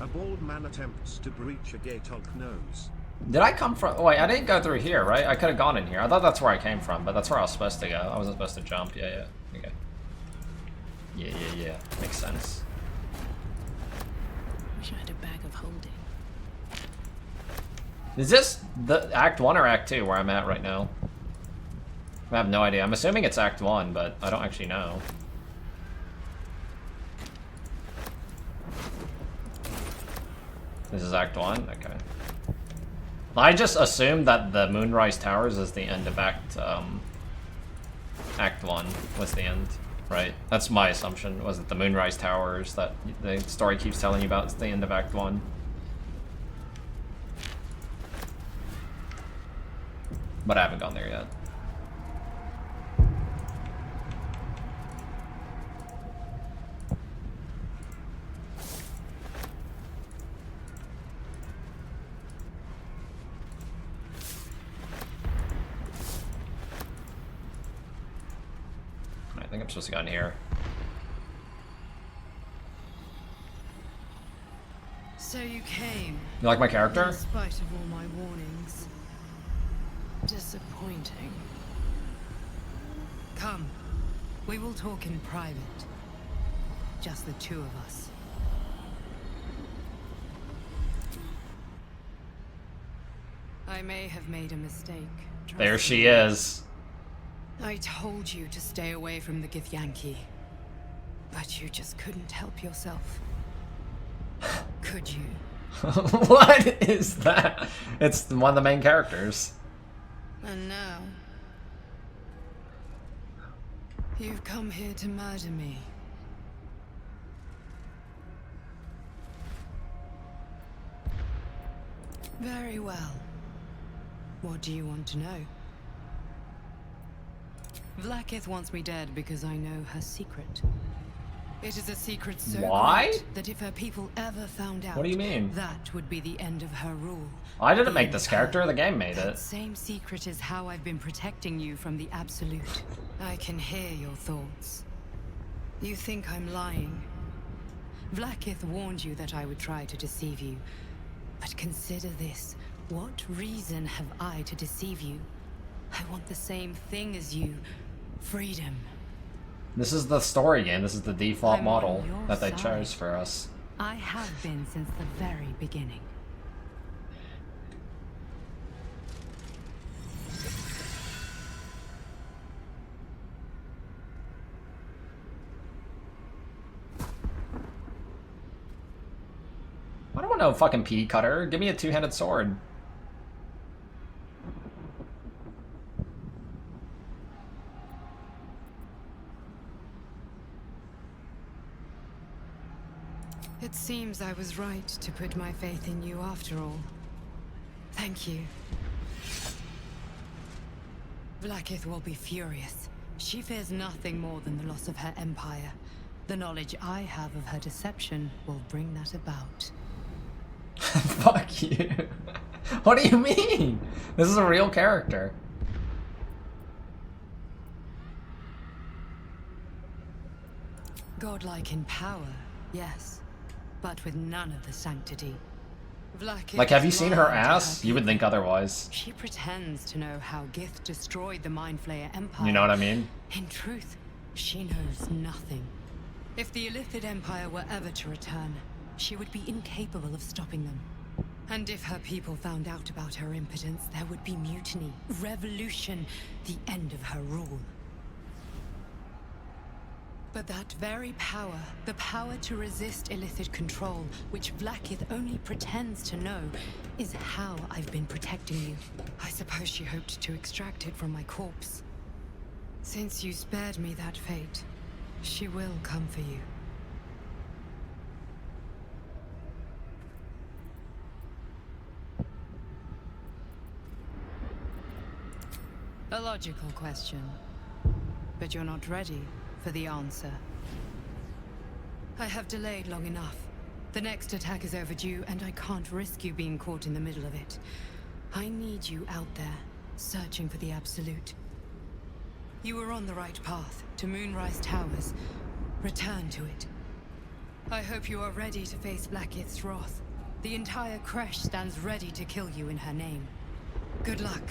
A bald man attempts to breach a gate. Hulk knows. Did I come from? Wait, I didn't go through here, right? I could have gone in here. I thought that's where I came from, but that's where I was supposed to go. I wasn't supposed to jump. Yeah. Okay. Yeah. Makes sense. Wish I had a bag of holding. Is this the Act 1 or Act 2 where I'm at right now? I have no idea. I'm assuming it's Act 1, but I don't actually know. This is Act 1? Okay. I just assumed that the Moonrise Towers is the end of Act 1 was the end, right? That's my assumption, was it the Moonrise Towers that the story keeps telling you about is the end of Act 1. But I haven't gone there yet. I think I'm supposed to go in here. So you came. You like my character? In spite of all my warnings. Disappointing. Come. We will talk in private. Just the two of us. I may have made a mistake. There she is. I told you to stay away from the Githyanki. But you just couldn't help yourself. Could you? What is that? It's one of the main characters. And now... you've come here to murder me. Very well. What do you want to know? Vlaakith wants me dead because I know her secret. It is a secret so great that if her people ever found out, What do you mean? that would be the end of her rule. I didn't make this character, the game made That it. same secret is how I've been protecting you from the Absolute. I can hear your thoughts. You think I'm lying. Vlaakith warned you that I would try to deceive you. But consider this. What reason have I to deceive you? I want the same thing as you. Freedom. This is the story game. This is the default I'm model on your that they side. chose for us. I have been since the very beginning. I don't want no fucking pea cutter. Give me a two-handed sword. It seems I was right to put my faith in you after all. Thank you. Vlaakith will be furious. She fears nothing more than the loss of her empire. The knowledge I have of her deception will bring that about. Fuck you. What do you mean? This is a real character. Godlike in power, yes, but with none of the sanctity. Vlaakith Like, have you is seen loyal her to ass? You would people. think otherwise. She pretends to know how Gith destroyed the Mindflayer Empire. You know what I mean? In truth, she knows nothing. If the Illithid Empire were ever to return, she would be incapable of stopping them. And if her people found out about her impotence, there would be mutiny, revolution, the end of her rule. But that very power, the power to resist Illithid control, which Vlaakith only pretends to know, is how I've been protecting you. I suppose she hoped to extract it from my corpse. Since you spared me that fate, She will come for you. A logical question, but you're not ready for the answer. I have delayed long enough. The next attack is overdue, and I can't risk you being caught in the middle of it. I need you out there, searching for the Absolute. You were on the right path, to Moonrise Towers. Return to it. I hope you are ready to face Blackith's wrath. The entire Kresh stands ready to kill you in her name. Good luck.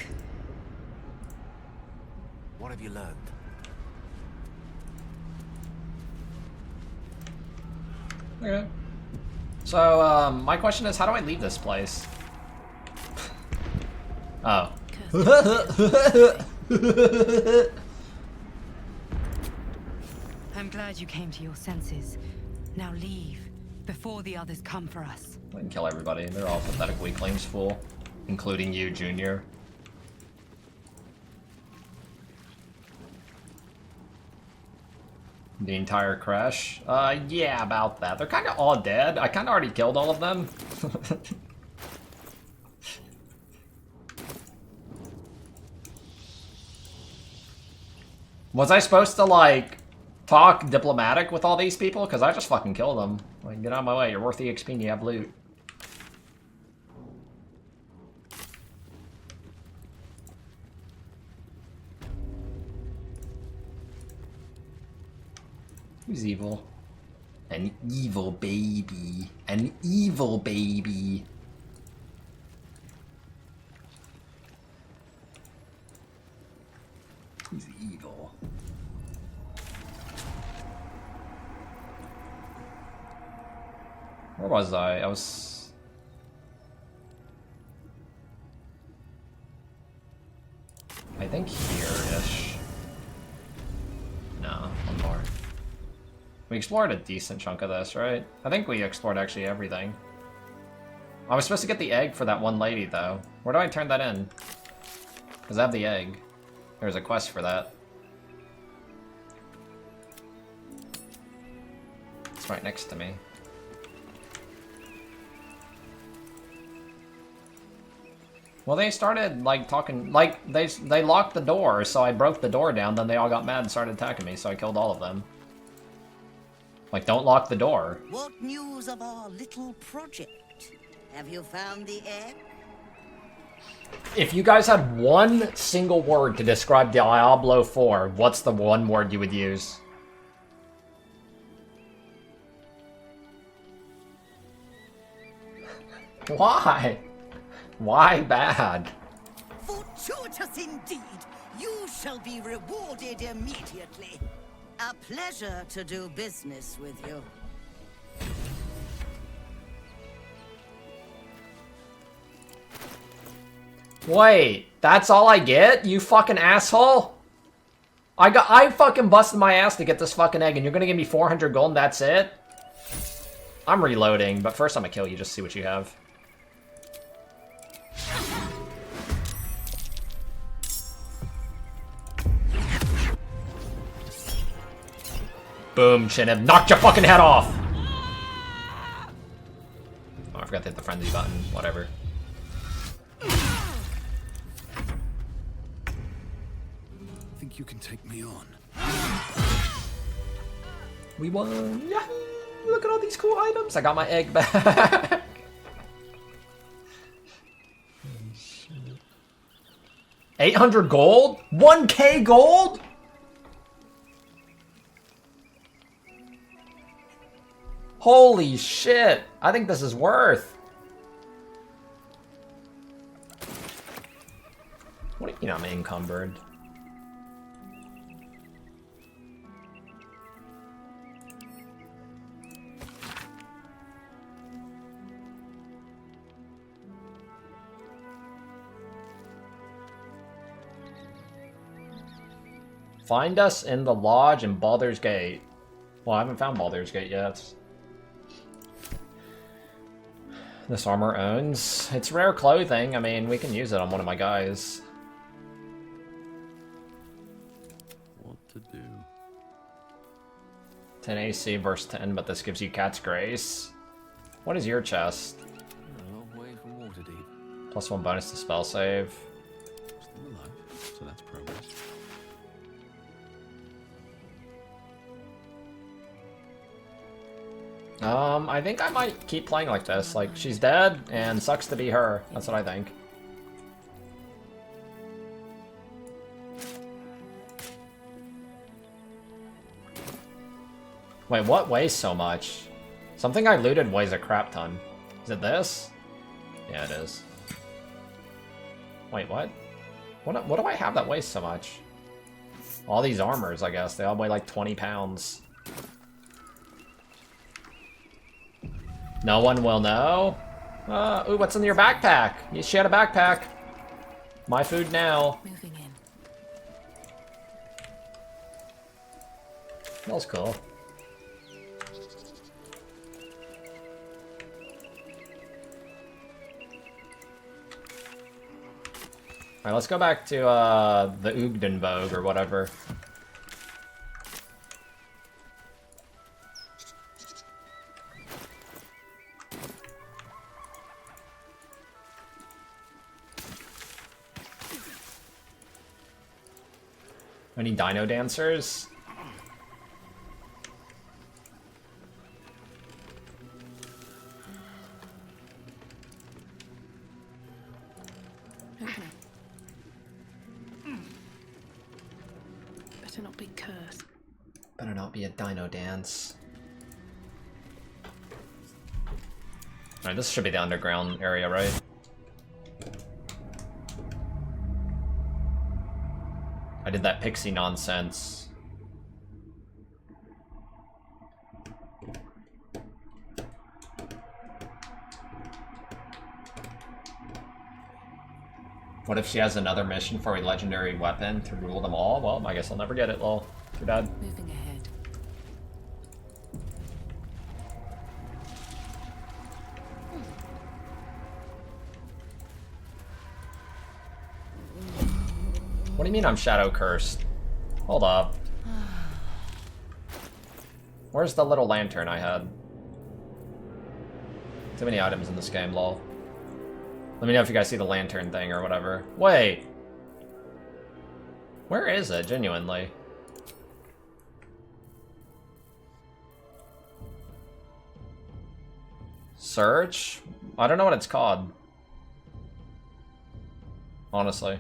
What have you learned? Okay. So, my question is, how do I leave this place? Oh. I'm glad you came to your senses. Now leave, before the others come for us. We can kill everybody. They're all pathetic weaklings, fool. Including you, Junior. The entire Kresh? Yeah, about that. They're kind of all dead. I kind of already killed all of them. Was I supposed to, like, talk diplomatic with all these people? Because I just fucking killed them. Like, get out of my way. You're worth the XP and you have loot. Who's evil? An evil baby. An evil baby. Who's evil? Where was I? I was... I think here-ish. No, one more. We explored a decent chunk of this, right? I think we explored actually everything. I was supposed to get the egg for that one lady, though. Where do I turn that in? Because I have the egg. There's a quest for that. It's right next to me. Well, they started, like, talking... Like, they locked the door, so I broke the door down, then they all got mad and started attacking me, so I killed all of them. Like, don't lock the door. What news of our little project? Have you found the egg? If you guys had one single word to describe Diablo 4, what's the one word you would use? Why? Why bad? Fortuitous indeed! You shall be rewarded immediately. A pleasure to do business with you. Wait, that's all I get? You fucking asshole? I fucking busted my ass to get this fucking egg and you're gonna give me 400 gold and that's it? I'm reloading, but first I'm gonna kill you just to see what you have. Boom, Chinib. Knocked your fucking head off! Oh, I forgot to hit the frenzy button. Whatever. Think you can take me on? We won! Yahoo! Look at all these cool items! I got my egg back! 800 gold? 1k gold? Holy shit! I think this is worth. What do you mean I'm encumbered? Find us in the lodge in Baldur's Gate. Well, I haven't found Baldur's Gate yet. This armor owns. It's rare clothing. I mean, we can use it on one of my guys. What to do? 10 AC versus 10, but this gives you Cat's Grace. What is your chest? A long way from Waterdeep. +1 bonus to spell save. Still alive, so that's progress. I think I might keep playing like this. Like, she's dead, and sucks to be her. That's what I think. Wait, what weighs so much? Something I looted weighs a crap ton. Is it this? Yeah, it is. Wait, what? What do I have that weighs so much? All these armors, I guess. They all weigh like 20 pounds. No one will know? Ooh, what's in your backpack? She had a backpack. My food now. Moving in. Smells cool. Alright, let's go back to the Ugdenvogue or whatever. Any dino dancers? Better not be cursed. Better not be a dino dance. Alright, this should be the underground area, right? I did that pixie nonsense. What if she has another mission for a legendary weapon to rule them all? Well, I guess I'll never get it, lol. Too bad. Moving ahead. What do you mean I'm shadow cursed? Hold up. Where's the little lantern I had? Too many items in this game, lol. Let me know if you guys see the lantern thing or whatever. Wait! Where is it, genuinely? Search? I don't know what it's called. Honestly.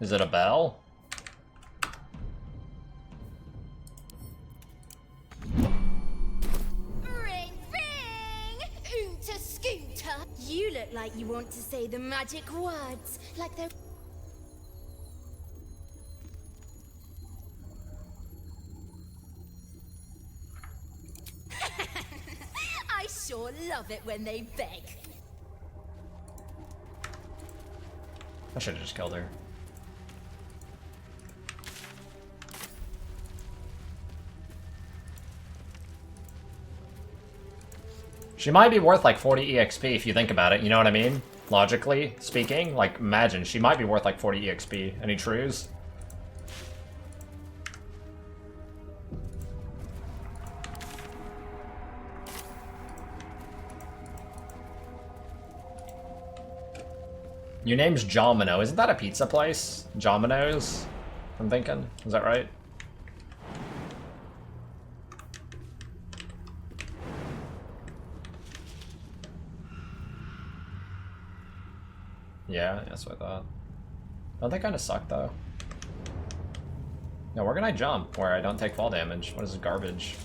Is it a bell? Ring, ring! Oonta scooter! You look like you want to say the magic words, like they're... I sure love it when they beg. I should have just killed her. She might be worth like 40 EXP if you think about it, you know what I mean? Logically speaking, like imagine, she might be worth like 40 EXP. Any trues? Your name's Jomino, isn't that a pizza place? Jomino's? I'm thinking, is that right? Yeah, that's what I thought. Don't they kind of suck, though? No, where can I jump where I don't take fall damage? What is this garbage?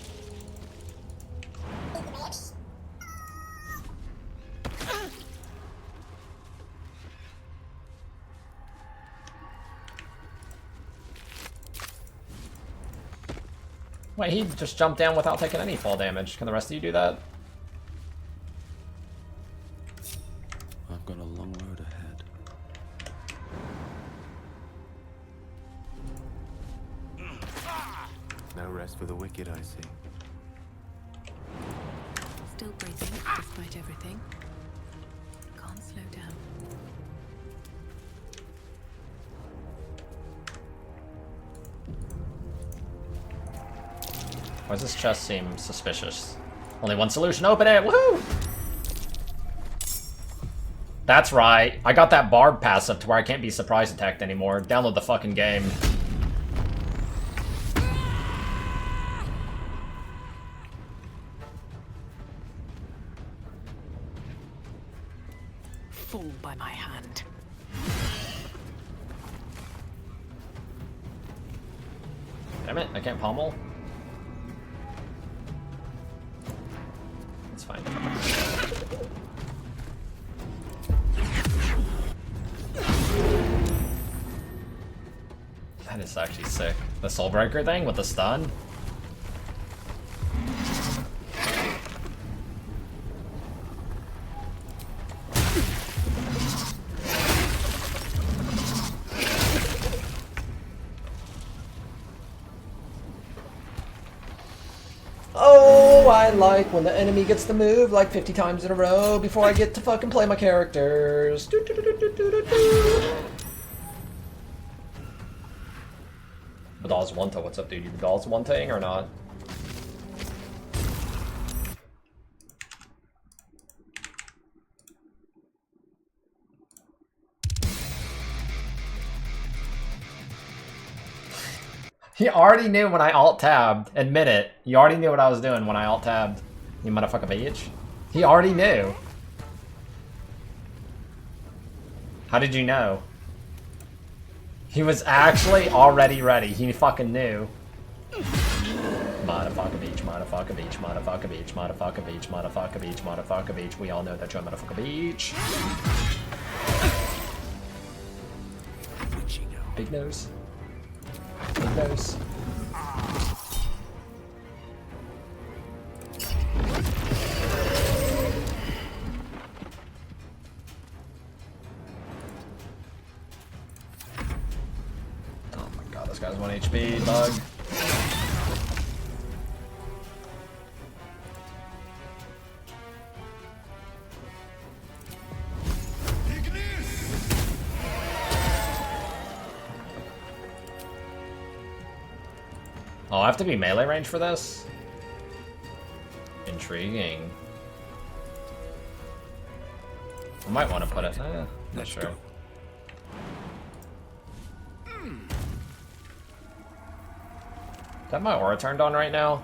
Wait, he just jumped down without taking any fall damage. Can the rest of you do that? I've got a long road ahead. No rest for the wicked, I see. Still breathing, despite everything. Can't slow down. Why does this chest seem suspicious? Only one solution, open it! Woohoo! That's right. I got that barb passive to where I can't be surprise attacked anymore. Download the fucking game. Fall by my hand. Damn it, I can't pommel. It's fine. That is actually sick. The Soulbreaker thing with the stun? Oh, I like when the enemy gets to move like 50 times in a row before I get to fucking play my characters. Badal's one-to, what's up, dude? You Badal's one-ting or not? He already knew when I alt-tabbed. Admit it. You already knew what I was doing when I alt-tabbed. You motherfucker bitch. He already knew. How did you know? He was actually already ready. He fucking knew. Motherfucker beach, motherfucker beach, motherfucker beach, motherfucker beach, motherfucker beach, motherfucker beach. We all know that you're a motherfucker beach. Big nose. Big nose. Oh my god, this guy's 1 HP, bug. Oh, I have to be melee range for this? Intriguing. I might want to put it. Not sure. Is that my aura turned on right now?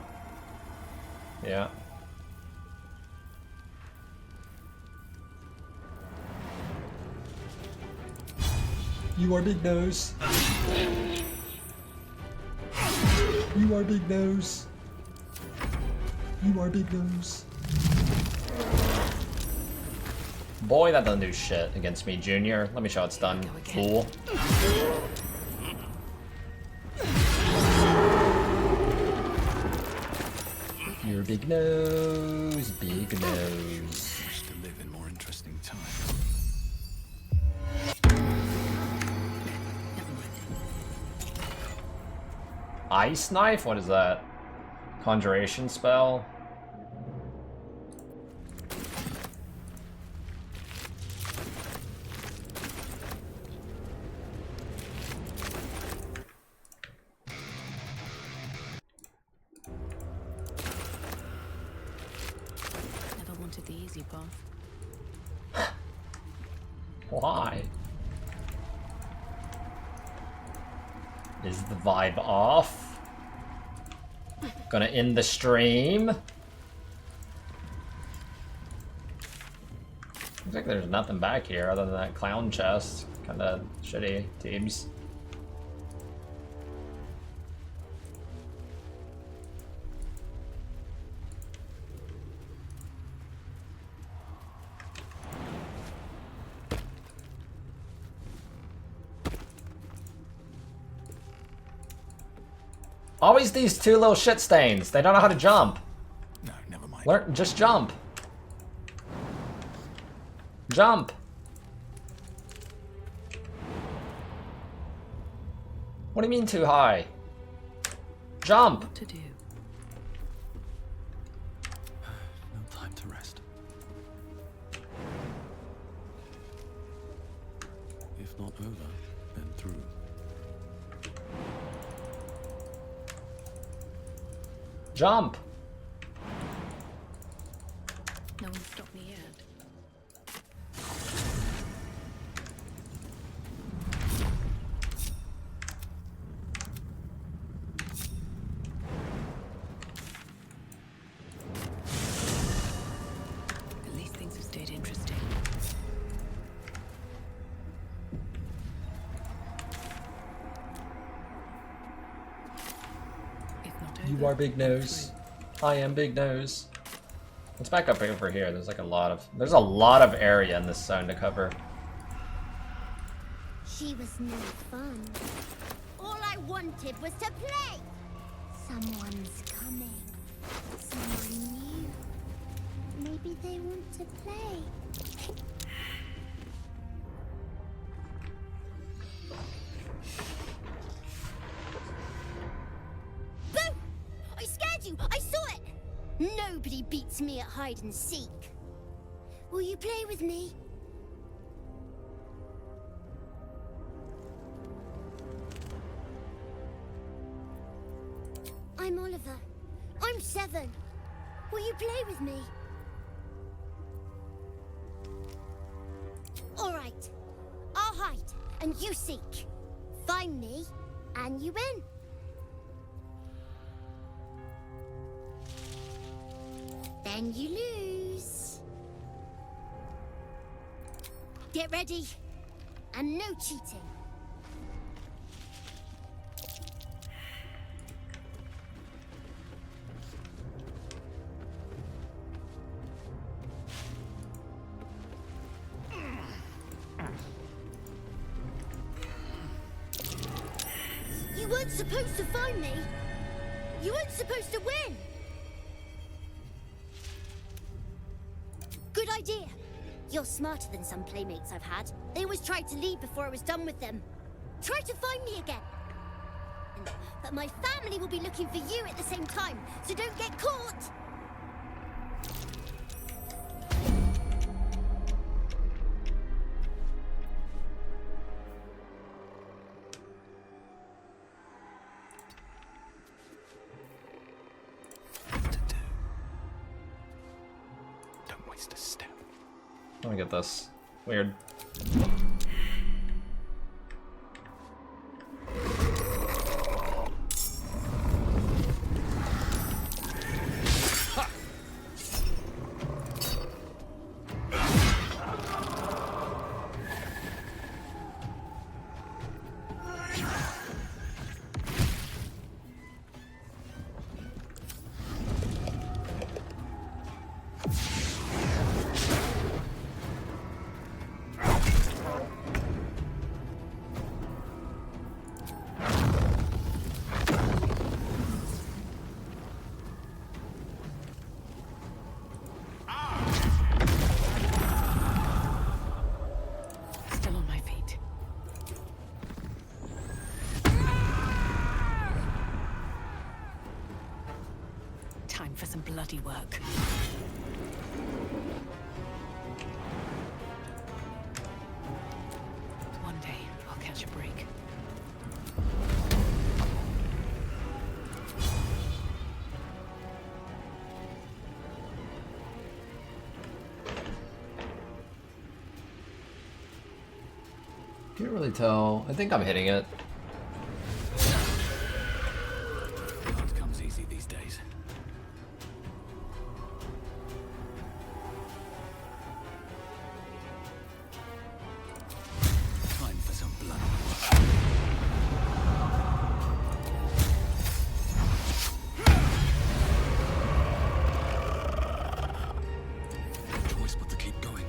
Yeah. You are big nose. You are big nose. You are big nose. Boy, that doesn't do shit against me, Junior. Let me show it's done, fool. You're a big nose, big nose. Wish to live in more interesting times. Ice Knife? What is that? Conjuration spell? Never wanted the easy path. Why? Is the vibe off? Gonna end the stream? Looks like there's nothing back here other than that clown chest. Kinda shitty, teams. Always these two little shit stains. They don't know how to jump. No, never mind. Learn, just jump. Jump. What do you mean too high? Jump. What to do? No time to rest. If not over, then through. Jump! No one stopped me yet. At least things have stayed interesting. You are Big Nose. I am Big Nose. Let's back up over here. There's like a lot of area in this zone to cover. She was no fun. All I wanted was to play. Someone's coming. Someone new. Maybe they want to play. Boo! I scared you! I saw it! Nobody beats me at hide and seek. Will you play with me? I'm Oliver. I'm 7. Will you play with me? All right. I'll hide, and you seek. Find me, and you win. Then you lose. Get ready. And no cheating. You weren't supposed to find me. You weren't supposed to win. Good idea. You're smarter than some playmates I've had. They always tried to leave before I was done with them. Try to find me again. But my family will be looking for you at the same time, so don't get caught. Don't waste a step. Let me get this. Weird. Still on my feet. Time for some bloody work. One day, I'll catch a break. Can't really tell. I think I'm hitting it. Hard comes easy these days. Time for some blood. Choice but to keep going.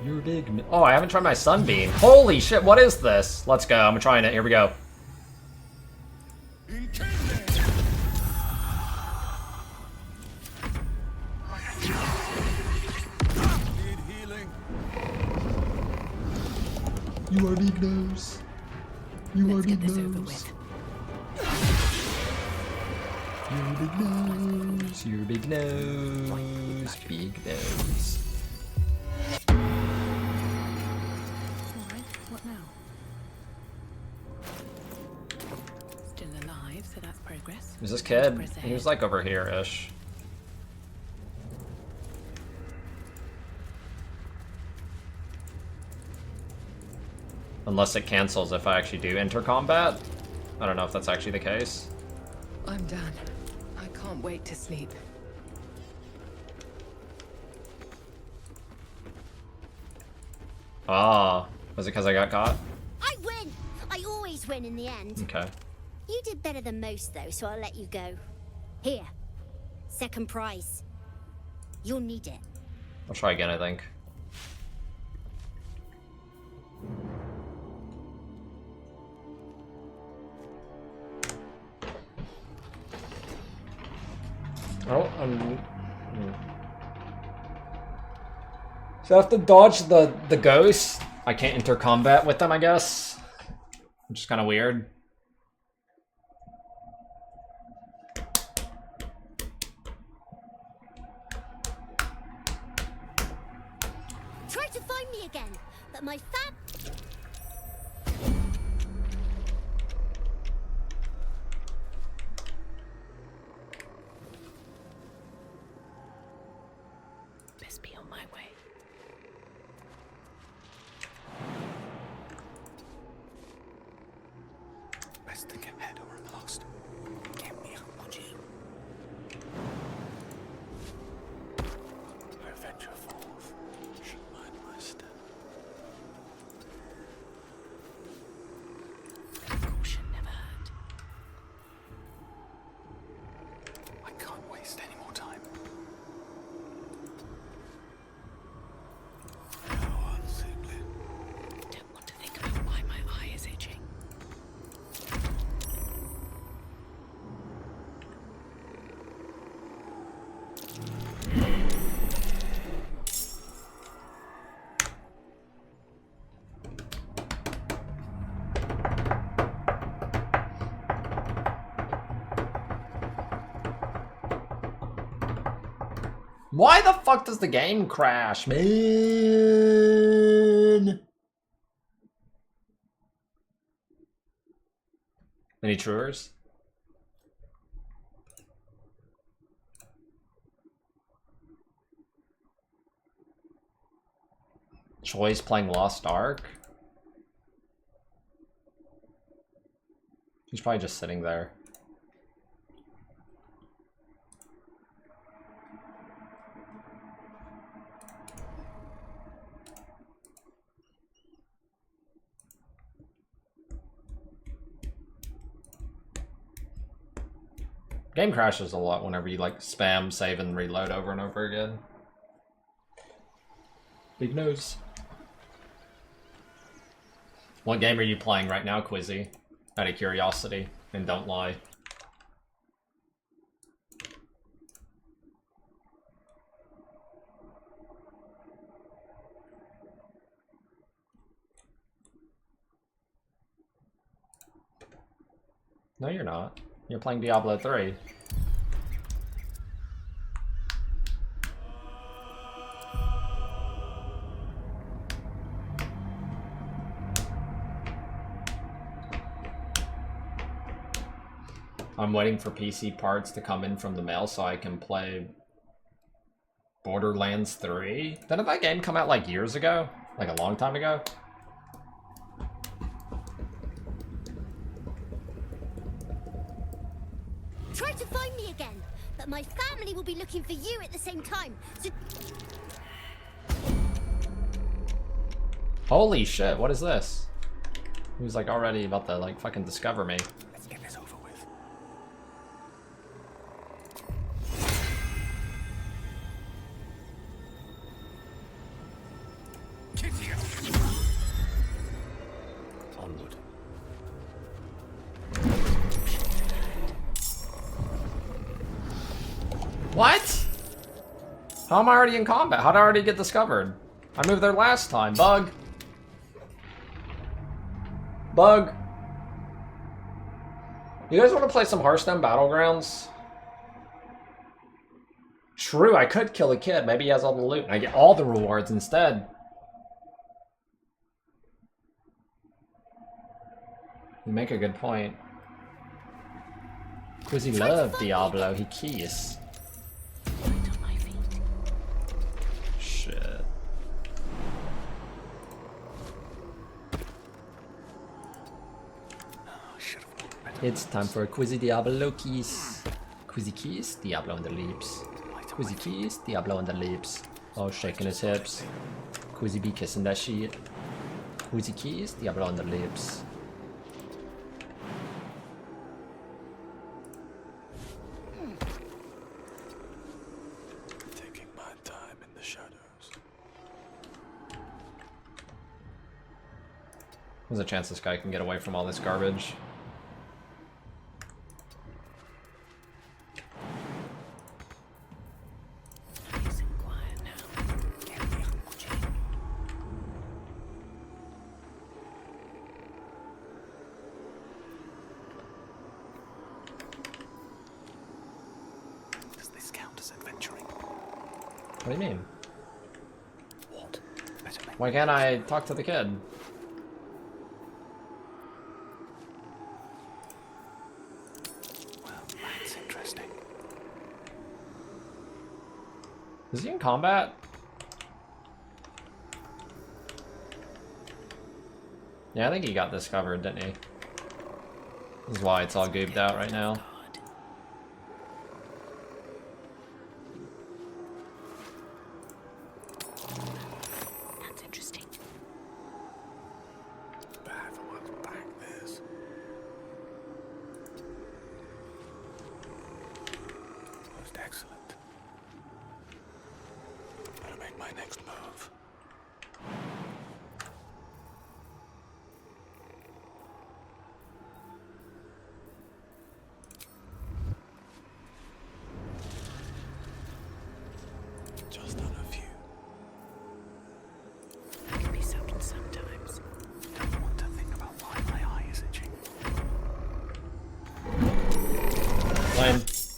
You're big. Oh, I haven't tried my sunbeam. Holy shit, what is this? Let's go. I'm trying it. Here we go. You are big nose. You are big nose. You're big nose. You're big nose. Big nose. What now? So that's progress. Who's this kid? He was like over here-ish. Unless it cancels if I actually do enter combat. I don't know if that's actually the case. I'm done. I can't wait to sleep. Ah, was it because I got caught? I win! I always win in the end. Okay. You did better than most, though, so I'll let you go. Here. Second prize. You'll need it. I'll try again, I think. Oh, so I have to dodge the ghosts. I can't enter combat with them, I guess. Which is kind of weird. Try to find me again, but my fam... Best be on my way. Best think ahead or I'm lost. Get me up, would you? I venture forth. Should mind my step. Caution never hurt. I can't waste any more time. How unseemly. Don't want to think about why my eye is itching. Why the fuck does the game crash, man? Any truers? Choi's playing Lost Ark? He's probably just sitting there. Game crashes a lot whenever you like spam, save, and reload over and over again. Big news. What game are you playing right now, Quizzy? Out of curiosity, and don't lie. No, you're not. You're playing Diablo 3. I'm waiting for PC parts to come in from the mail so I can play Borderlands 3. Didn't that game come out like years ago? Like a long time ago? Try to find me again, but my family will be looking for you at the same time, so... Holy shit, what is this? He was like already about to like fucking discover me. Let's get this over with. Onward. What? How am I already in combat? How did I already get discovered? I moved there last time. Bug. Bug. You guys want to play some Hearthstone Battlegrounds? True, I could kill a kid. Maybe he has all the loot and I get all the rewards instead. You make a good point. Because he loved Diablo, he kiss. Shit. It's time for a Quizzy Diablo kiss. Quizzy kiss, Diablo on the lips. Quizzy kiss, Diablo on the lips. Oh, shaking his hips. Quizzy be kissing that shit. Quizzy kiss, Diablo on the lips. Taking my time in the shadows. There's a chance this guy can get away from all this garbage. What do you mean? What? Why can't I talk to the kid? Well, that's interesting. Is he in combat? Yeah, I think he got this covered, didn't he? This is why it's all gooped out right now.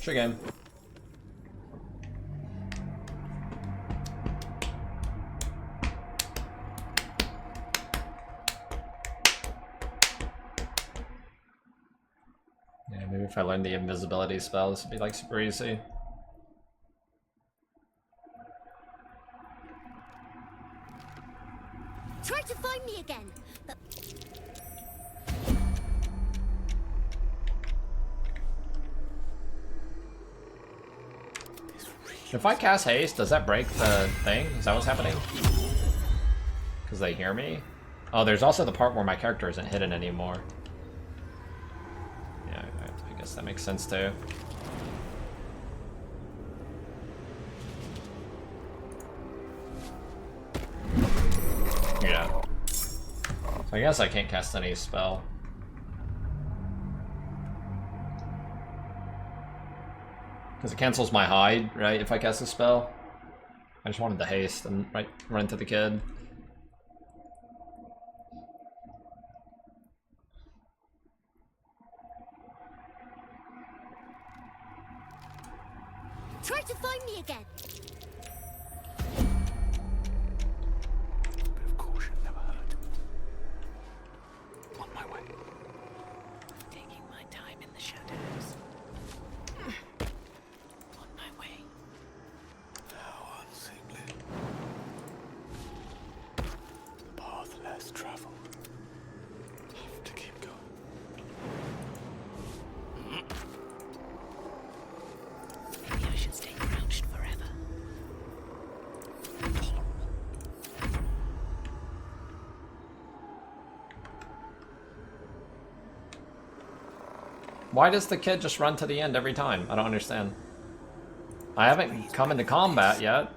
Sure game. Yeah, maybe if I learned the invisibility spell, this would be like super easy. Try to find me again, but If I cast haste, does that break the thing? Is that what's happening? Because they hear me? Oh, there's also the part where my character isn't hidden anymore. Yeah, I guess that makes sense too. Yeah. So I guess I can't cast any spell. Because it cancels my hide, right, if I cast a spell. I just wanted the haste and run to the kid. try to find me again. Bit of caution never hurt. On my way. Taking my time in the shadows. On my way. How unseemly. The path less traveled. Have to keep going. Maybe I should stay crouched forever. Why does the kid just run to the end every time? I don't understand. I haven't come into combat yet.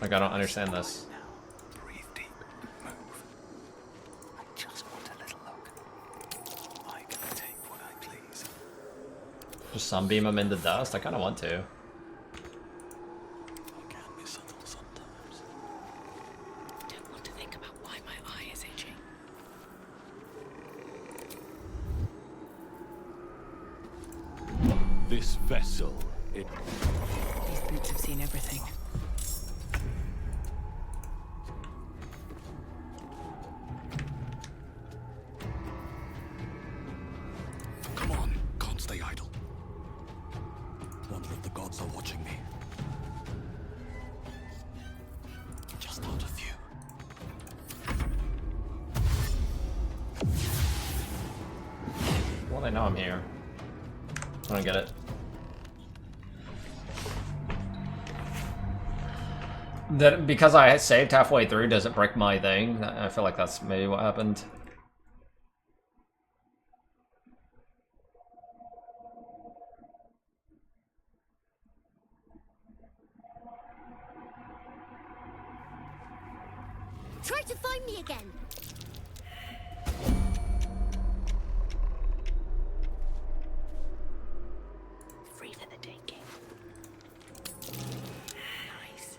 Like, I don't understand this. Breathe deep. Move. I just want a little look. I can take what I please. Just sunbeam him into dust? I kind of want to. Don't want to think about why my eye is itching. This vessel, These boots have seen everything. They know I'm here. I don't get it. That because I saved halfway through, does it break my thing? I feel like that's maybe what happened. Try to find me again. Free for the taking. Nice.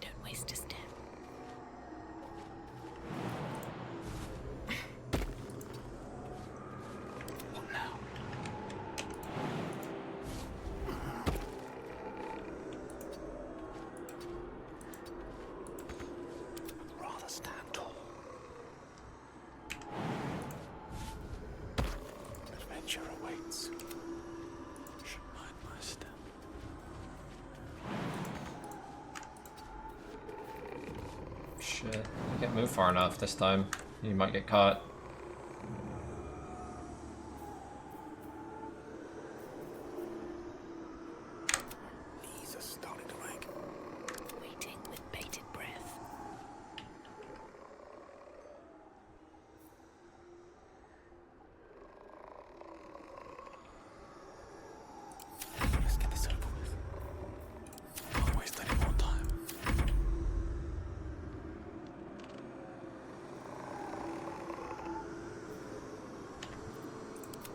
Don't waste a step. What now? Rather stand tall. Adventure awaits. Should mind my step. Shit. I can't move far enough this time. You might get caught. Knees are starting to ache. Waiting with bated breath. Let's get this over with. Can't waste any more time.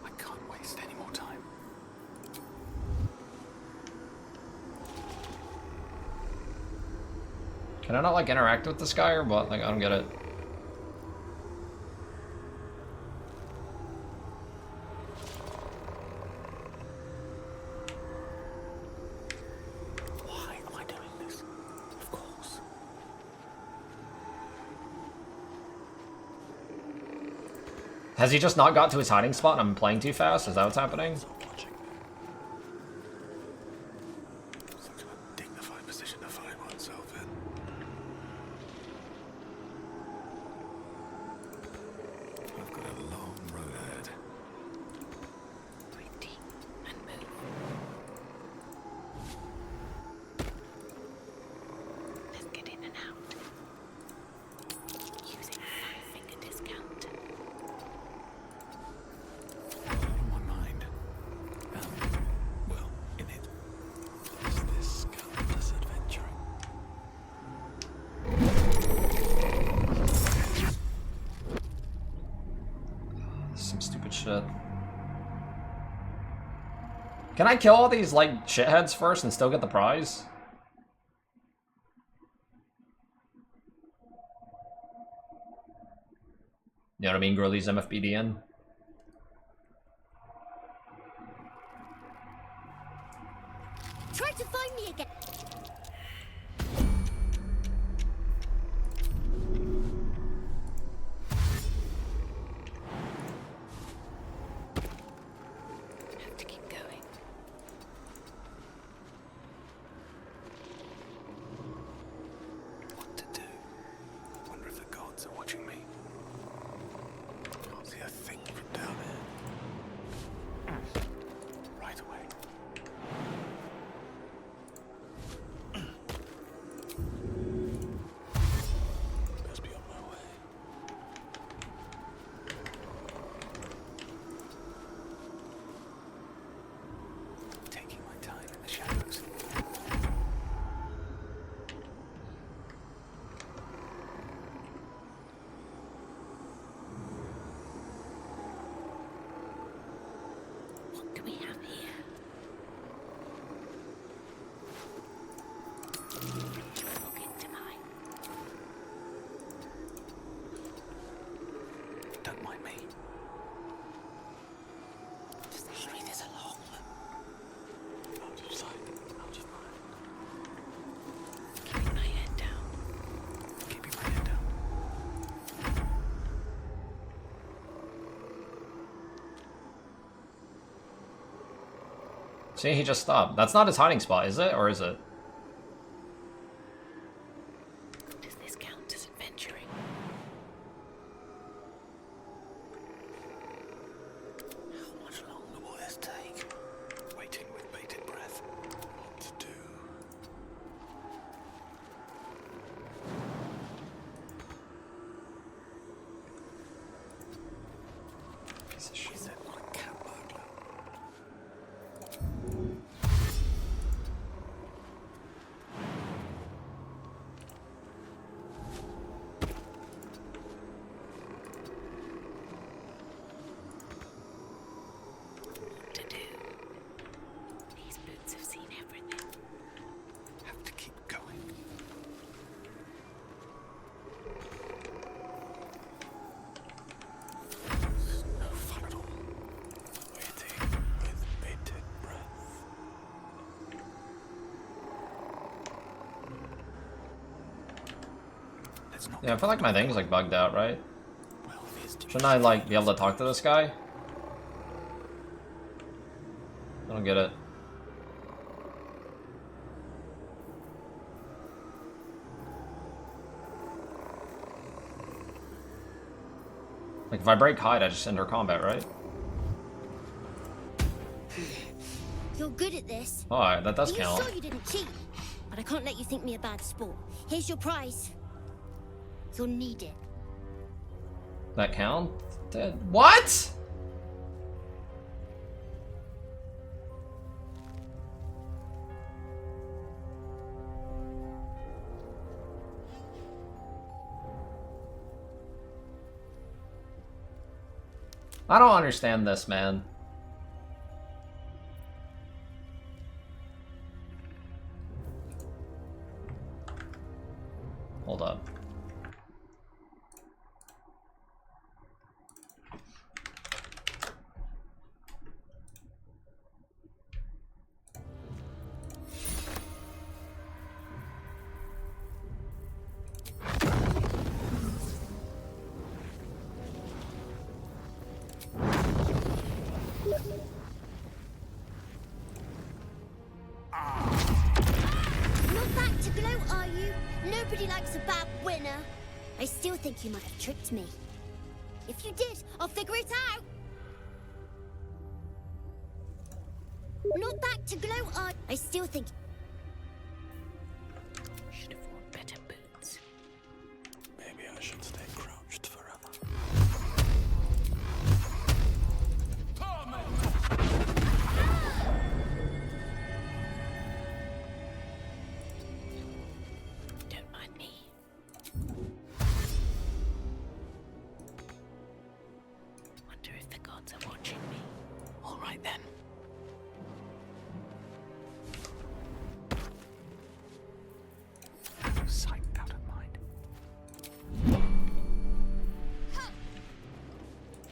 I can't waste any more time. Can I not like interact with this guy or what? Like I don't get it. Why am I doing this? Of course. Has he just not got to his hiding spot and I'm playing too fast? Is that what's happening? Such a dignified position to find oneself in. I've got a long road ahead. Breathe deep and move. Let's get in and out. Using a 5-finger discount. On my mind. Well, in it. Is this countless adventuring? Some stupid shit. Can I kill all these, like, shitheads first and still get the prize? You know what I mean? Grilly's MFBDN. Try to find me again. Have to keep going. What to do? Wonder if the gods are watching me. Can't see a thing from down here. Right away. Best be on my way. Taking my time in the shadows. What do we have here? Look into mine. Don't mind me. Just hurry this along. Out of sight, out of mind. Keeping my head down. Keeping my head down. See, he just stopped. That's not his hiding spot, is it? Or is it? Does this count as adventuring? To do. These boots have seen everything. Have to keep going. No fun at all. Waiting with bated breath. Let's not. Yeah, I feel like my thing's like bugged out, right? Shouldn't I like be able to talk to this guy? I don't get it. Like if I break hide, I just enter combat, right? You're good at this. Oh, that does Are you count. sure you didn't cheat? But I can't let you think me a bad sport. Here's your prize. You'll need it. That count? What? I don't understand this, man. Hold up. Not back to glow, are you? Nobody likes a bad winner. I still think you might have tricked me. If you did, I'll figure it out. Not back to glow, are I still think. Should have worn better boots. Maybe I should stay crouched forever. Don't mind me. Wonder if the gods are watching me. All right then. Out of sight, out of mind.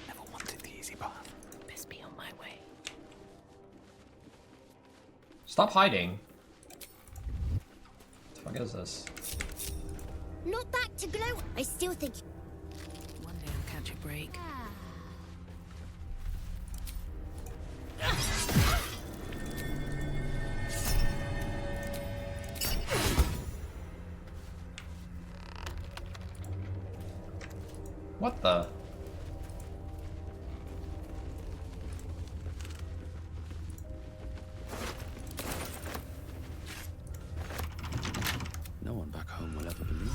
Never wanted the easy path. Best be on my way. Stop hiding. What the fuck is this? Not back to glow. I still think. One day I'll catch a break. What the? No one back home will ever believe.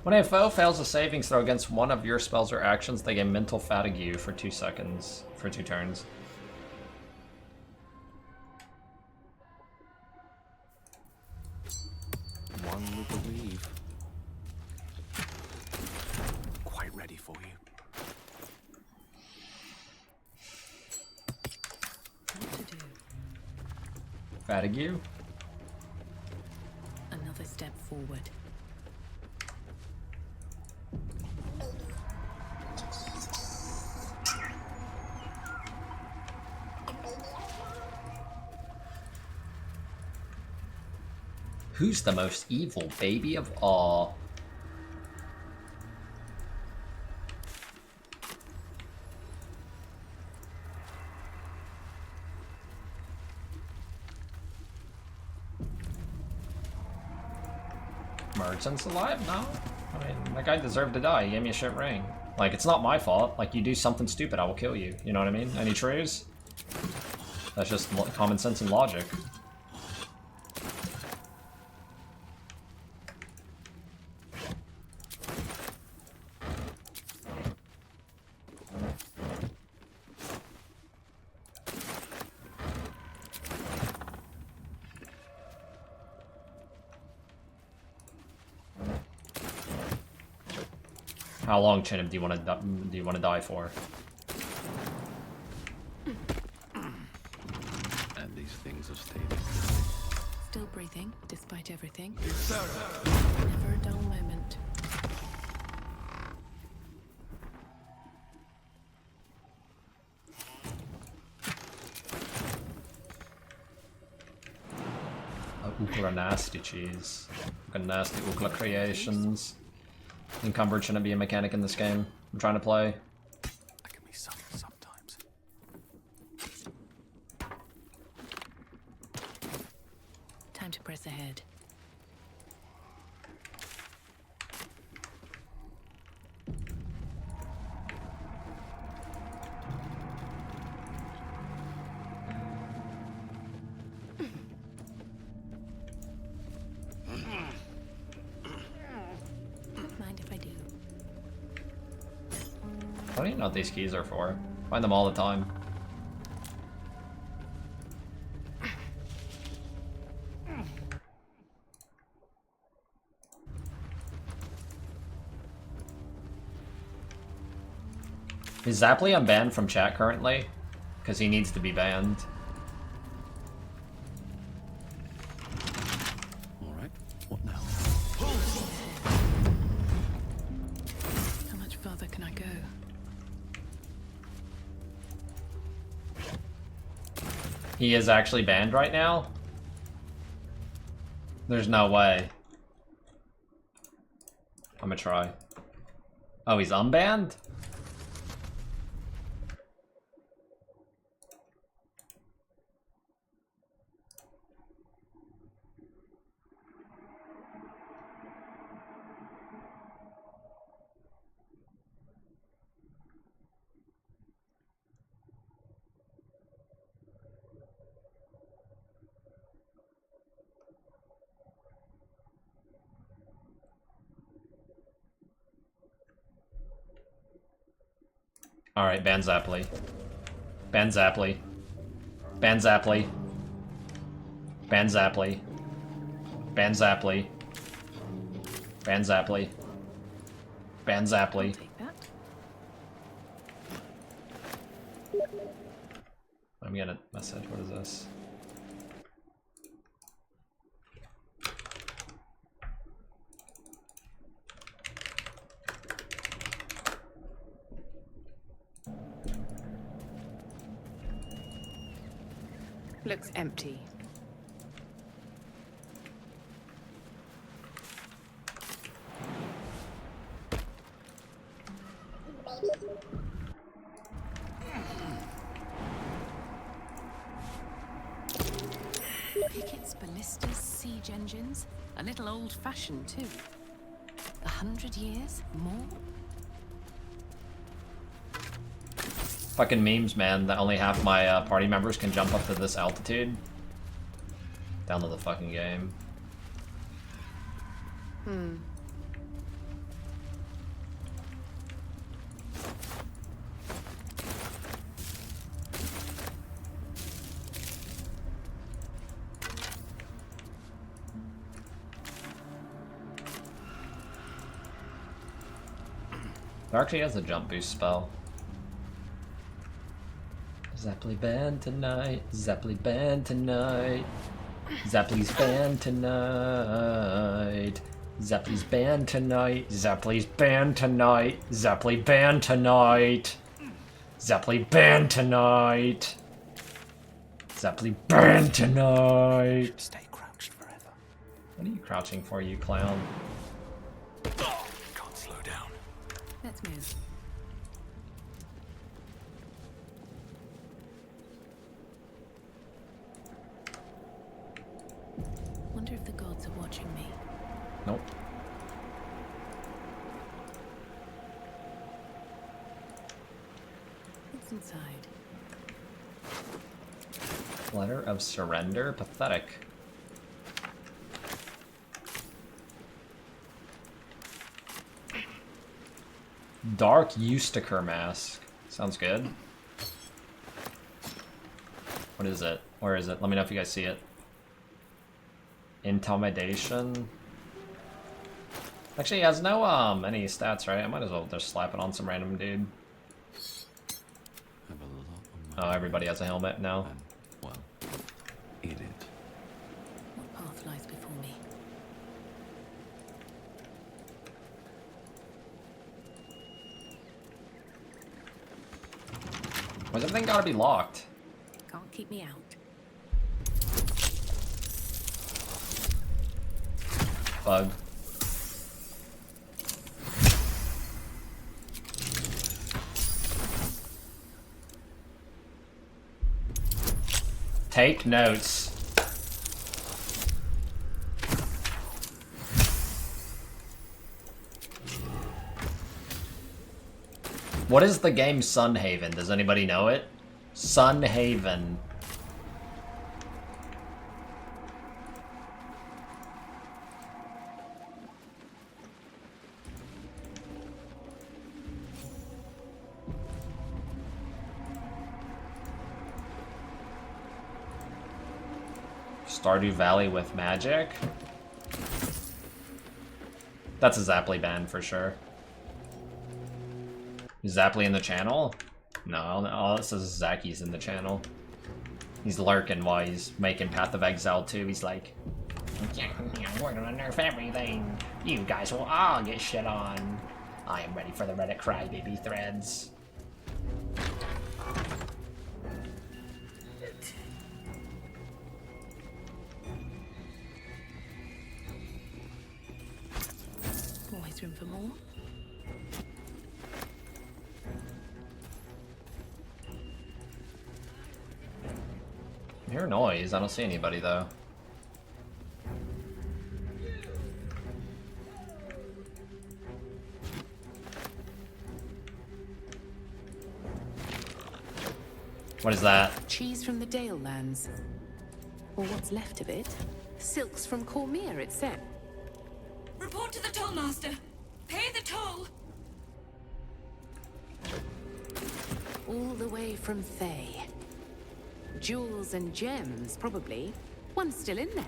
When a foe fails a saving throw against one of your spells or actions, they gain mental fatigue for 2 seconds, for 2 turns. One with the weave. Quite ready for you. What to do? Fatigue? Another step forward. Who's the most evil baby of all? Merchant's alive? No? I mean, that guy deserved to die. He gave me a shit ring. Like, it's not my fault. Like, you do something stupid, I will kill you. You know what I mean? Any truths? That's just common sense and logic. How long, Chinib, do you want to die for? And these things have stayed. Still breathing, despite everything. Never a dull moment. Ukla nasty cheese. Fucking nasty Ukla creations. Encumbered shouldn't be a mechanic in this game. I'm trying to play. I can be subtle sometimes. Time to press ahead. Mind if I do? I don't even know what these keys are for. Find them all the time. Is Zapply unbanned from chat currently? Because he needs to be banned. Alright, what now? How much further can I go? He is actually banned right now? There's no way. I'm gonna try. Oh, he's unbanned? Alright, ban Zapply. Ban Zapply. Ban Zapply. Ban Zapply. Ban Zapply. Ban Zapply. Ban Zapply. I'm getting a message. What is this? Looks empty. Pickets, ballistas, siege engines. A little old-fashioned, too. 100 years? More? Fucking memes, man, that only half my party members can jump up to this altitude. Down to the fucking game. Hmm. There actually has a jump boost spell. Zapply banned tonight. Zapply banned tonight. Zapply's banned tonight. Zapply's banned tonight. Zapply's banned tonight. Zapply banned tonight. Zapply banned tonight. Zapply banned tonight. Stay crouched forever. What are you crouching for, you clown? Can't slow down. Let's move. Wonder if the gods are watching me. Nope. What's inside? Letter of surrender? Pathetic. Dark Eustaker mask. Sounds good. What is it? Where is it? Let me know if you guys see it. Intimidation. Actually, he has no any stats, right? I might as well just slap it on some random dude. Oh, everybody has a helmet now. Well, eat it. What path lies before me? Why's everything gotta be locked? Can't keep me out. Bug. Take notes. What is the game Sunhaven? Does anybody know it? Sunhaven. Stardew Valley with magic? That's a Zapply ban for sure. Is Zapply in the channel? No, all it says is Zaki's in the channel. He's lurking while he's making Path of Exile 2. He's like, we're gonna nerf everything. You guys will all get shit on. I am ready for the Reddit crybaby threads. Always room for more. I hear noise. I don't see anybody though. What is that? Cheese from the Dale lands. Or what's left of it. Silks from Cormier, it said. Report to the tollmaster. Pay the toll. All the way from Thay. Jewels and gems, probably. One's still in there.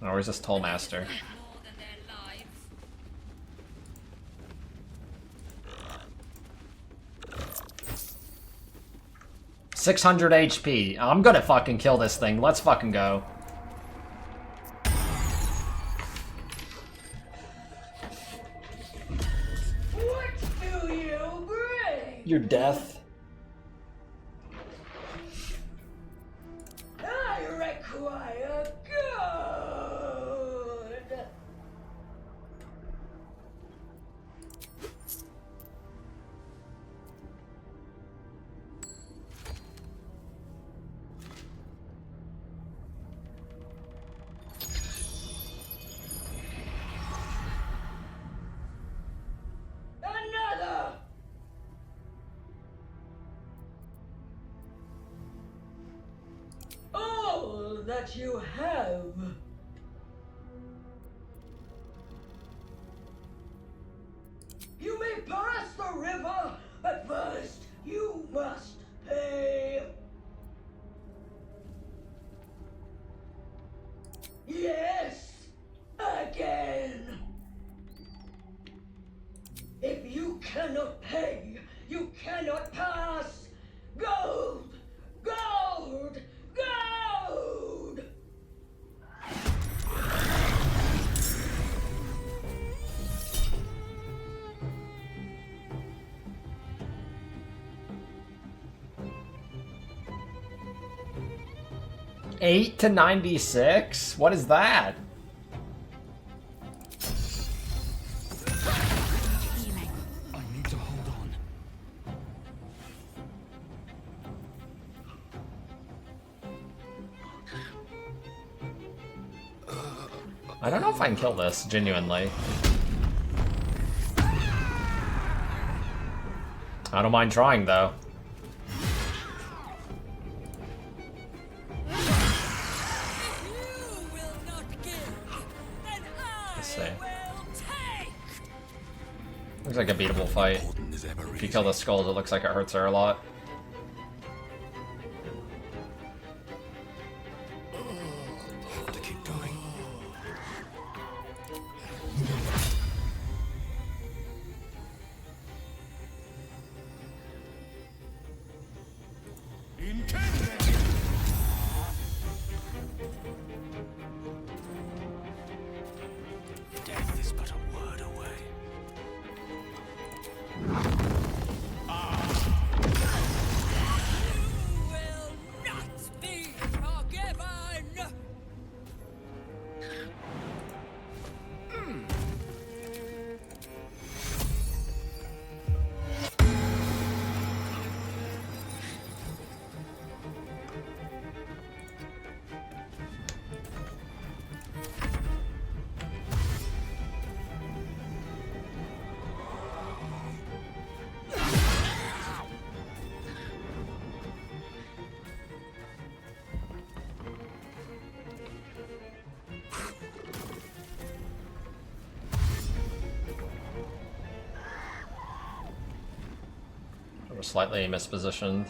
Oh, where's this Tollmaster? 600 HP. I'm gonna fucking kill this thing. Let's fucking go. What do you bring? Your death. I require good. Another. All that you have. You may pass the river, but first you must pay. Yes, again. If you cannot pay, you cannot pass. Gold! Gold! Gold! $8 to 96? What is that? I need to hold on. I don't know if I can kill this, genuinely. I don't mind trying, though. Let's see. Looks like a beatable fight. If you kill the skulls, it looks like it hurts her a lot. Death is but a word away. We're slightly mispositioned.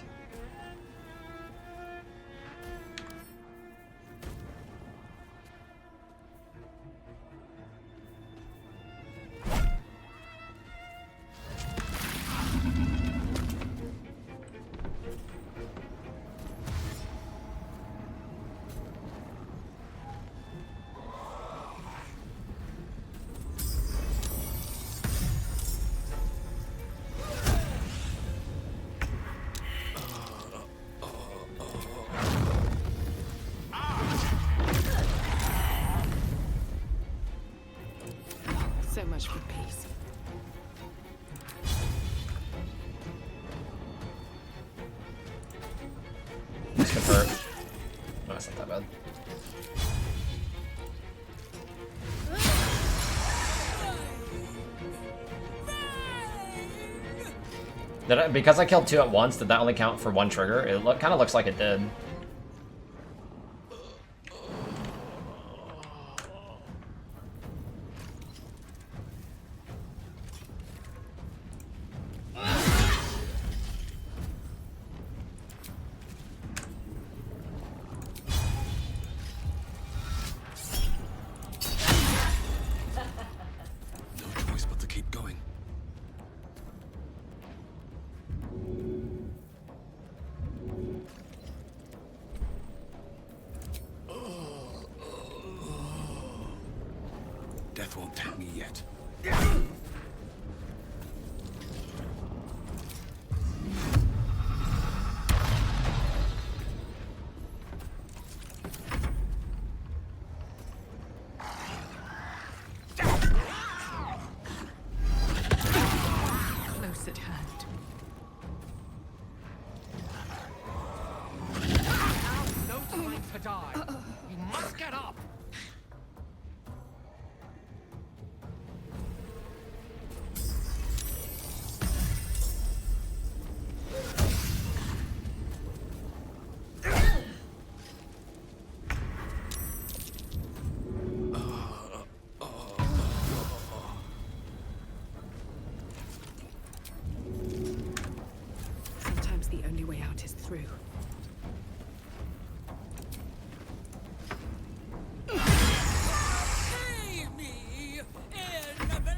So much for peace. Let's convert. No, it's not that bad. Because I killed two at once, did that only count for one trigger? It kind of looks like it did. No choice but to keep going. Death won't take me yet. Close at hand. No time to die. You must get up. Sometimes the only way out is through. Save me in the blood.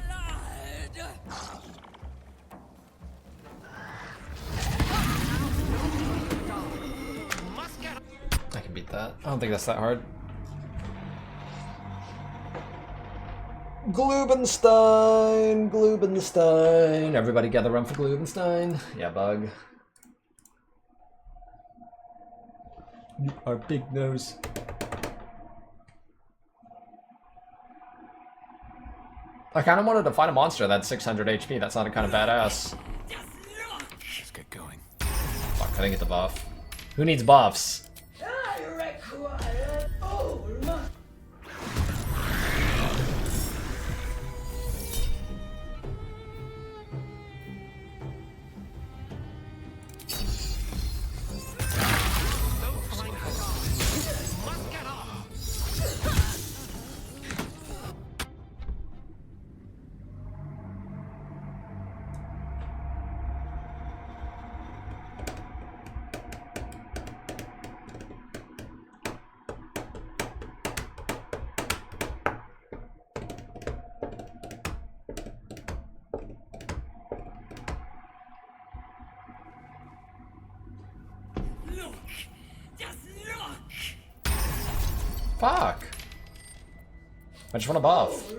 I can beat that. I don't think that's that hard. Glubenstein! Glubenstein! Everybody gather around for Glubenstein. Yeah, bug. Our big nose. I kind of wanted to fight a monster that's 600 HP. That sounded kind of badass. Let's get going. Fuck, I didn't get the buff. Who needs buffs? I require all my... Look! Just look! Fuck! I just want to buff.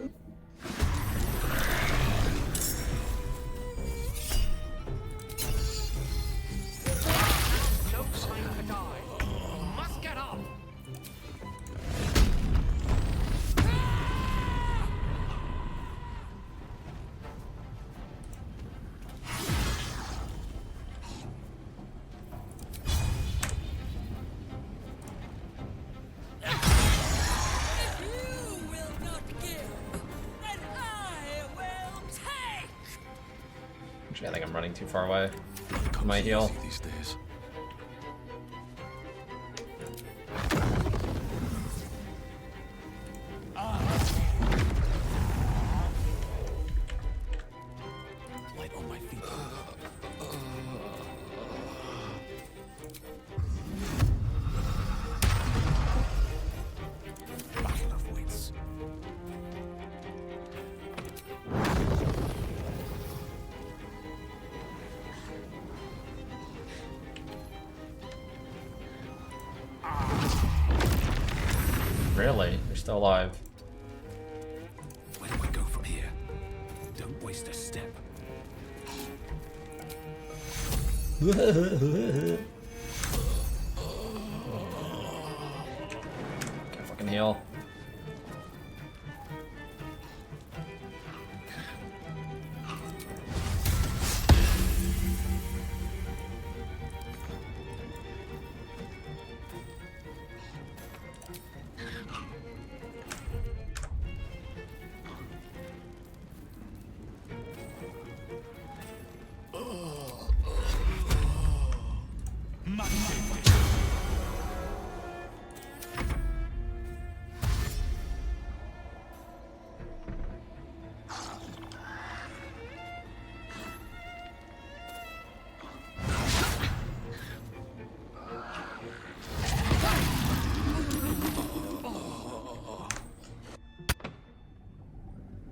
No time to die. We must get up. Actually, I think I'm running too far away. My heal. These days. Light on my feet. Battle of wits. Really? You're still alive. Where do I go from here? Don't waste a step. Can't fucking heal.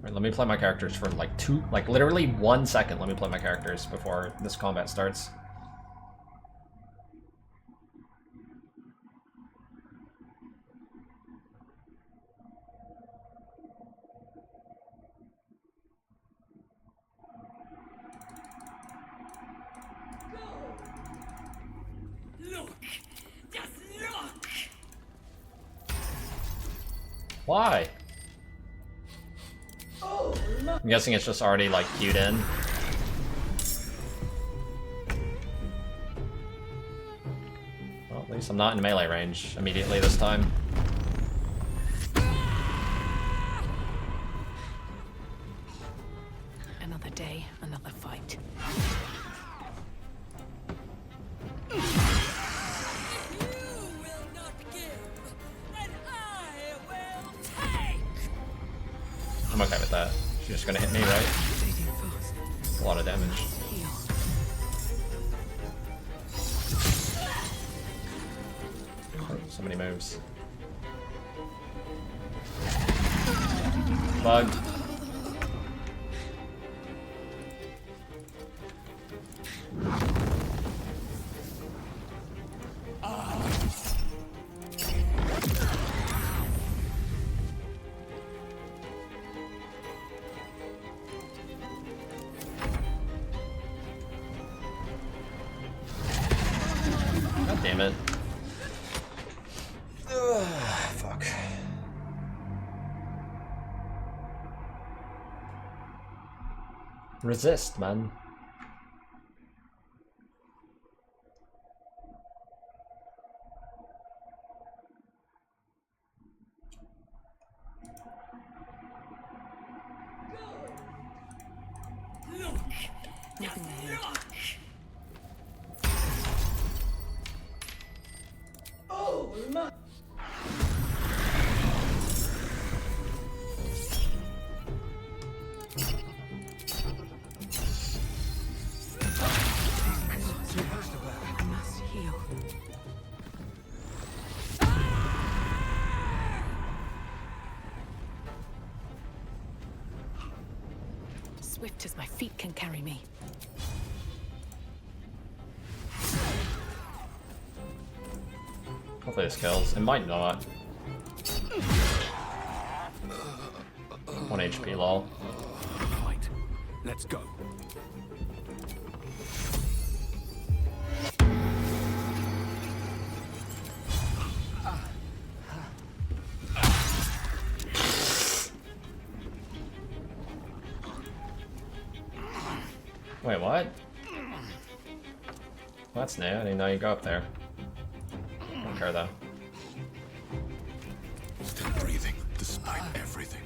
Let me play my characters for like literally 1 second. Let me play my characters before this combat starts. Look! Just look! Why? I'm guessing it's just already like queued in. Well, at least I'm not in melee range immediately this time. Another day, another fight. I'm okay with that. She's just gonna hit me, right? A lot of damage. Oh, so many moves. Bugged. God damn it. Ugh, fuck. Resist, man. Look! Just look! Oh my! I must heal. Swift as my feet can carry me. Hopefully this kills. It might not. 1 HP, lol. Right, let's go. Wait, what? Well, that's new. I didn't know you go up there. Don't care though. Still breathing, despite everything.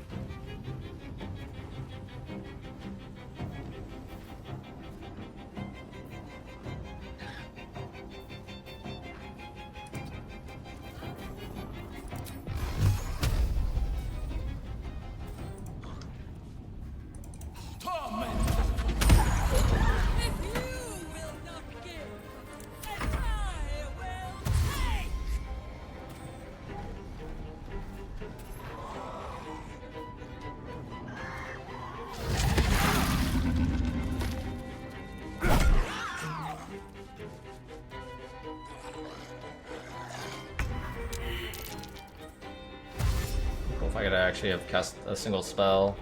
Cool if I could actually have cast a single spell.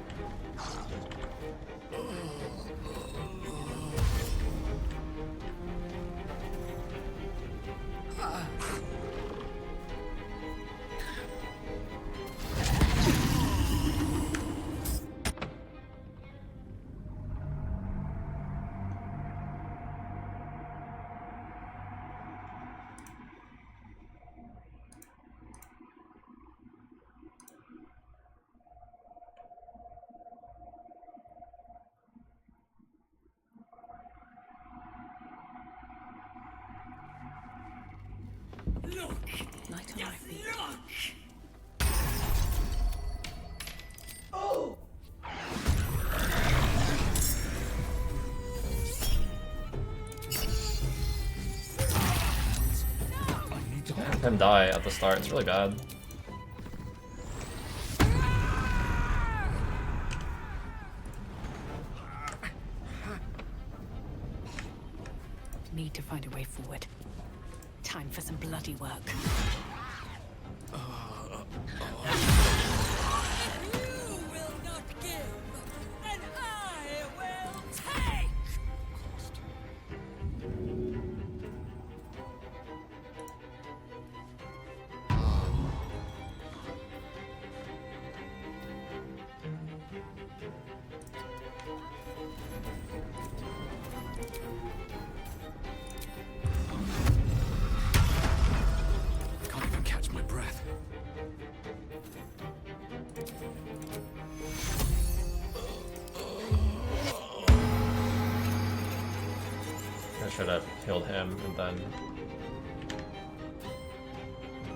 Light on my feet. Him die at the start, it's really bad. Need to find a way forward. Time for some bloody work. Can't even catch my breath. I should have healed him and then...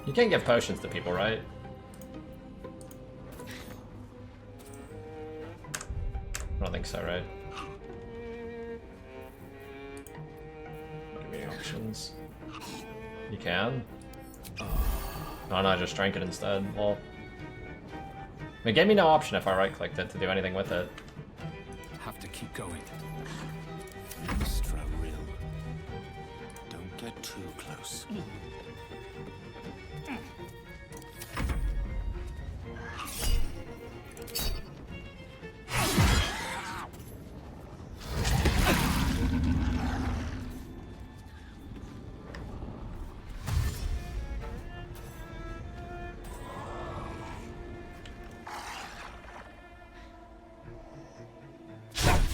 You can't give potions to people, right? I don't think so, right? Give me options. You can? Oh no, I just drank it instead. Well, it gave me no option if I right-clicked it to do anything with it. Have to keep going. Extra real. Don't get too close.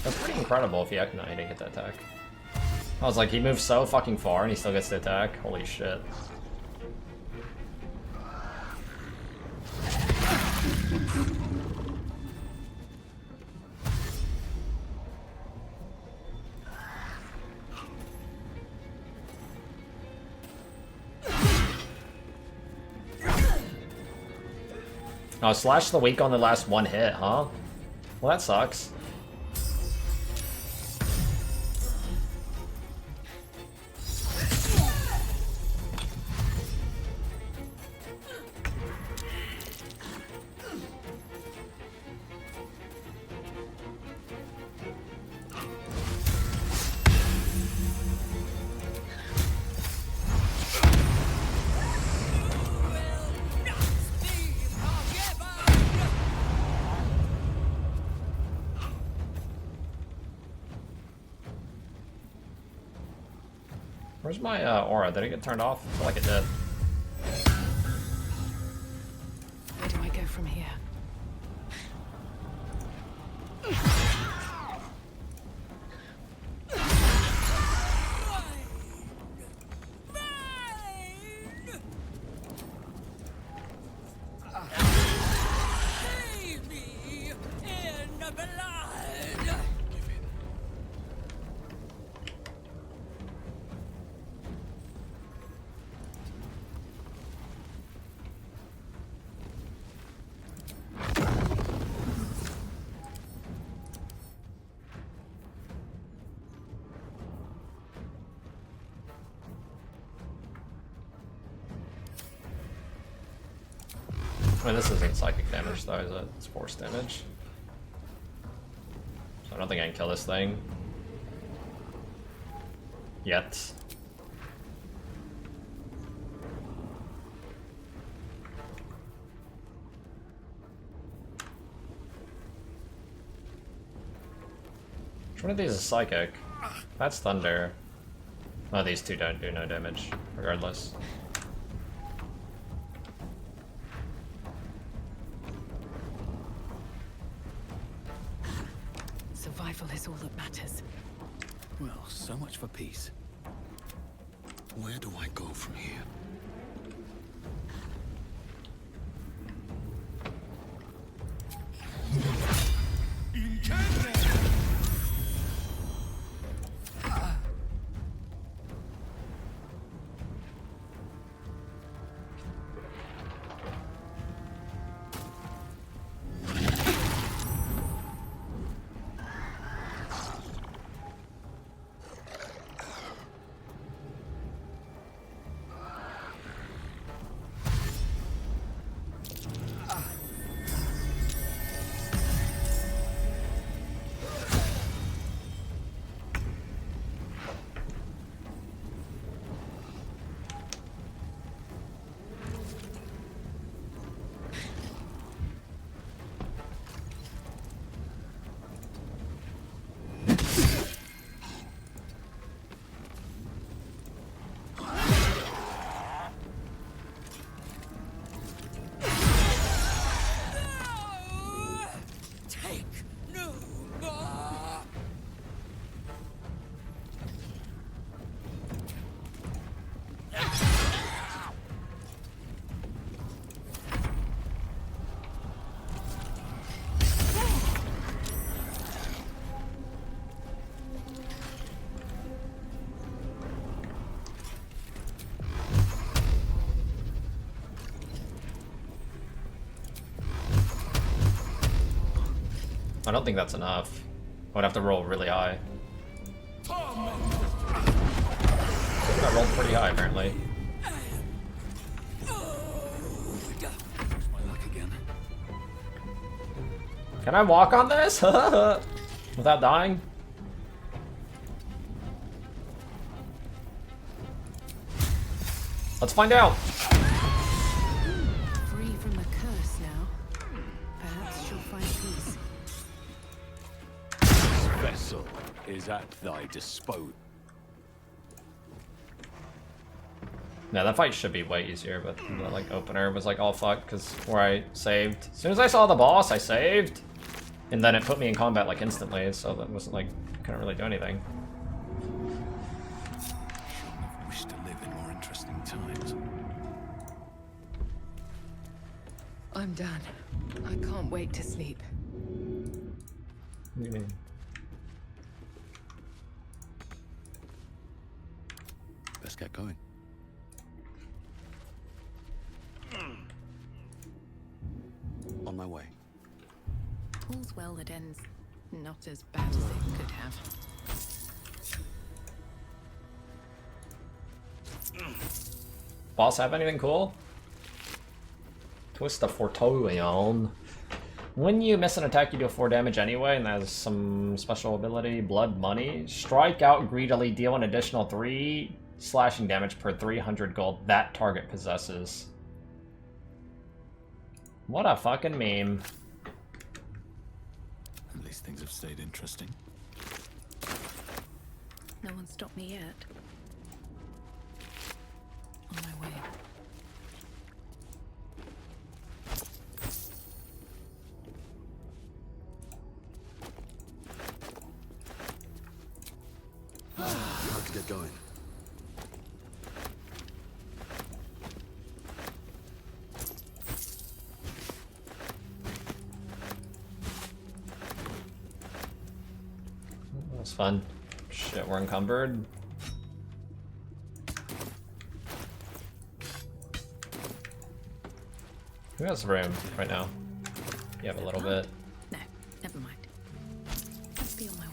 That's pretty incredible if he no, he didn't get that attack. I was like, he moves so fucking far and he still gets the attack. Holy shit. Oh, slash the weak on the last one hit, huh? Well, that sucks. Where's my aura? Did it get turned off? I feel like it did. Where do I go from here? I mean, this isn't psychic damage though, is it? It's force damage. So I don't think I can kill this thing. Yet. Which one of these is psychic? That's thunder. Oh, these two don't do no damage, regardless. Survival is all that matters. Well, so much for peace. Where do I go from here? I don't think that's enough. I would have to roll really high. I rolled pretty high, apparently. Can I walk on this? Without dying? Let's find out. Free from the curse now. Perhaps she'll find peace. This vessel is at thy disposal. Yeah, that fight should be way easier, but the like opener was like all fucked because where I saved. As soon as I saw the boss, I saved, and then it put me in combat like instantly. So that wasn't like couldn't really do anything. I wish to live in more interesting times. I'm done. I can't wait to sleep. What do you mean? Let's get going. On my way. All's well that ends not as bad as it could have. Boss have anything cool? Twist of Fortolion. When you miss an attack, you do 4 damage anyway, and there's some special ability, Blood Money. Strike out greedily, deal an additional 3 slashing damage per 300 gold that target possesses. What a fucking meme. At least things have stayed interesting. No one stopped me yet. get going. That was fun. Shit, we're encumbered. Who has room right now? You have a little bit. No, never mind. Must be on my way.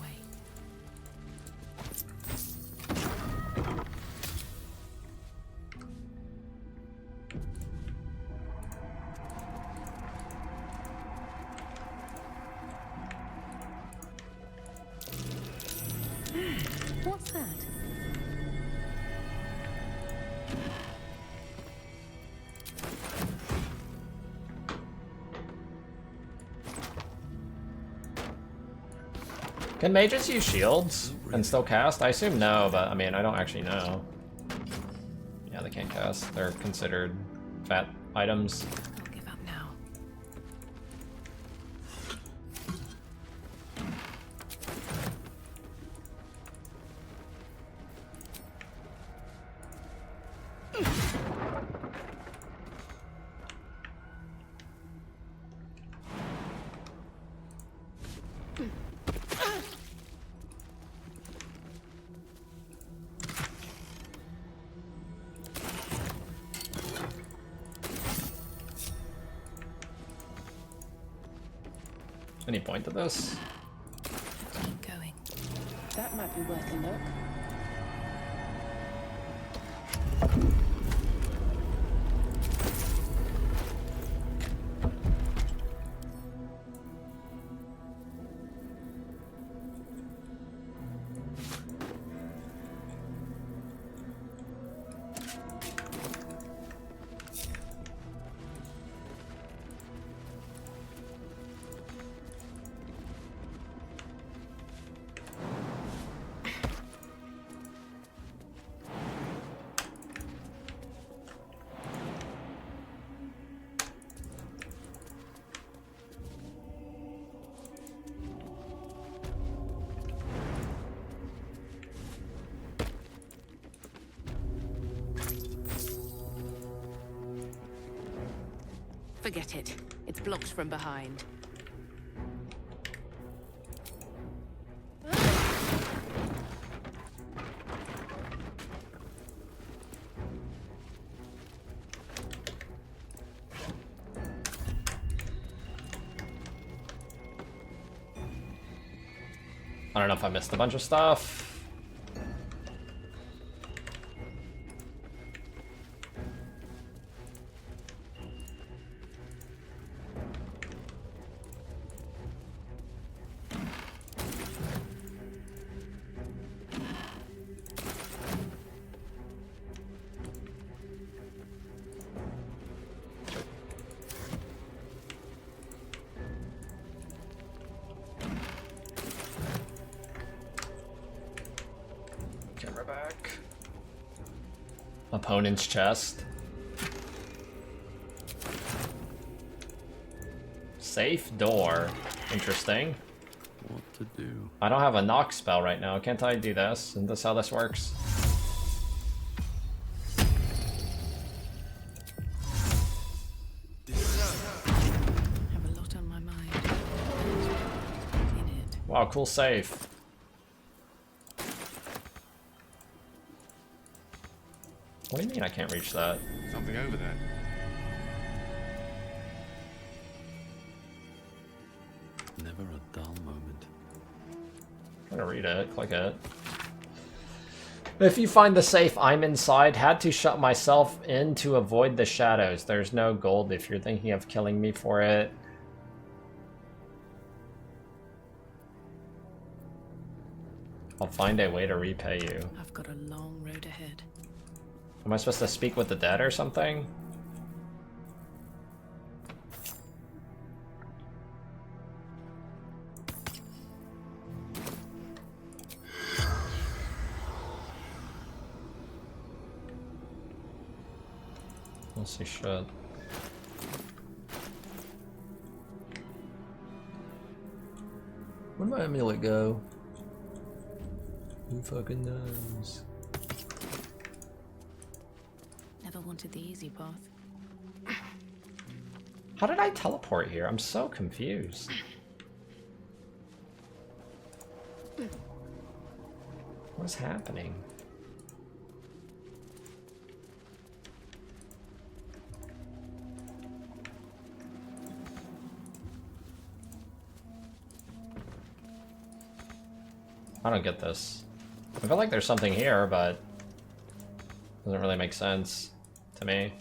What's that? Can mages use shields and still cast? I assume no, but I mean, I don't actually know. Yeah, they can't cast. They're considered fat items. I'll give up now. Any point to this? Keep going. That might be worth a look. Forget it. It's blocked from behind. I don't know if I missed a bunch of stuff. Camera back. Opponent's chest. Safe door. Interesting. What to do? I don't have a knock spell right now. Can't I do this? Isn't this how this works? Have a lot on my mind. In it. Wow, cool save. What do you mean I can't reach that? Something over there. Never a dull moment. I'm gonna read it. Click it. If you find the safe, I'm inside. Had to shut myself in to avoid the shadows. There's no gold if you're thinking of killing me for it. I'll find a way to repay you. I've got a long road ahead. Am I supposed to speak with the dead or something? Let's see shit. Where'd my amulet go? Who fucking knows? wanted the easy path. How did I teleport here? I'm so confused. What's happening? I don't get this. I feel like there's something here, but it doesn't really make sense to me.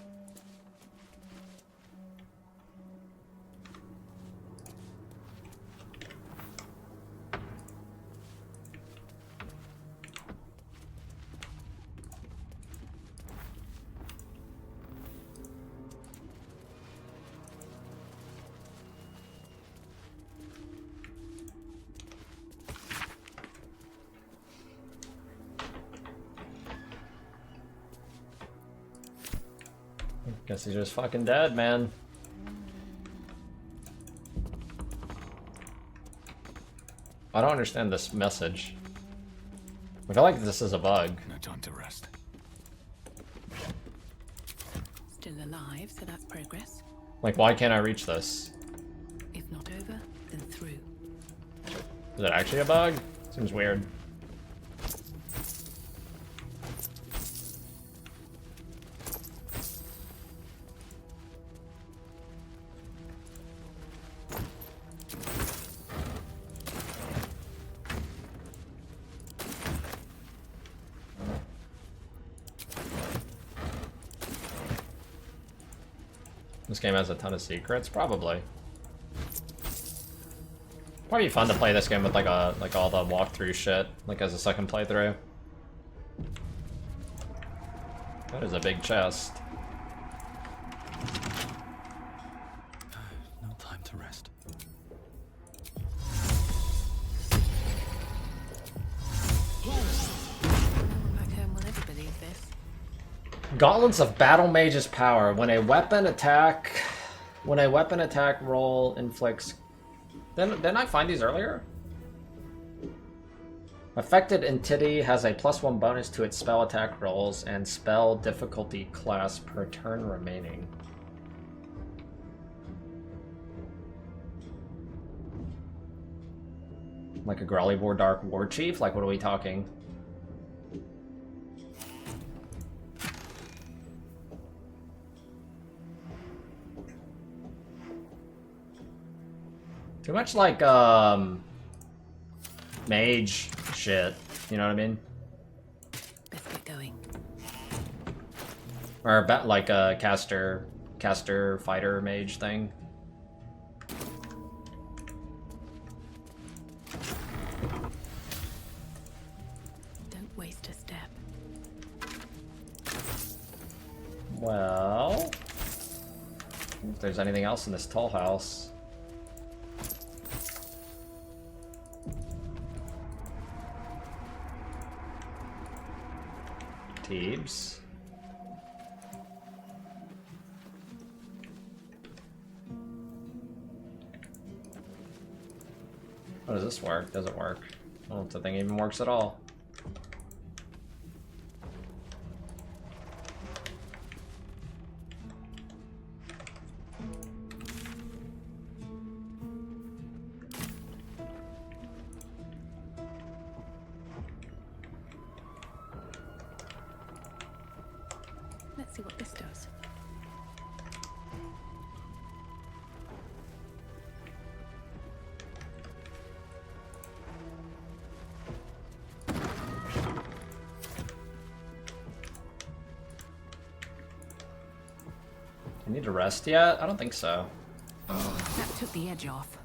Guess he's just fucking dead, man. I don't understand this message. I feel like this is a bug. No time to rest. Still alive, so that's progress. Like, why can't I reach this? If not over, then through. Is it actually a bug? Seems weird. This game has a ton of secrets, probably. Probably fun to play this game with like all the walkthrough shit, like as a second playthrough. That is a big chest. No time to rest. Back home will ever believe this. Gauntlets of Battle Mage's power. When a weapon attack roll inflicts. Didn't I find these earlier? Affected entity has a +1 bonus to its spell attack rolls and spell difficulty class per turn remaining. Like a Grellivor Dark War Chief? Like, what are we talking? Too much like, mage shit, you know what I mean? Let's get going. Or like a caster fighter mage thing. Don't waste a step. Well, if there's anything else in this tall house. Teebs. How does this work? Does it work? I don't know if the thing even works at all. Let's see what this does. I need to rest yet? I don't think so. That took the edge off.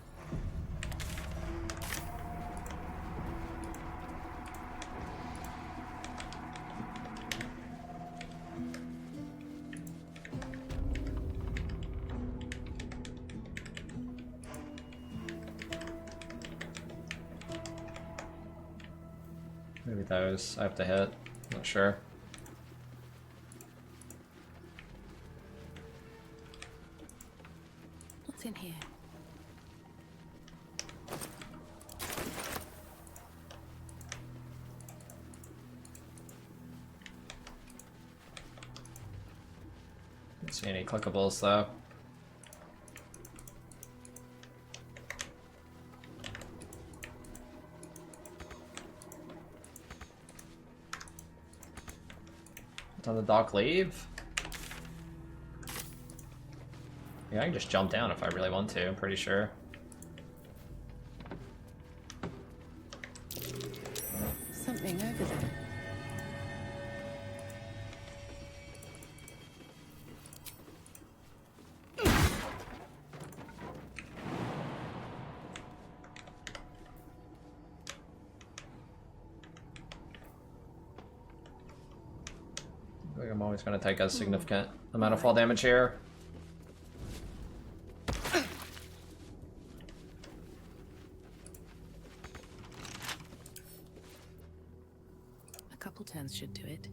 Maybe those I have to hit. Not sure. What's in here? Don't see any clickables though. On the dock leave? Yeah, I can just jump down if I really want to, I'm pretty sure. Something over there. I think I'm always going to take a significant amount of fall damage here. A couple turns should do it.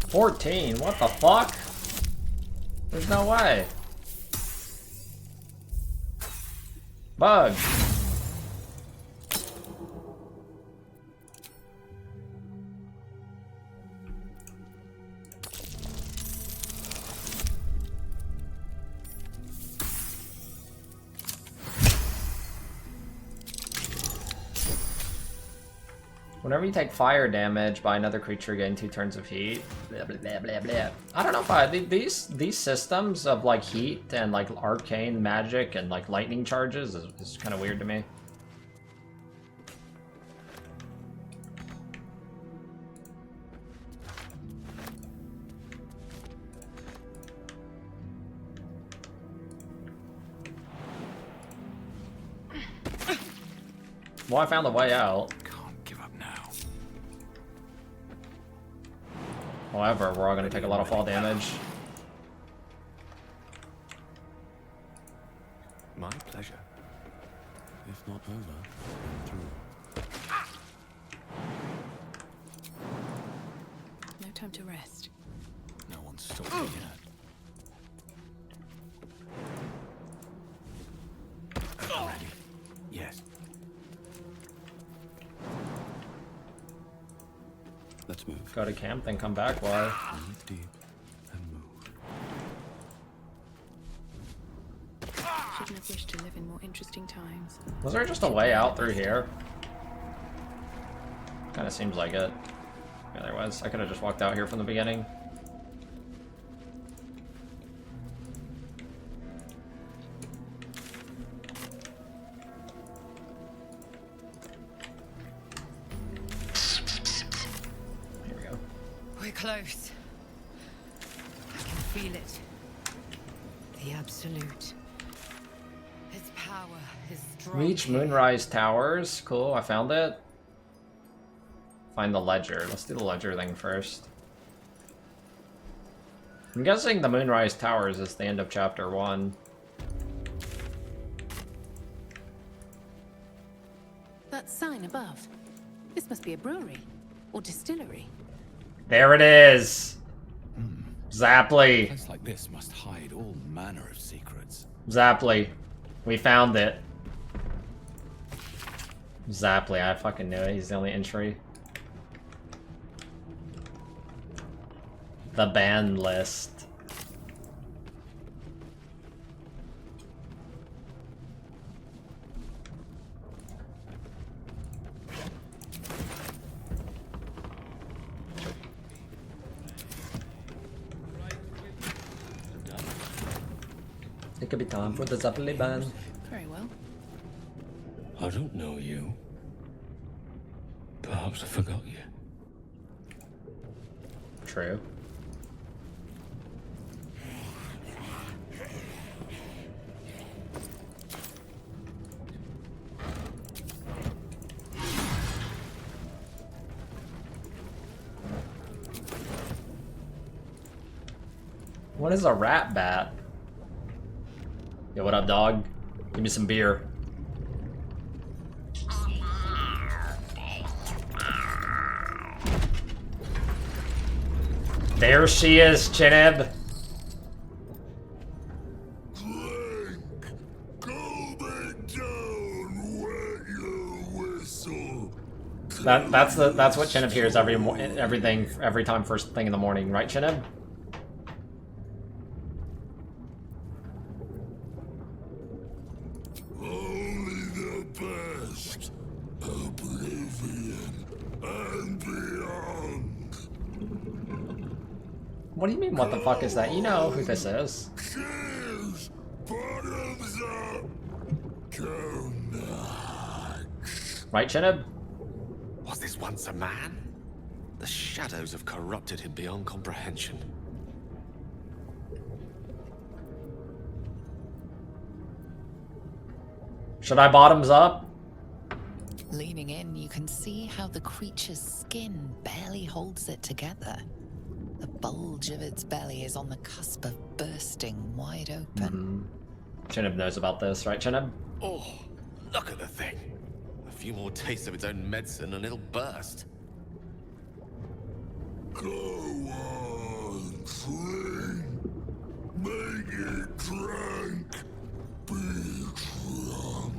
14? What the fuck? There's no way. Bug. Whenever you take fire damage by another creature getting 2 turns of heat, blah blah blah blah blah. I don't know if these systems of like heat and like arcane magic and like lightning charges is kind of weird to me. Well, I found the way out. However, we're all going to take a lot of fall damage. My pleasure. If not over, through. No time to rest. No one's stopped me yet. Ready? Yes. Let's move. Go to camp, then come back. Why? Breathe deep and move. Shouldn't have wished to live in more interesting times. Was there just a way out through here? Kind of seems like it. Yeah, there was. I could have just walked out here from the beginning. Close. I can feel it. The absolute. Its power is strong. Reach Moonrise Towers. Cool, I found it. Find the ledger. Let's do the ledger thing first. I'm guessing the Moonrise Towers is the end of chapter 1. That sign above. This must be a brewery or distillery. There it is! Zapley. A place like this must hide all manner of secrets. Zapley. We found it. Zapley, I fucking knew it. He's the only entry. The band list. It could be time for the Zapley band. Very well. I don't know you. Perhaps I forgot you. True. What is a rat bat? Yo, what up, dog? Give me some beer. There she is, Chineb. That's what Chineb hears every time first thing in the morning, right, Chineb? What do you mean, what the fuck is that? You know who this is. Cheers! Bottoms up! Go nuts! Right, Chinib? Was this once a man? The shadows have corrupted him beyond comprehension. Should I bottoms up? Leaning in, you can see how the creature's skin barely holds it together. The bulge of its belly is on the cusp of bursting wide open. Chinib knows about this, right, Chinib? Oh, look at the thing. A few more tastes of its own medicine and it'll burst. Go on, drink. Make it drink. Be drunk.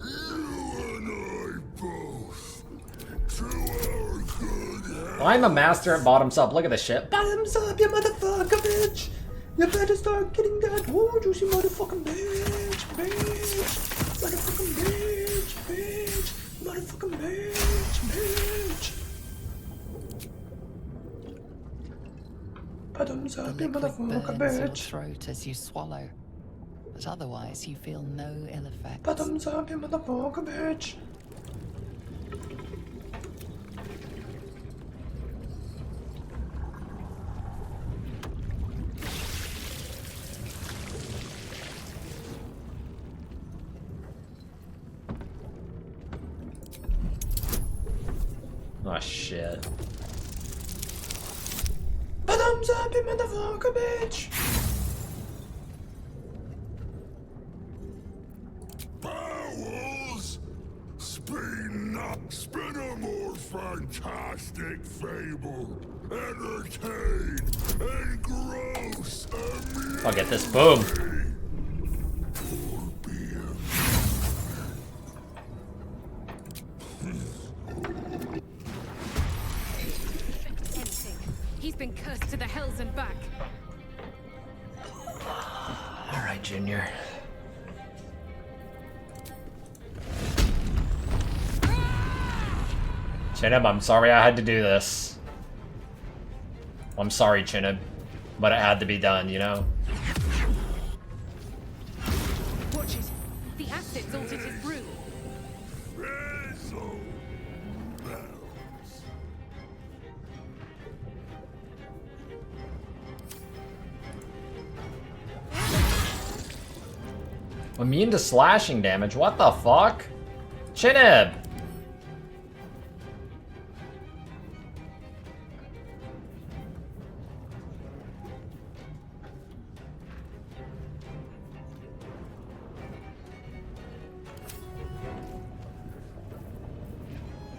You and I both. To our good health. I'm a master at bottoms up. Look at this shit. Bottoms up, you motherfucker, bitch! You better start getting that. Oh, juicy motherfucking bitch, bitch! Motherfucking bitch, bitch! Motherfucking bitch, bitch! Bottoms up, you motherfucking Burns your bitch! throat as you swallow, but otherwise you feel no ill effects. Bottoms up, you motherfucking bitch! Oh shit. Bottoms up, you motherfucker, bitch! Bowels! Spin up! Spin a more fantastic fable! Entertain! Engross! I'll get this. Boom! He's been cursed to the hells and back. Alright, Junior. Chinib, I'm sorry I had to do this. I'm sorry, Chinib. But it had to be done, you know? Watch it. The acid's altered his brew. Immune to slashing damage? What the fuck? Chinib!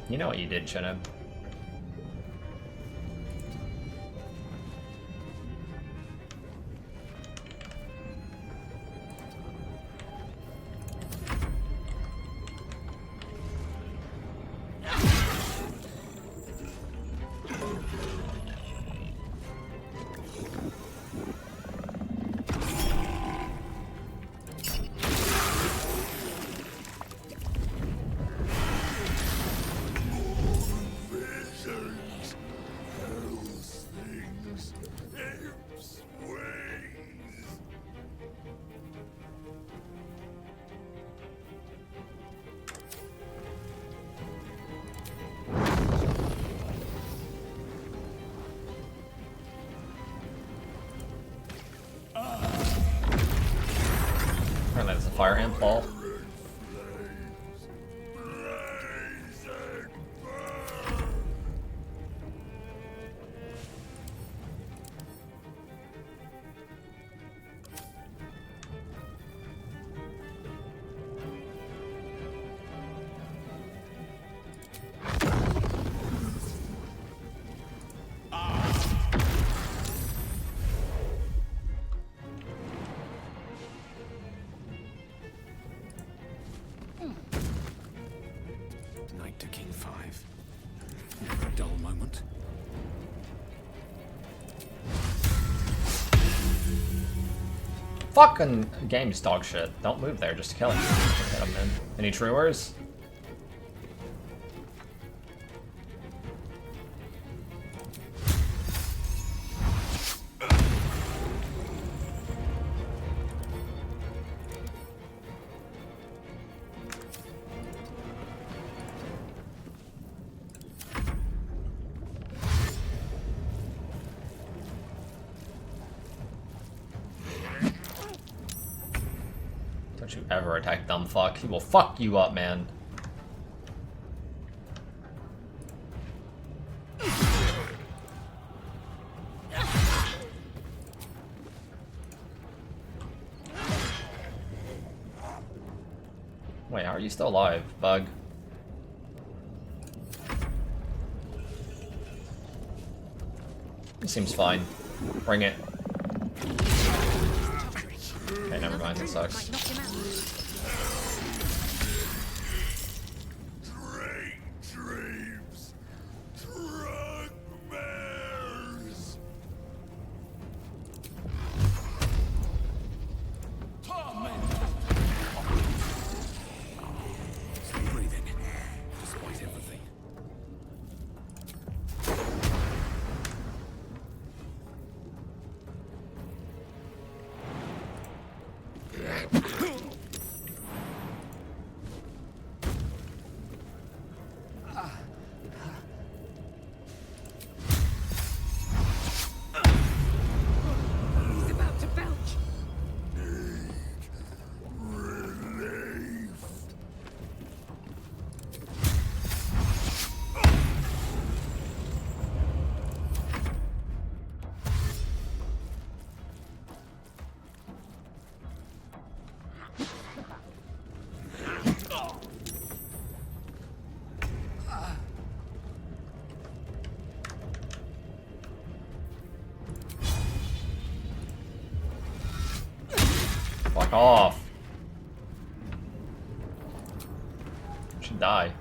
You know what you did, Chinib. Apparently there's a fire ant ball. Knight to King 5. Never a dull moment. Fucking game's dog shit. Don't move there, just kill him. Hit him, man. Any truers? Don't you ever attack dumb fuck. He will fuck you up, man. Wait, how are you still alive, bug? He seems fine. Bring it. Okay, never mind, that sucks. Dreams, drug mares. Still breathing, despite everything. He's about to belch. Fuck off. Should die.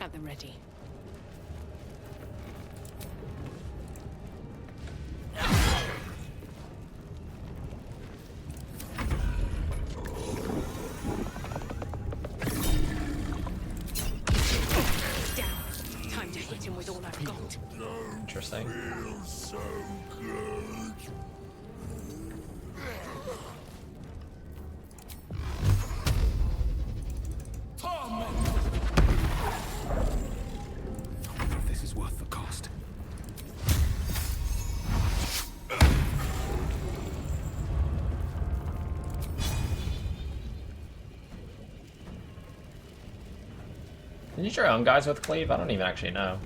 At the ready. Down. Time to hit him with all I've got. Interesting. Feels so good. I wonder if this is worth the cost. Can you try on guys with cleave? I don't even actually know.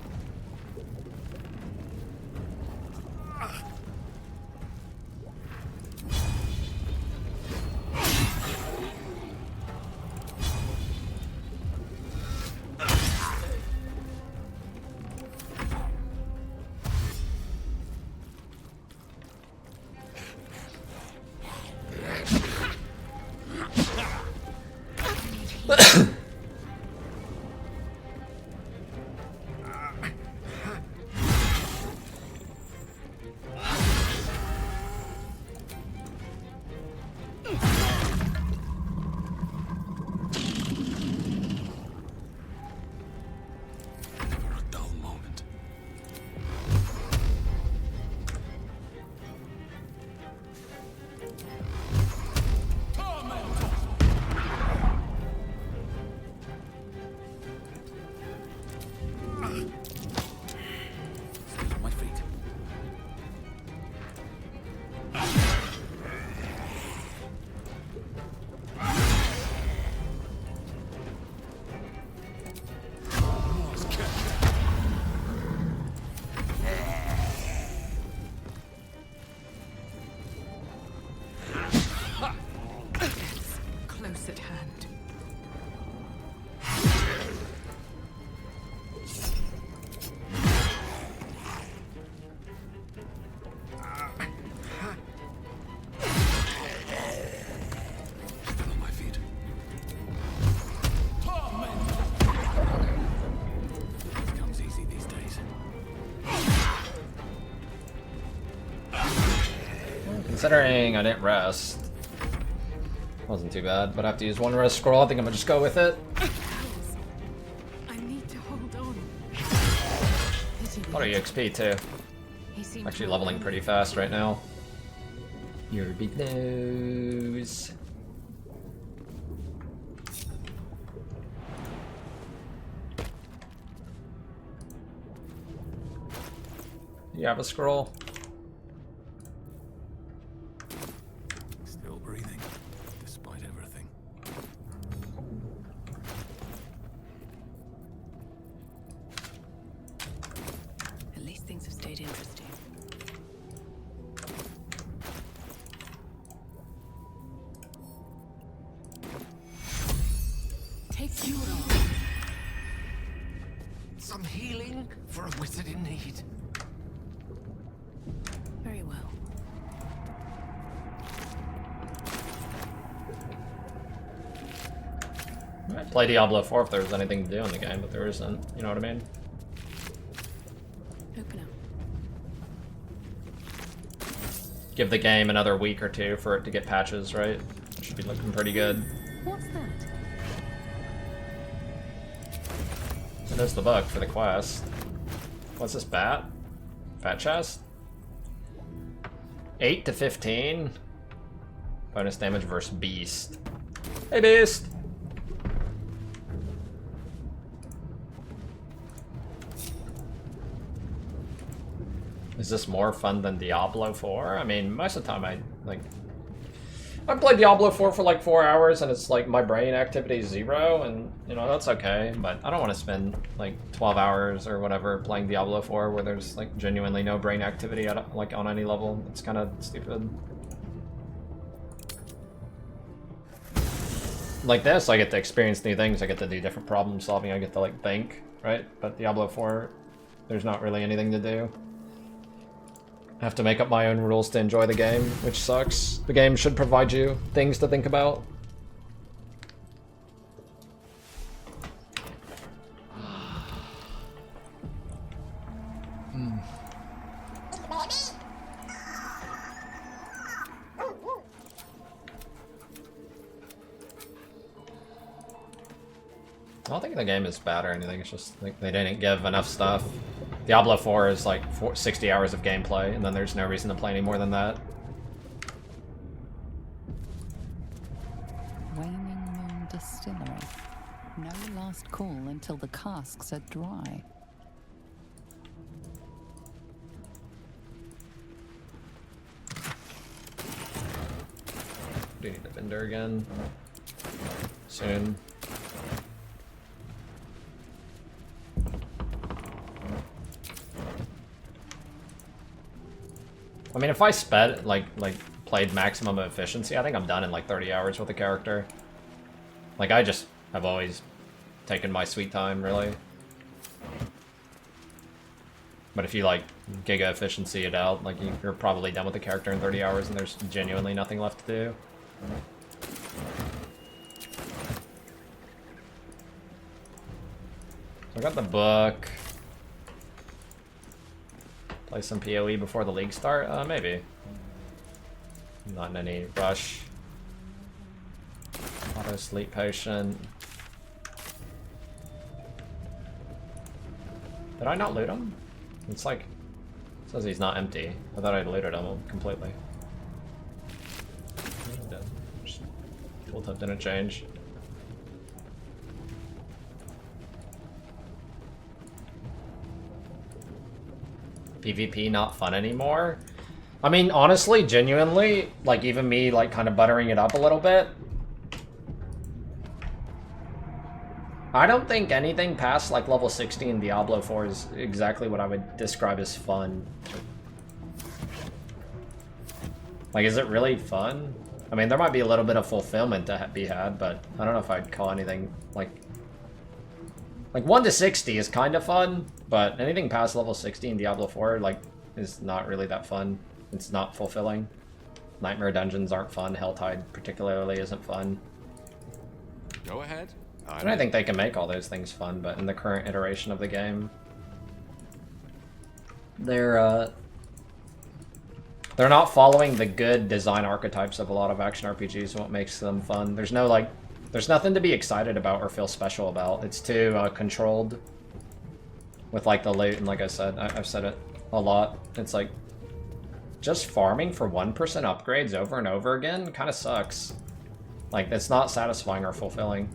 Never a dull moment. Still on my feet. Close at hand. Still on my feet. Comes easy these days. Considering I didn't rest. Wasn't too bad, but I have to use one rest scroll. I think I'm gonna just go with it. I need to hold on. A lot of EXP too. Actually leveling pretty fast right now. Your big nose. You have a scroll? Still breathing, despite everything. At least things have stayed interesting. Take fuel. Some healing for a wizard in need. Very well. I'd play Diablo 4 if there was anything to do in the game, but there isn't. You know what I mean? Open up. Give the game another week or two for it to get patches, right? Should be looking pretty good. What's that? So there's the book for the quest. What's this bat? Fat chest? 8 to 15. Bonus damage versus beast. Hey beast! Is this more fun than Diablo 4? I mean, most of the time I played Diablo 4 for like 4 hours and it's like my brain activity is 0 and you know, that's okay, but I don't want to spend like 12 hours or whatever playing Diablo 4 where there's like genuinely no brain activity at, like on any level. It's kind of stupid. Like this, I get to experience new things, I get to do different problem solving, I get to like think, right? But Diablo 4, there's not really anything to do. I have to make up my own rules to enjoy the game, which sucks. The game should provide you things to think about. I don't think the game is bad or anything, it's just like they didn't give enough stuff. Diablo 4 is like 60 hours of gameplay, and then there's no reason to play any more than that. Waning Moon Distillery. No last call until the casks are dry. Do you need the vendor again? Soon. I mean, if I sped, like played maximum efficiency, I think I'm done in like 30 hours with a character. Like, I just have always taken my sweet time, really. But if you, like, giga efficiency it out, like, you're probably done with the character in 30 hours and there's genuinely nothing left to do. So I got the book. Play some PoE before the league start? Maybe. I'm not in any rush. Auto sleep potion. Did I not loot him? It's like, it says he's not empty. I thought I'd looted him completely. Tooltip didn't change. PvP not fun anymore? I mean, honestly, genuinely, like even me like kind of buttering it up a little bit, I don't think anything past like level 60 in Diablo 4 is exactly what I would describe as fun. Like, is it really fun? I mean, there might be a little bit of fulfillment to be had, but I don't know if I'd call anything like 1 to 60 is kind of fun, but anything past level 60 in Diablo 4 like is not really that fun. It's not fulfilling. Nightmare dungeons aren't fun. Helltide particularly isn't fun. Go ahead. And I think they can make all those things fun, but in the current iteration of the game, they're not following the good design archetypes of a lot of action RPGs, what makes them fun. There's no like, there's nothing to be excited about or feel special about. It's too controlled with like the loot, and like I said, I've said it a lot. It's like just farming for 1% upgrades over and over again kind of sucks. Like, it's not satisfying or fulfilling.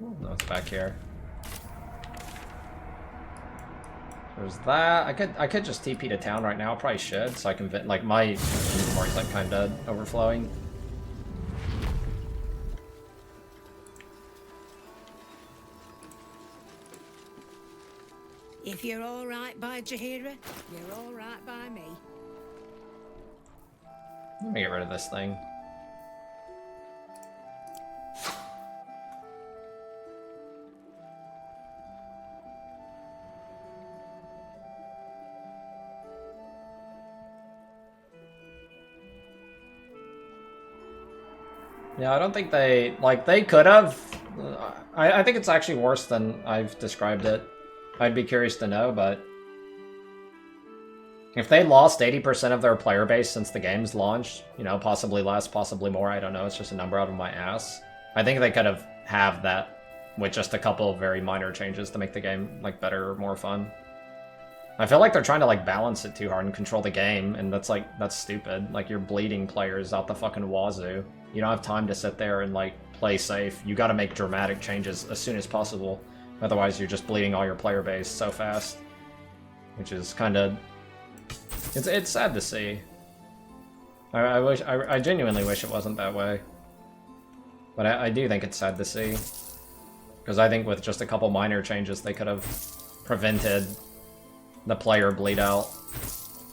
No, it's back here. There's that. I could just TP to town right now. I probably should, so I can like my inventory's like kind of overflowing. If you're all right by Jaheira, you're all right by me. Let me get rid of this thing. Yeah, I don't think they, like, they could have. I think it's actually worse than I've described it. I'd be curious to know, but if they lost 80% of their player base since the game's launched, you know, possibly less, possibly more, I don't know, it's just a number out of my ass. I think they could have that with just a couple of very minor changes to make the game, like, better or more fun. I feel like they're trying to, like, balance it too hard and control the game, and that's stupid. Like, you're bleeding players out the fucking wazoo. You don't have time to sit there and, like, play safe. You gotta make dramatic changes as soon as possible. Otherwise, you're just bleeding all your player base so fast. Which is kind of... It's sad to see. I genuinely wish it wasn't that way. But I do think it's sad to see. Because I think with just a couple minor changes, they could have prevented the player bleed out.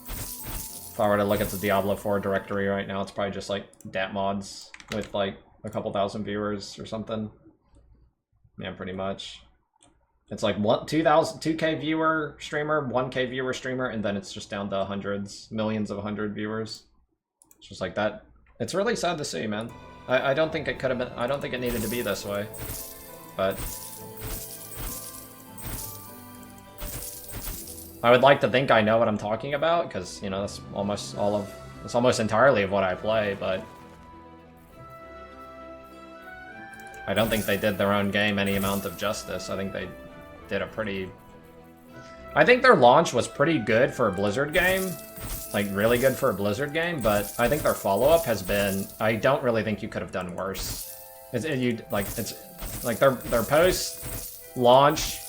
If I were to look at the Diablo 4 directory right now, it's probably just like DAT mods with like a couple thousand viewers or something. Yeah, pretty much. It's like 2K viewer streamer, 1K viewer streamer, and then it's just down to hundreds, millions of 100 viewers. It's just like that. It's really sad to see, man. I don't think it could have been, I don't think it needed to be this way. But I would like to think I know what I'm talking about, because, you know, that's almost it's almost entirely of what I play, but I don't think they did their own game any amount of justice. I think they did a pretty... I think their launch was pretty good for a Blizzard game. Like, really good for a Blizzard game, but I think their follow-up has been... I don't really think you could have done worse. It's like their post-launch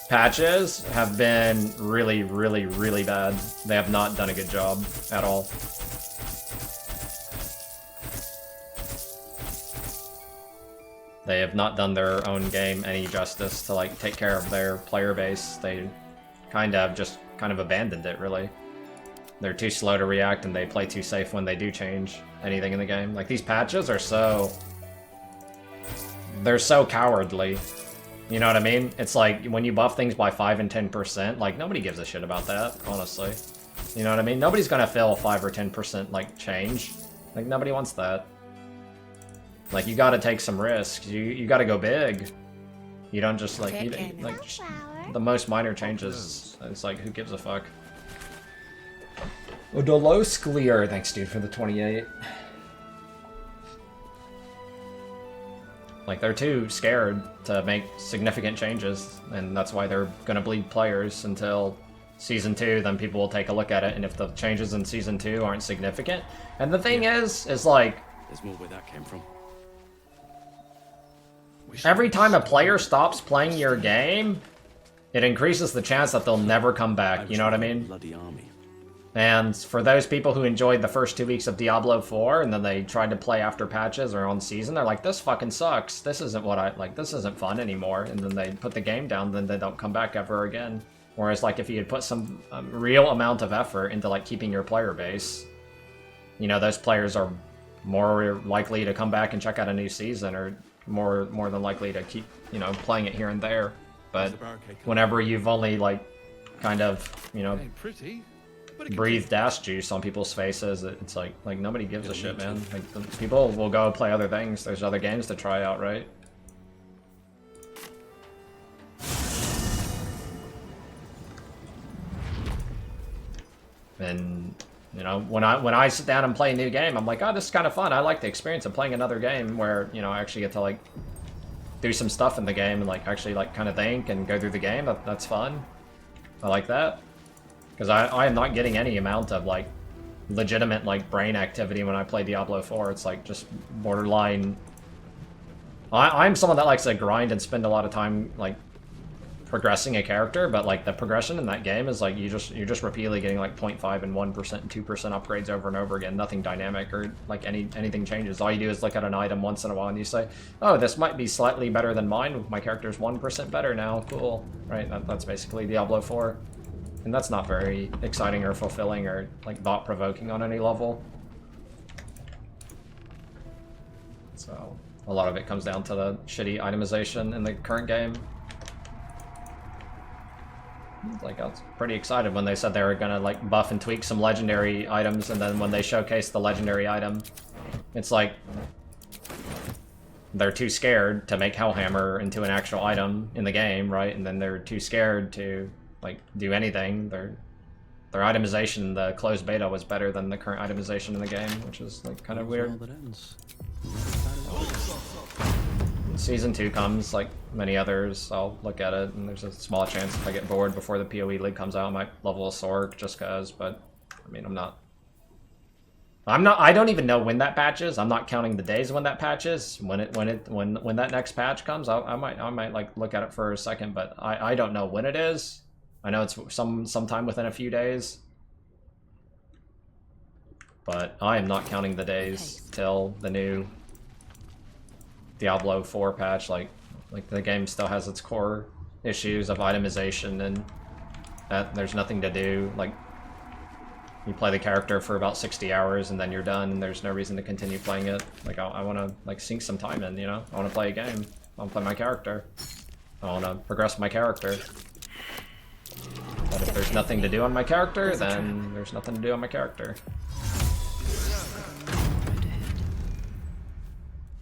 patches have been really, really, really bad. They have not done a good job at all. They have not done their own game any justice to, like, take care of their player base. They kind of abandoned it, really. They're too slow to react, and they play too safe when they do change anything in the game. Like, these patches are so... They're so cowardly. You know what I mean? It's like, when you buff things by 5 and 10%, like, nobody gives a shit about that, honestly. You know what I mean? Nobody's gonna feel 5 or 10%, like, change. Like, nobody wants that. Like, you gotta take some risks. You gotta go big. You don't just, like, the most minor changes. It's like, who gives a fuck? Odolosclear, thanks, dude, for the 28. Like, they're too scared to make significant changes, and that's why they're gonna bleed players until Season 2, then people will take a look at it, and if the changes in Season 2 aren't significant... And the thing is like... There's more where that came from. Every time a player stops playing your game, it increases the chance that they'll never come back, you know what I mean? Bloody army. And for those people who enjoyed the first 2 weeks of Diablo 4, and then they tried to play after patches or on season, they're like, this fucking sucks. This isn't what I, like, this isn't fun anymore. And then they put the game down, then they don't come back ever again. Whereas, like, if you had put some real amount of effort into, like, keeping your player base, you know, those players are more likely to come back and check out a new season, or more than likely to keep, you know, playing it here and there. But whenever you've only, like, kind of, you know, breathed ass juice on people's faces, it's like nobody gives a shit, man. Like, people will go play other things. There's other games to try out, right? And, you know, when I sit down and play a new game, I'm like, oh, this is kind of fun. I like the experience of playing another game where, you know, I actually get to, like, do some stuff in the game and, like, actually, like, kind of think and go through the game. That's fun. I like that. Because I am not getting any amount of, like, legitimate like brain activity when I play Diablo 4. It's like just borderline. I'm someone that likes to grind and spend a lot of time like progressing a character, but like the progression in that game is like you're just repeatedly getting like 0.5 and 1% and 2% upgrades over and over again. Nothing dynamic or like anything changes. All you do is look at an item once in a while and you say, oh, this might be slightly better than mine. My character's 1% better now. Cool, right? That's basically Diablo 4. And that's not very exciting or fulfilling or like thought-provoking on any level. So a lot of it comes down to the shitty itemization in the current game. Like, I was pretty excited when they said they were gonna like buff and tweak some legendary items, and then when they showcased the legendary item, it's like they're too scared to make Hellhammer into an actual item in the game, right? And then they're too scared to like do anything. Their itemization in the closed beta was better than the current itemization in the game, which is like kind of weird. Season 2 comes, like many others, I'll look at it, and there's a small chance if I get bored before the PoE League comes out, I might level a Sork just cause, but, I mean, I don't even know when that patch is. I'm not counting the days when that patch is. When that next patch comes, I might like look at it for a second, but I don't know when it is. I know it's sometime within a few days. But I am not counting the days till the new Diablo 4 patch. Like the game still has its core issues of itemization and that there's nothing to do. Like, you play the character for about 60 hours and then you're done and there's no reason to continue playing it. Like, I want to like sink some time in, you know? I want to play a game. I want to play my character. I want to progress my character. But if there's nothing to do on my character, then there's nothing to do on my character.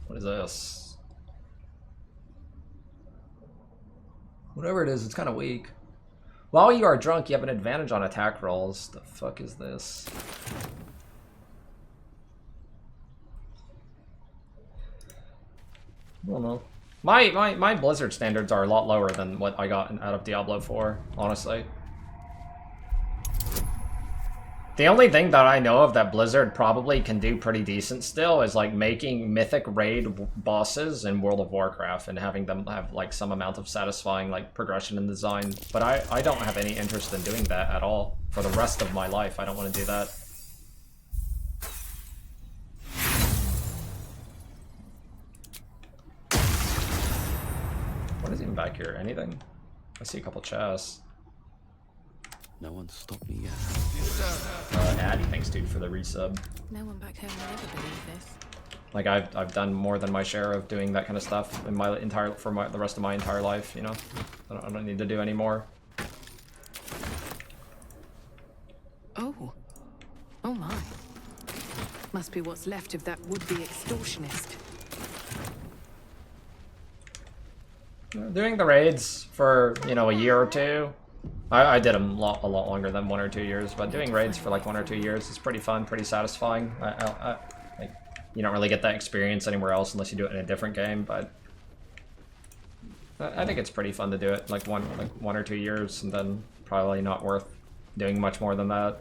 What is this? Whatever it is, it's kind of weak. While you are drunk, you have an advantage on attack rolls. The fuck is this? I don't know. My Blizzard standards are a lot lower than what I got out of Diablo 4, honestly. The only thing that I know of that Blizzard probably can do pretty decent still is like making mythic raid bosses in World of Warcraft and having them have like some amount of satisfying like progression in design. But I don't have any interest in doing that at all. For the rest of my life, I don't want to do that. What is even back here? Anything? I see a couple chests. No one stopped me yet. Addy, thanks dude for the resub. No one back home will ever believe this. Like I've done more than my share of doing that kind of stuff in my the rest of my entire life, you know. I don't need to do any more. Oh my. Must be what's left of that would-be extortionist. Doing the raids for, you know, a year or two. I did them a lot longer than 1 or 2 years, but doing raids for like 1 or 2 years is pretty fun, pretty satisfying. Like, you don't really get that experience anywhere else unless you do it in a different game, but I think it's pretty fun to do it like one or 2 years, and then probably not worth doing much more than that.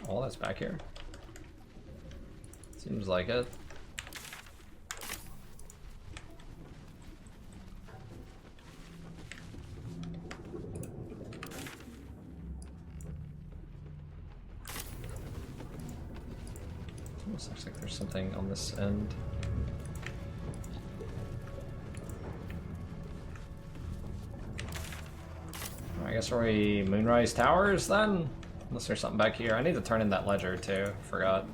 All that's back here. Seems like it. Almost looks like there's something on this end. I guess are we Moonrise Towers then? Unless there's something back here. I need to turn in that ledger too. Forgot.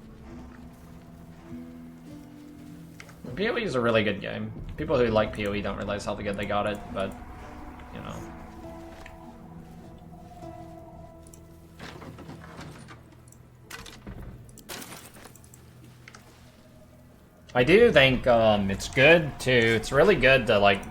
PoE is a really good game. People who like PoE don't realize how good they got it, but, you know. I do think it's really good to, like,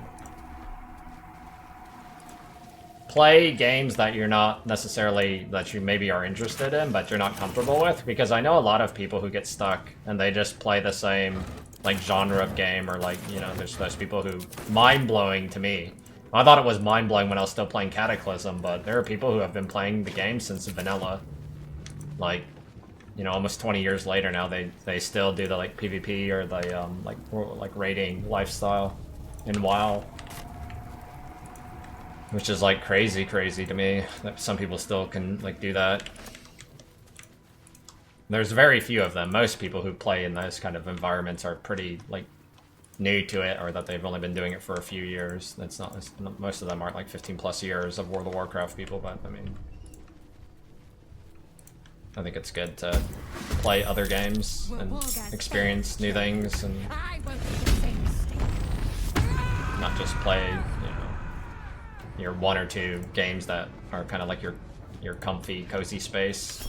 play games that you're not necessarily, that you maybe are interested in, but you're not comfortable with, because I know a lot of people who get stuck and they just play the same like genre of game, or like, you know, there's those people who mind-blowing to me. I thought it was mind-blowing when I was still playing Cataclysm, but there are people who have been playing the game since vanilla. Like, you know, almost 20 years later now, they still do the like PvP or the like raiding lifestyle in WoW. Which is like crazy to me that some people still can like do that. There's very few of them. Most people who play in those kind of environments are pretty like new to it, or that they've only been doing it for a few years. That's not, most of them aren't like 15+ years of World of Warcraft people, but I mean, I think it's good to play other games and experience new things and not just play, you know, your 1 or 2 games that are kind of like your comfy, cozy space.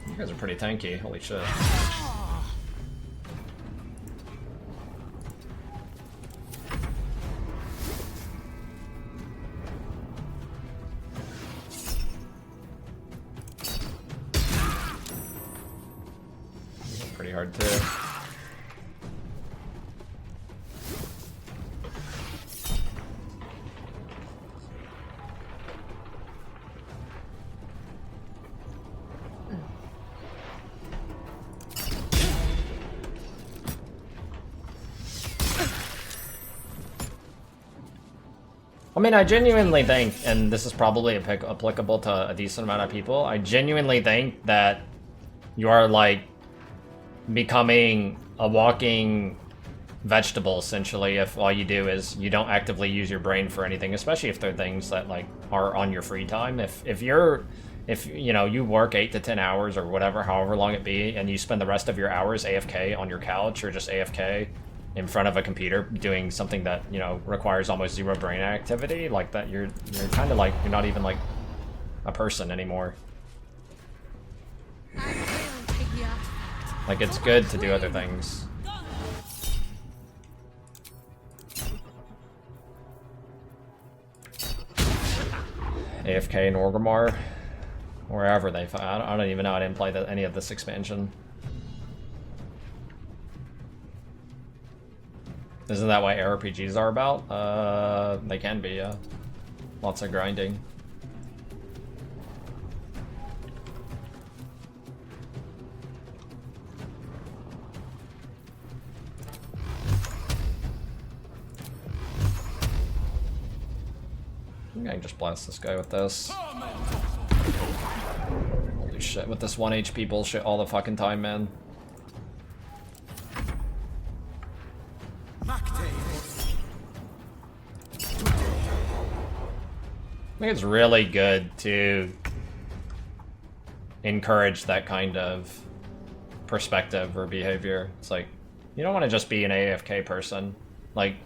You guys are pretty tanky, holy shit. Pretty hard too. I mean, I genuinely think, and this is probably applicable to a decent amount of people, I genuinely think that you are, like, becoming a walking vegetable, essentially, if all you do is you don't actively use your brain for anything, especially if they're things that, like, are on your free time. If you know, you work 8 to 10 hours or whatever, however long it be, and you spend the rest of your hours AFK on your couch or just AFK in front of a computer doing something that, you know, requires almost zero brain activity, like that, you're kind of like, you're not even like a person anymore. Like, it's good to do other things. AFK in Orgrimmar, wherever they find. I don't even know. I didn't play any of this expansion. Isn't that what RPGs are about? They can be, yeah. Lots of grinding. I think I can just blast this guy with this. Holy shit, with this 1 HP bullshit all the fucking time, man. I think it's really good to encourage that kind of perspective or behavior. It's like, you don't want to just be an AFK person. Like,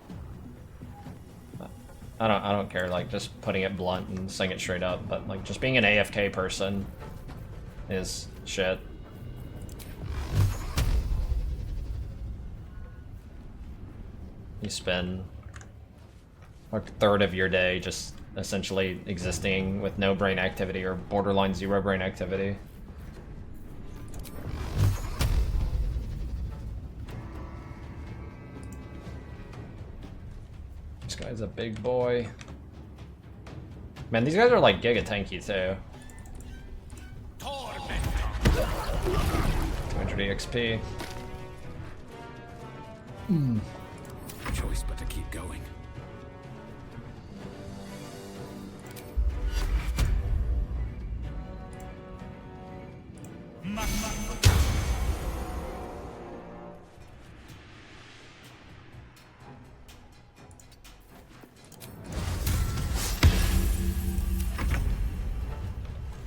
I don't care, like, just putting it blunt and saying it straight up, but like, just being an AFK person is shit. You spend like a third of your day just essentially existing with no brain activity or borderline zero brain activity. This guy's a big boy. Man, these guys are like giga tanky too. 200 EXP. Choice but to keep going.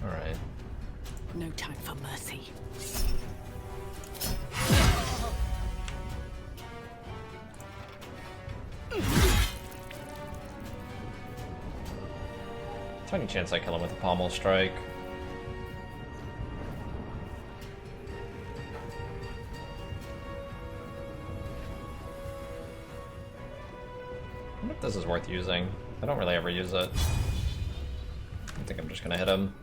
Alright. No time for mercy. Tiny chance I kill him with a pommel strike. I wonder if this is worth using. I don't really ever use it. I think I'm just gonna hit him.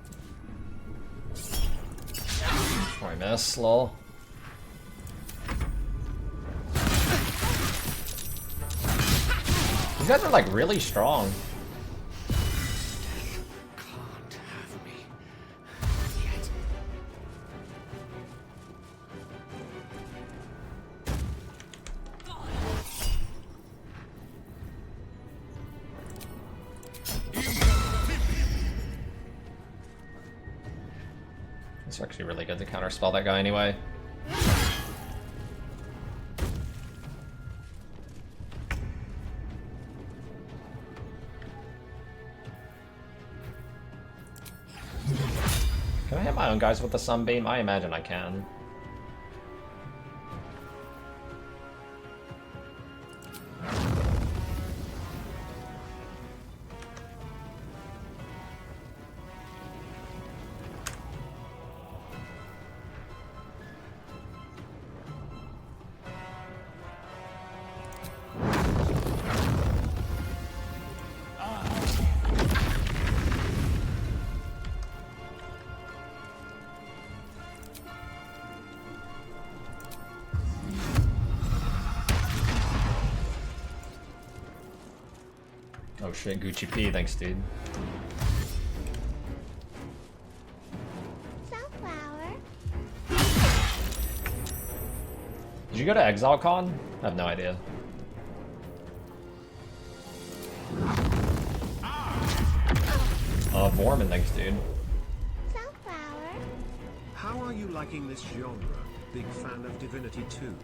Oh, I miss, lol. These guys are like really strong. It's actually really good to counterspell that guy anyway. Can I hit my own guys with the sunbeam? I imagine I can. Oh shit, Gucci P, thanks dude. Did you go to ExileCon? I have no idea. Vorman, thanks dude. How are you liking this genre? Big fan of Divinity 2.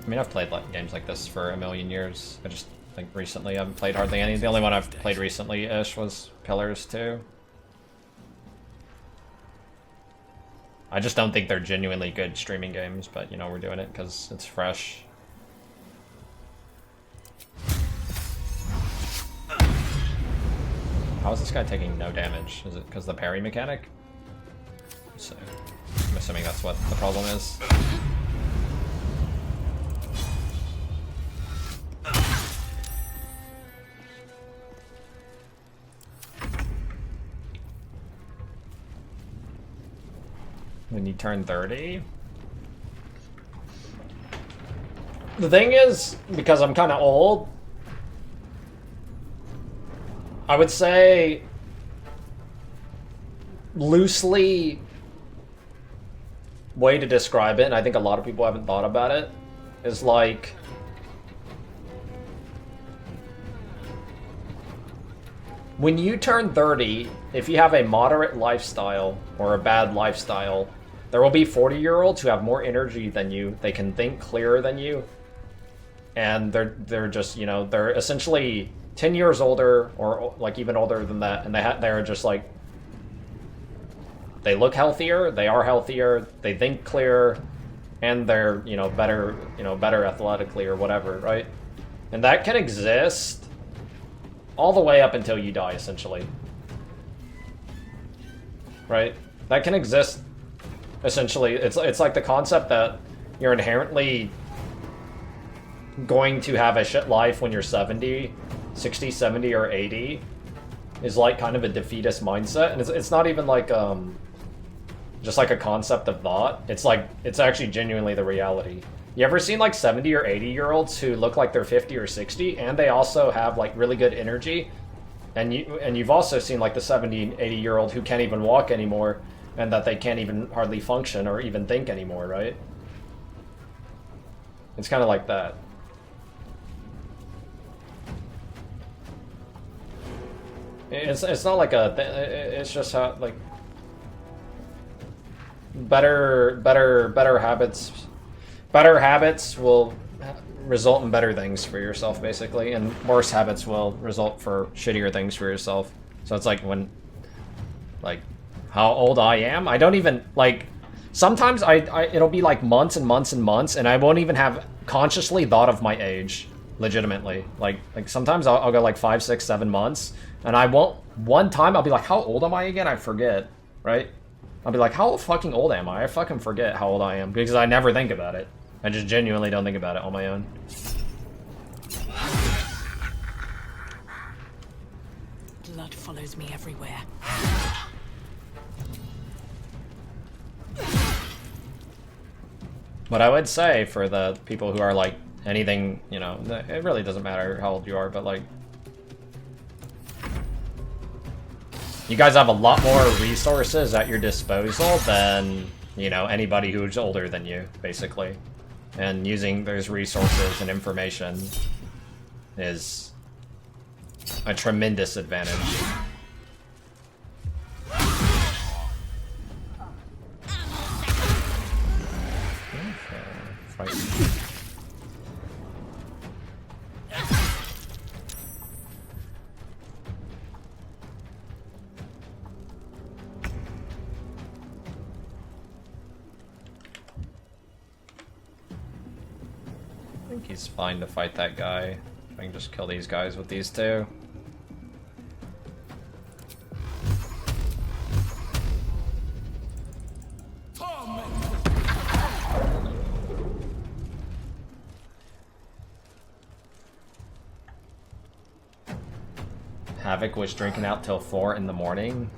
I mean, I've played like games like this for a million years. I just think recently I haven't played hardly any. The only one I've played recently-ish was Pillars 2. I just don't think they're genuinely good streaming games, but you know, we're doing it because it's fresh. How is this guy taking no damage? Is it because of the parry mechanic? So, I'm assuming that's what the problem is. When you turn 30? The thing is, because I'm kind of old, I would say loosely way to describe it, and I think a lot of people haven't thought about it, is like when you turn 30, if you have a moderate lifestyle or a bad lifestyle, there will be 40-year-olds who have more energy than you, they can think clearer than you, and they're just, you know, they're essentially 10 years older or like even older than that, and they're just like, they look healthier, they are healthier, they think clearer, and they're, you know, better athletically or whatever, right? And that can exist all the way up until you die, essentially. Right? That can exist, essentially. It's like the concept that you're inherently going to have a shit life when you're 70, 60, 70, or 80 is like kind of a defeatist mindset. And it's not even like, just like a concept of thought. It's like, it's actually genuinely the reality. You ever seen like 70 or 80-year-olds who look like they're 50 or 60 and they also have like really good energy? And you've also seen like the 70, 80-year-old who can't even walk anymore and that they can't even hardly function or even think anymore, right? It's kind of like that. It's not like it's just how, like, better habits will result in better things for yourself, basically, and worse habits will result for shittier things for yourself. So it's like when, like, how old I am, I don't even, like, sometimes it'll be like months and months and months, and I won't even have consciously thought of my age, legitimately. Like sometimes I'll go like 5, 6, 7 months, and I won't, one time I'll be like, how old am I again? I forget, right? I'll be like, how fucking old am I? I fucking forget how old I am, because I never think about it. I just genuinely don't think about it on my own. Blood follows me everywhere. What I would say for the people who are like anything, you know, it really doesn't matter how old you are, but like, you guys have a lot more resources at your disposal than, you know, anybody who's older than you, basically. And using those resources and information is a tremendous advantage. Fight. I think he's fine to fight that guy. I can just kill these guys with these two. Havoc was drinking out till 4 in the morning.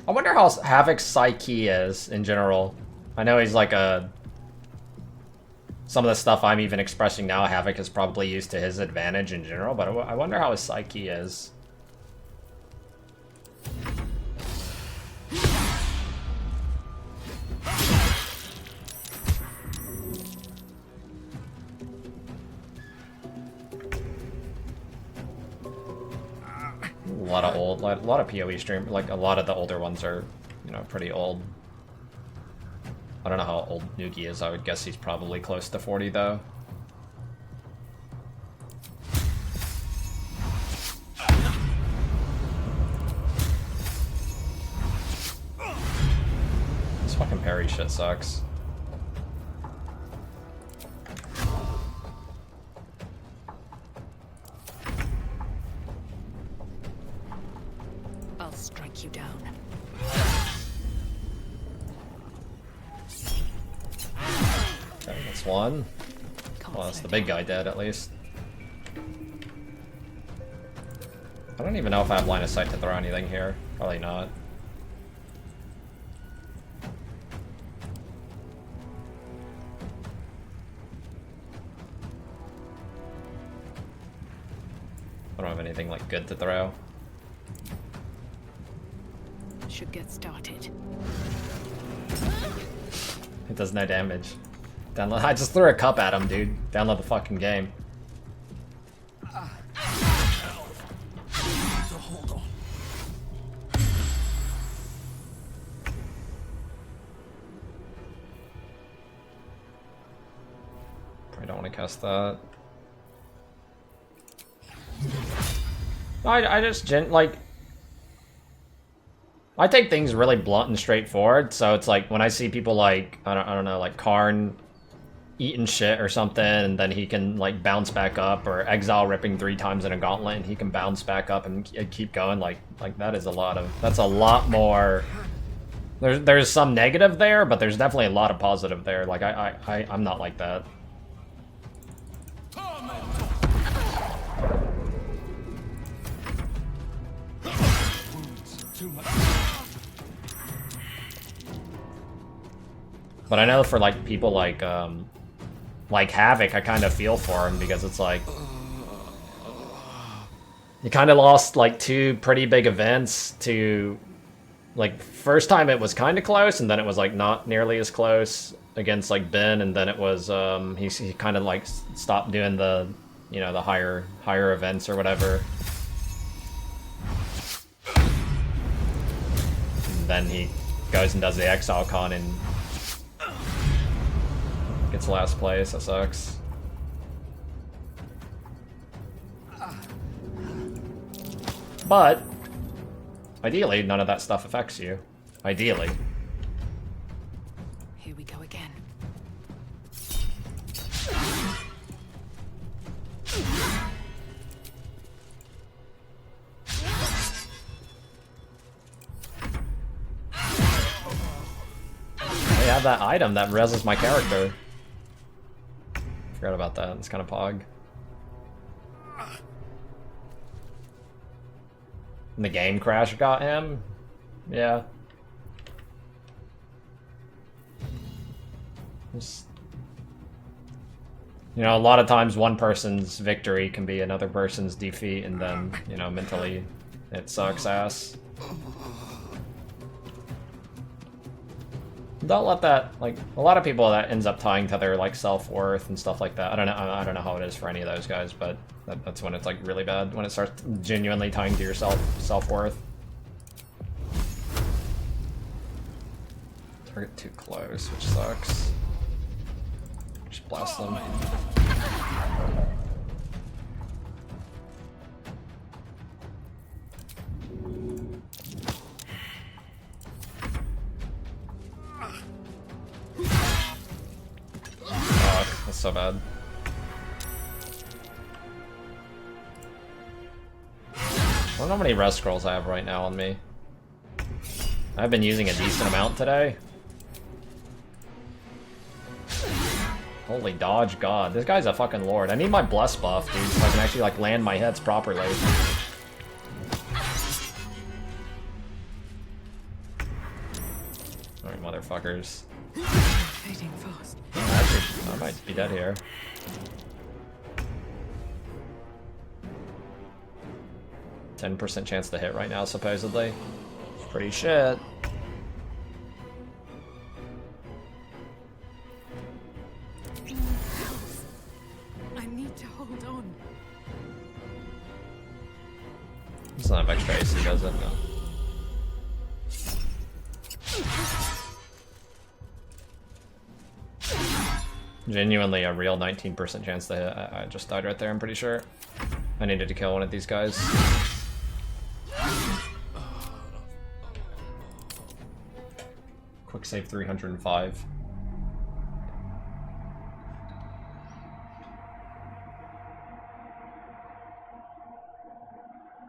I wonder how Havoc's psyche is in general. I know he's like a... Some of the stuff I'm even expressing now, Havoc is probably used to his advantage in general, but I wonder how his psyche is. A lot of PoE stream, like a lot of the older ones are, you know, pretty old. I don't know how old Nugi is. I would guess he's probably close to 40 though. This fucking parry shit sucks. I'll strike you down. Okay, that's one. Well, that's the big guy dead at least. I don't even know if I have line of sight to throw anything here. Probably not. I don't have anything like good to throw. Should get started. It does no damage. Download. I just threw a cup at him, dude. Download the fucking game. Hold on. I don't want to cast that. I just like, I take things really blunt and straightforward, so it's like when I see people like I don't know, like Karn eating shit or something, and then he can like bounce back up, or Exile ripping 3 times in a gauntlet and he can bounce back up and keep going, like that is that's a lot more. There's some negative there, but there's definitely a lot of positive there. Like I'm not like that. But I know for like people like Havoc, I kind of feel for him because it's like you kind of lost like 2 pretty big events to like first time it was kind of close, and then it was like not nearly as close against like Ben, and then it was he kind of like stopped doing the, you know, the higher events or whatever. And then he goes and does the Exile Con and gets last place. That sucks. But ideally, none of that stuff affects you. Ideally. Here we go again. I have that item that reses my character. Forgot about that. It's kind of pog. The game crash got him? Yeah. Just, you know, a lot of times one person's victory can be another person's defeat, and then, you know, mentally it sucks ass. Don't let that, like, a lot of people that ends up tying to their, like, self-worth and stuff like that. I don't know how it is for any of those guys, but that's when it's, like, really bad, when it starts genuinely tying to your self-worth. Target too close, which sucks. Just blast them. That's so bad. I don't know how many rest scrolls I have right now on me. I've been using a decent amount today. Holy dodge god. This guy's a fucking lord. I need my bless buff, dude, so I can actually like land my hits properly. Alright, motherfuckers. Fading fast. Actually, I might be dead here. %10 chance to hit right now, supposedly. Pretty shit. I need to hold on. It's not have extra AC, does it? No. Genuinely a real 19% chance to hit. I just died right there, I'm pretty sure. I needed to kill one of these guys. Quick save 305.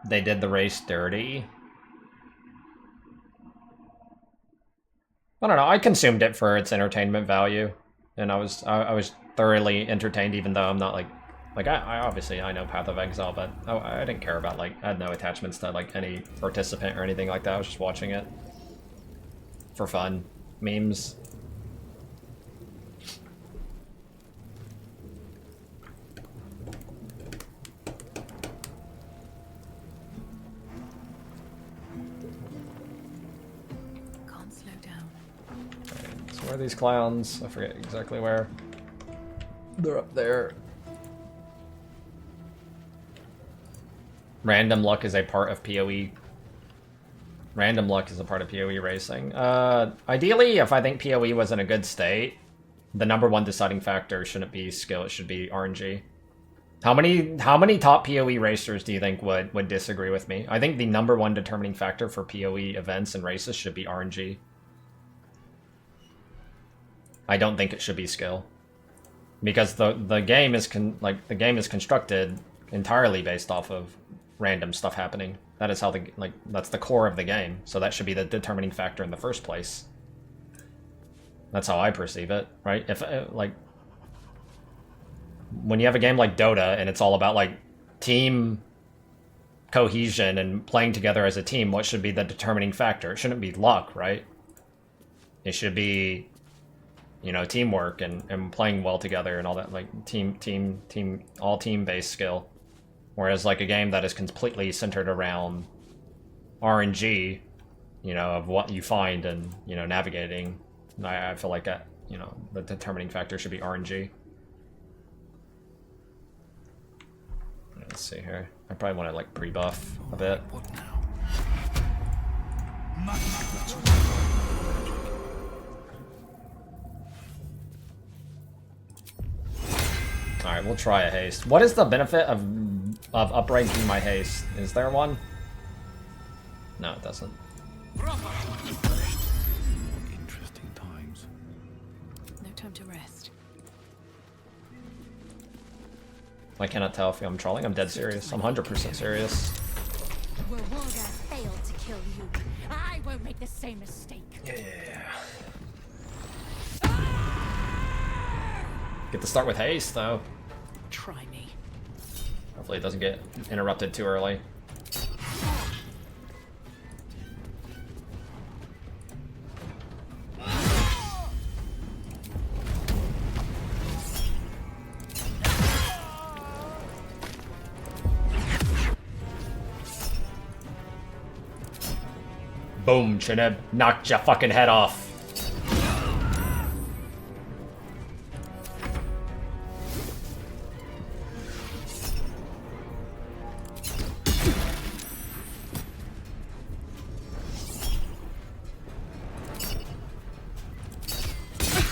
They did the race dirty. I don't know, I consumed it for its entertainment value. And I was thoroughly entertained, even though I'm not like I obviously I know Path of Exile, but I didn't care about, like, I had no attachments to like any participant or anything like that. I was just watching it for fun, memes. Can't slow down. Right, so where are these clowns? I forget exactly where. They're up there. Random luck is a part of PoE. Random luck is a part of PoE racing. Ideally, if I think PoE was in a good state, the #1 deciding factor shouldn't be skill, it should be RNG. How many top PoE racers do you think would disagree with me? I think the #1 determining factor for PoE events and races should be RNG. I don't think it should be skill. Because the game is constructed entirely based off of random stuff happening. That is how that's the core of the game. So that should be the determining factor in the first place. That's how I perceive it, right? If when you have a game like Dota and it's all about like team cohesion and playing together as a team, what should be the determining factor? It shouldn't be luck, right? It should be, you know, teamwork and playing well together and all that, like all team-based skill. Whereas like a game that is completely centered around RNG, you know, of what you find and, you know, navigating, I feel like that, you know, the determining factor should be RNG. Let's see here. I probably want to like pre-buff a bit. What now? Alright, we'll try a haste. What is the benefit of up-ranking my haste? Is there one? No, it doesn't. Interesting times. No time to rest. I cannot tell if I'm trolling. I'm dead serious. I'm 100% serious. Well, Warga failed to kill you. I won't make the same mistake. Yeah. Get to start with haste, though. Try me. Hopefully it doesn't get interrupted too early. Boom, Chineb. Knocked your fucking head off.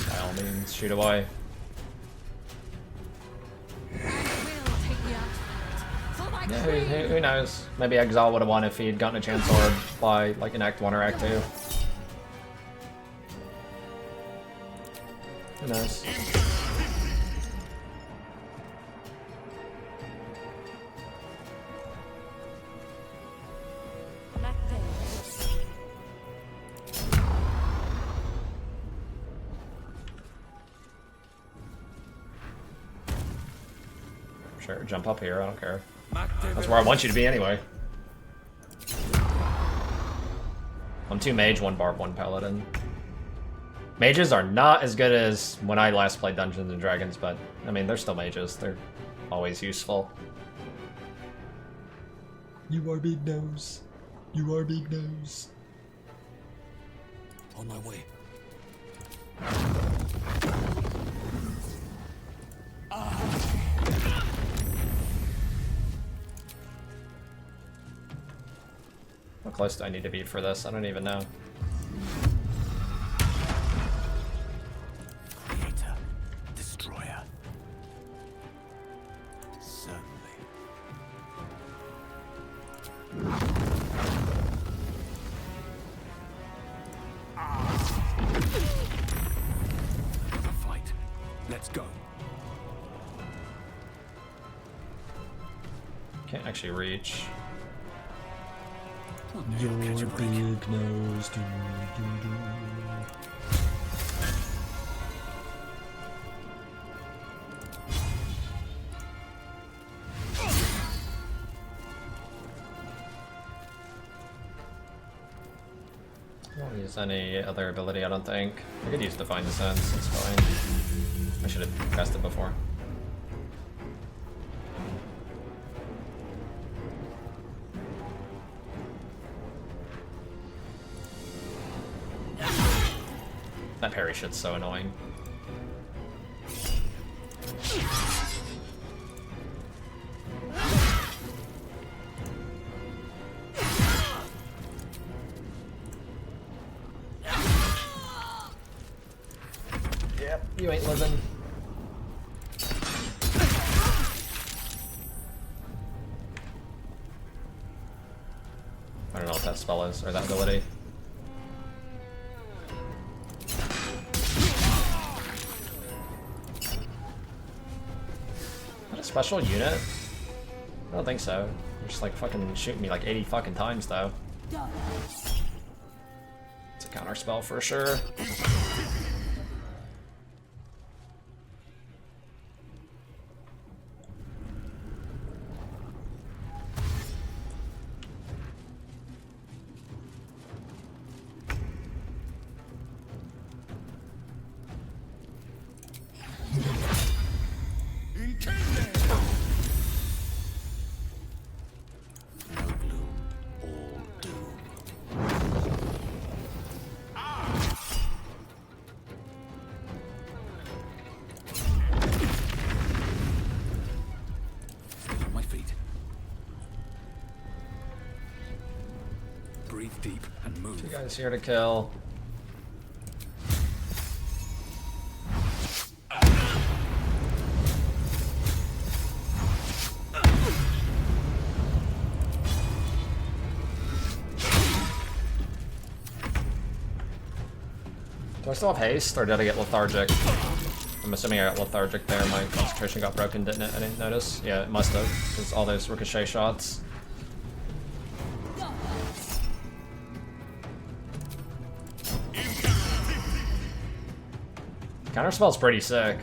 By all means, shoot away. Yeah, who knows? Maybe Exile would have won if he had gotten a chance sword by like in Act 1 or Act 2. Who knows? Sure, jump up here, I don't care. That's where I want you to be anyway. I'm 2 mage, 1 barb, 1 paladin. Mages are not as good as when I last played Dungeons and Dragons, but I mean, they're still mages. They're always useful. You are big nose. You are big nose. On my way. How close do I need to be for this? I don't even know. Creator, destroyer. Certainly. A fight. Let's go. Can't actually reach. Your big nose. I don't use any other ability, I don't think. I could use Divine Sense, it's fine. I should have cast it before. That parry shit's so annoying. Yep, you ain't living. I don't know what that spell is, or that ability. Special unit? I don't think so. They're just like fucking shooting me like 80 fucking times though. It's a counter spell for sure. Deep and move. 2 guys here to kill. Do I still have haste, or did I get lethargic? I'm assuming I got lethargic there. My concentration got broken, didn't it? I didn't notice. Yeah, it must have, because all those ricochet shots. Counterspell's pretty sick.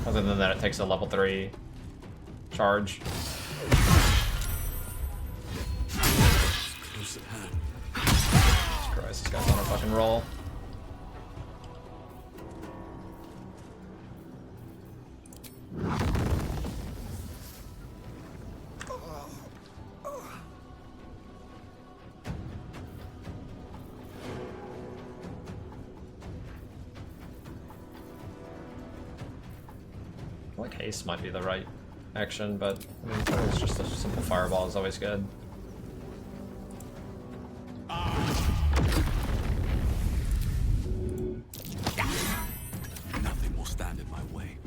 Other than that, it takes a level 3 charge. Close at hand. Jesus Christ, this guy's on a fucking roll. feel like haste might be the right action, but I mean, it's just a simple fireball is always good. Nothing will stand in my way.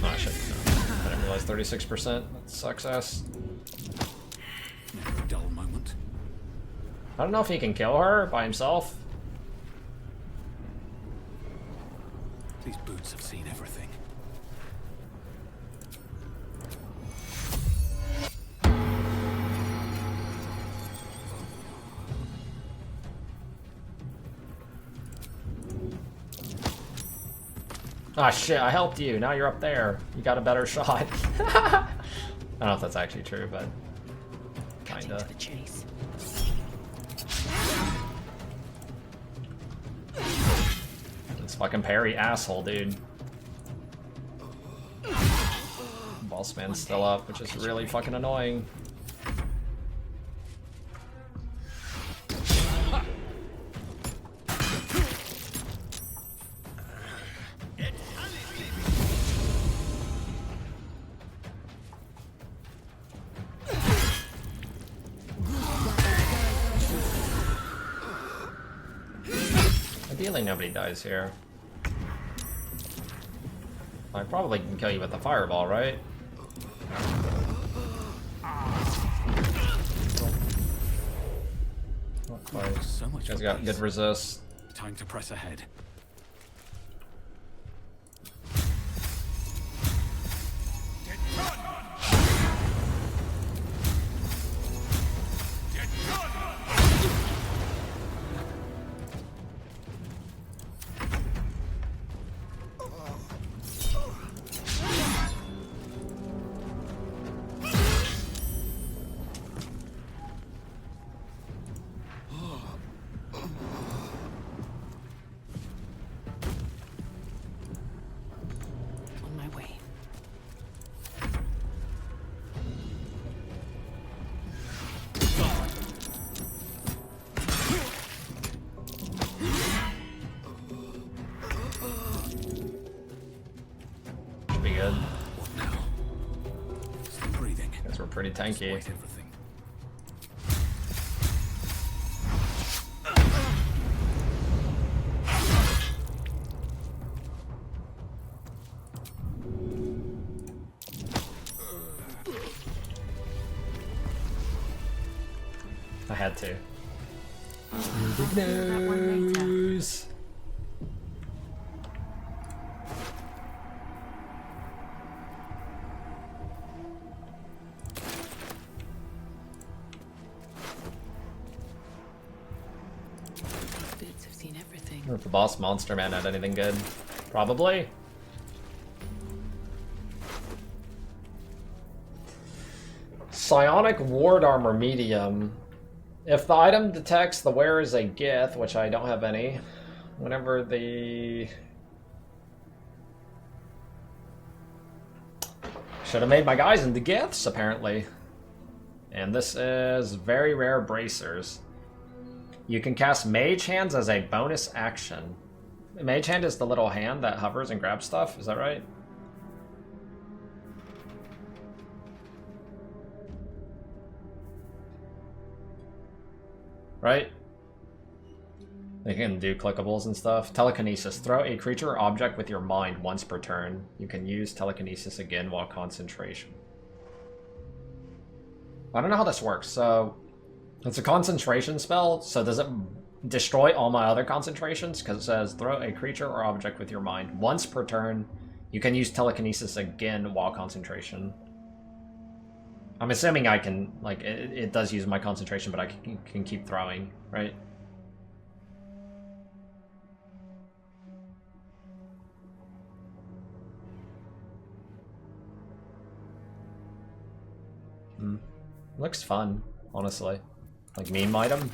Oh shit, I didn't realize 36%. That sucks ass. Never a dull moment. I don't know if he can kill her by himself. These boots have seen everything. Ah shit, I helped you. Now you're up there. You got a better shot. I don't know if that's actually true, but kinda. The chase. This fucking parry asshole, dude. Boss man's still up, which is really fucking annoying. Ideally nobody dies here. I probably can kill you with the fireball, right? Not quite. So much You guys for got peace. good resist. Time to press ahead. On my way. Should be good. What now? Still breathing. Guys were pretty tanky. Wait, everything. I had to. Big news. Bits have seen everything. I wonder if the boss monster man had anything good. Probably. Psionic ward armor medium. If the item detects the wearer is a Gith, which I don't have any, whenever the... Should have made my guys into Giths, apparently. And this is very rare bracers. You can cast Mage Hands as a bonus action. Mage Hand is the little hand that hovers and grabs stuff, is that right? Right? They can do clickables and stuff. Telekinesis. Throw a creature or object with your mind once per turn. You can use telekinesis again while concentration. I don't know how this works. So, it's a concentration spell. So does it destroy all my other concentrations? Because it says throw a creature or object with your mind once per turn. You can use telekinesis again while concentration. I'm assuming I can, like, it does use my concentration, but I can keep throwing, right? Looks fun, honestly. Like, meme item?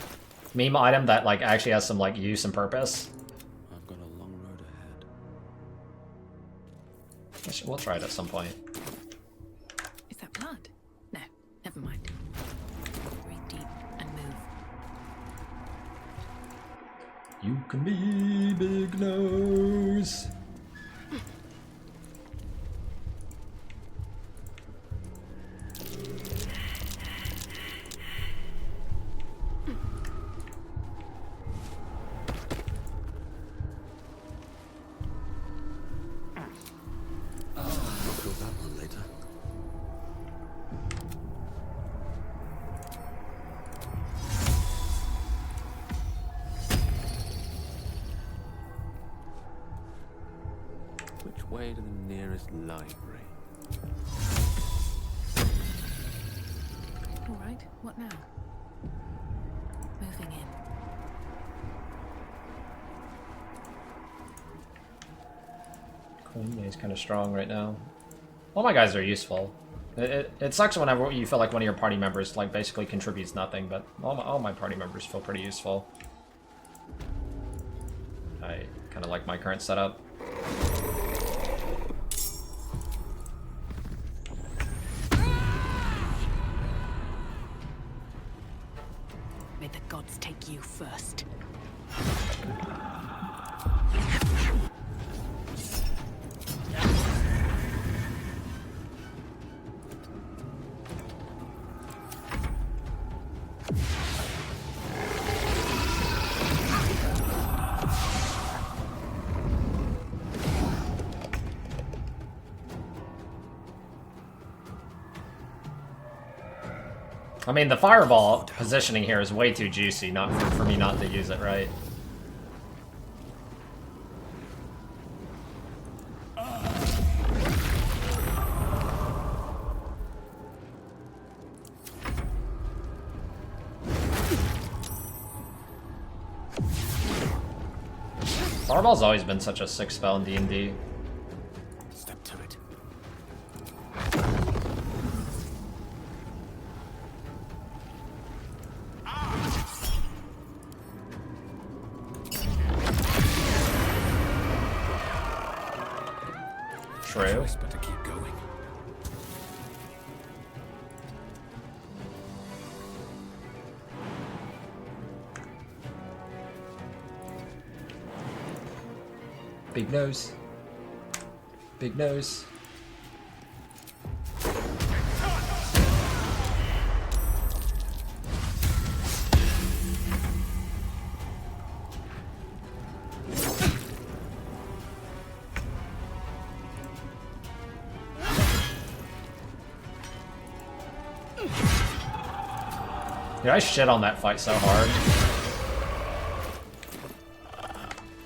Meme item that, like, actually has some, like, use and purpose. I've got a long road ahead. We'll try it at some point. Is that blood? No, never mind. Breathe deep and move. You can be big nose. I'll do that one later. Which way to the nearest library? All right, what now? Moving in. Queen is kind of strong right now. All my guys are useful. It sucks whenever you feel like one of your party members like basically contributes nothing, but all my party members feel pretty useful. I kind of like my current setup. May the gods take you first. I mean, the fireball positioning here is way too juicy, not for me not to use it right. Fireball's always been such a sick spell in D&D. Step to it. True. But to keep going. Big nose. Big nose. Dude, I shit on that fight so hard.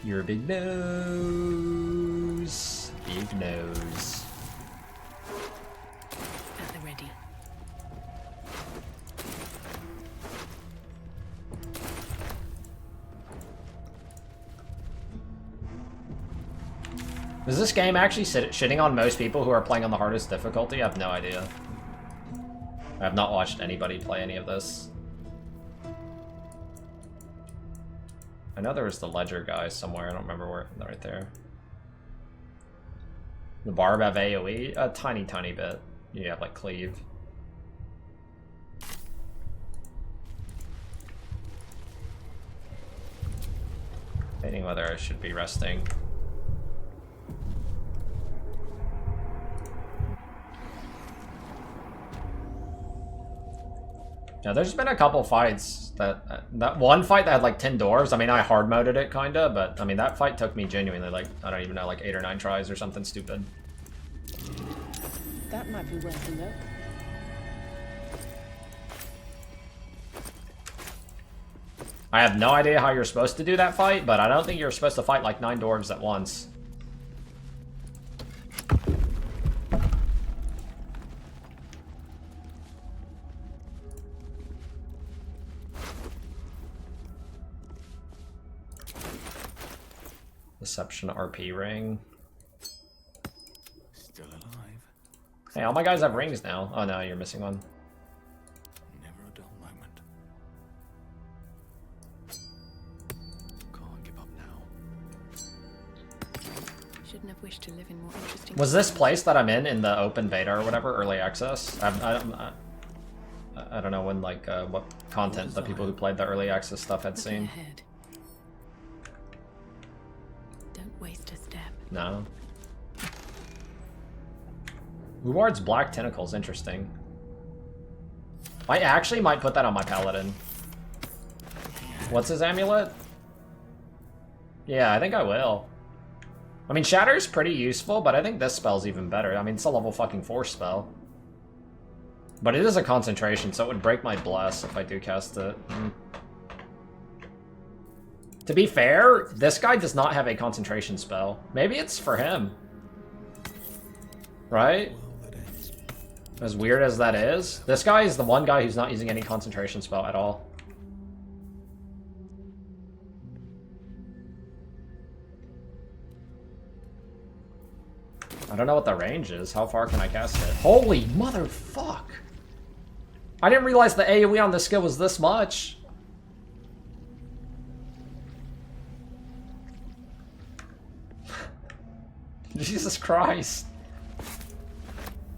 You're a big nose. Big nose. At the ready. Is this game actually shitting on most people who are playing on the hardest difficulty? I have no idea. I have not watched anybody play any of this. I know there was the Ledger guy somewhere. I don't remember where. Right there. The Barb have AoE? A tiny, tiny bit. You have like cleave. Debating whether I should be resting. Yeah, there's been a couple fights that one fight that had like 10 dwarves. I mean, I hard moded it kinda, but I mean that fight took me genuinely like I don't even know, like 8 or 9 tries or something stupid. That might be worth a look. I have no idea how you're supposed to do that fight, but I don't think you're supposed to fight like 9 dwarves at once. Deception RP ring. Still alive. Hey, all my guys have rings now. Oh no, you're missing one. Never a dull moment. Can't give up now. Shouldn't have wished to live in more interesting. Was this place that I'm in the open beta or whatever, early access? I don't know when, like, what content the people who played the early access stuff had seen. waste a step. No. Luard's black tentacles, interesting. I actually might put that on my paladin. What's his amulet? Yeah, I think I will. I mean, Shatter's pretty useful, but I think this spell's even better. I mean, it's a level fucking 4 spell. But it is a concentration, so it would break my bless if I do cast it. To be fair, this guy does not have a concentration spell. Maybe it's for him. Right? As weird as that is. This guy is the one guy who's not using any concentration spell at all. I don't know what the range is. How far can I cast it? Holy motherfuck! I didn't realize the AoE on this skill was this much. Jesus Christ.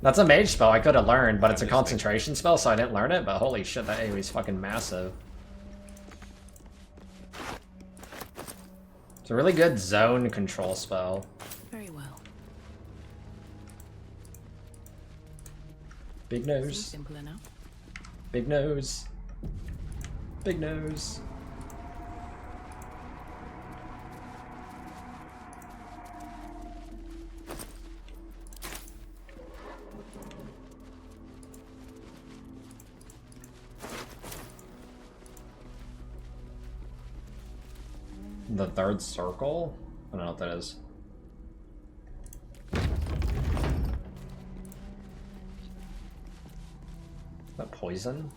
That's a mage spell I could have learned, but it's a concentration spell, so I didn't learn it, but holy shit, that AoE is fucking massive. It's a really good zone control spell. Very well. Big nose. Seems simple enough. Big nose. Big nose. The third circle? I don't know what that is. Is that poison?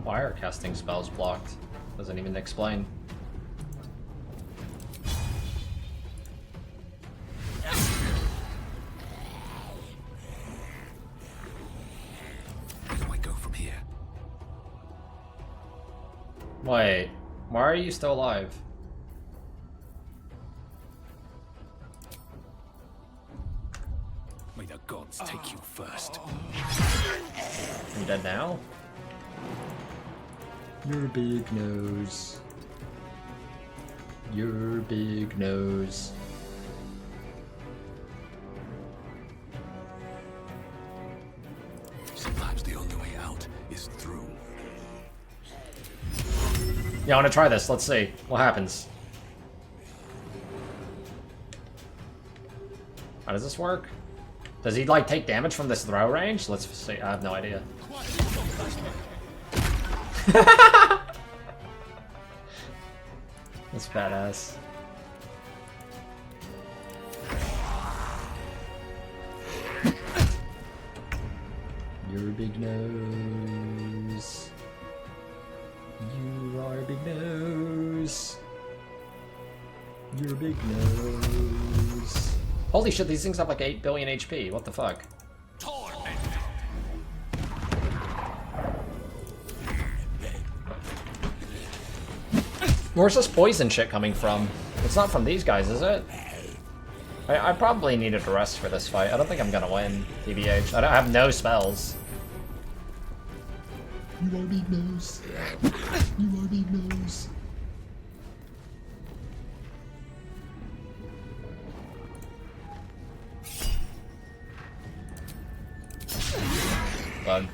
Why are casting spells blocked? Doesn't even explain. Where do I go from here? Wait, why are you still alive? May the gods take you first. Are you dead now? Your big nose. Your big nose. Sometimes the only way out is through. Yeah, I want to try this. Let's see what happens. How does this work? Does he like take damage from this throw range? Let's see. I have no idea. That's badass. Your big nose. You are big nose. Your big nose. Holy shit, these things have like 8 billion HP. What the fuck? Where's this poison shit coming from? It's not from these guys, is it? I probably needed to rest for this fight. I don't think I'm gonna win, TBH. I have no spells. You are big nose. You are big nose. Bug.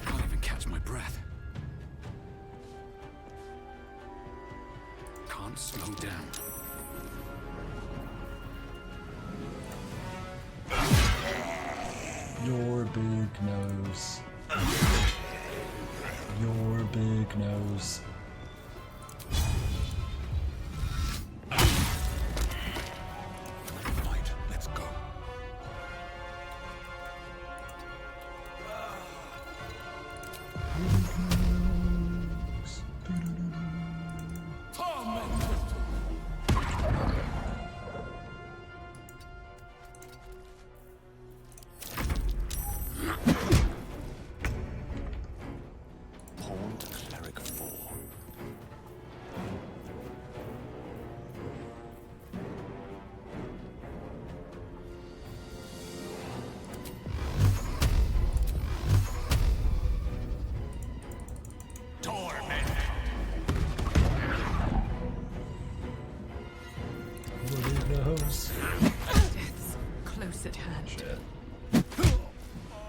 Can't even catch my breath. Can't slow down. Your big nose. Your big nose. Fight.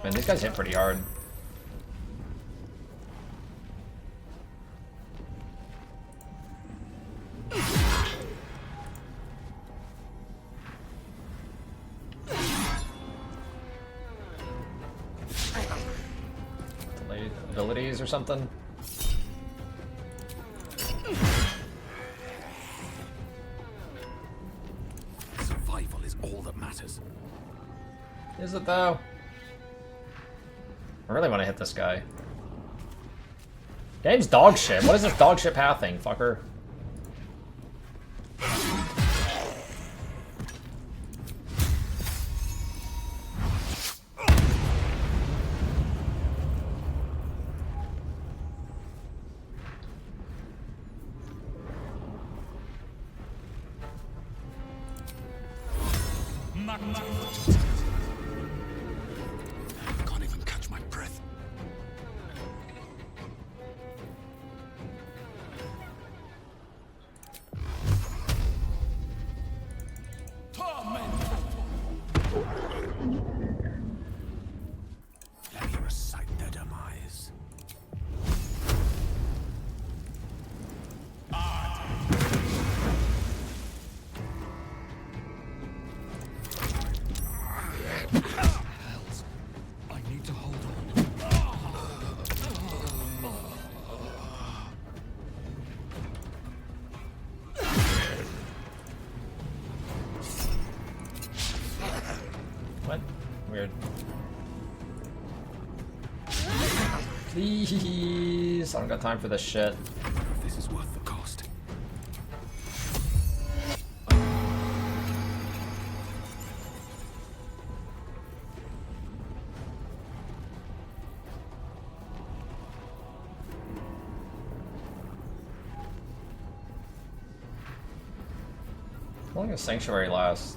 Man, these guys hit pretty hard. Delayed abilities or something? Survival is all that matters. Is it though? I really want to hit this guy. Game's dog shit. What is this dog shit path thing, fucker? Can't even catch my breath. Let me recite their demise. Hells. I need to hold on. What? Weird. Please, I don't got time for this shit. If this is worth the cost. How long does Sanctuary last?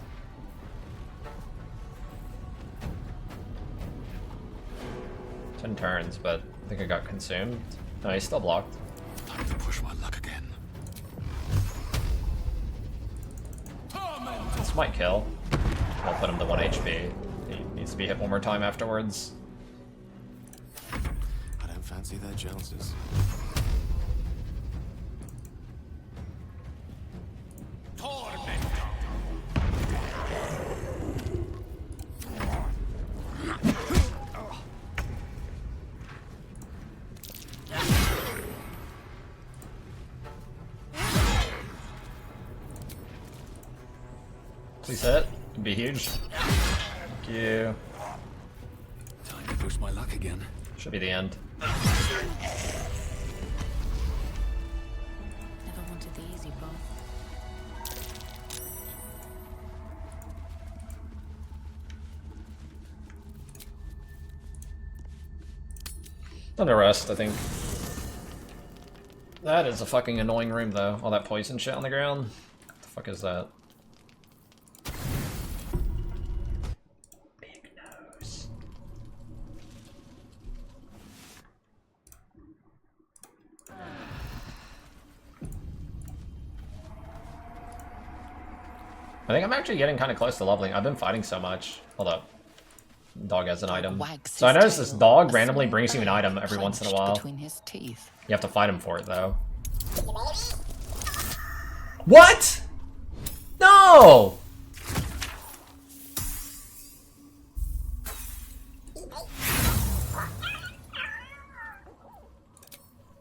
10 turns, but I think I got consumed. No, he's still blocked. Time to push my luck again. This might kill. I'll put him to 1 HP. He needs to be hit one more time afterwards. I don't fancy their chances. Please hit. It'd be huge. Thank you. Time to push my luck again. Should be the end. Never wanted the easy path. Under rest, I think. That is a fucking annoying room, though. All that poison shit on the ground. What the fuck is that? Big nose. I think I'm actually getting kind of close to leveling. I've been fighting so much. Hold up. Dog has an item. So I noticed this dog randomly brings you an item every once in a while. Between his teeth. You have to fight him for it, though. What? No!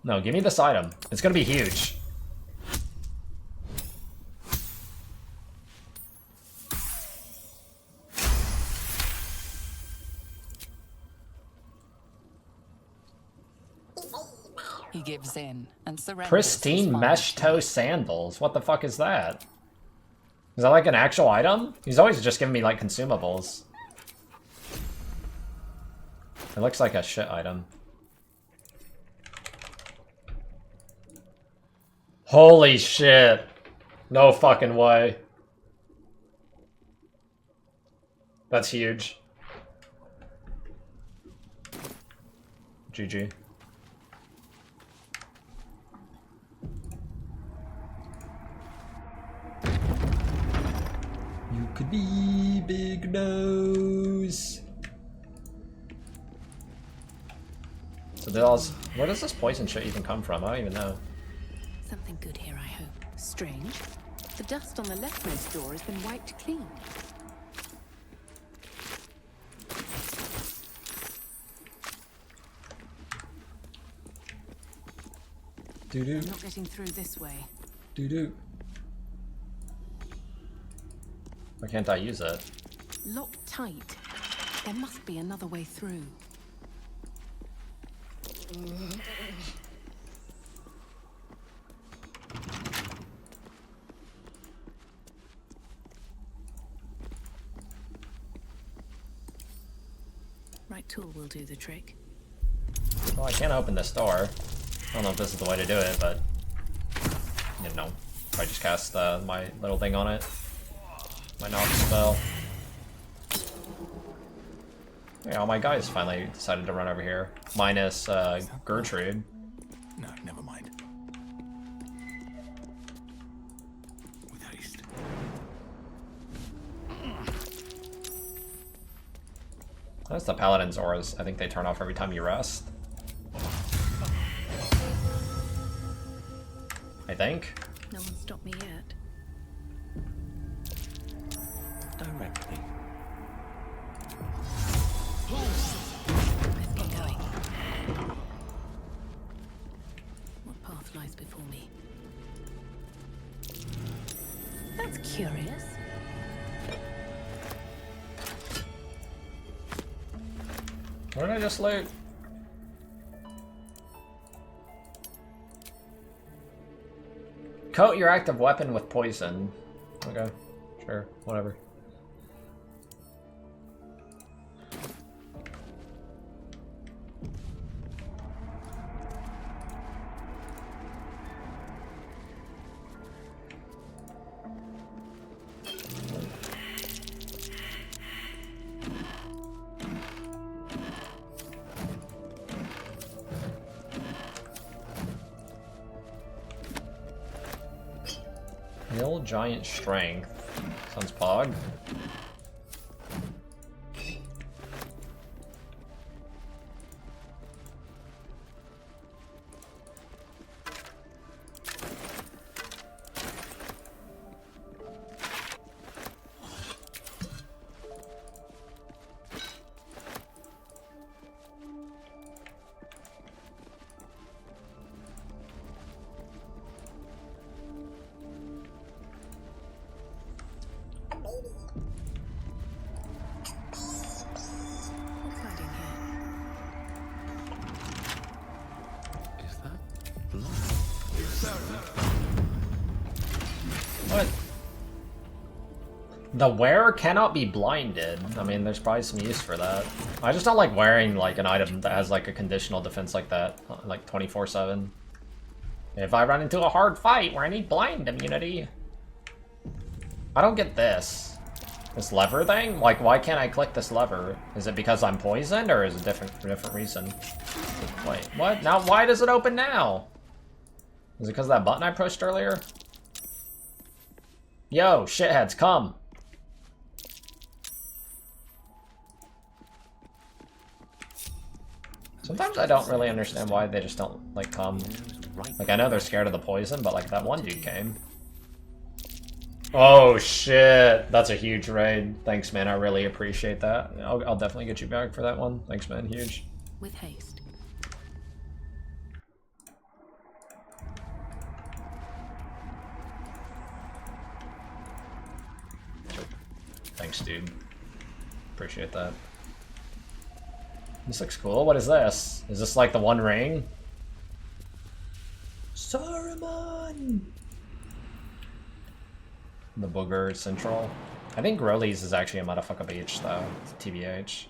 No, give me this item. It's gonna be huge. He gives in and surrenders. Pristine mesh toe sandals. What the fuck is that? Is that like an actual item? He's always just giving me like consumables. It looks like a shit item. Holy shit. No fucking way. That's huge. GG. You could be big nose. So where does this poison shit even come from? I don't even know. Something good here, I hope. Strange. The dust on the leftmost door has been wiped clean. Doo-doo. I'm not getting through this way. Doo-doo. Why can't I use it? Locked tight. There must be another way through. Right tool will do the trick. Well, I can't open this door. I don't know if this is the way to do it, but you know, if I just cast my little thing on it, my knock spell. Yeah, all my guys finally decided to run over here, minus Gertrude. No, never mind. With haste. That's the Paladin's auras. I think they turn off every time you rest. I think. No one stopped me yet. Directly. Let's get going. What path lies before me? That's curious. What did I just loot? Coat your active weapon with poison. Okay, sure, whatever. Nil giant strength. Sounds pog. What's hiding here? Is that blood? What? The wearer cannot be blinded. I mean, there's probably some use for that. I just don't like wearing like an item that has like a conditional defense like that, like 24/7. If I run into a hard fight where I need blind immunity, I don't get this. This lever thing? Like, why can't I click this lever? Is it because I'm poisoned, or is it for a different reason? Wait, what? Now, why does it open now? Is it because of that button I pushed earlier? Yo, shitheads, come! Sometimes I don't really understand why they just don't, like, come. Like, I know they're scared of the poison, but, like, that one dude came. Oh, shit. That's a huge raid. Thanks, man. I really appreciate that. I'll definitely get you back for that one. Thanks, man. Huge. With haste. Thanks, dude. Appreciate that. This looks cool. What is this? Is this like the One Ring? Saruman! The Booger Central. I think Growlies is actually a motherfucker beach, though. It's TBH.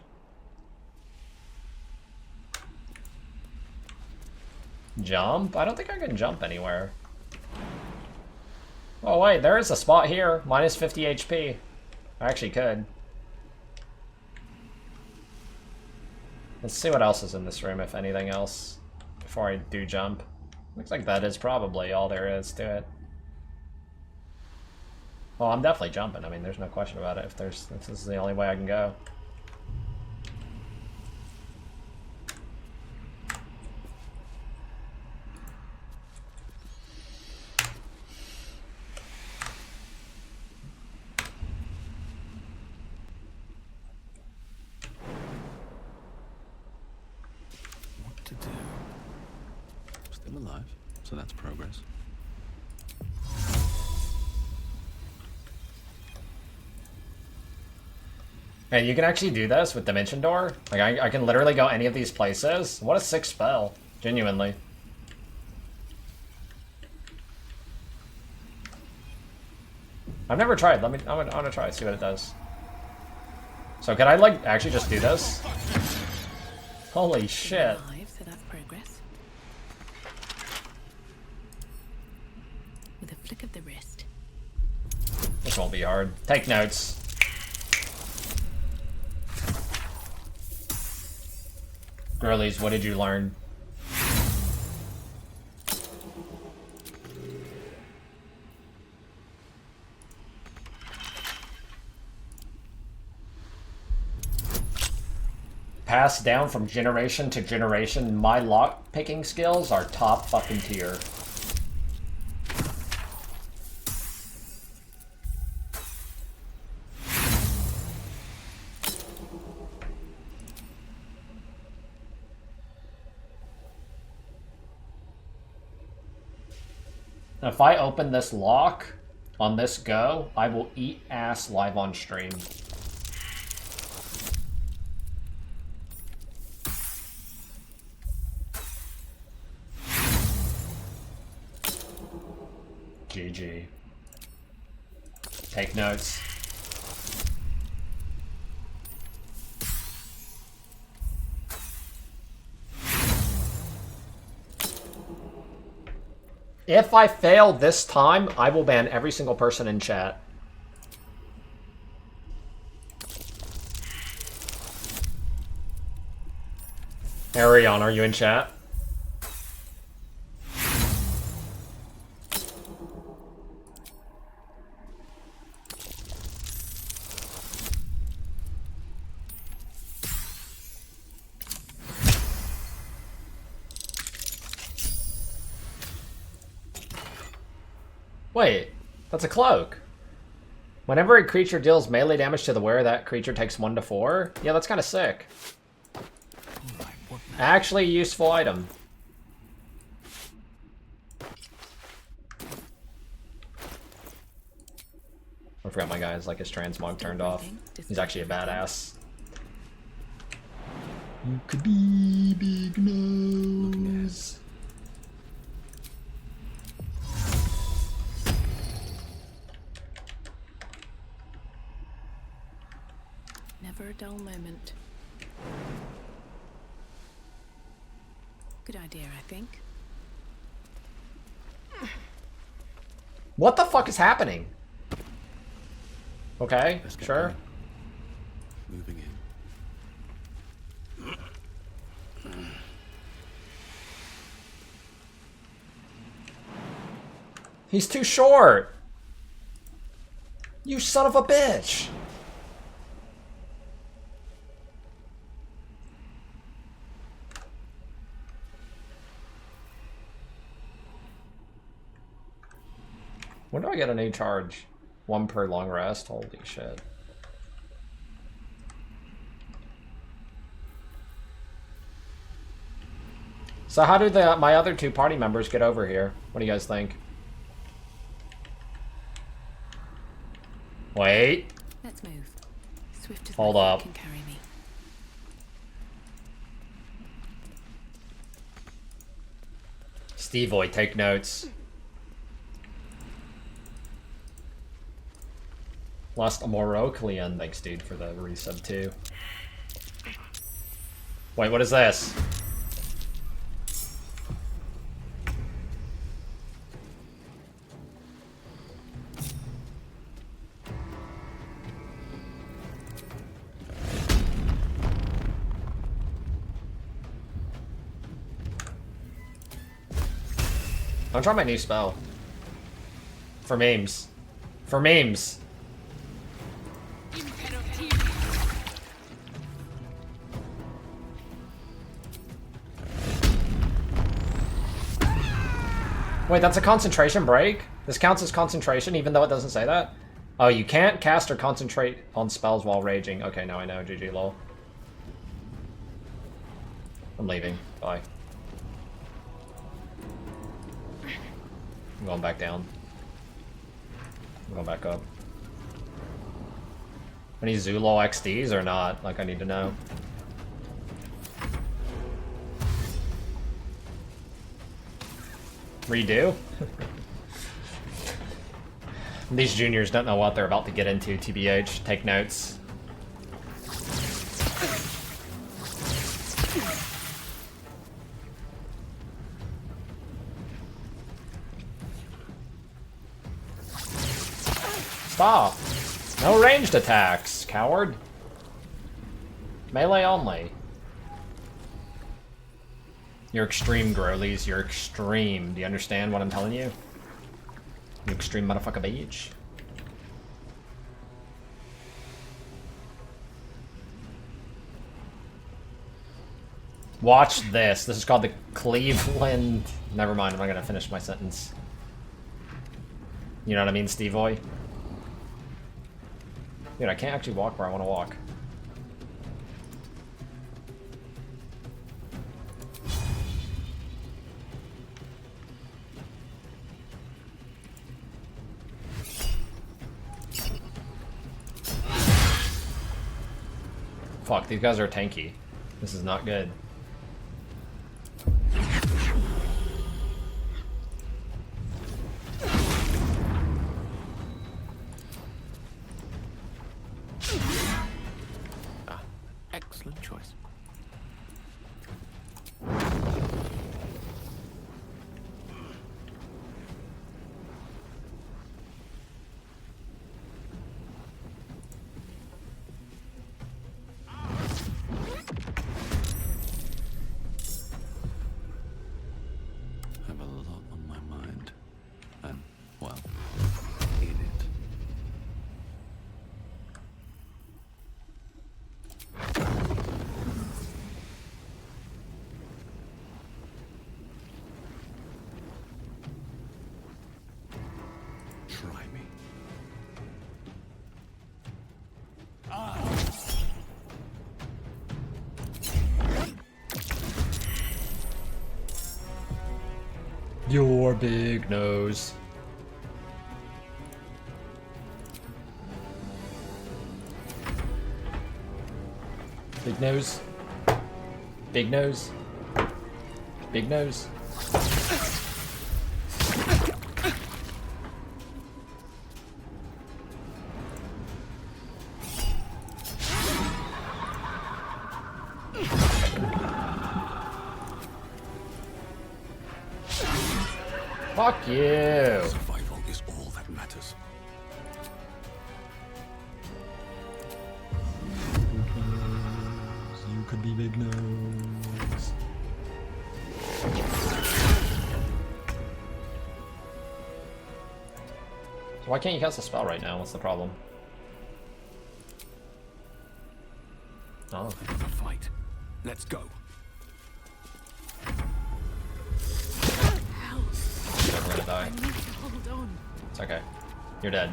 Jump? I don't think I can jump anywhere. Oh wait, there is a spot here. Minus 50 HP. I actually could. Let's see what else is in this room, if anything else, before I do jump. Looks like that is probably all there is to it. Well, I'm definitely jumping. I mean, there's no question about it. If this is the only way I can go. So that's progress. Hey, you can actually do this with Dimension Door? Like, I can literally go any of these places? What a sick spell. Genuinely. I've never tried. I wanna try, see what it does. So can I, like, actually just do this? Holy shit. So that's progress. With a flick of the wrist. This won't be hard. Take notes. Girlies, what did you learn? Passed down from generation to generation, my lock-picking skills are top fucking tier. If I open this lock on this go, I will eat ass live on stream. GG. Take notes. If I fail this time, I will ban every single person in chat. Arion, are you in chat? Wait, that's a cloak. Whenever a creature deals melee damage to the wearer, that creature takes 1 to 4. Yeah, that's kind of sick. Actually a useful item. I forgot my guy has like his transmog turned off. He's actually a badass. You could be big nose. Never a dull moment. Good idea, I think. What the fuck is happening? Okay, sure. Moving in. He's too short! You son of a bitch! When do I get a new charge? 1 per long rest? Holy shit. So how do my other 2 party members get over here? What do you guys think? Wait. Let's move. Swift as Hold my up. feet can carry me. Stevoid, take notes. Lost Amorocleon, thanks dude for the resub too. Wait, what is this? I'm trying my new spell. For memes. For memes. Wait, that's a concentration break? This counts as concentration even though it doesn't say that? Oh, you can't cast or concentrate on spells while raging. Okay, now I know. GG lol. I'm leaving. Bye. I'm going back down. I'm going back up. Any Zulo XDs or not? Like, I need to know. Redo? These juniors don't know what they're about to get into, TBH. Take notes. Stop! No ranged attacks, coward. Melee only. You're extreme, Growlies. You're extreme. Do you understand what I'm telling you? You extreme motherfucker bitch. Watch this. This is called the Cleveland... Never mind, I'm not gonna finish my sentence. You know what I mean, Steve-Oy? Dude, I can't actually walk where I want to walk. Fuck, these guys are tanky. This is not good. Excellent choice. I have a lot on my mind. And, well, in it. Try me. Your big nose. Big nose. Big nose. Big nose. Fuck you. Survival is all that matters. You could be big nose. So why can't you cast a spell right now? What's the problem? Oh. Another fight. Let's go. We're gonna die. Hold on. It's okay. You're dead.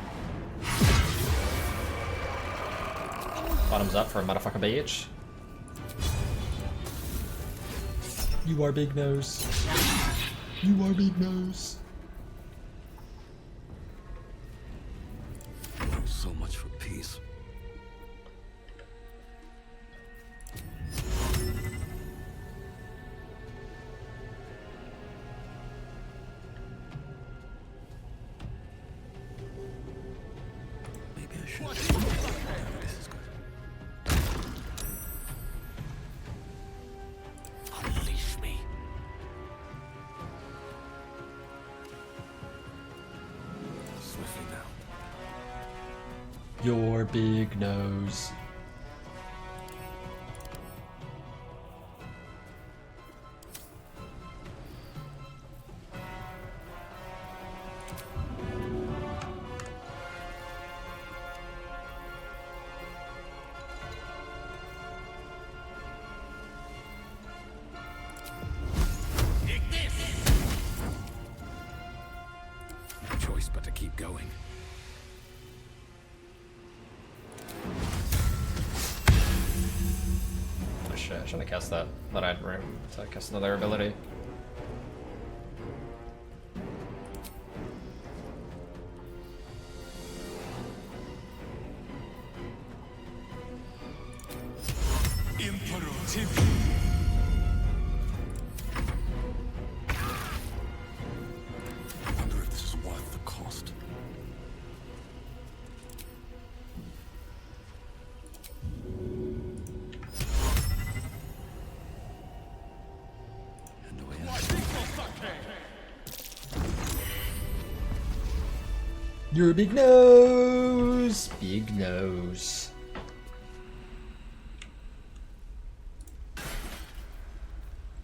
Bottoms up for a motherfucker bitch. You are big nose. You are big nose. So much for peace. Maybe I should. This is good. Unleash me. Swiftly now. Your big nose. No choice but to keep going. Oh shit, I shouldn't have cast that. Thought I had room to cast another ability. Your big nose! Big nose.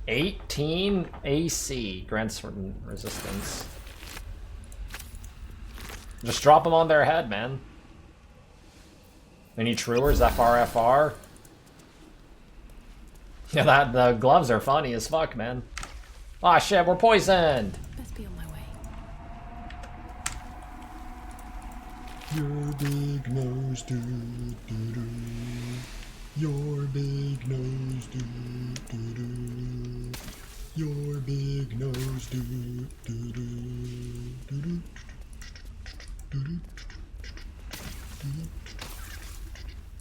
$18 AC grants certain resistance. Just drop them on their head, man. Any truers? FR? Yeah, the gloves are funny as fuck, man. Ah, shit, we're poisoned! Best be on my way. Your big nose, do do do. Your big nose, do do do. Your big nose, do do do. Do do do do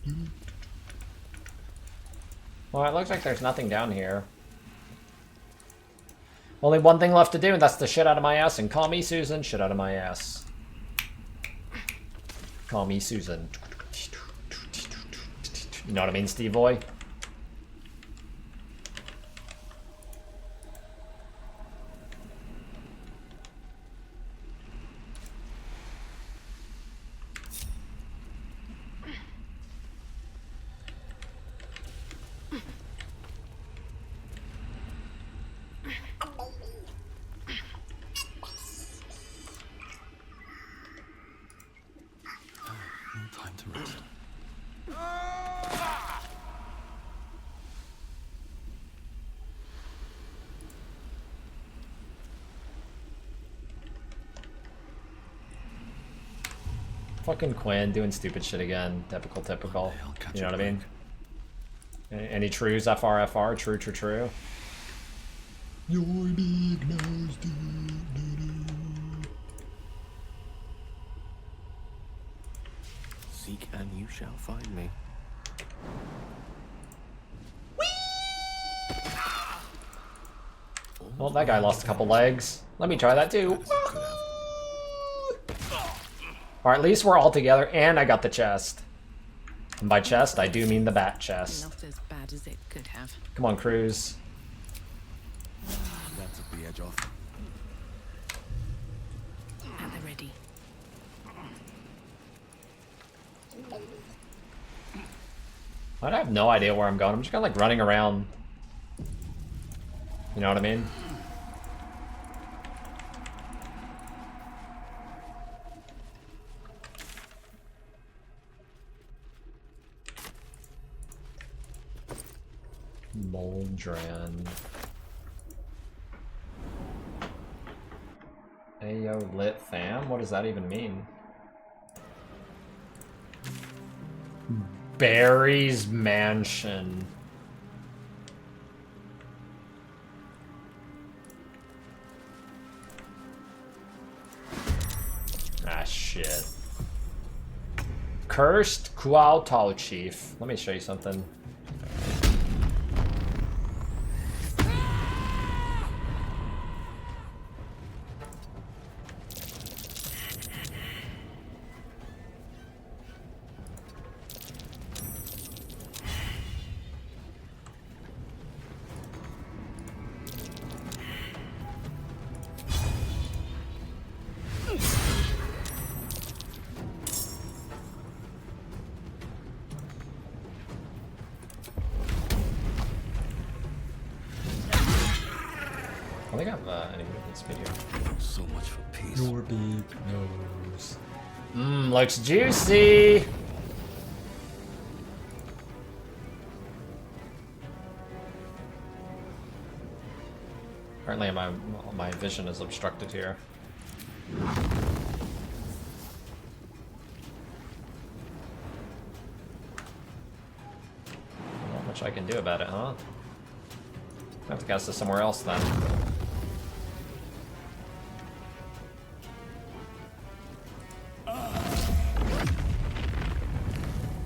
do. Well, it looks like there's nothing down here. Only one thing left to do, and that's the shit out of my ass. And call me Susan, shit out of my ass. Call me Susan. You know what I mean, Steve Boy? Time to rest. Fucking Quinn doing stupid shit again. Typical. You know what I mean? Any trues? FR? True. Your big nose, do. Seek and you shall find me. Well, that guy lost a couple legs. Let me try that too. Alright, at least we're all together, and I got the chest. And by chest, I do mean the bat chest. Not as bad as it could have. Come on, Cruz. That took the edge off. At the ready. I have no idea where I'm going. I'm just kind of like running around. You know what I mean? Moldran. Ayo lit fam? What does that even mean? Barry's mansion. Ah, shit. Cursed Kuautao Chief. Let me show you something. I think I've any movement speed here. So much for peace. Your big nose. Looks juicy. Apparently my vision is obstructed here. Not much I can do about it, huh? I have to cast this somewhere else then.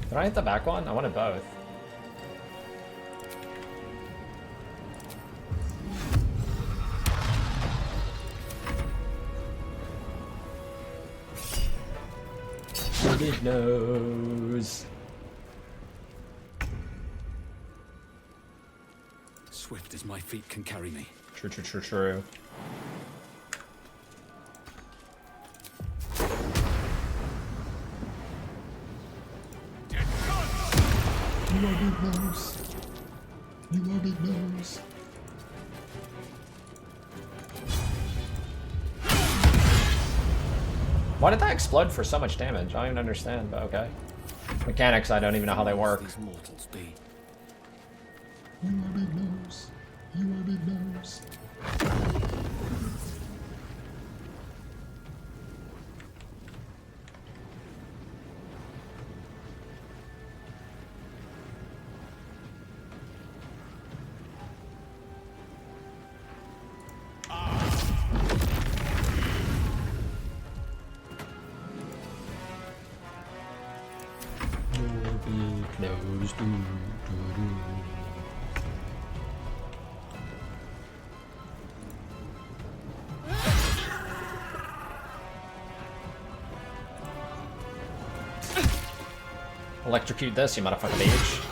Did I hit the back one? I wanted both. Big nose. Swift as my feet can carry me. True. You are big nose. You are big nose. Why did that explode for so much damage? I don't even understand, but okay. Mechanics, I don't even know how they work. These mortals be. You are big nose. You are big nose. Nose, do, do, do. Electrocute this, you motherfucking bitch.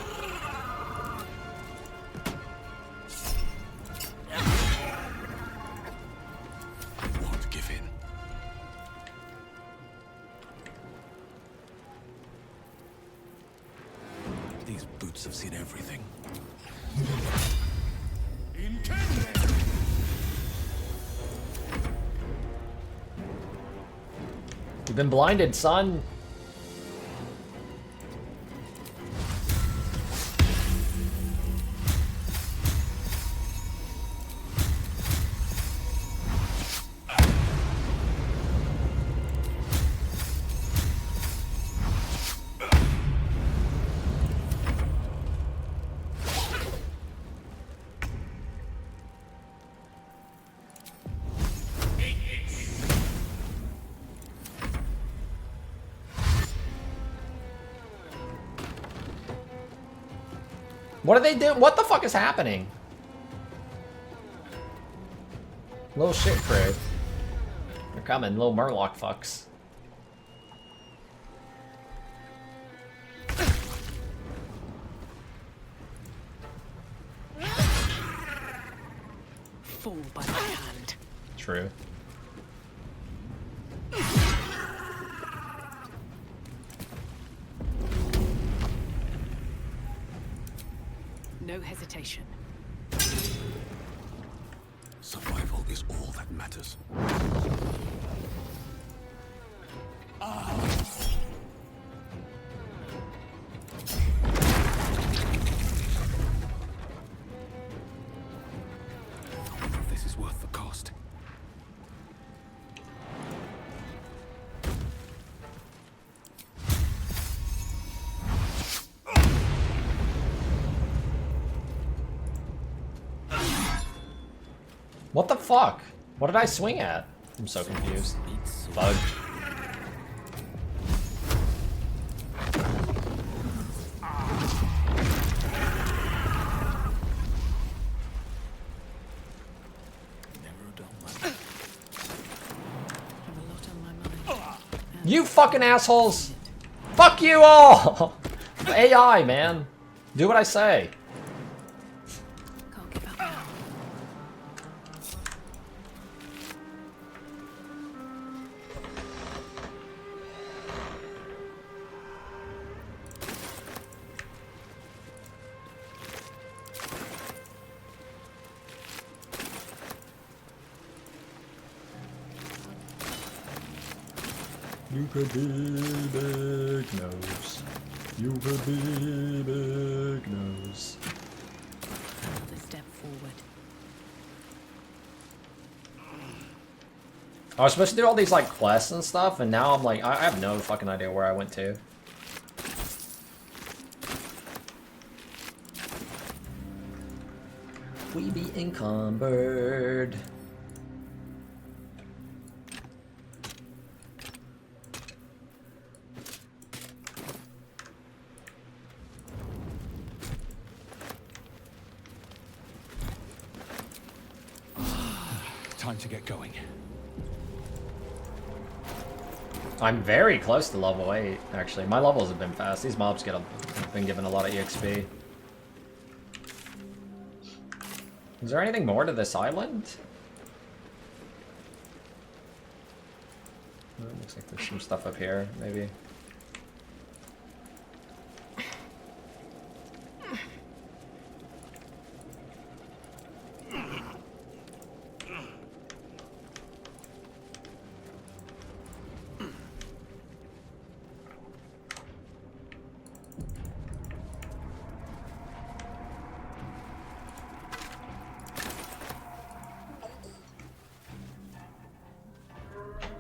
I won't give in. These boots have seen everything. You've been blinded, son. What are they doing? What the fuck is happening? Little shit crew. They're coming, little Murloc fucks. Fall by my hand. True. No hesitation. Survival is all that matters. This is worth the cost. What the fuck? What did I swing at? I'm so confused. Bug. You fucking assholes! Fuck you all! AI, man. Do what I say. You could be big nose. You could be big nose. Another step forward. I was supposed to do all these like quests and stuff, and now I'm like, I have no fucking idea where I went to. We be encumbered. Time to get going. I'm very close to level 8, actually. My levels have been fast. These mobs have been given a lot of EXP. Is there anything more to this island? Oh, looks like there's some stuff up here, maybe.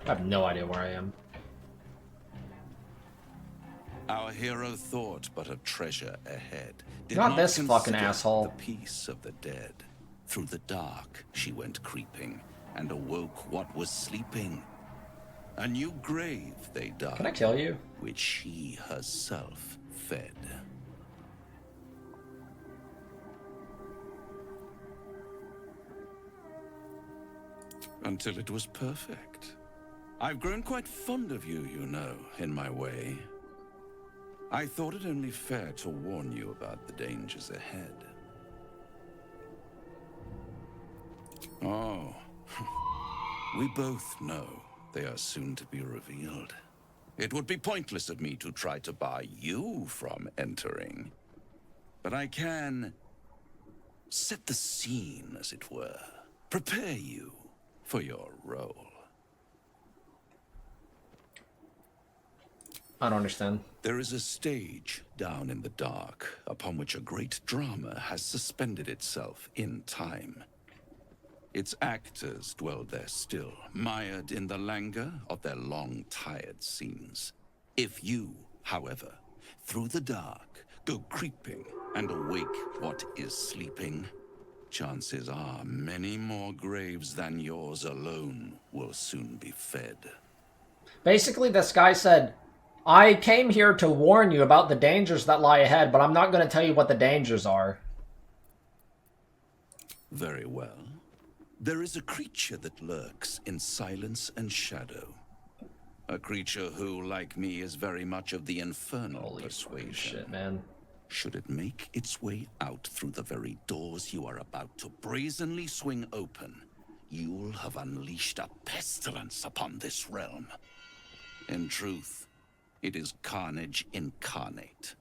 I have no idea where I am. Our hero thought but a treasure ahead. Did Not this fucking consider asshole. The peace of the dead. Through the dark she went creeping, and awoke what was sleeping. A new grave they dug. Can I kill you? Which she herself fed. Until it was perfect. I've grown quite fond of you, you know, in my way. I thought it only fair to warn you about the dangers ahead. Oh, we both know they are soon to be revealed. It would be pointless of me to try to bar you from entering. But I can set the scene, as it were. Prepare you for your role. I don't understand. There is a stage down in the dark upon which a great drama has suspended itself in time. Its actors dwell there still, mired in the languor of their long, tired scenes. If you, however, through the dark, go creeping and awake what is sleeping, chances are many more graves than yours alone will soon be fed. Basically, this guy said, I came here to warn you about the dangers that lie ahead, but I'm not going to tell you what the dangers are. Very well. There is a creature that lurks in silence and shadow. A creature who, like me, is very much of the infernal persuasion. Shit, man. Should it make its way out through the very doors you are about to brazenly swing open, you'll have unleashed a pestilence upon this realm. In truth, it is carnage incarnate.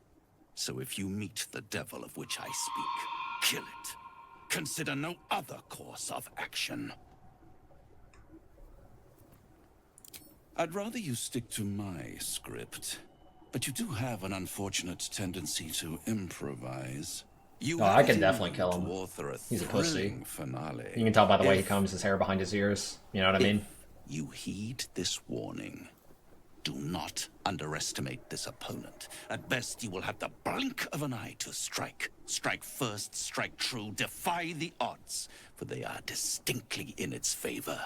So if you meet the devil of which I speak, kill it. Consider no other course of action. I'd rather you stick to my script, but you do have an unfortunate tendency to improvise. I can definitely kill him. He's a pussy. Finale. You can tell by the way he combs his hair behind his ears. You know what I mean? You heed this warning. Do not underestimate this opponent. At best, you will have the blink of an eye to strike. Strike first, strike true, defy the odds, for they are distinctly in its favor.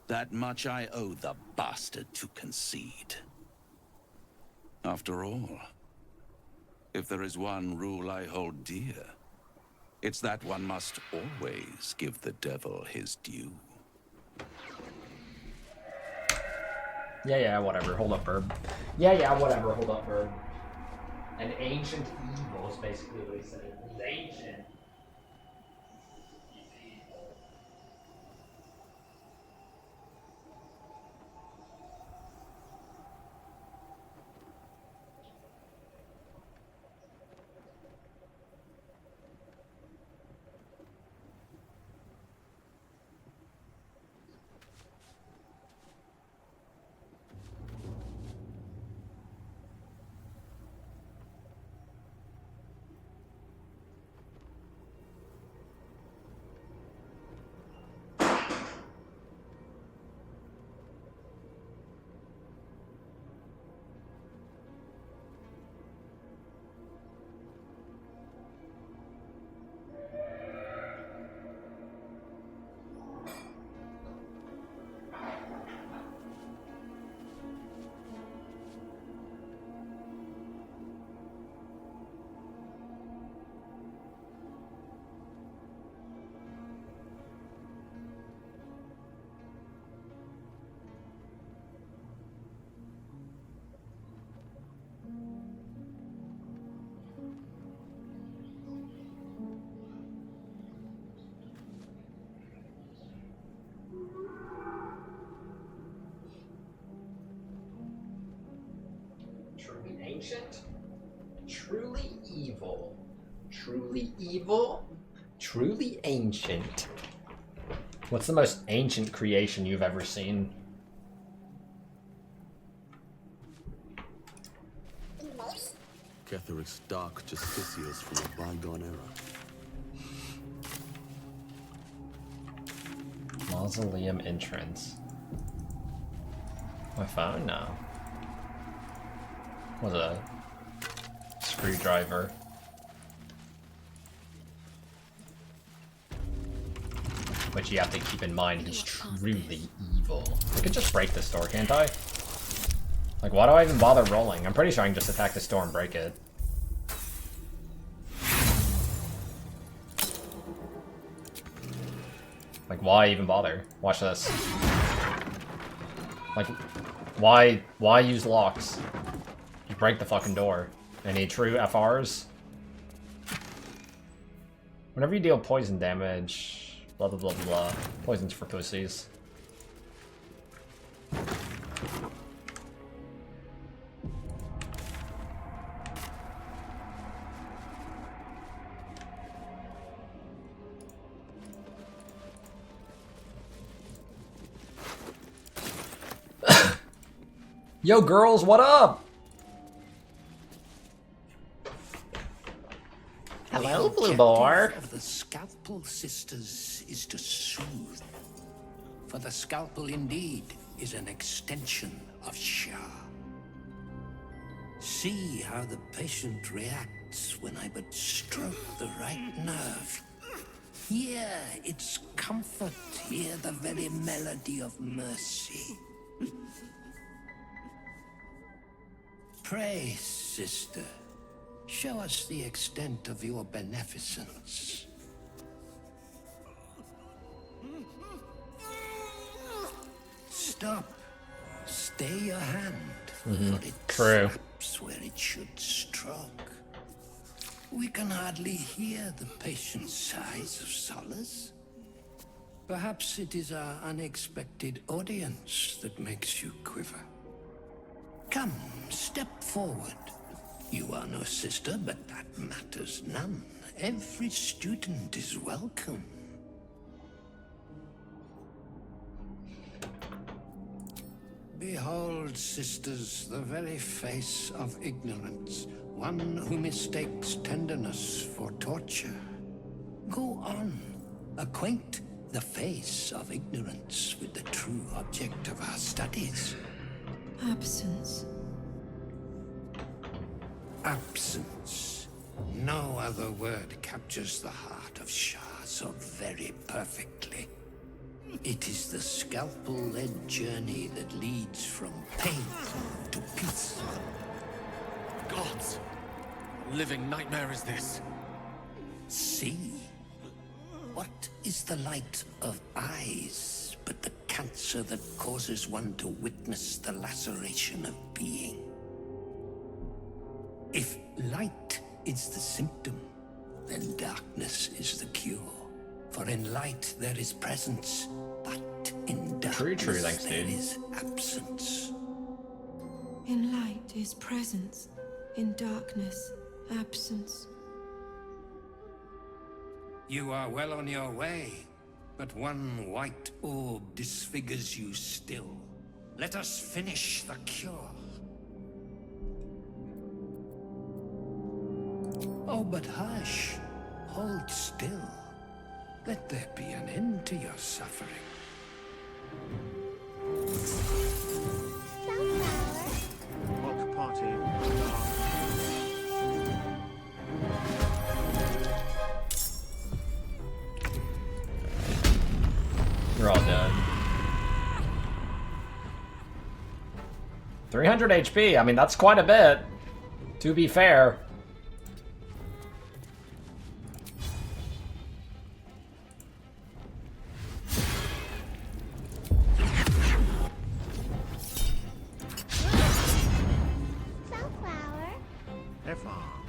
That much I owe the bastard to concede. After all, if there is one rule I hold dear, it's that one must always give the devil his due. Yeah, whatever. Hold up, Burb. Yeah, whatever. Hold up, Burb. An ancient evil is basically what he said. He's ancient. Truly ancient, truly evil, truly evil, truly ancient. What's the most ancient creation you've ever seen? Alkaizerx dark justiciars from a bygone era. Mausoleum entrance. My phone? No. Was a screwdriver. Which you have to keep in mind, he's truly evil. I could just break this door, can't I? Like, why do I even bother rolling? I'm pretty sure I can just attack this door and break it. Like, why even bother? Watch this. Like, why use locks? Just break the fucking door. Any true FRs? Whenever you deal poison damage, blah blah blah blah. Poison's for pussies. Yo girls, what up? Hello, Blue Boar. Of the Scalpel Sisters is to soothe. For the scalpel indeed is an extension of Shah. See how the patient reacts when I but stroke the right nerve. Hear its comfort, hear the very melody of mercy. Pray, sister, show us the extent of your beneficence. Stop. Stay your hand, for it True. slaps where it should stroke. We can hardly hear the patient's sighs of solace. Perhaps it is our unexpected audience that makes you quiver. Come, step forward. You are no sister, but that matters none. Every student is welcome. Behold, sisters, the very face of ignorance. One who mistakes tenderness for torture. Go on, acquaint the face of ignorance with the true object of our studies. Absence. Absence. No other word captures the heart of Shah so very perfectly. It is the scalpel-led journey that leads from pain to peace. Gods! What living nightmare is this? See? What is the light of eyes but the cancer that causes one to witness the laceration of being? If light is the symptom, then darkness is the cure. For in light there is presence, but in darkness thanks, there dude. is absence. In light is presence. In darkness, absence. You are well on your way, but one white orb disfigures you still. Let us finish the cure. Oh, but hush. Hold still. Let there be an end to your suffering. Block party. You're all dead. 300 HP, I mean, that's quite a bit, to be fair.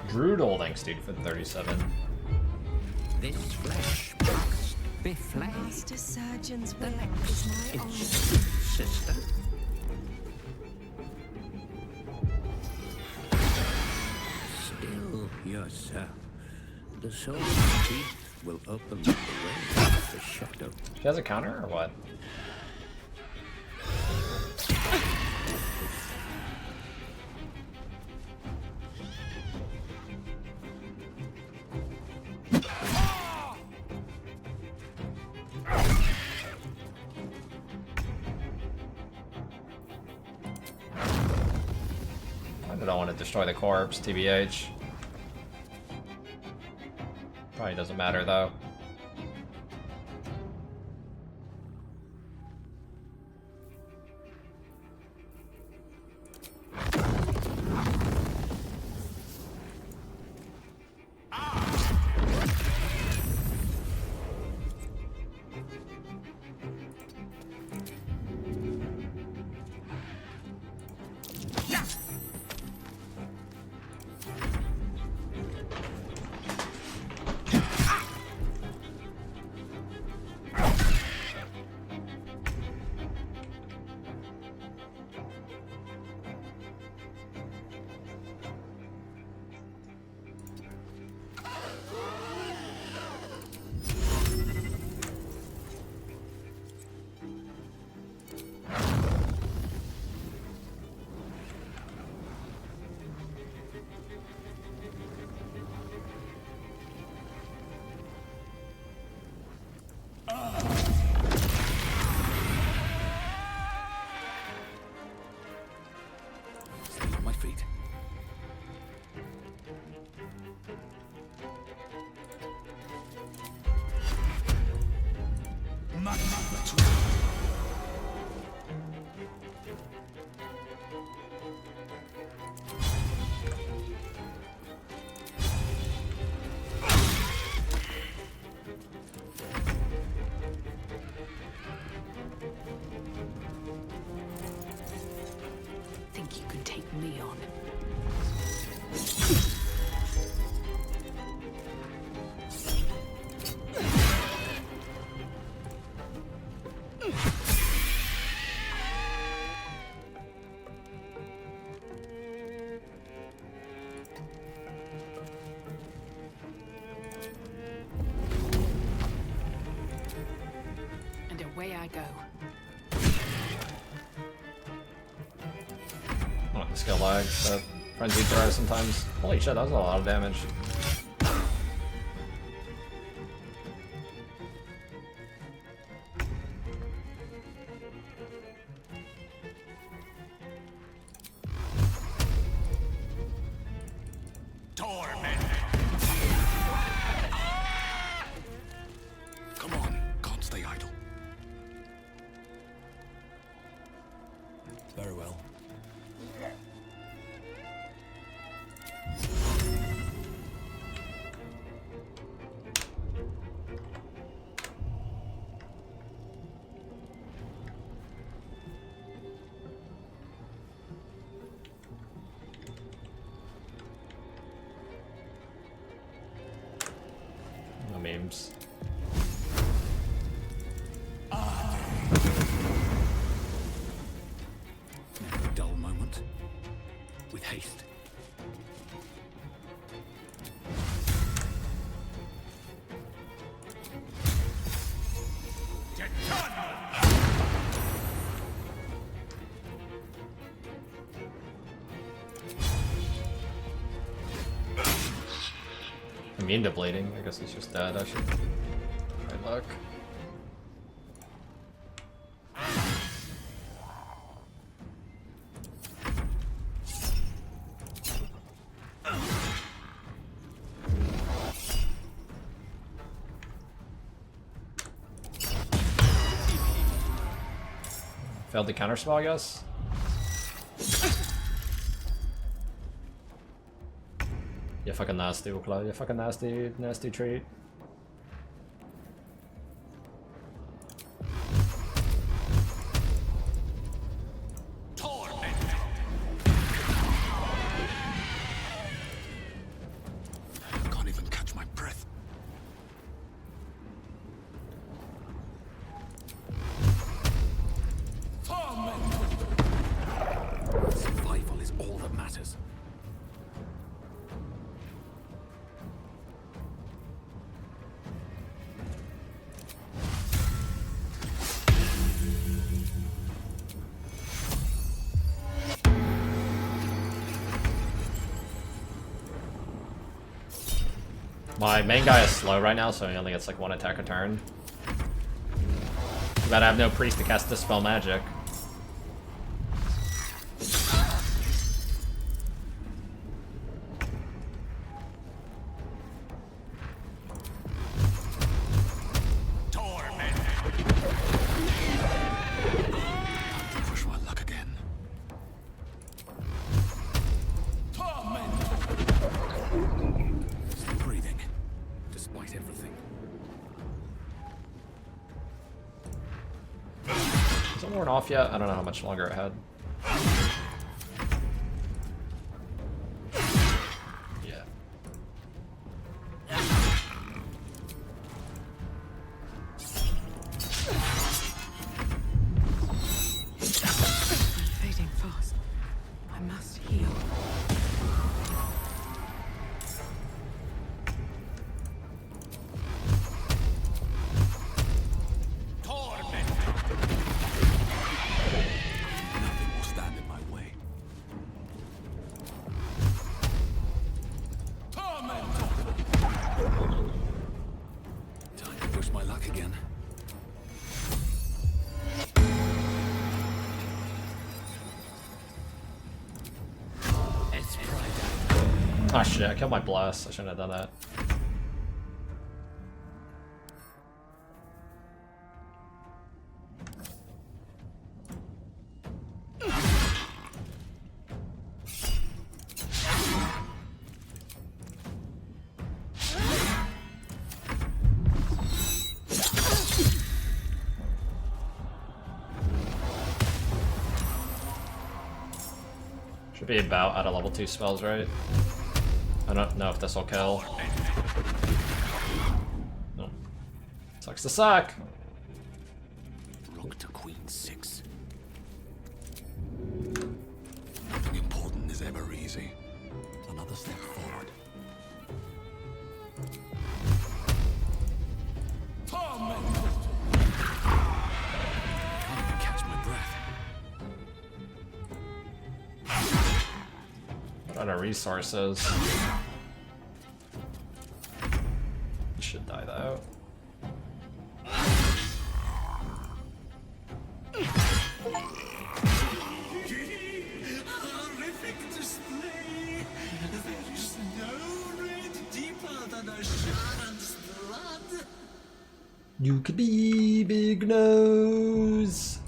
Brutal, thanks, dude, for the 37. This flesh must be flayed. Master Surgeon's will is my honor. Sister. Still yourself. The soul's teeth will open the way of the shadow. She has a counter or what? I don't want to destroy the corpse, TBH. Probably doesn't matter though. Stay on my feet. Think you could take me on? And away I go. Oh, the skill lag. The frenzy throw sometimes. Holy shit, that was a lot of damage. Come on, can't stay idle. Very well. No memes. Never a dull moment. With haste. Immune to bleeding. I guess he's just dead. I should try luck. Failed the counterspell, I guess. You fucking nasty, Ukla. You fucking nasty treat. Can't even catch my breath. Survival is all that matters. My main guy is slow right now, so he only gets like one attack a turn. But I have no priest to cast Dispel Magic. worn off yet? I don't know how much longer it had. Yeah. I'm fading fast. I must heal. Nothing will stand in my way. Time to push my luck again. It's Friday. Ah shit, I killed my blast. I shouldn't have done that. Should be about out of level 2 spells, right? I don't know if this will kill. No. Sucks to suck. Rook to queen 6. Nothing important is ever easy. Another step forward. Can't even catch my breath. Out of resources. Should die though. Horrific display. There is no red deeper than a Sharon's blood. You could be big nose.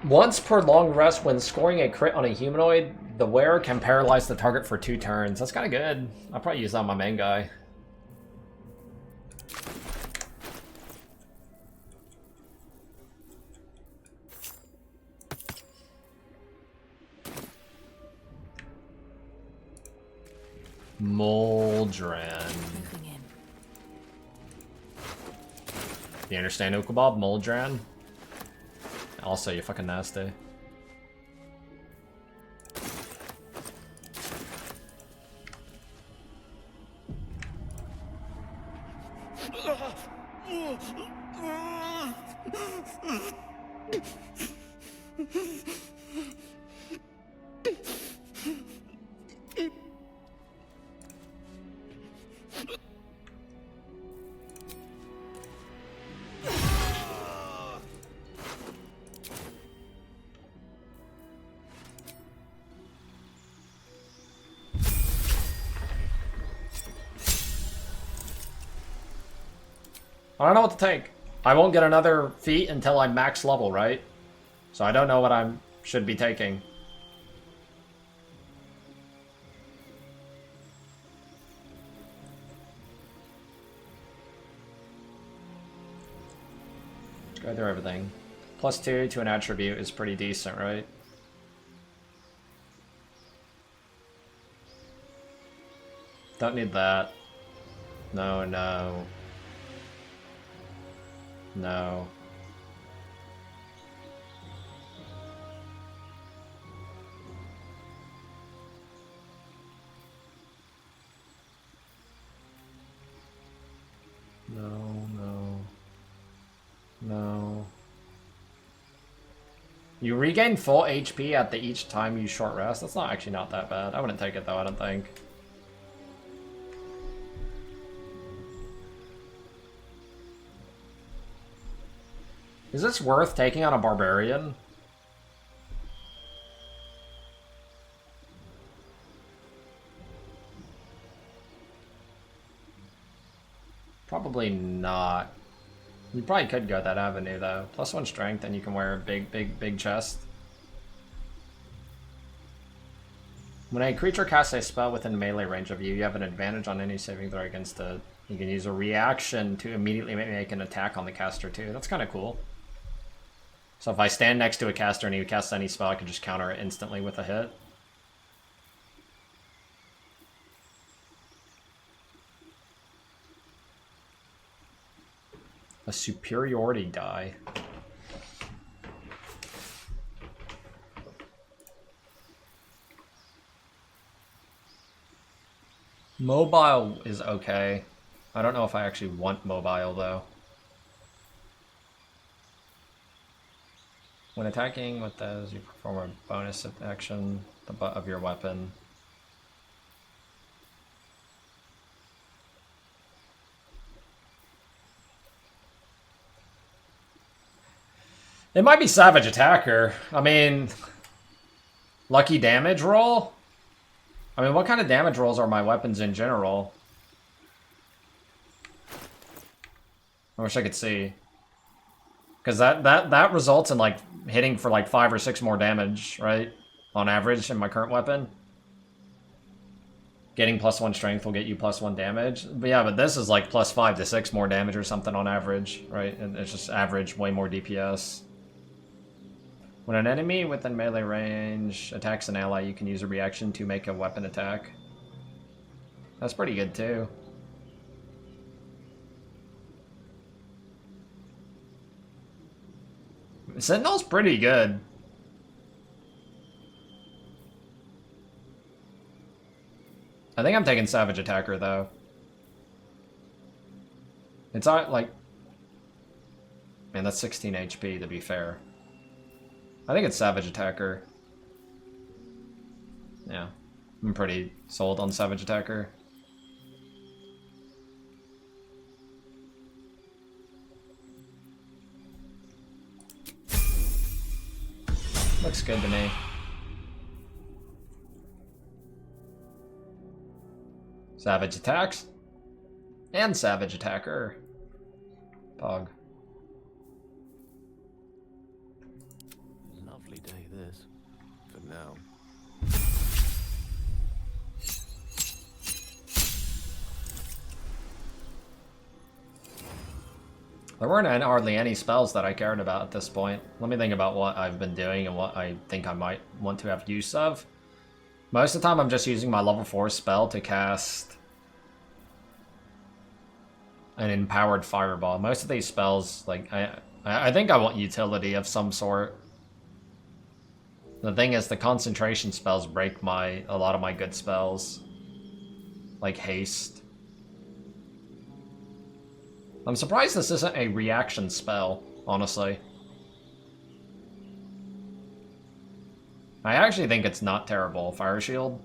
Once per long rest, when scoring a crit on a humanoid, the wearer can paralyze the target for 2 turns. That's kind of good. I'll probably use that on my main guy. Moldran. You understand, Ukubob? Moldran? Also, you're fucking nasty. I don't know what to take. I won't get another feat until I'm max level, right? So I don't know what I should be taking. Let's go through everything. +2 to an attribute is pretty decent, right? Don't need that. No, no. No. No. You regain full HP at each time you short rest. That's actually not that bad. I wouldn't take it though, I don't think. Is this worth taking on a barbarian? Probably not. You probably could go that avenue though. +1 strength and you can wear a big chest. When a creature casts a spell within melee range of you, you have an advantage on any saving throw against it. You can use a reaction to immediately make an attack on the caster too. That's kind of cool. So if I stand next to a caster and he casts any spell, I can just counter it instantly with a hit. A superiority die. Mobile is okay. I don't know if I actually want mobile though. When attacking with those, you perform a bonus action the butt of your weapon. It might be Savage Attacker. I mean, lucky damage roll? I mean, what kind of damage rolls are my weapons in general? I wish I could see. Because that results in, like, hitting for, like, 5 or 6 more damage, right? On average in my current weapon. Getting +1 strength will get you +1 damage. But yeah, but this is, like, +5 to 6 more damage or something on average, right? And it's just average, way more DPS. When an enemy within melee range attacks an ally, you can use a reaction to make a weapon attack. That's pretty good, too. Sentinel's pretty good. I think I'm taking Savage Attacker, though. It's like... Man, that's 16 HP, to be fair. I think it's Savage Attacker. Yeah. I'm pretty sold on Savage Attacker. Looks good to me. Savage attacks. And Savage Attacker. Pog. Lovely day this. For now. There weren't hardly any spells that I cared about at this point. Let me think about what I've been doing and what I think I might want to have use of. Most of the time I'm just using my level 4 spell to cast an empowered fireball. Most of these spells, like, I think I want utility of some sort. The thing is, the concentration spells break a lot of my good spells. Like haste. I'm surprised this isn't a reaction spell, honestly. I actually think it's not terrible. Fire Shield.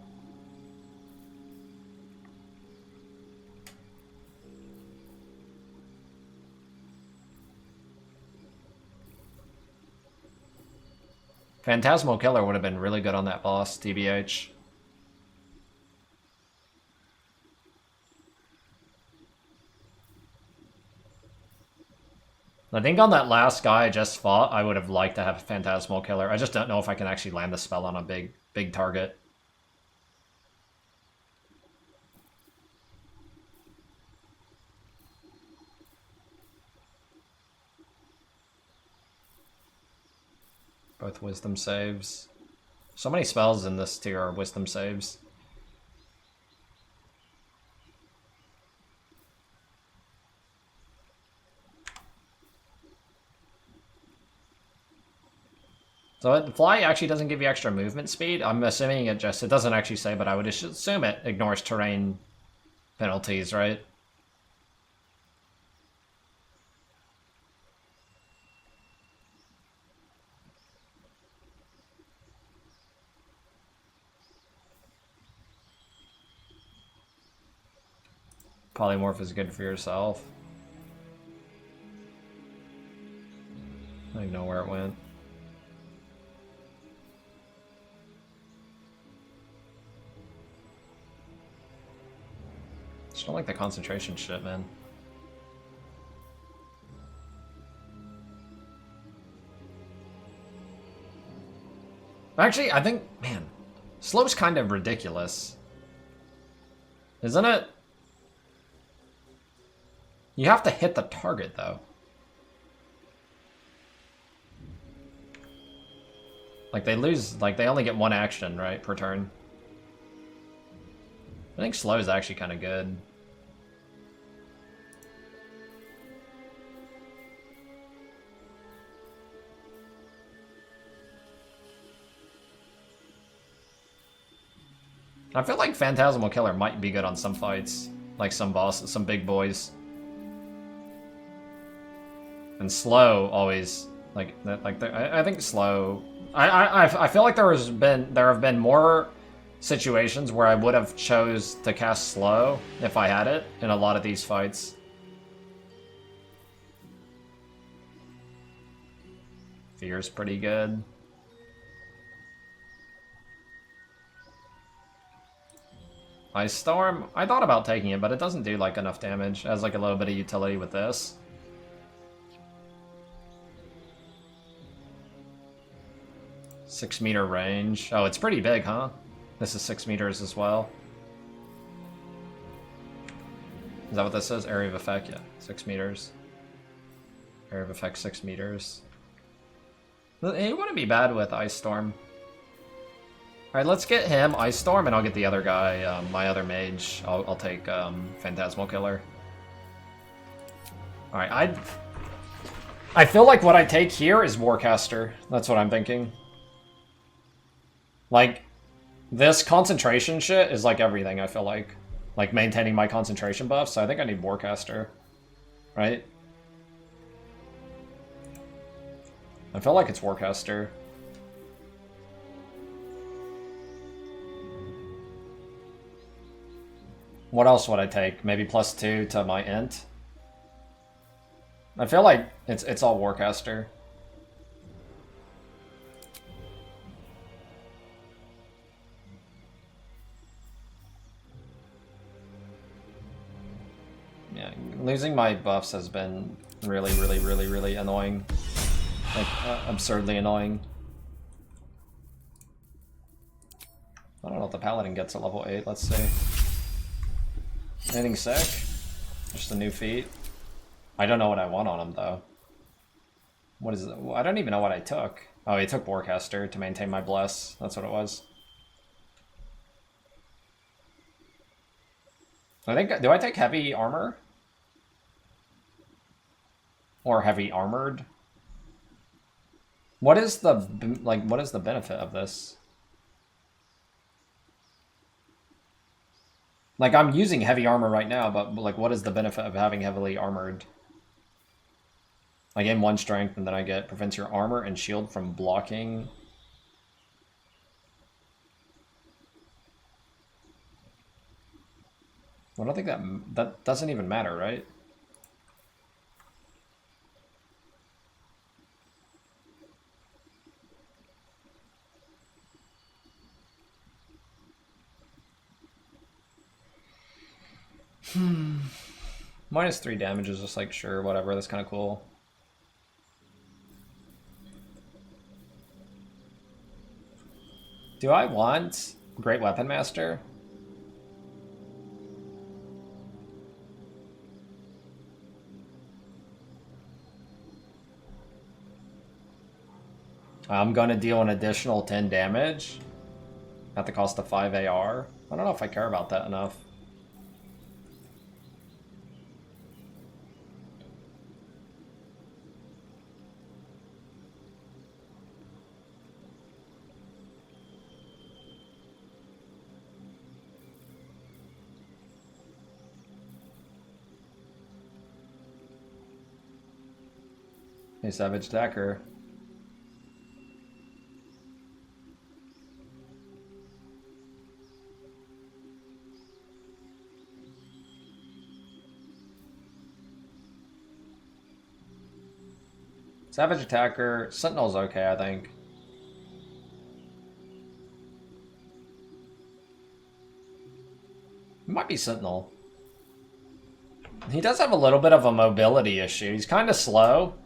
Phantasmal Killer would have been really good on that boss, TBH. I think on that last guy I just fought, I would have liked to have Phantasmal Killer. I just don't know if I can actually land the spell on a big target. Both wisdom saves. So many spells in this tier are wisdom saves. So the fly actually doesn't give you extra movement speed. I'm assuming it doesn't actually say, but I would assume it ignores terrain penalties, right? Polymorph is good for yourself. I don't even know where it went. Just don't like the concentration shit, man. Actually, I think, man, slow's kind of ridiculous. Isn't it? You have to hit the target, though. Like, they lose... Like, they only get one action, right, per turn. I think slow is actually kind of good. I feel like Phantasmal Killer might be good on some fights. Like some bosses, some big boys. And slow always... I think slow... I feel like there have been more situations where I would have chose to cast slow if I had it in a lot of these fights. Fear's pretty good. Ice Storm, I thought about taking it, but it doesn't do like enough damage. It has like a little bit of utility with this. Six-meter range. Oh, it's pretty big, huh? This is 6 meters as well. Is that what this is? Area of effect? Yeah, 6 meters. Area of effect, 6 meters. It wouldn't be bad with Ice Storm. Alright, let's get him Ice Storm, and I'll get the other guy, my other mage. I'll take Phantasmal Killer. Alright, I feel like what I take here is Warcaster. That's what I'm thinking. Like, this concentration shit is like everything, I feel like. Like, maintaining my concentration buff, so I think I need Warcaster. Right? I feel like it's Warcaster. What else would I take? Maybe +2 to my int? I feel like it's all Warcaster. Yeah, losing my buffs has been really annoying. Like, absurdly annoying. I don't know if the Paladin gets at level 8, let's see. Anything sick? Just a new feat? I don't know what I want on him, though. What is it? I don't even know what I took. Oh, he took Warcaster to maintain my Bless. That's what it was. I think... Do I take Heavy Armor? Or Heavy Armored? What is the... Like, what is the benefit of this? Like, I'm using heavy armor right now, but, like, what is the benefit of having heavily armored? I gain 1 strength, and then I get prevents your armor and shield from blocking. I don't think that doesn't even matter, right? -3 damage is just like, sure, whatever, that's kind of cool. Do I want Great Weapon Master? I'm gonna deal an additional 10 damage at the cost of 5 AR. I don't know if I care about that enough. Hey, Savage Attacker. Savage Attacker. Sentinel's okay, I think. It might be Sentinel. He does have a little bit of a mobility issue. He's kind of slow.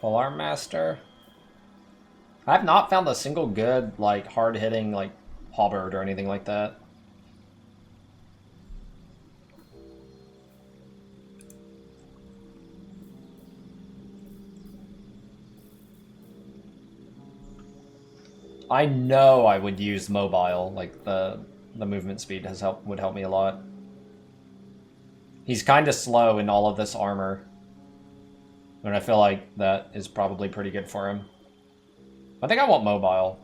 Polearm Master. I have not found a single good, like, hard-hitting, like, halberd or anything like that. I know I would use mobile, like the movement speed would help me a lot. He's kind of slow in all of this armor, and I feel like that is probably pretty good for him. I think I want mobile.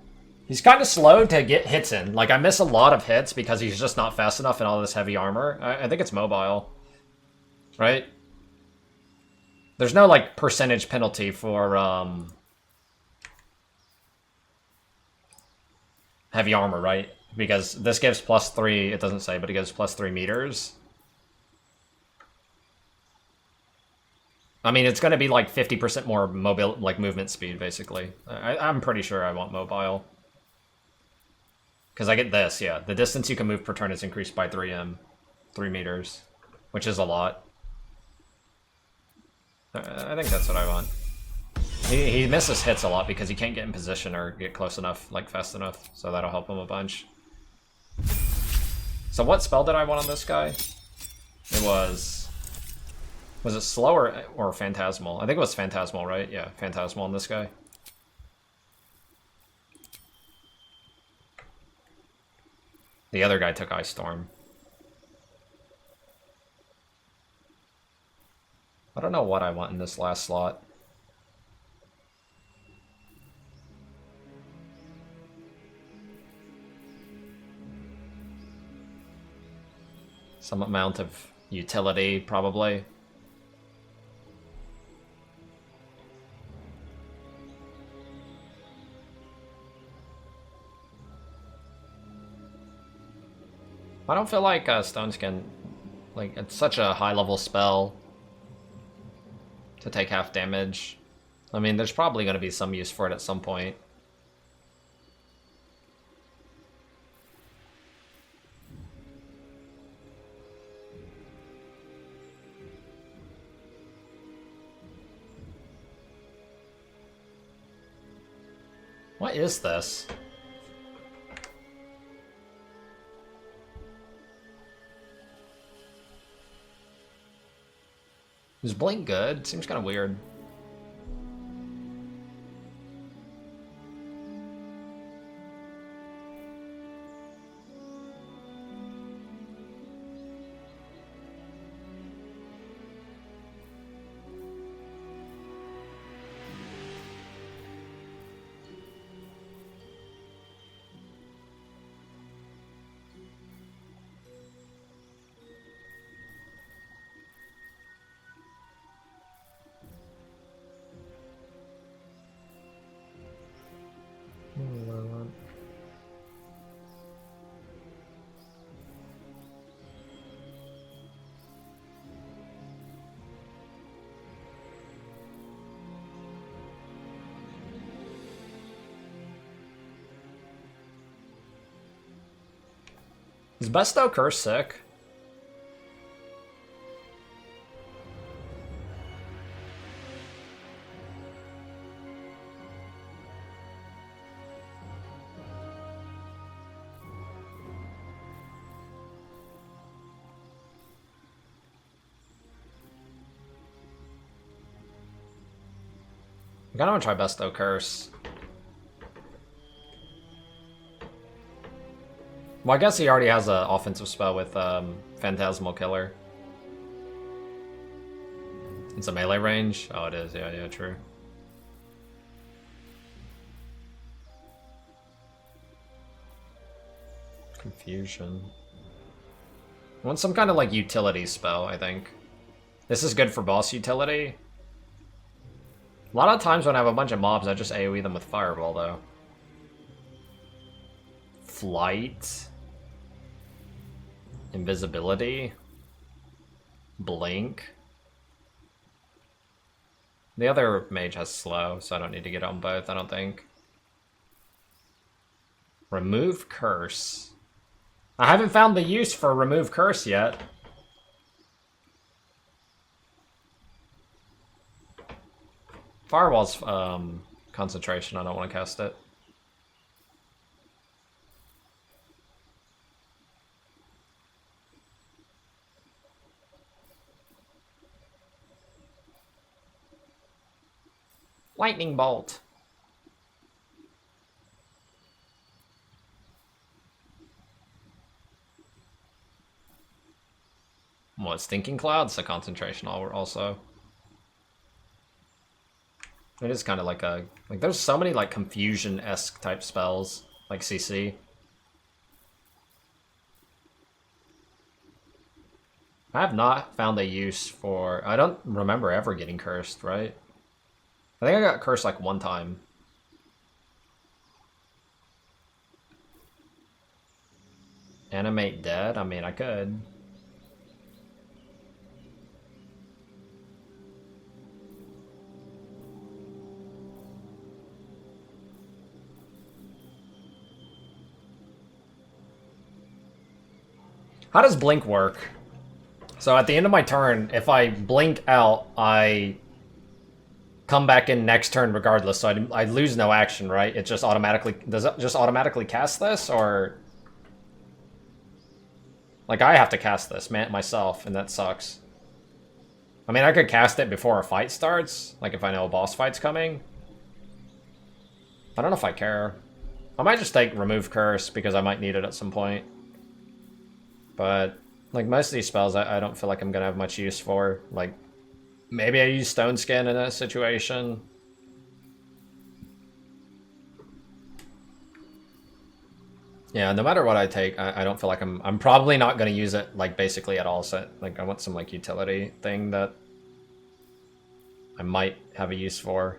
He's kind of slow to get hits in. Like, I miss a lot of hits because he's just not fast enough in all this heavy armor. I think it's mobile. Right? There's no, like, percentage penalty for, heavy armor, right? Because this gives +3, it doesn't say, but it gives +3 meters. I mean, it's going to be like 50% more mobile, like movement speed, basically. I'm pretty sure I want mobile. Because I get this, yeah. The distance you can move per turn is increased by 3 meters, which is a lot. I think that's what I want. He misses hits a lot because he can't get in position or get close enough, like fast enough, so that'll help him a bunch. So what spell did I want on this guy? It was it slow or phantasmal? I think it was phantasmal, right? Yeah, phantasmal on this guy. The other guy took Ice Storm. I don't know what I want in this last slot. Some amount of utility, probably. I don't feel like Stone Skin, like, it's such a high-level spell to take half damage. I mean, there's probably going to be some use for it at some point. What is this? Is Blink good? Seems kind of weird. Is Bestow Curse sick? I kinda wanna try Bestow Curse. Well, I guess he already has an offensive spell with Phantasmal Killer. It's a melee range? Oh, it is. Yeah, true. Confusion. I want some kind of, like, utility spell, I think. This is good for boss utility. A lot of times when I have a bunch of mobs, I just AoE them with Fireball, though. Flight. Invisibility. Blink. The other mage has slow, so I don't need to get on both, I don't think. Remove Curse. I haven't found the use for Remove Curse yet. Firewall's concentration, I don't want to cast it. Lightning bolt. What, Stinking Cloud's a concentration also. It is kind of like a... Like, there's so many, like, confusion-esque type spells, like CC. I have not found a use for... I don't remember ever getting cursed, right? I think I got cursed, like, one time. Animate dead? I mean, I could. How does blink work? So at the end of my turn, if I blink out, I come back in next turn regardless, so I lose no action, right? It just automatically... Does it just automatically cast this, or... Like, I have to cast this myself, and that sucks. I mean, I could cast it before a fight starts, like if I know a boss fight's coming. I don't know if I care. I might just take Remove Curse, because I might need it at some point. But, like, most of these spells I don't feel like I'm gonna have much use for. Like, maybe I use Stone Skin in a situation. Yeah, no matter what I take, I don't feel like I'm probably not gonna use it, like, basically at all. So, like, I want some, like, utility thing that I might have a use for.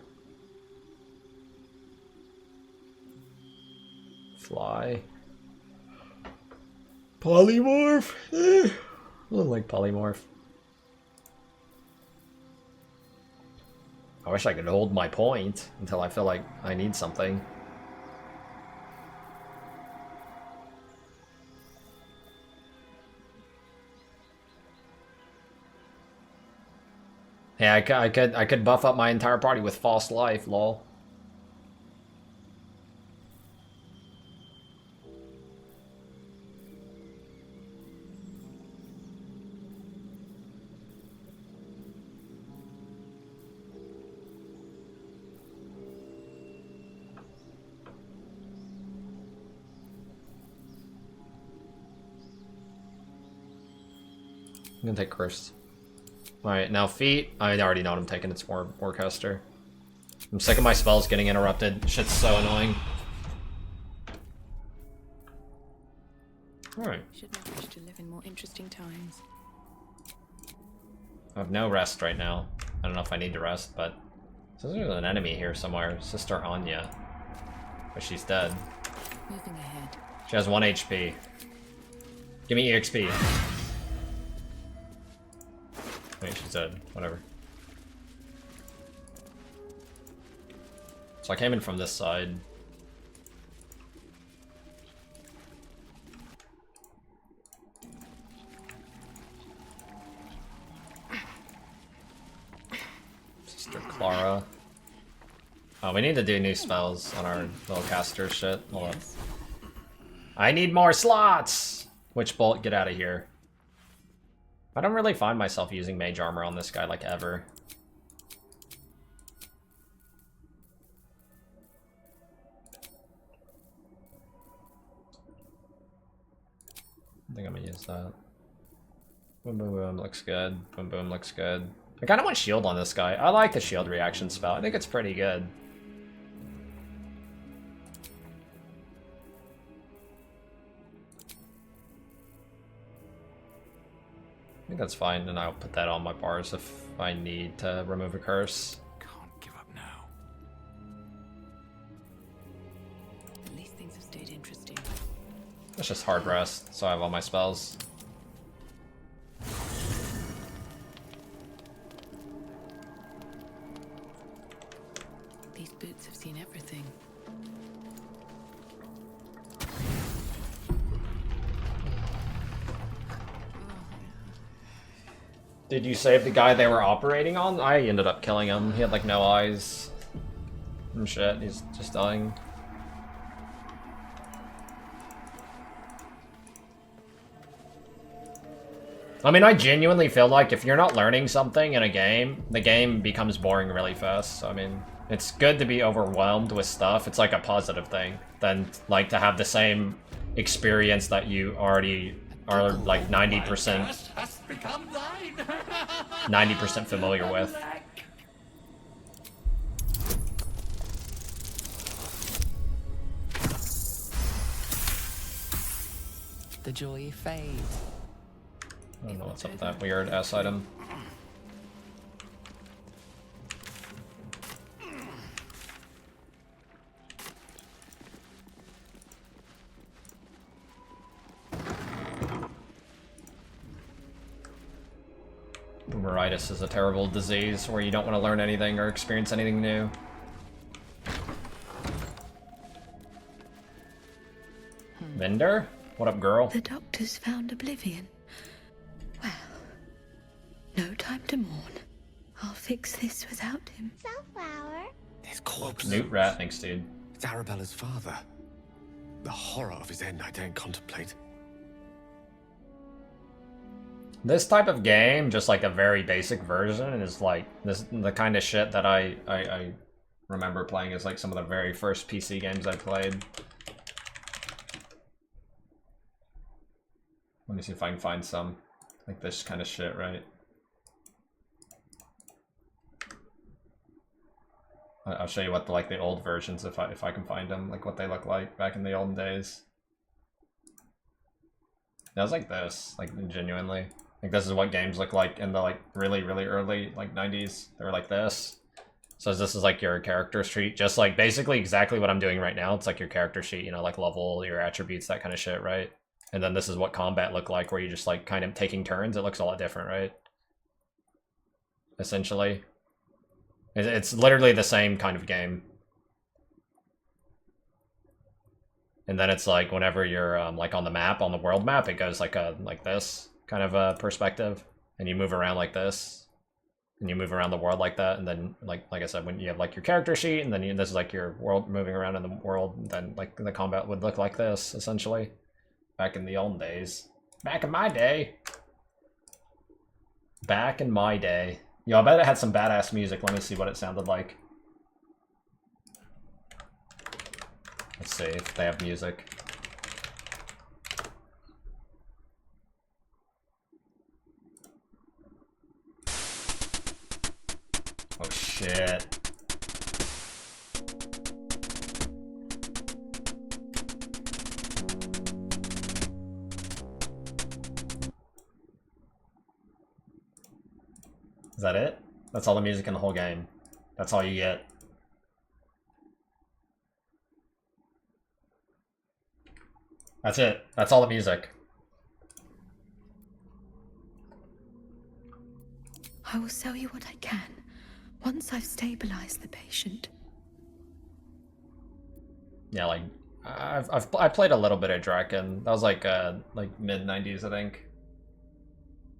Fly. Polymorph? I don't like Polymorph. I wish I could hold my point until I feel like I need something. Yeah, I could buff up my entire party with false life, lol. I'm gonna take Curse. Alright, now Feet. I already know what I'm taking. It's Warcaster. I'm sick of my spells getting interrupted. Shit's so annoying. Alright. Should not wish to live in more interesting times. I have no rest right now. I don't know if I need to rest, but... There's an enemy here somewhere. Sister Anya. But she's dead. Moving ahead. She has 1 HP. Give me EXP. Wait, she's dead. Whatever. So I came in from this side. Sister Clara. Oh, we need to do new spells on our little caster shit. Hold up. I need more slots! Witch Bolt, get out of here. I don't really find myself using mage armor on this guy, like, ever. I think I'm gonna use that. Boom boom boom looks good. Boom boom looks good. I kinda want shield on this guy. I like the shield reaction spell. I think it's pretty good. I think that's fine, and I'll put that on my bars if I need to remove a curse. Can't give up now. At least things have stayed interesting. It's just hard rest, so I have all my spells. These boots have seen everything. Did you save the guy they were operating on? I ended up killing him. He had like no eyes. And shit, he's just dying. I mean, I genuinely feel like if you're not learning something in a game, the game becomes boring really fast. So, I mean, it's good to be overwhelmed with stuff. It's like a positive thing. Than like to have the same experience that you already are like 90% 90% familiar with. The joy fades. I don't know what's up with that weird ass item. Boomeritis is a terrible disease where you don't want to learn anything or experience anything new. Vendor? What up, girl? The doctors found oblivion. Well, no time to mourn. I'll fix this without him. Sunflower. His corpse. Newt Rat, thanks, dude. It's Arabella's father. The horror of his end I daren't contemplate. This type of game, just like a very basic version, is like this the kind of shit that I remember playing as like some of the very first PC games I played. Let me see if I can find some like this kind of shit, right? I'll show you what the, like the old versions, if I can find them, like what they look like back in the olden days. It was like this, like genuinely. Like this is what games look like in the like really early like 90s. They were like this. So this is like your character sheet, just like basically exactly what I'm doing right now. It's like your character sheet, you know, like level, your attributes, that kind of shit, right? And then this is what combat looked like, where you just like kind of taking turns. It looks a lot different, right? Essentially. It's literally the same kind of game. And then it's like whenever you're like on the map, on the world map, it goes like this kind of a perspective, and you move around like this, and you move around the world like that. And then like I said, when you have like your character sheet, and then this is like your world moving around in the world, and then like the combat would look like this essentially. Back in the olden days. Back in my day. Back in my day. Yo, I bet it had some badass music. Let me see what it sounded like. Let's see if they have music. Oh shit. Is that it? That's all the music in the whole game. That's all you get. That's it. That's all the music. I will sell you what I can, once I've stabilized the patient. Yeah, like I played a little bit of Draken. That was like mid 90s, I think.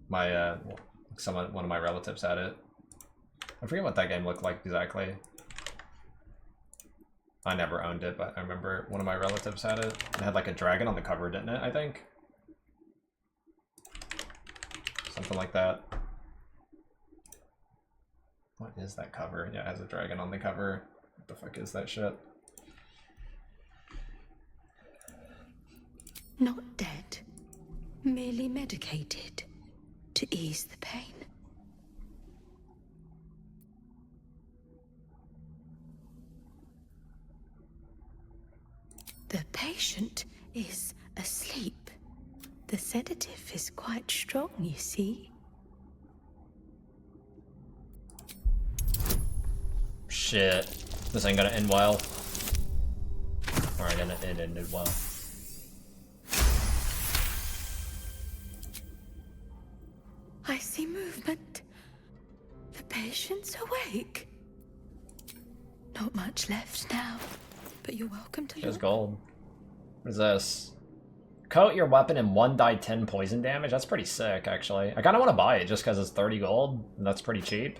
My one of my relatives had it. I forget what that game looked like exactly. I never owned it, but I remember one of my relatives had it. It had like a dragon on the cover, didn't it? I think. Something like that. What is that cover? Yeah, it has a dragon on the cover. What the fuck is that shit? Not dead, merely medicated to ease the pain. The patient is asleep. The sedative is quite strong, you see. Shit. This ain't gonna end well. Alright, it ended well. I see movement. The patient's awake. Not much left now, but you're welcome to There's look. gold. What is this? Coat your weapon in 1 die 10 poison damage. That's pretty sick, actually. I kind of want to buy it just because it's 30 gold, and that's pretty cheap.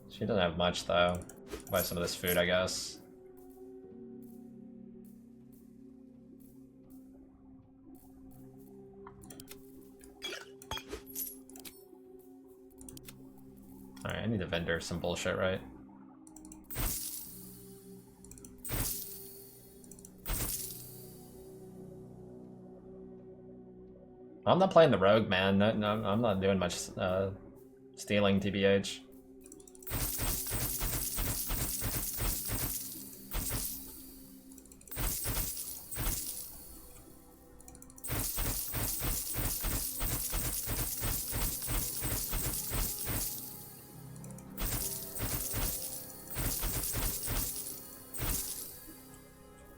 She doesn't have much, though. Buy some of this food, I guess. Alright, I need to vendor some bullshit, right? I'm not playing the rogue, man. No, I'm not doing much stealing, TBH.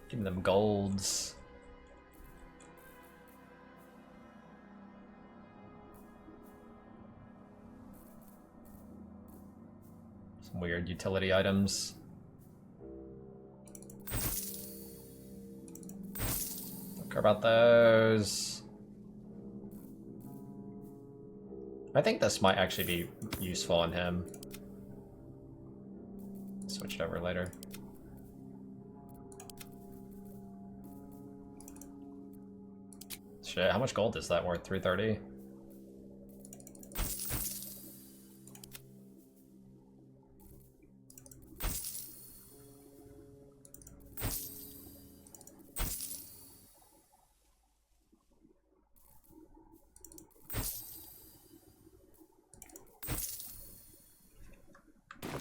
Give me them golds. Some weird utility items. Don't care about those. I think this might actually be useful on him. Switch it over later. Shit, how much gold is that worth? 330?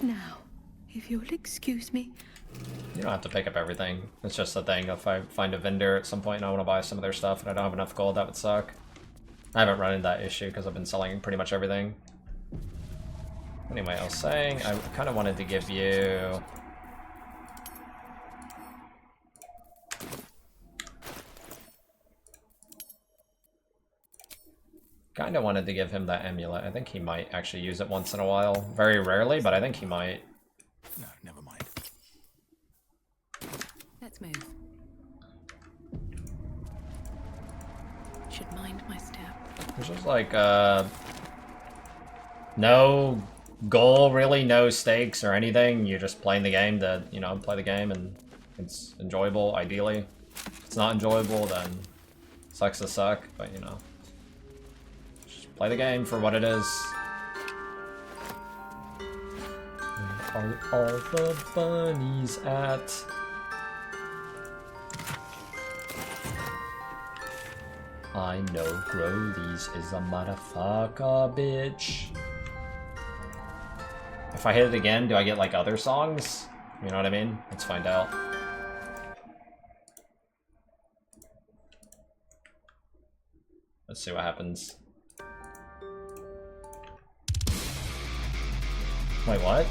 Now, if you'll excuse me. You don't have to pick up everything. It's just a thing. If I find a vendor at some point and I want to buy some of their stuff and I don't have enough gold, that would suck. I haven't run into that issue because I've been selling pretty much everything. Anyway, I was saying I kind of wanted to give you... Kind of wanted to give him that amulet. I think he might actually use it once in a while. Very rarely, but I think he might. No, never mind. Let's move. Should mind my step. It's just like, no goal, really, no stakes or anything. You're just playing the game to, you know, play the game and it's enjoyable, ideally. If it's not enjoyable, then sucks to suck, but you know. Just play the game for what it is. Where are all the bunnies at? I know Growlies is a motherfucker, bitch. If I hit it again, do I get like other songs? You know what I mean? Let's find out. Let's see what happens. Wait, what?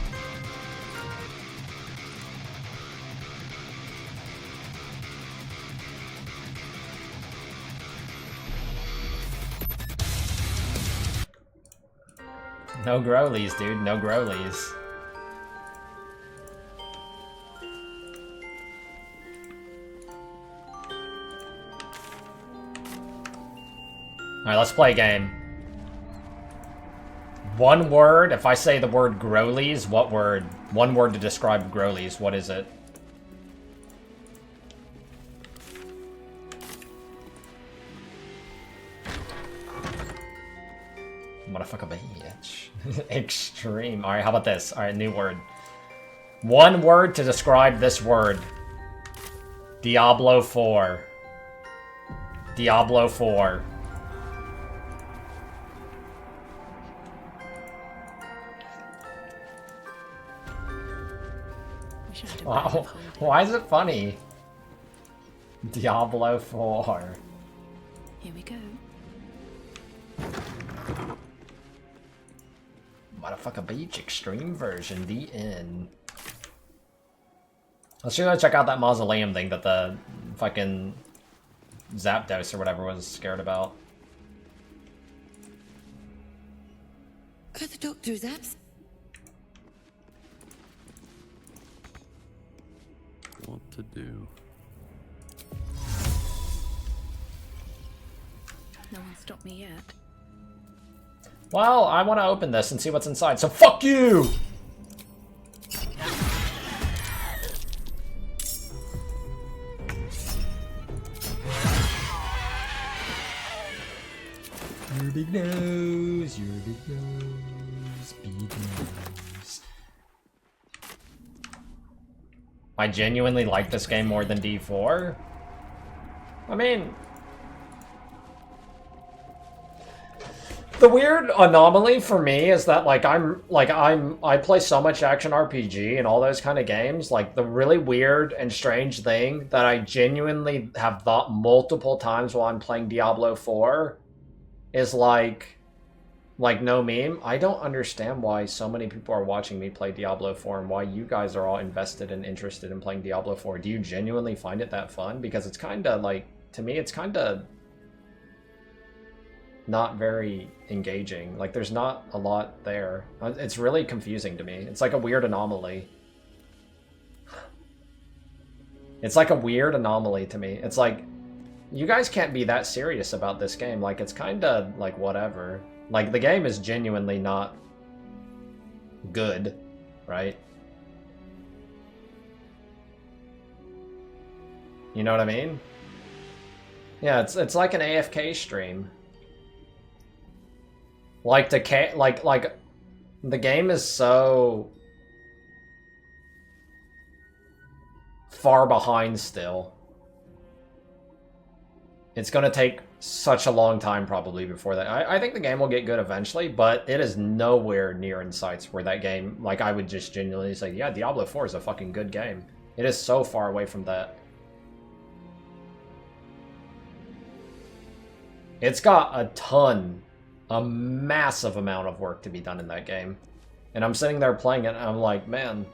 No Growlies, dude. No Growlies. Alright, let's play a game. One word. If I say the word Growlies, what word? One word to describe Growlies. What is it? Motherfucker, bitch. Extreme. Alright, how about this? Alright, new word. One word to describe this word. Diablo 4. Diablo 4. Wow. Why is it funny? Diablo 4. Here we go. Motherfucker Beach Extreme version, the end. Let's go check out that mausoleum thing that the fucking Zapdos or whatever was scared about. The doctor is absent. to do. No one stopped me yet. Well, I want to open this and see what's inside, so fuck you! Your big nose, your big nose, big nose. I genuinely like this game more than D4. I mean, the weird anomaly for me is that I play so much action RPG and all those kind of games. Like, the really weird and strange thing that I genuinely have thought multiple times while I'm playing Diablo 4 is like no meme. I don't understand why so many people are watching me play Diablo 4 and why you guys are all invested and interested in playing Diablo 4. Do you genuinely find it that fun? Because it's kind of like, to me, it's kind of not very engaging. Like, there's not a lot there. It's really confusing to me. It's like a weird anomaly. It's like a weird anomaly to me. It's like, you guys can't be that serious about this game. Like, it's kind of like whatever. Like, the game is genuinely not good, right? You know what I mean? Yeah, it's like an AFK stream. Like the game is so far behind still. It's gonna take such a long time probably before that. I think the game will get good eventually, but it is nowhere near in sights where that game, like, I would just genuinely say, yeah, Diablo 4 is a fucking good game. It is so far away from that. It's got a massive amount of work to be done in that game. And I'm sitting there playing it and I'm like, man,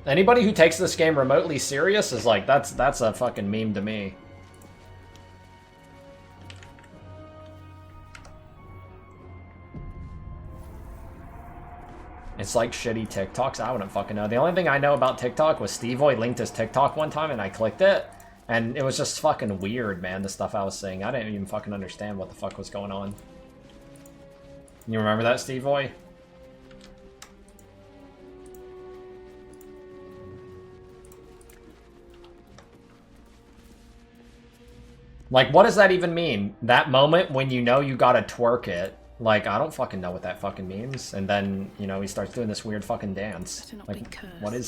anybody who takes this game remotely serious is like, that's a fucking meme to me. It's like shitty TikToks. I wouldn't fucking know. The only thing I know about TikTok was Stevoy linked his TikTok one time and I clicked it. And it was just fucking weird, man, the stuff I was seeing. I didn't even fucking understand what the fuck was going on. You remember that, Stevoy? Like, what does that even mean? That moment when you know you gotta twerk it. Like, I don't fucking know what that fucking means. And then, you know, he starts doing this weird fucking dance. Like, what is